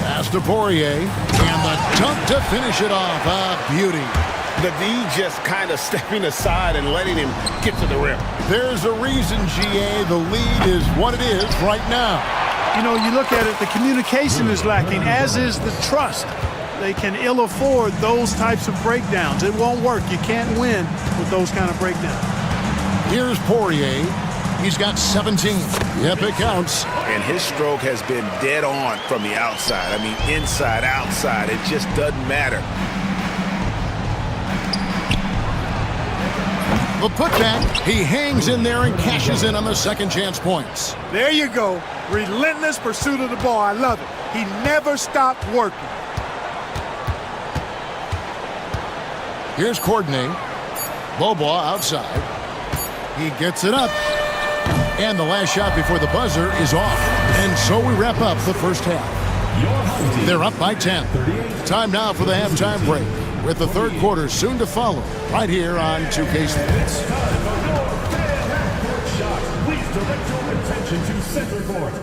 [SPEAKER 7] Pass to Poirier. And the dunk to finish it off. A beauty.
[SPEAKER 14] The D just kind of stepping aside and letting him get to the rim.
[SPEAKER 7] There's a reason, GA, the lead is what it is right now.
[SPEAKER 11] You know, you look at it, the communication is lacking, as is the trust. They can ill afford those types of breakdowns. It won't work. You can't win with those kind of breakdowns.
[SPEAKER 7] Here's Poirier. He's got 17. Yep, it counts.
[SPEAKER 14] And his stroke has been dead on from the outside. I mean, inside, outside, it just doesn't matter.
[SPEAKER 7] The putback, he hangs in there and cashes in on the second chance points.
[SPEAKER 11] There you go. Relentless pursuit of the ball. I love it. He never stopped working.
[SPEAKER 7] Here's Courtney. Beaubois outside. He gets it up. And the last shot before the buzzer is off. And so we wrap up the first half. They're up by 10. Time now for the halftime break, with the third quarter soon to follow, right here on 2K Sports.
[SPEAKER 4] Please direct your attention to center court.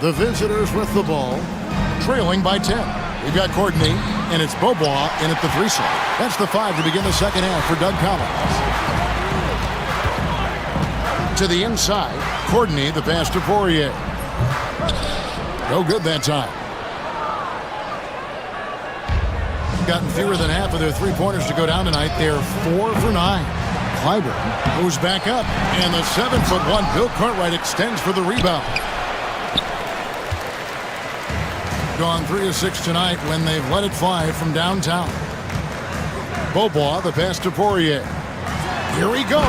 [SPEAKER 7] The visitors with the ball, trailing by 10. We've got Courtney, and it's Beaubois in at the 3 slot. That's the 5 to begin the second half for Doug Collins. To the inside, Courtney, the pass to Poirier. No good that time. Gotten fewer than half of their three-pointers to go down tonight. They're 4 for 9. Clyburn moves back up, and the 7'1" Bill Cartwright extends for the rebound. Gone 3 of 6 tonight when they've let it fly from downtown. Beaubois, the pass to Poirier. Here he goes,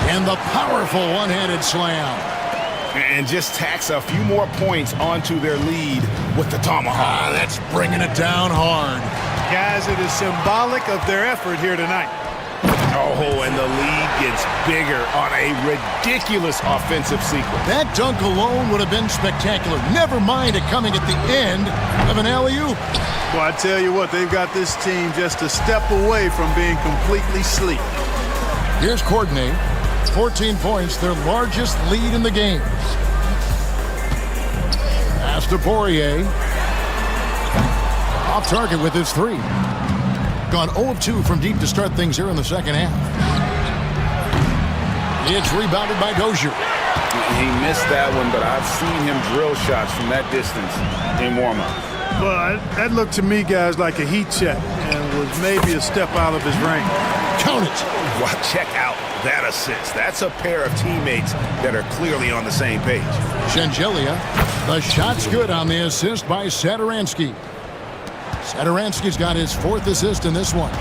[SPEAKER 7] and the powerful one-handed slam.
[SPEAKER 14] And just tacks a few more points onto their lead with the tomahawk.
[SPEAKER 7] That's bringing it down hard.
[SPEAKER 11] Guys, it is symbolic of their effort here tonight.
[SPEAKER 14] Oh, and the lead gets bigger on a ridiculous offensive sequence.
[SPEAKER 7] That dunk alone would have been spectacular. Never mind it coming at the end of an alley-oop.
[SPEAKER 11] Well, I tell you what, they've got this team just a step away from being completely asleep.
[SPEAKER 7] Here's Courtney. 14 points, their largest lead in the game. Pass to Poirier. Off target with his 3. Gone 0 of 2 from deep to start things here in the second half. It's rebounded by Dozier.
[SPEAKER 14] He missed that one, but I've seen him drill shots from that distance in warm-up.
[SPEAKER 11] Well, that looked to me, guys, like a heat check and was maybe a step out of his range.
[SPEAKER 7] Count it.
[SPEAKER 14] Well, check out that assist. That's a pair of teammates that are clearly on the same page.
[SPEAKER 7] Shengelia, the shot's good on the assist by Satoransky. Satoransky's got his 4th assist in this one.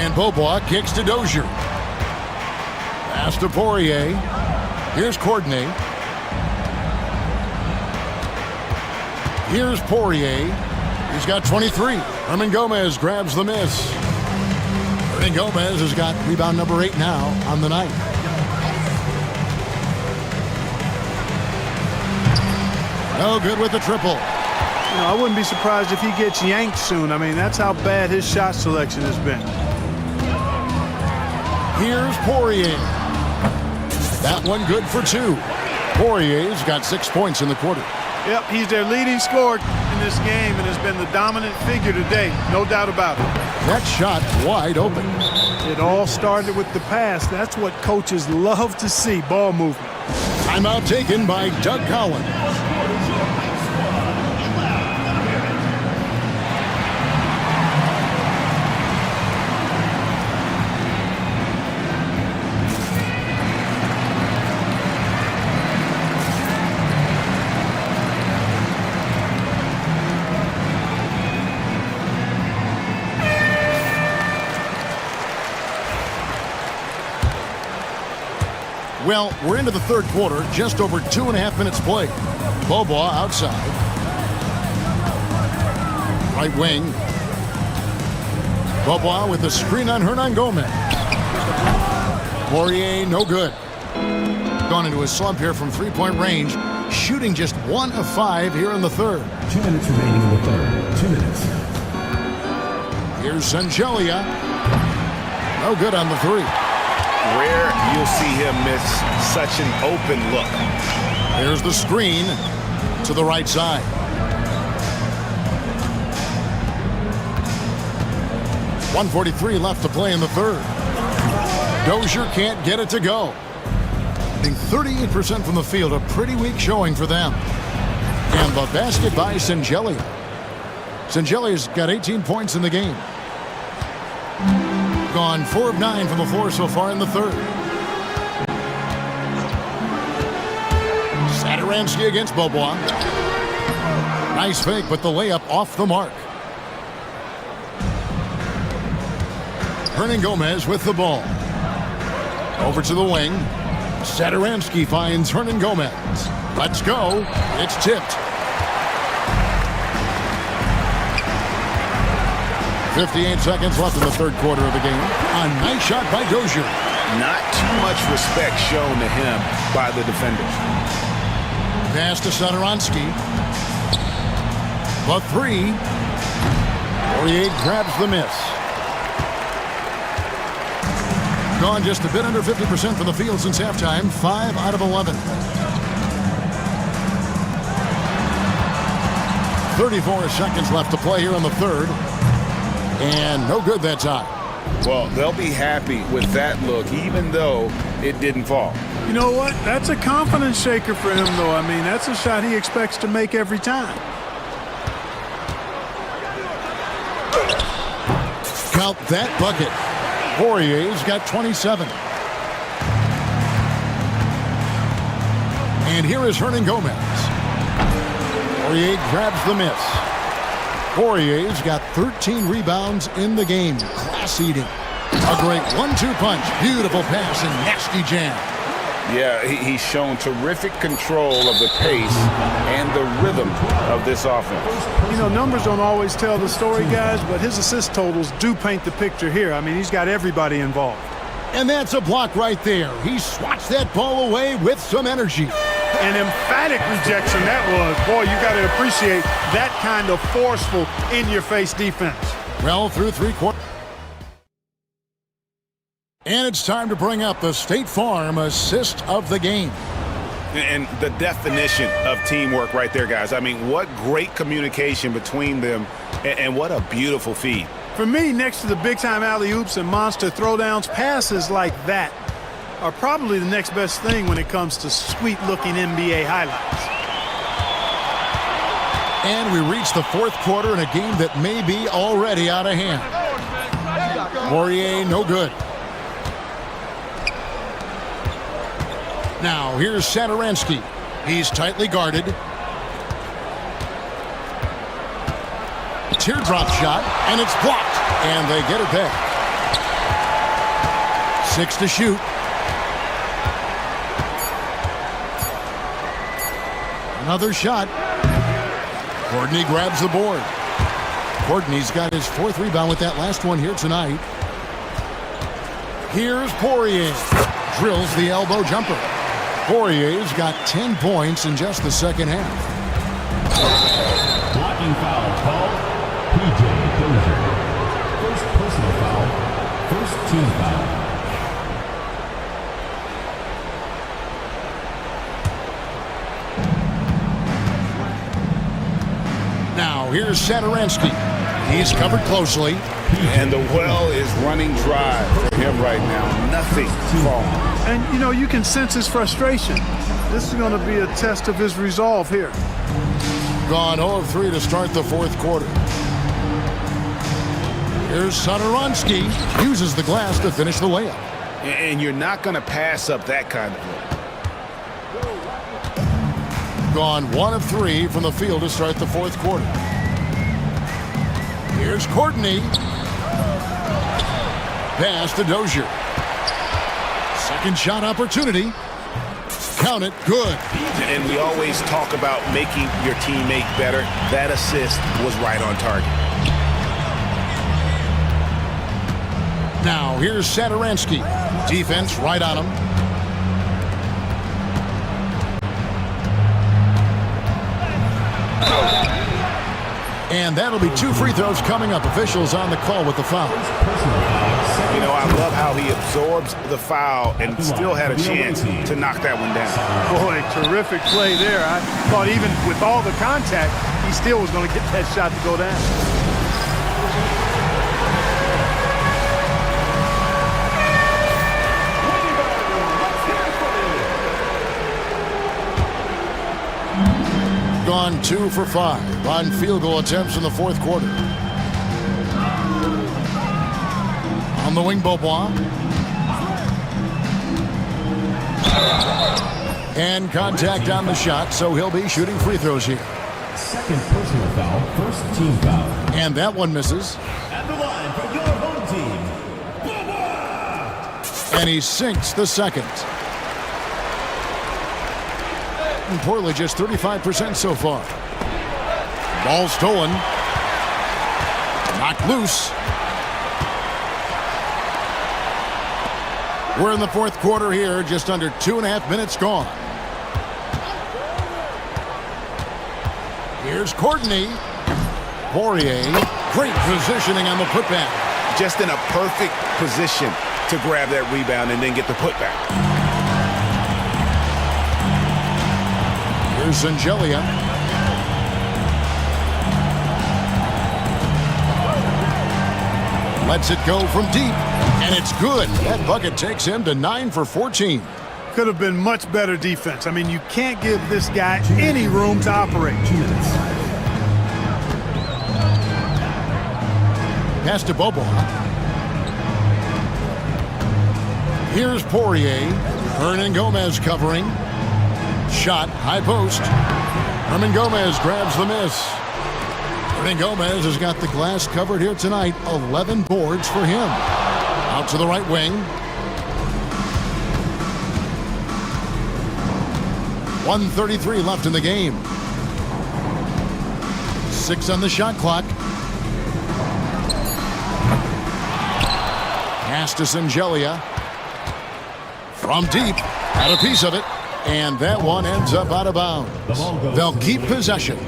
[SPEAKER 7] And Beaubois kicks to Dozier. Pass to Poirier. Here's Courtney. Here's Poirier. He's got 23. Herman Gomez grabs the miss. Hernan Gomez has got rebound number 8 now on the night. No good with the triple.
[SPEAKER 11] You know, I wouldn't be surprised if he gets yanked soon. I mean, that's how bad his shot selection has been.
[SPEAKER 7] Here's Poirier. That one good for 2. Poirier's got 6 points in the quarter.
[SPEAKER 11] Yep, he's their leading scorer in this game and has been the dominant figure today, no doubt about it.
[SPEAKER 7] That shot wide open.
[SPEAKER 11] It all started with the pass. That's what coaches love to see, ball movement.
[SPEAKER 7] Timeout taken by Doug Collins. Well, we're into the third quarter, just over 2.5 minutes played. Beaubois outside. Right wing. Beaubois with the screen on Hernan Gomez. Poirier, no good. Gone into a slump here from 3-point range, shooting just 1 of 5 here in the third.
[SPEAKER 4] 2 minutes remaining in the third. 2 minutes.
[SPEAKER 7] Here's Shengelia. No good on the 3.
[SPEAKER 14] Rare you'll see him miss such an open look.
[SPEAKER 7] Here's the screen to the right side. .143 left to play in the third. Dozier can't get it to go. Hitting 38% from the field, a pretty weak showing for them. And the basket by Shengelia. Sengelia's got 18 points in the game. Gone 4 of 9 from the floor so far in the third. Satoransky against Beaubois. Nice fake, but the layup off the mark. Hernan Gomez with the ball. Over to the wing. Satoransky finds Hernan Gomez. Let's go. It's tipped. 58 seconds left in the third quarter of the game. A nice shot by Dozier.
[SPEAKER 14] Not too much respect shown to him by the defenders.
[SPEAKER 7] Pass to Satoransky. The 3. Poirier grabs the miss. Gone just a bit under 50% from the field since halftime. 5 out of 11. 34 seconds left to play here in the third. And no good that time.
[SPEAKER 14] Well, they'll be happy with that look, even though it didn't fall.
[SPEAKER 11] You know what? That's a confidence shaker for him, though. I mean, that's a shot he expects to make every time.
[SPEAKER 7] Count that bucket. Poirier's got 27. And here is Hernan Gomez. Poirier grabs the miss. Poirier's got 13 rebounds in the game. Class eating. A great 1-2 punch. Beautiful pass and nasty jam.
[SPEAKER 14] Yeah, he's shown terrific control of the pace and the rhythm of this offense.
[SPEAKER 11] You know, numbers don't always tell the story, guys, but his assist totals do paint the picture here. I mean, he's got everybody involved.
[SPEAKER 7] And that's a block right there. He swats that ball away with some energy.
[SPEAKER 11] An emphatic rejection that was. Boy, you got to appreciate that kind of forceful, in-your-face defense.
[SPEAKER 7] Well, through 3 quarters. And it's time to bring up the State Farm assist of the game.
[SPEAKER 14] And the definition of teamwork right there, guys. I mean, what great communication between them, and what a beautiful feed.
[SPEAKER 11] For me, next to the big-time alley-oops and monster throwdowns, passes like that are probably the next best thing when it comes to sweet-looking NBA highlights.
[SPEAKER 7] And we reach the fourth quarter in a game that may be already out of hand. Poirier, no good. Now, here's Satoransky. He's tightly guarded. Teardrop shot, and it's blocked. And they get it back. 6 to shoot. Another shot. Courtney grabs the board. Courtney's got his 4th rebound with that last one here tonight. Here's Poirier. Drills the elbow jumper. Poirier's got 10 points in just the second half.
[SPEAKER 4] Blocking foul called. PJ Dozier. First personal foul. First team foul.
[SPEAKER 7] Now, here's Satoransky. He's covered closely.
[SPEAKER 8] And the well is running dry for him right now. Nothing falling.
[SPEAKER 11] And, you know, you can sense his frustration. This is going to be a test of his resolve here.
[SPEAKER 7] Gone 0 of 3 to start the fourth quarter. Here's Satoransky. Uses the glass to finish the layup.
[SPEAKER 8] And you're not going to pass up that kind of look.
[SPEAKER 7] Gone 1 of 3 from the field to start the fourth quarter. Here's Courtney. Pass to Dozier. Second shot opportunity. Count it. Good.
[SPEAKER 8] And we always talk about making your teammate better. That assist was right on target.
[SPEAKER 7] Now, here's Satoransky. Defense right on him. And that'll be 2 free throws coming up. Officials on the call with the foul.
[SPEAKER 8] You know, I love how he absorbs the foul and still had a chance to knock that one down.
[SPEAKER 11] Boy, terrific play there. I thought even with all the contact, he still was going to get that shot to go down.
[SPEAKER 7] Gone 2 for 5 on field goal attempts in the fourth quarter. On the wing, Beaubois. And contact on the shot, so he'll be shooting free throws here.
[SPEAKER 4] Second personal foul, first team foul.
[SPEAKER 7] And that one misses.
[SPEAKER 4] At the line for your home team, Beaubois!
[SPEAKER 7] And he sinks the second. And Portland just 35% so far. Ball stolen. Knocked loose. We're in the fourth quarter here, just under 2.5 minutes gone. Here's Courtney. Poirier, great positioning on the putback.
[SPEAKER 8] Just in a perfect position to grab that rebound and then get the putback.
[SPEAKER 7] Here's Angelia. Lets it go from deep, and it's good. That bucket takes him to 9 for 14.
[SPEAKER 11] Could have been much better defense. I mean, you can't give this guy any room to operate.
[SPEAKER 7] Pass to Beaubois. Here's Poirier. Hernan Gomez covering. Shot, high post. Hernan Gomez grabs the miss. Hernan Gomez has got the glass covered here tonight. 11 boards for him. Out to the right wing. 1:33 left in the game. 6 on the shot clock. Pass to Angelia. From deep. Got a piece of it. And that one ends up out of bounds. They'll keep possession.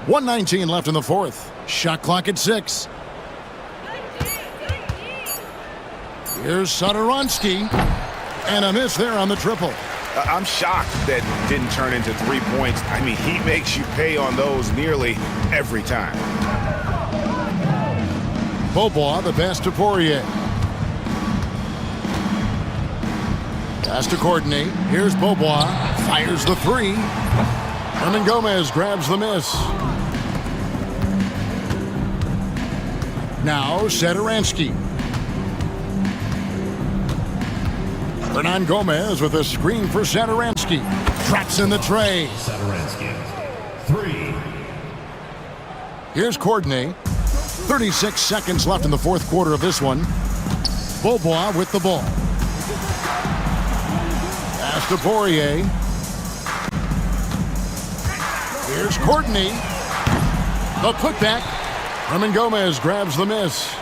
[SPEAKER 7] .119 left in the fourth. Shot clock at 6. Here's Satoransky. And a miss there on the triple.
[SPEAKER 8] I'm shocked that didn't turn into 3 points. I mean, he makes you pay on those nearly every time.
[SPEAKER 7] Beaubois, the pass to Poirier. Pass to Courtney. Here's Beaubois. Fires the three. Hernan Gomez grabs the miss. Now Sadaransky. Hernan Gomez with a screen for Sadaransky. Traps in the tray.
[SPEAKER 4] Sadaransky. 3.
[SPEAKER 7] Here's Courtney. 36 seconds left in the fourth quarter of this one. Beaubois with the ball. Pass to Poirier. Here's Courtney. The putback. Hernan Gomez grabs the miss.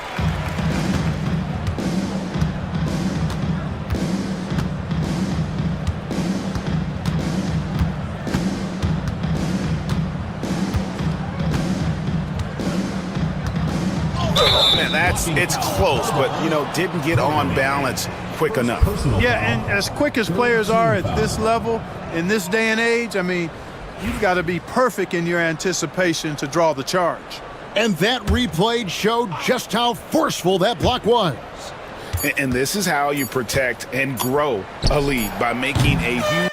[SPEAKER 14] Man, it's close, but, didn't get on balance quick enough.
[SPEAKER 11] Yeah, and as quick as players are at this level, in this day and age, I mean, you've got to be perfect in your anticipation to draw the charge.
[SPEAKER 7] And that replay showed just how forceful that block was.
[SPEAKER 14] And this is how you protect and grow a lead, by making a huge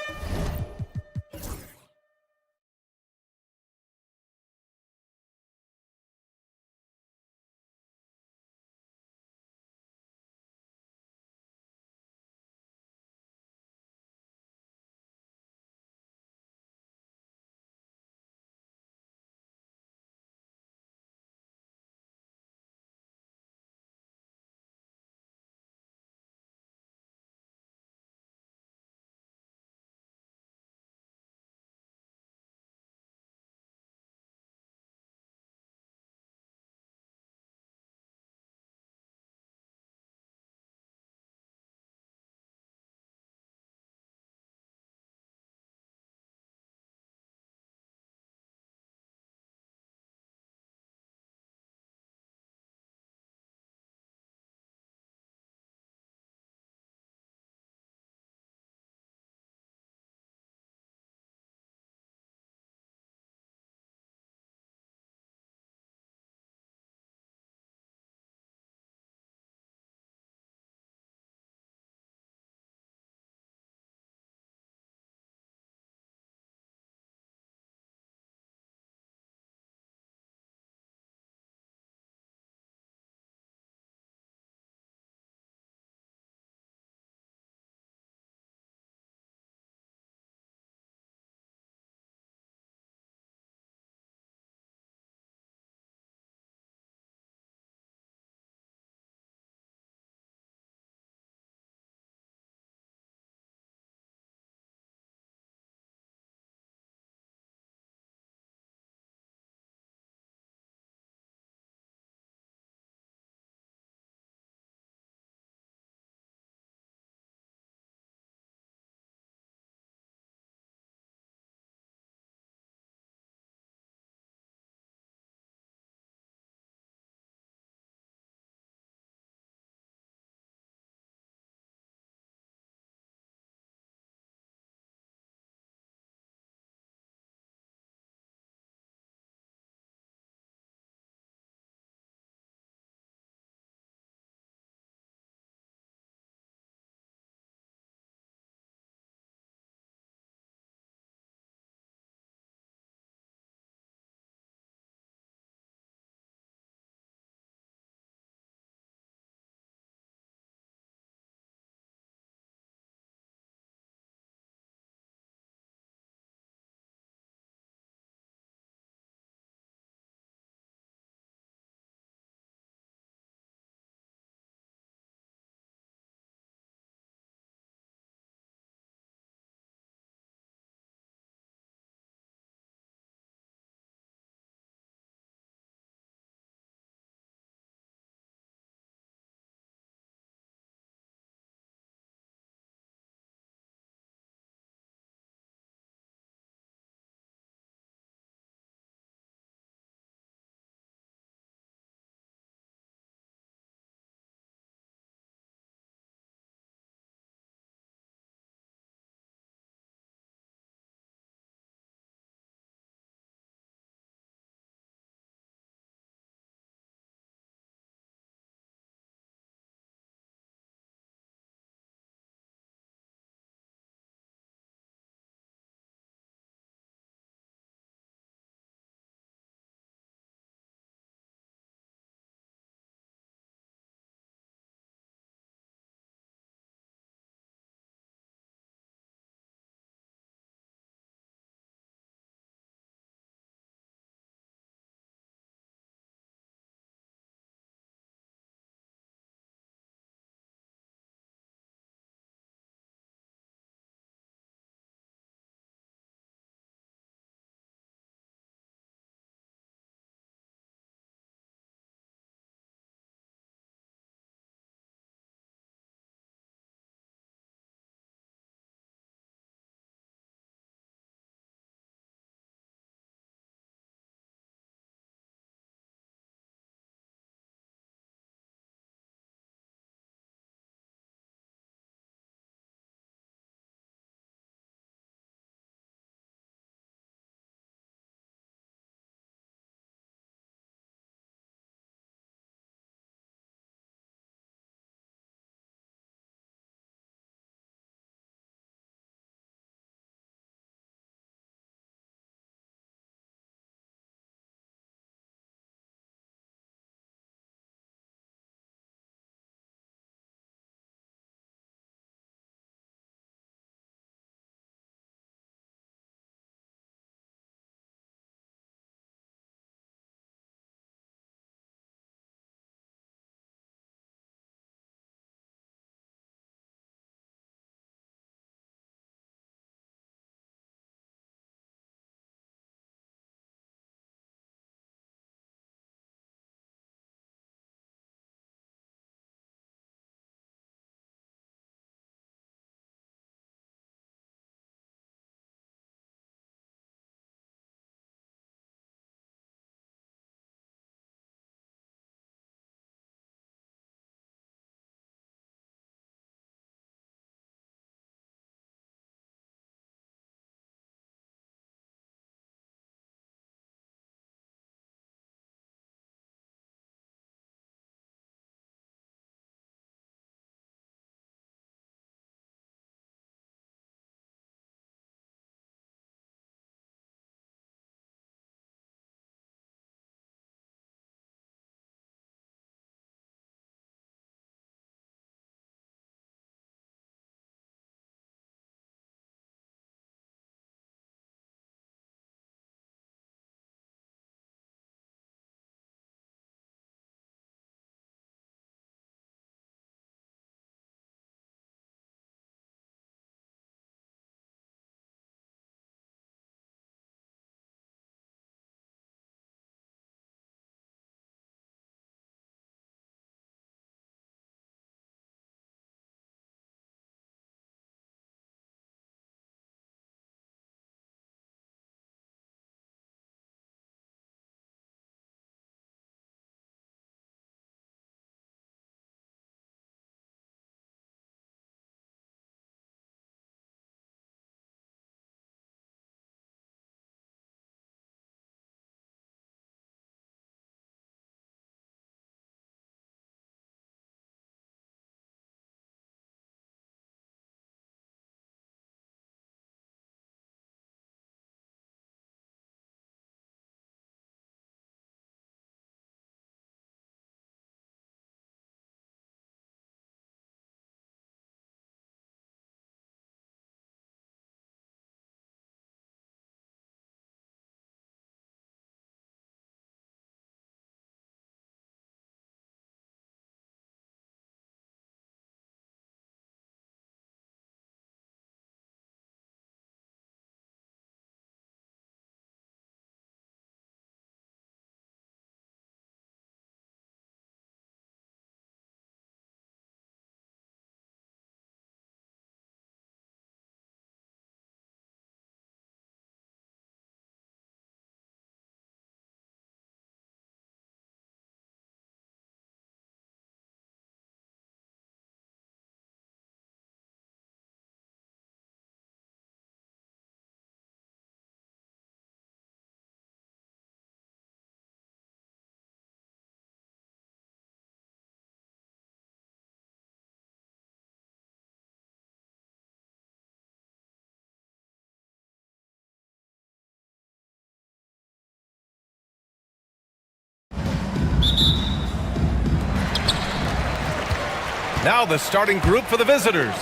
[SPEAKER 1] Now the starting group for the visitors.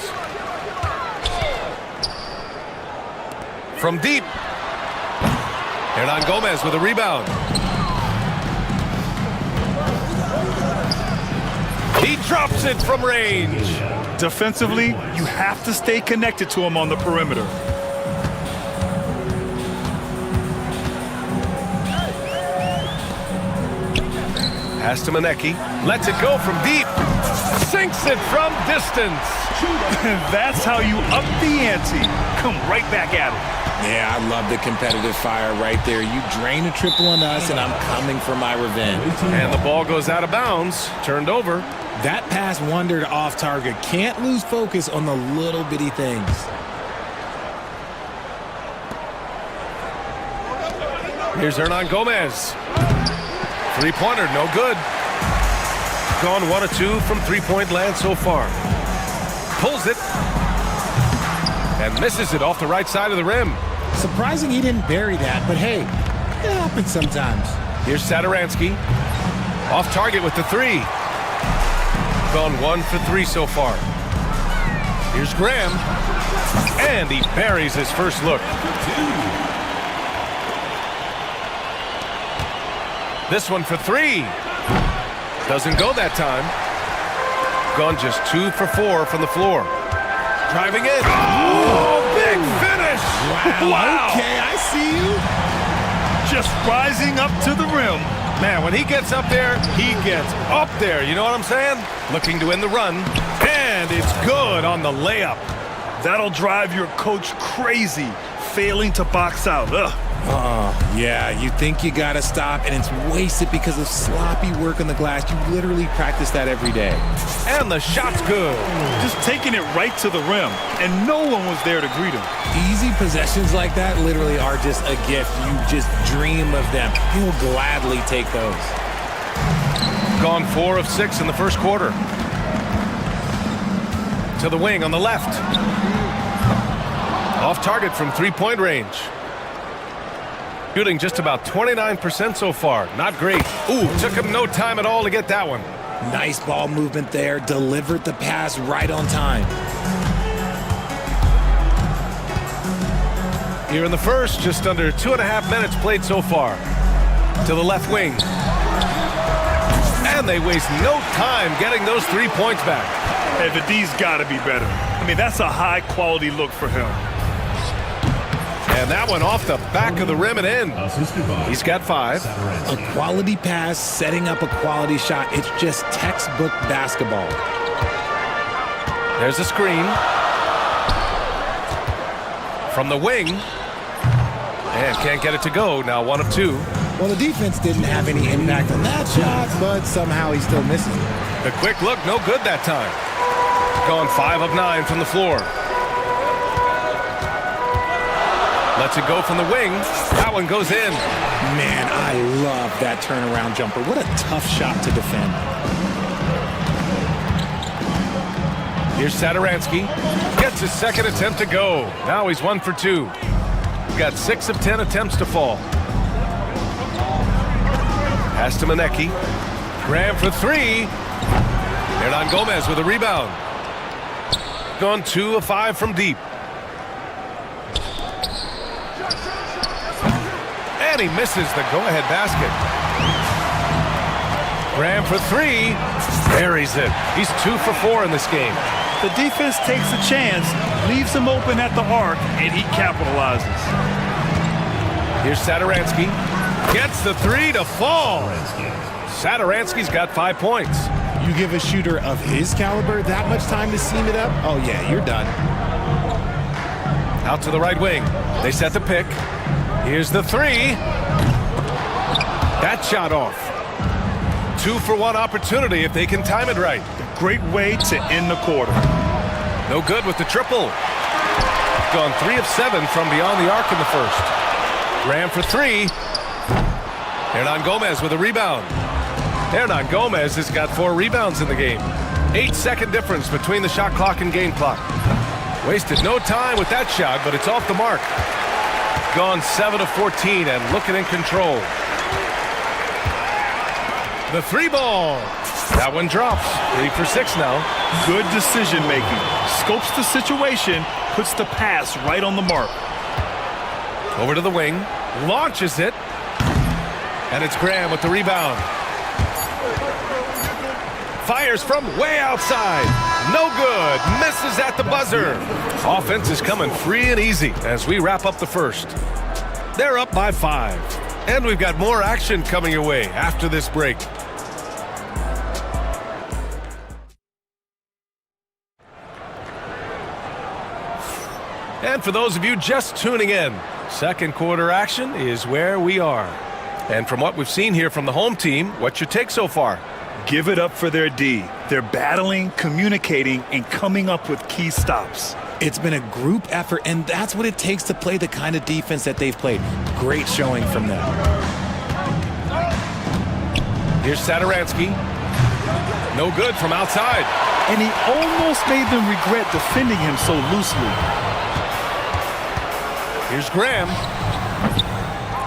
[SPEAKER 1] From deep. Hernan Gomez with a rebound. He drops it from range.
[SPEAKER 3] Defensively, you have to stay connected to him on the perimeter.
[SPEAKER 1] Pass to Manecki. Lets it go from deep. Sinks it from distance.
[SPEAKER 3] That's how you up the ante. Come right back at him.
[SPEAKER 2] Yeah, I love the competitive fire right there. You drain a triple on us, and I'm coming for my revenge.
[SPEAKER 1] And the ball goes out of bounds. Turned over.
[SPEAKER 2] That pass wandered off target. Can't lose focus on the little bitty things.
[SPEAKER 1] Here's Hernan Gomez. Three-pointer, no good. Gone 1 of 2 from three-point land so far. Pulls it. And misses it off the right side of the rim.
[SPEAKER 2] Surprising he didn't bury that, but hey, it happens sometimes.
[SPEAKER 1] Here's Sadaransky. Off target with the three. Gone 1 for 3 so far. Here's Graham. And he buries his first look. This one for 3. Doesn't go that time. Gone just 2 for 4 from the floor. Driving in. Oh, big finish.
[SPEAKER 2] Wow. Okay, I see you.
[SPEAKER 3] Just rising up to the rim.
[SPEAKER 1] Man, when he gets up there, he gets up there. You know what I'm saying? Looking to win the run. And it's good on the layup.
[SPEAKER 3] That'll drive your coach crazy, failing to box out. Ugh.
[SPEAKER 2] Yeah, you think you gotta stop, and it's wasted because of sloppy work on the glass. You literally practice that every day.
[SPEAKER 1] And the shot's good.
[SPEAKER 3] Just taking it right to the rim, and no one was there to greet him.
[SPEAKER 2] Easy possessions like that literally are just a gift. You just dream of them. He'll gladly take those.
[SPEAKER 1] Gone 4 of 6 in the first quarter. To the wing on the left. Off target from three-point range. Shooting just about 29% so far. Not great. Ooh, took him no time at all to get that one.
[SPEAKER 2] Nice ball movement there. Delivered the pass right on time.
[SPEAKER 1] Here in the first, just under 2.5 minutes played so far. To the left wing. And they waste no time getting those 3 points back.
[SPEAKER 3] Hey, the D's got to be better. I mean, that's a high-quality look for him.
[SPEAKER 1] And that one off the back of the rim and in. He's got 5.
[SPEAKER 2] A quality pass, setting up a quality shot. It's just textbook basketball.
[SPEAKER 1] There's a screen. From the wing. And can't get it to go. Now 1 of 2.
[SPEAKER 2] Well, the defense didn't have any impact on that shot, but somehow he still misses it.
[SPEAKER 1] The quick look, no good that time. Gone 5 of 9 from the floor. Lets it go from the wing. That one goes in.
[SPEAKER 2] Man, I love that turnaround jumper. What a tough shot to defend.
[SPEAKER 1] Here's Sadaransky. Gets his second attempt to go. Now he's 1 for 2. Got 6 of 10 attempts to fall. Pass to Manecki. Graham for 3. Hernan Gomez with a rebound. Gone 2 of 5 from deep. And he misses the go-ahead basket. Graham for 3. Buries it. He's 2 for 4 in this game.
[SPEAKER 3] The defense takes a chance, leaves him open at the arc, and he capitalizes.
[SPEAKER 1] Here's Sadaransky. Gets the 3 to fall. Sadaransky's got 5 points.
[SPEAKER 2] You give a shooter of his caliber that much time to seam it up? Oh, yeah, you're done.
[SPEAKER 1] Out to the right wing. They set the pick. Here's the 3. That shot off. 2 for 1 opportunity if they can time it right.
[SPEAKER 3] A great way to end the quarter.
[SPEAKER 1] No good with the triple. Gone 3 of 7 from beyond the arc in the first. Graham for 3. Hernan Gomez with a rebound. Hernan Gomez has got 4 rebounds in the game. 8-second difference between the shot clock and game clock. Wasted no time with that shot, but it's off the mark. Gone 7 of 14 and looking in control. The three ball. That one drops. 3 for 6 now.
[SPEAKER 3] Good decision making. Scopes the situation, puts the pass right on the mark.
[SPEAKER 1] Over to the wing. Launches it. And it's Graham with the rebound. Fires from way outside. No good. Misses at the buzzer. Offense is coming free and easy as we wrap up the first. They're up by 5. And we've got more action coming your way after this break. And for those of you just tuning in, second quarter action is where we are. And from what we've seen here from the home team, what's your take so far?
[SPEAKER 3] Give it up for their D. They're battling, communicating, and coming up with key stops.
[SPEAKER 2] It's been a group effort, and that's what it takes to play the kind of defense that they've played. Great showing from them.
[SPEAKER 1] Here's Sadaransky. No good from outside.
[SPEAKER 3] And he almost made them regret defending him so loosely.
[SPEAKER 1] Here's Graham.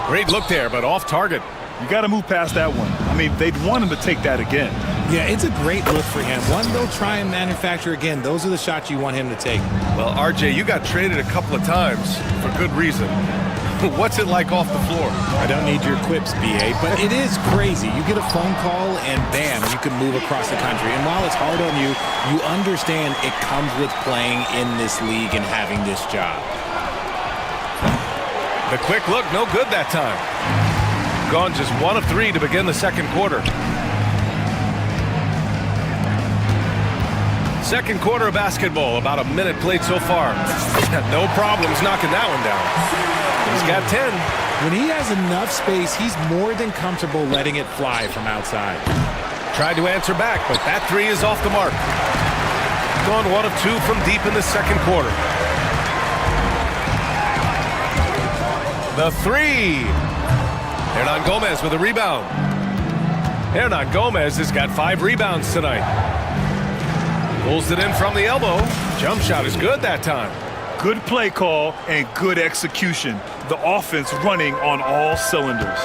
[SPEAKER 1] Great look there, but off target.
[SPEAKER 3] You got to move past that one. I mean, they'd want him to take that again.
[SPEAKER 2] Yeah, it's a great look for him. One they'll try and manufacture again. Those are the shots you want him to take.
[SPEAKER 1] Well, RJ, you got traded a couple of times for good reason. What's it like off the floor?
[SPEAKER 2] I don't need your quips, BA, but it is crazy. You get a phone call and bam, you can move across the country. And while it's hard on you, you understand it comes with playing in this league and having this job.
[SPEAKER 1] The quick look, no good that time. Gone just 1 of 3 to begin the second quarter. Second quarter of basketball, about a minute played so far. No problems knocking that one down. He's got 10.
[SPEAKER 2] When he has enough space, he's more than comfortable letting it fly from outside.
[SPEAKER 1] Tried to answer back, but that 3 is off the mark. Gone 1 of 2 from deep in the second quarter. The 3. Hernan Gomez with a rebound. Hernan Gomez has got 5 rebounds tonight. Pulls it in from the elbow. Jump shot is good that time.
[SPEAKER 3] Good play call and good execution. The offense running on all cylinders.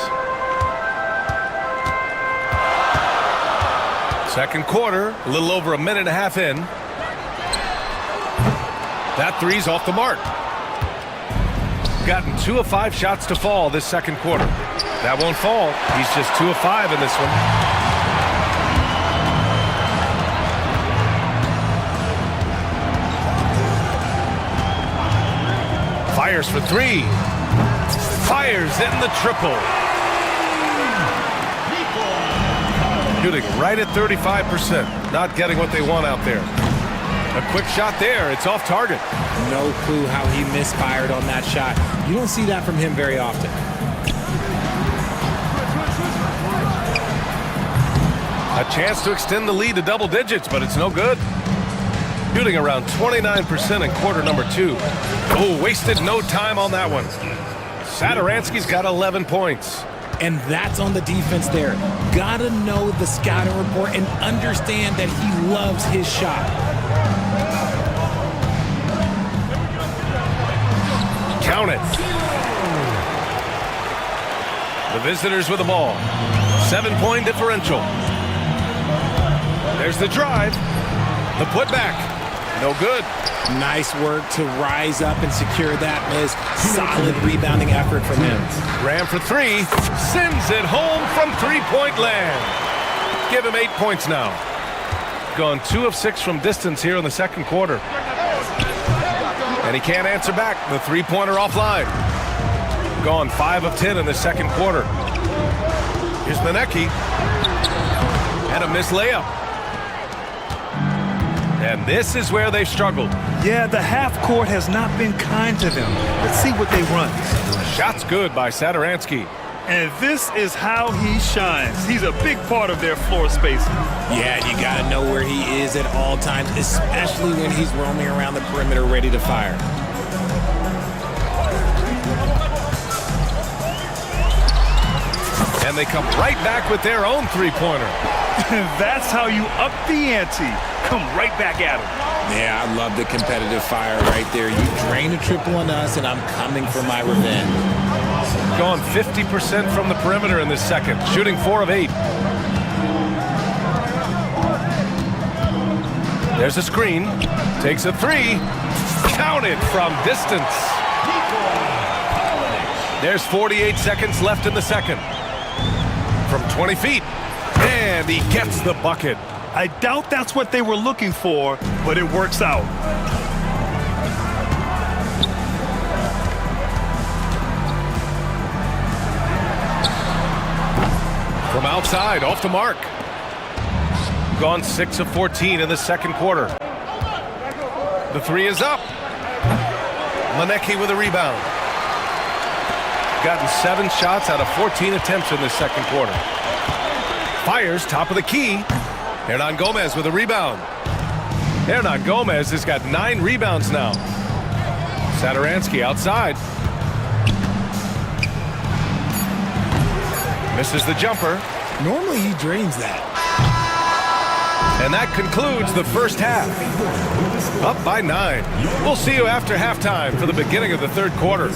[SPEAKER 1] Second quarter, a little over a minute and a half in. That 3's off the mark. Gotten 2 of 5 shots to fall this second quarter. That won't fall. He's just 2 of 5 in this one. Fires for 3. Fires in the triple. Shooting right at 35%. Not getting what they want out there. A quick shot there. It's off target.
[SPEAKER 2] No clue how he misfired on that shot. You don't see that from him very often.
[SPEAKER 1] A chance to extend the lead to double digits, but it's no good. Shooting around 29% in quarter number 2. Oh, wasted no time on that one. Sadaransky's got 11 points.
[SPEAKER 2] And that's on the defense there. Gotta know the scouting report and understand that he loves his shot.
[SPEAKER 1] Count it. The visitors with the ball. 7-point differential. There's the drive. The putback. No good.
[SPEAKER 2] Nice work to rise up and secure that miss. Solid rebounding effort from him.
[SPEAKER 1] Ram for 3. Sends it home from 3-point land. Give him 8 points now. Gone 2 of 6 from distance here in the second quarter. And he can't answer back. The 3-pointer offline. Gone 5 of 10 in the second quarter. Here's Manecki. And a missed layup. And this is where they've struggled.
[SPEAKER 3] Yeah, the half court has not been kind to them. Let's see what they run.
[SPEAKER 1] Shot's good by Sadaransky.
[SPEAKER 3] And this is how he shines. He's a big part of their floor spacing.
[SPEAKER 2] Yeah, you got to know where he is at all times, especially when he's roaming around the perimeter ready to fire.
[SPEAKER 1] And they come right back with their own 3-pointer.
[SPEAKER 3] That's how you up the ante. Come right back at him.
[SPEAKER 2] Yeah, I love the competitive fire right there. You drain a triple on us, and I'm coming for my revenge.
[SPEAKER 1] Gone 50% from the perimeter in this second, shooting 4 of 8. There's a screen. Takes a three. Counted from distance. There's 48 seconds left in the second. From 20 feet. And he gets the bucket.
[SPEAKER 3] I doubt that's what they were looking for, but it works out.
[SPEAKER 1] From outside, off the mark. Gone 6 of 14 in the second quarter. The three is up. Manecki with a rebound. Gotten 7 shots out of 14 attempts in the second quarter. Fires top of the key. Hernan Gomez with a rebound. Hernan Gomez has got 9 rebounds now. Satoransky outside. Misses the jumper.
[SPEAKER 2] Normally he drains that.
[SPEAKER 1] And that concludes the first half. Up by 9. We'll see you after halftime for the beginning of the third quarter.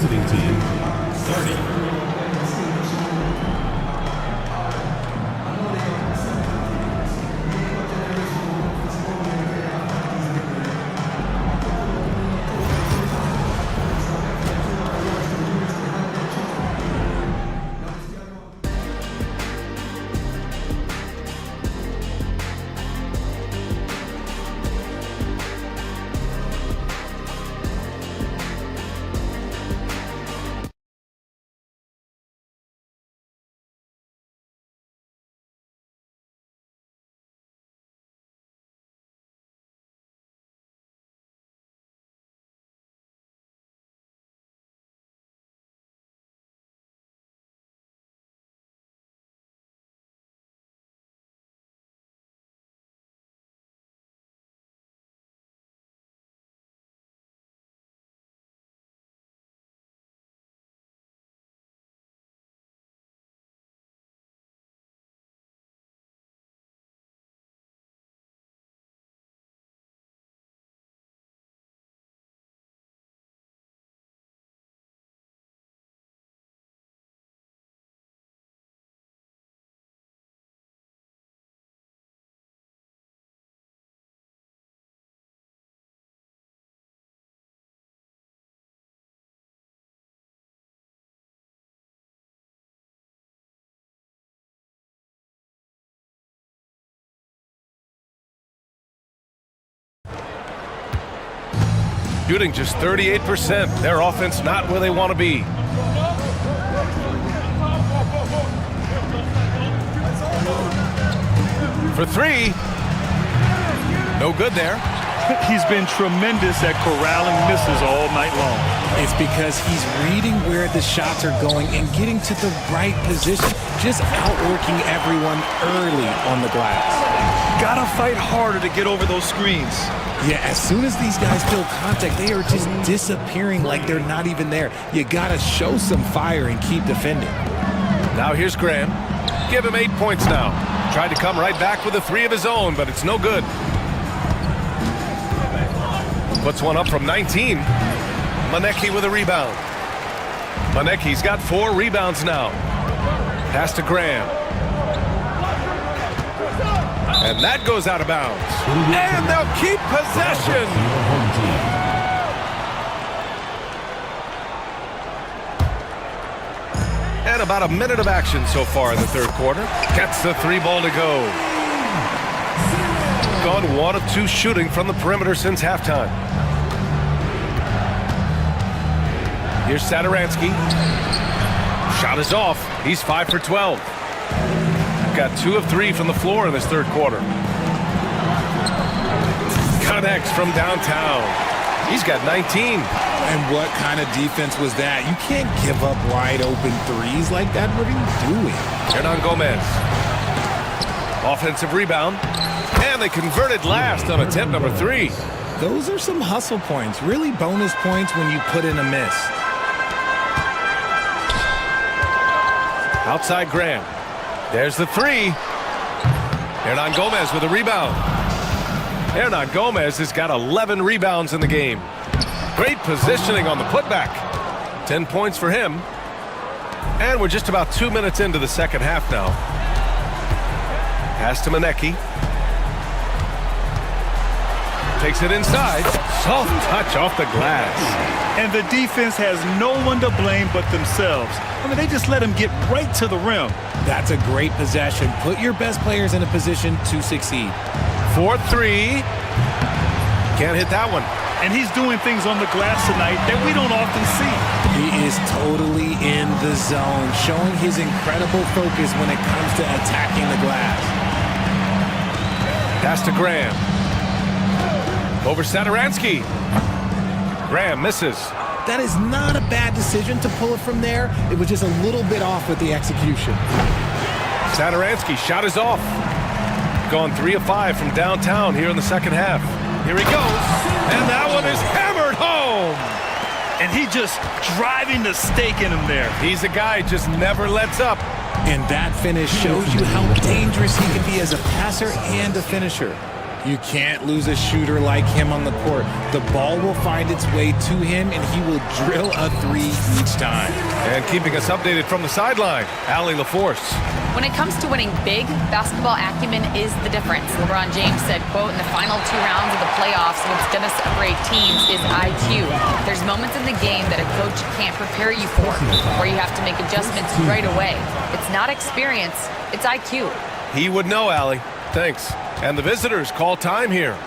[SPEAKER 1] Shooting just 38%. Their offense not where they want to be. For three. No good there.
[SPEAKER 3] He's been tremendous at corralling misses all night long.
[SPEAKER 2] It's because he's reading where the shots are going and getting to the right position, just outworking everyone early on the glass.
[SPEAKER 3] Gotta fight harder to get over those screens.
[SPEAKER 2] Yeah, as soon as these guys feel contact, they are just disappearing like they're not even there. You gotta show some fire and keep defending.
[SPEAKER 1] Now here's Graham. Give him 8 points now. Tried to come right back with a three of his own, but it's no good. Puts one up from 19. Manecki with a rebound. Manecki's got 4 rebounds now. Pass to Graham. And that goes out of bounds. And they'll keep possession. And about a minute of action so far in the third quarter. Gets the 3 ball to go. Gone 1 of 2 shooting from the perimeter since halftime. Here's Satoransky. Shot is off. He's 5 for 12. Got 2 of 3 from the floor in this third quarter. Connects from downtown. He's got 19.
[SPEAKER 2] And what kind of defense was that? You can't give up wide open threes like that. What are you doing?
[SPEAKER 1] Hernan Gomez. Offensive rebound. And they converted last on attempt number 3.
[SPEAKER 2] Those are some hustle points. Really bonus points when you put in a miss.
[SPEAKER 1] Outside Graham. There's the 3. Hernan Gomez with a rebound. Hernan Gomez has got 11 rebounds in the game. Great positioning on the putback. 10 points for him. And we're just about 2 minutes into the second half now. Pass to Manecki. Takes it inside. Soft touch off the glass.
[SPEAKER 3] And the defense has no one to blame but themselves. I mean, they just let him get right to the rim.
[SPEAKER 2] That's a great possession. Put your best players in a position to succeed.
[SPEAKER 1] 4-3. Can't hit that one.
[SPEAKER 3] And he's doing things on the glass tonight that we don't often see.
[SPEAKER 2] He is totally in the zone, showing his incredible focus when it comes to attacking the glass.
[SPEAKER 1] Pass to Graham. Over Sadaransky. Graham misses.
[SPEAKER 2] That is not a bad decision to pull it from there. It was just a little bit off with the execution.
[SPEAKER 1] Sadaransky shot is off. Gone 3 of 5 from downtown here in the second half. Here he goes. And that one is hammered home.
[SPEAKER 3] And he just driving the stake in him there.
[SPEAKER 1] He's a guy just never lets up.
[SPEAKER 2] And that finish shows you how dangerous he can be as a passer and a finisher. You can't lose a shooter like him on the court. The ball will find its way to him, and he will drill a 3 each time.
[SPEAKER 1] And keeping us updated from the sideline, Allie LaForce.
[SPEAKER 6] When it comes to winning big, basketball acumen is the difference. LeBron James said, quote, in the final 2 rounds of the playoffs, what's going to separate teams is IQ. There's moments in the game that a coach can't prepare you for, where you have to make adjustments right away. It's not experience, it's IQ.
[SPEAKER 1] He would know, Allie. Thanks. And the visitors call time here.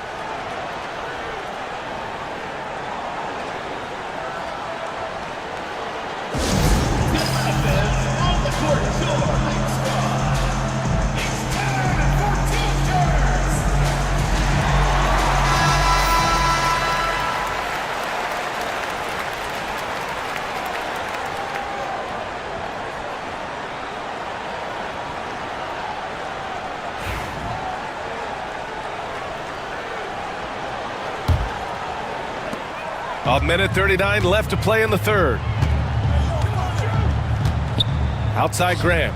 [SPEAKER 1] A minute 39 left to play in the third. Outside Graham.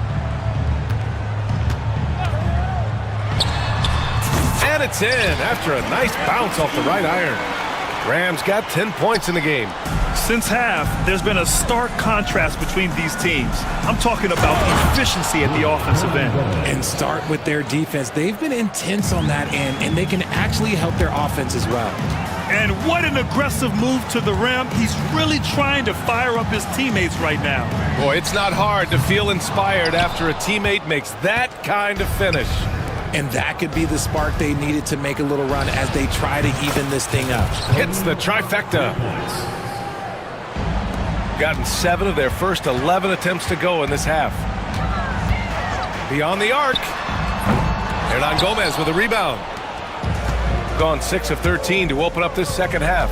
[SPEAKER 1] And it's in after a nice bounce off the right iron. Graham's got 10 points in the game.
[SPEAKER 3] Since half, there's been a stark contrast between these teams. I'm talking about efficiency at the offensive end.
[SPEAKER 2] And start with their defense. They've been intense on that end, and they can actually help their offense as well.
[SPEAKER 3] And what an aggressive move to the rim. He's really trying to fire up his teammates right now.
[SPEAKER 1] Boy, it's not hard to feel inspired after a teammate makes that kind of finish.
[SPEAKER 2] And that could be the spark they needed to make a little run as they try to even this thing up.
[SPEAKER 1] Hits the trifecta. Gotten 7 of their first 11 attempts to go in this half. Beyond the arc. Hernan Gomez with a rebound. Gone 6 of 13 to open up this second half.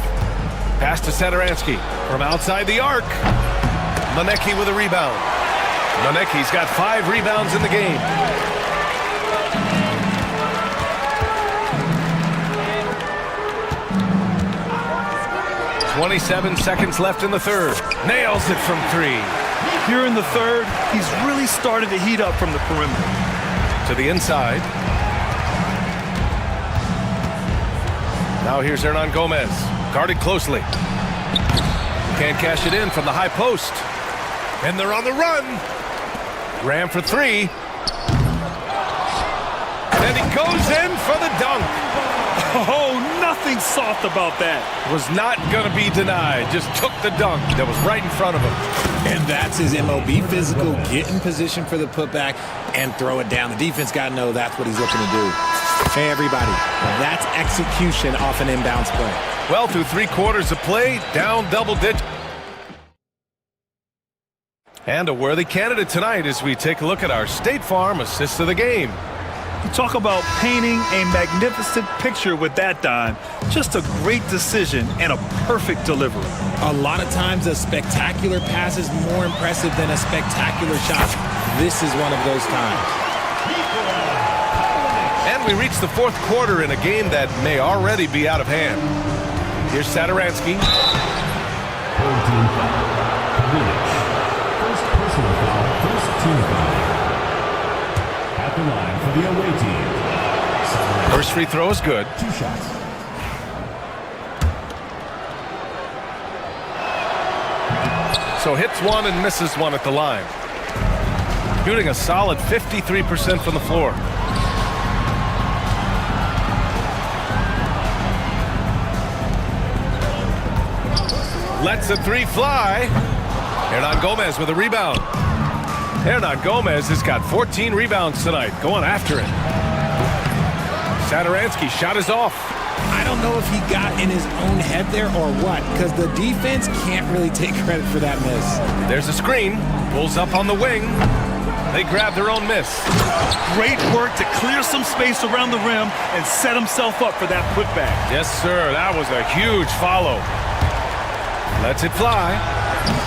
[SPEAKER 1] Pass to Sadaransky from outside the arc. Manecki with a rebound. Manecki's got 5 rebounds in the game. .27 seconds left in the third. Nails it from 3.
[SPEAKER 3] Here in the third, he's really started to heat up from the perimeter.
[SPEAKER 1] To the inside. Now here's Hernan Gomez, guarded closely. Can't cash it in from the high post. And they're on the run. Graham for 3. And he goes in for the dunk.
[SPEAKER 3] Oh, nothing soft about that.
[SPEAKER 1] Was not going to be denied. Just took the dunk that was right in front of him.
[SPEAKER 2] And that's his MO. Be physical, get in position for the putback, and throw it down. The defense got to know that's what he's looking to do. Hey, everybody, that's execution off an inbounds play.
[SPEAKER 1] Well, through 3 quarters of play, down double digits. And a worthy candidate tonight as we take a look at our State Farm assist of the game.
[SPEAKER 3] You talk about painting a magnificent picture with that dime. Just a great decision and a perfect delivery.
[SPEAKER 2] A lot of times a spectacular pass is more impressive than a spectacular shot. This is one of those times.
[SPEAKER 1] And we reach the 4th quarter in a game that may already be out of hand. Here's Sadaransky.
[SPEAKER 4] First personal foul, first team foul. At the line for the away team.
[SPEAKER 1] First free throw is good.
[SPEAKER 4] 2 shots.
[SPEAKER 1] So hits 1 and misses 1 at the line. Shooting a solid 53% from the floor. Lets the three fly. Hernan Gomez with a rebound. Hernan Gomez has got 14 rebounds tonight, going after it. Satoransky's shot is off.
[SPEAKER 2] I don't know if he got in his own head there or what, because the defense can't really take credit for that miss.
[SPEAKER 1] There's a screen. Pulls up on the wing. They grab their own miss.
[SPEAKER 3] Great work to clear some space around the rim and set himself up for that putback.
[SPEAKER 1] Yes, sir. That was a huge follow. Lets it fly.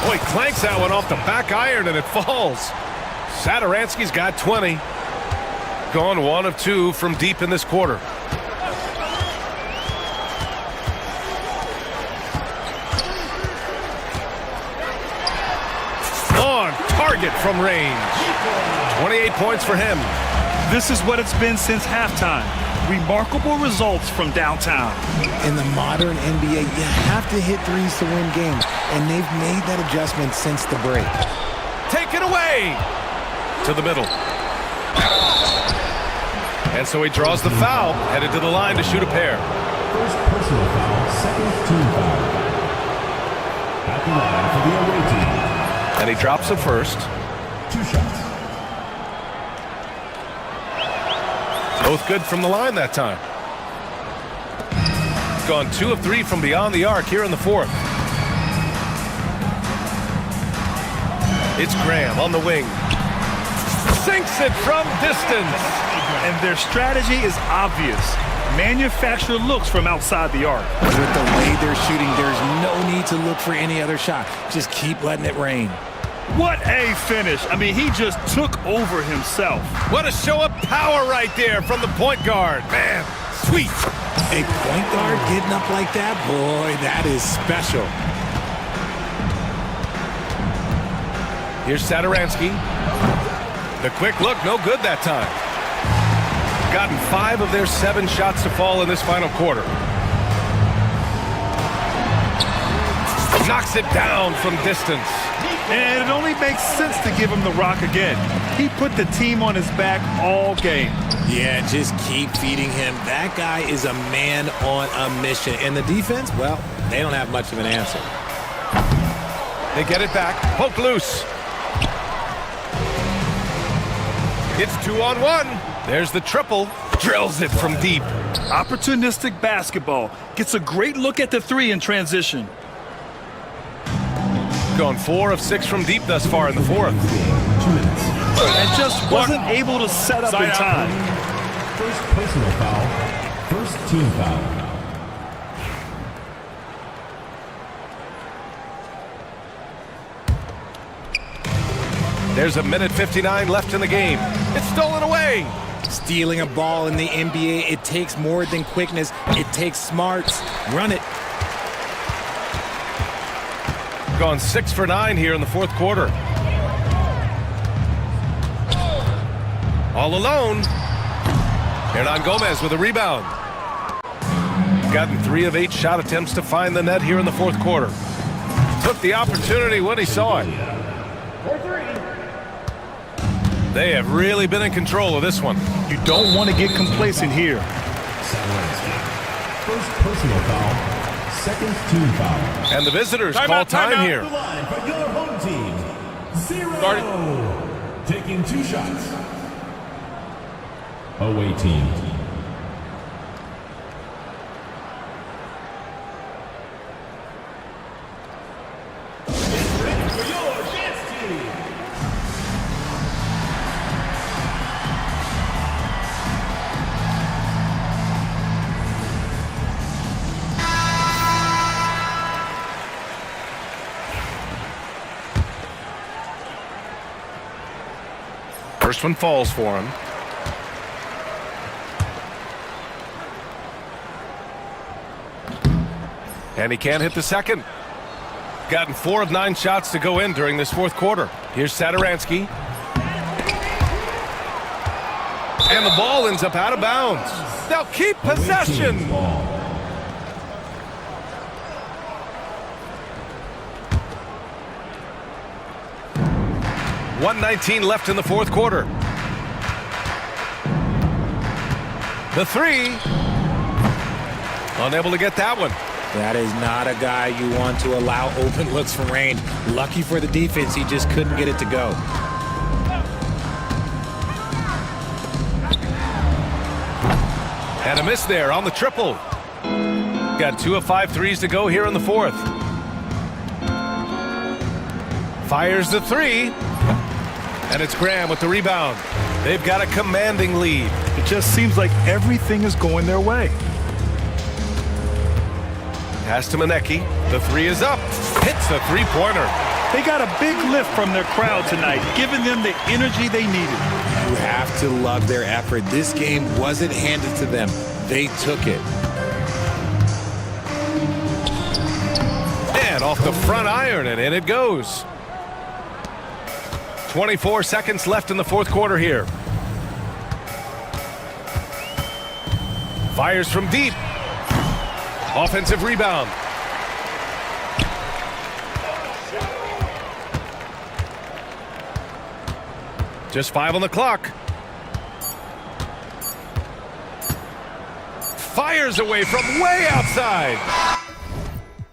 [SPEAKER 1] Oh, he clanks that one off the back iron and it falls. Satoransky's got 20. Gone 1 of 2 from deep in this quarter. On target from range. 28 points for him.
[SPEAKER 3] This is what it's been since halftime. Remarkable results from downtown.
[SPEAKER 2] In the modern NBA, you have to hit threes to win games, and they've made that adjustment since the break.
[SPEAKER 1] Take it away! To the middle. And so he draws the foul, headed to the line to shoot a pair.
[SPEAKER 4] First personal foul, second team foul. At the line for the away team.
[SPEAKER 1] And he drops it first.
[SPEAKER 4] 2 shots.
[SPEAKER 1] Both good from the line that time. Gone 2 of 3 from beyond the arc here in the fourth. It's Graham on the wing. Sinks it from distance.
[SPEAKER 3] And their strategy is obvious. Manufacture looks from outside the arc.
[SPEAKER 2] With the way they're shooting, there's no need to look for any other shot. Just keep letting it rain.
[SPEAKER 3] What a finish. I mean, he just took over himself.
[SPEAKER 1] What a show of power right there from the point guard. Man, sweet.
[SPEAKER 2] A point guard getting up like that? Boy, that is special.
[SPEAKER 1] Here's Satoransky. The quick look, no good that time. Gotten 5 of their 7 shots to fall in this final quarter. Knocks it down from distance.
[SPEAKER 3] And it only makes sense to give him the rock again. He put the team on his back all game.
[SPEAKER 2] Yeah, just keep feeding him. That guy is a man on a mission. And the defense, well, they don't have much of an answer.
[SPEAKER 1] They get it back. Poke loose. It's 2-on-1. There's the triple. Drills it from deep.
[SPEAKER 3] Opportunistic basketball. Gets a great look at the three in transition.
[SPEAKER 1] Gone 4 of 6 from deep thus far in the fourth.
[SPEAKER 4] 2 minutes.
[SPEAKER 3] And just wasn't able to set up in time.
[SPEAKER 4] First personal foul. First team foul.
[SPEAKER 1] There's a minute 59 left in the game. It's stolen away.
[SPEAKER 2] Stealing a ball in the NBA, it takes more than quickness. It takes smarts. Run it.
[SPEAKER 1] Gone 6 for 9 here in the fourth quarter. All alone. Hernan Gomez with a rebound. Gotten 3 of 8 shot attempts to find the net here in the fourth quarter. Took the opportunity when he saw it. They have really been in control of this one.
[SPEAKER 3] You don't want to get complacent here.
[SPEAKER 4] First personal foul. Second team foul.
[SPEAKER 1] And the visitors call time here.
[SPEAKER 4] The line for your home team. 0. Taking 2 shots. Away team. Get ready for your dance team.
[SPEAKER 1] First one falls for him. And he can't hit the second. Gotten 4 of 9 shots to go in during this fourth quarter. Here's Satoransky. And the ball ends up out of bounds. They'll keep possession. 1:19 left in the fourth quarter. The three. Unable to get that one.
[SPEAKER 2] That is not a guy you want to allow open looks from range. Lucky for the defense, he just couldn't get it to go.
[SPEAKER 1] And a miss there on the triple. Got 2 of 5 threes to go here in the fourth. Fires the three. And it's Graham with the rebound. They've got a commanding lead.
[SPEAKER 3] It just seems like everything is going their way.
[SPEAKER 1] Pass to Manecki. The three is up. Hits the three-pointer.
[SPEAKER 3] They got a big lift from their crowd tonight, giving them the energy they needed.
[SPEAKER 2] You have to love their effort. This game wasn't handed to them. They took it.
[SPEAKER 1] And off the front iron, and in it goes. 24 seconds left in the fourth quarter here. Fires from deep. Offensive rebound. Just 5 on the clock. Fires away from way outside.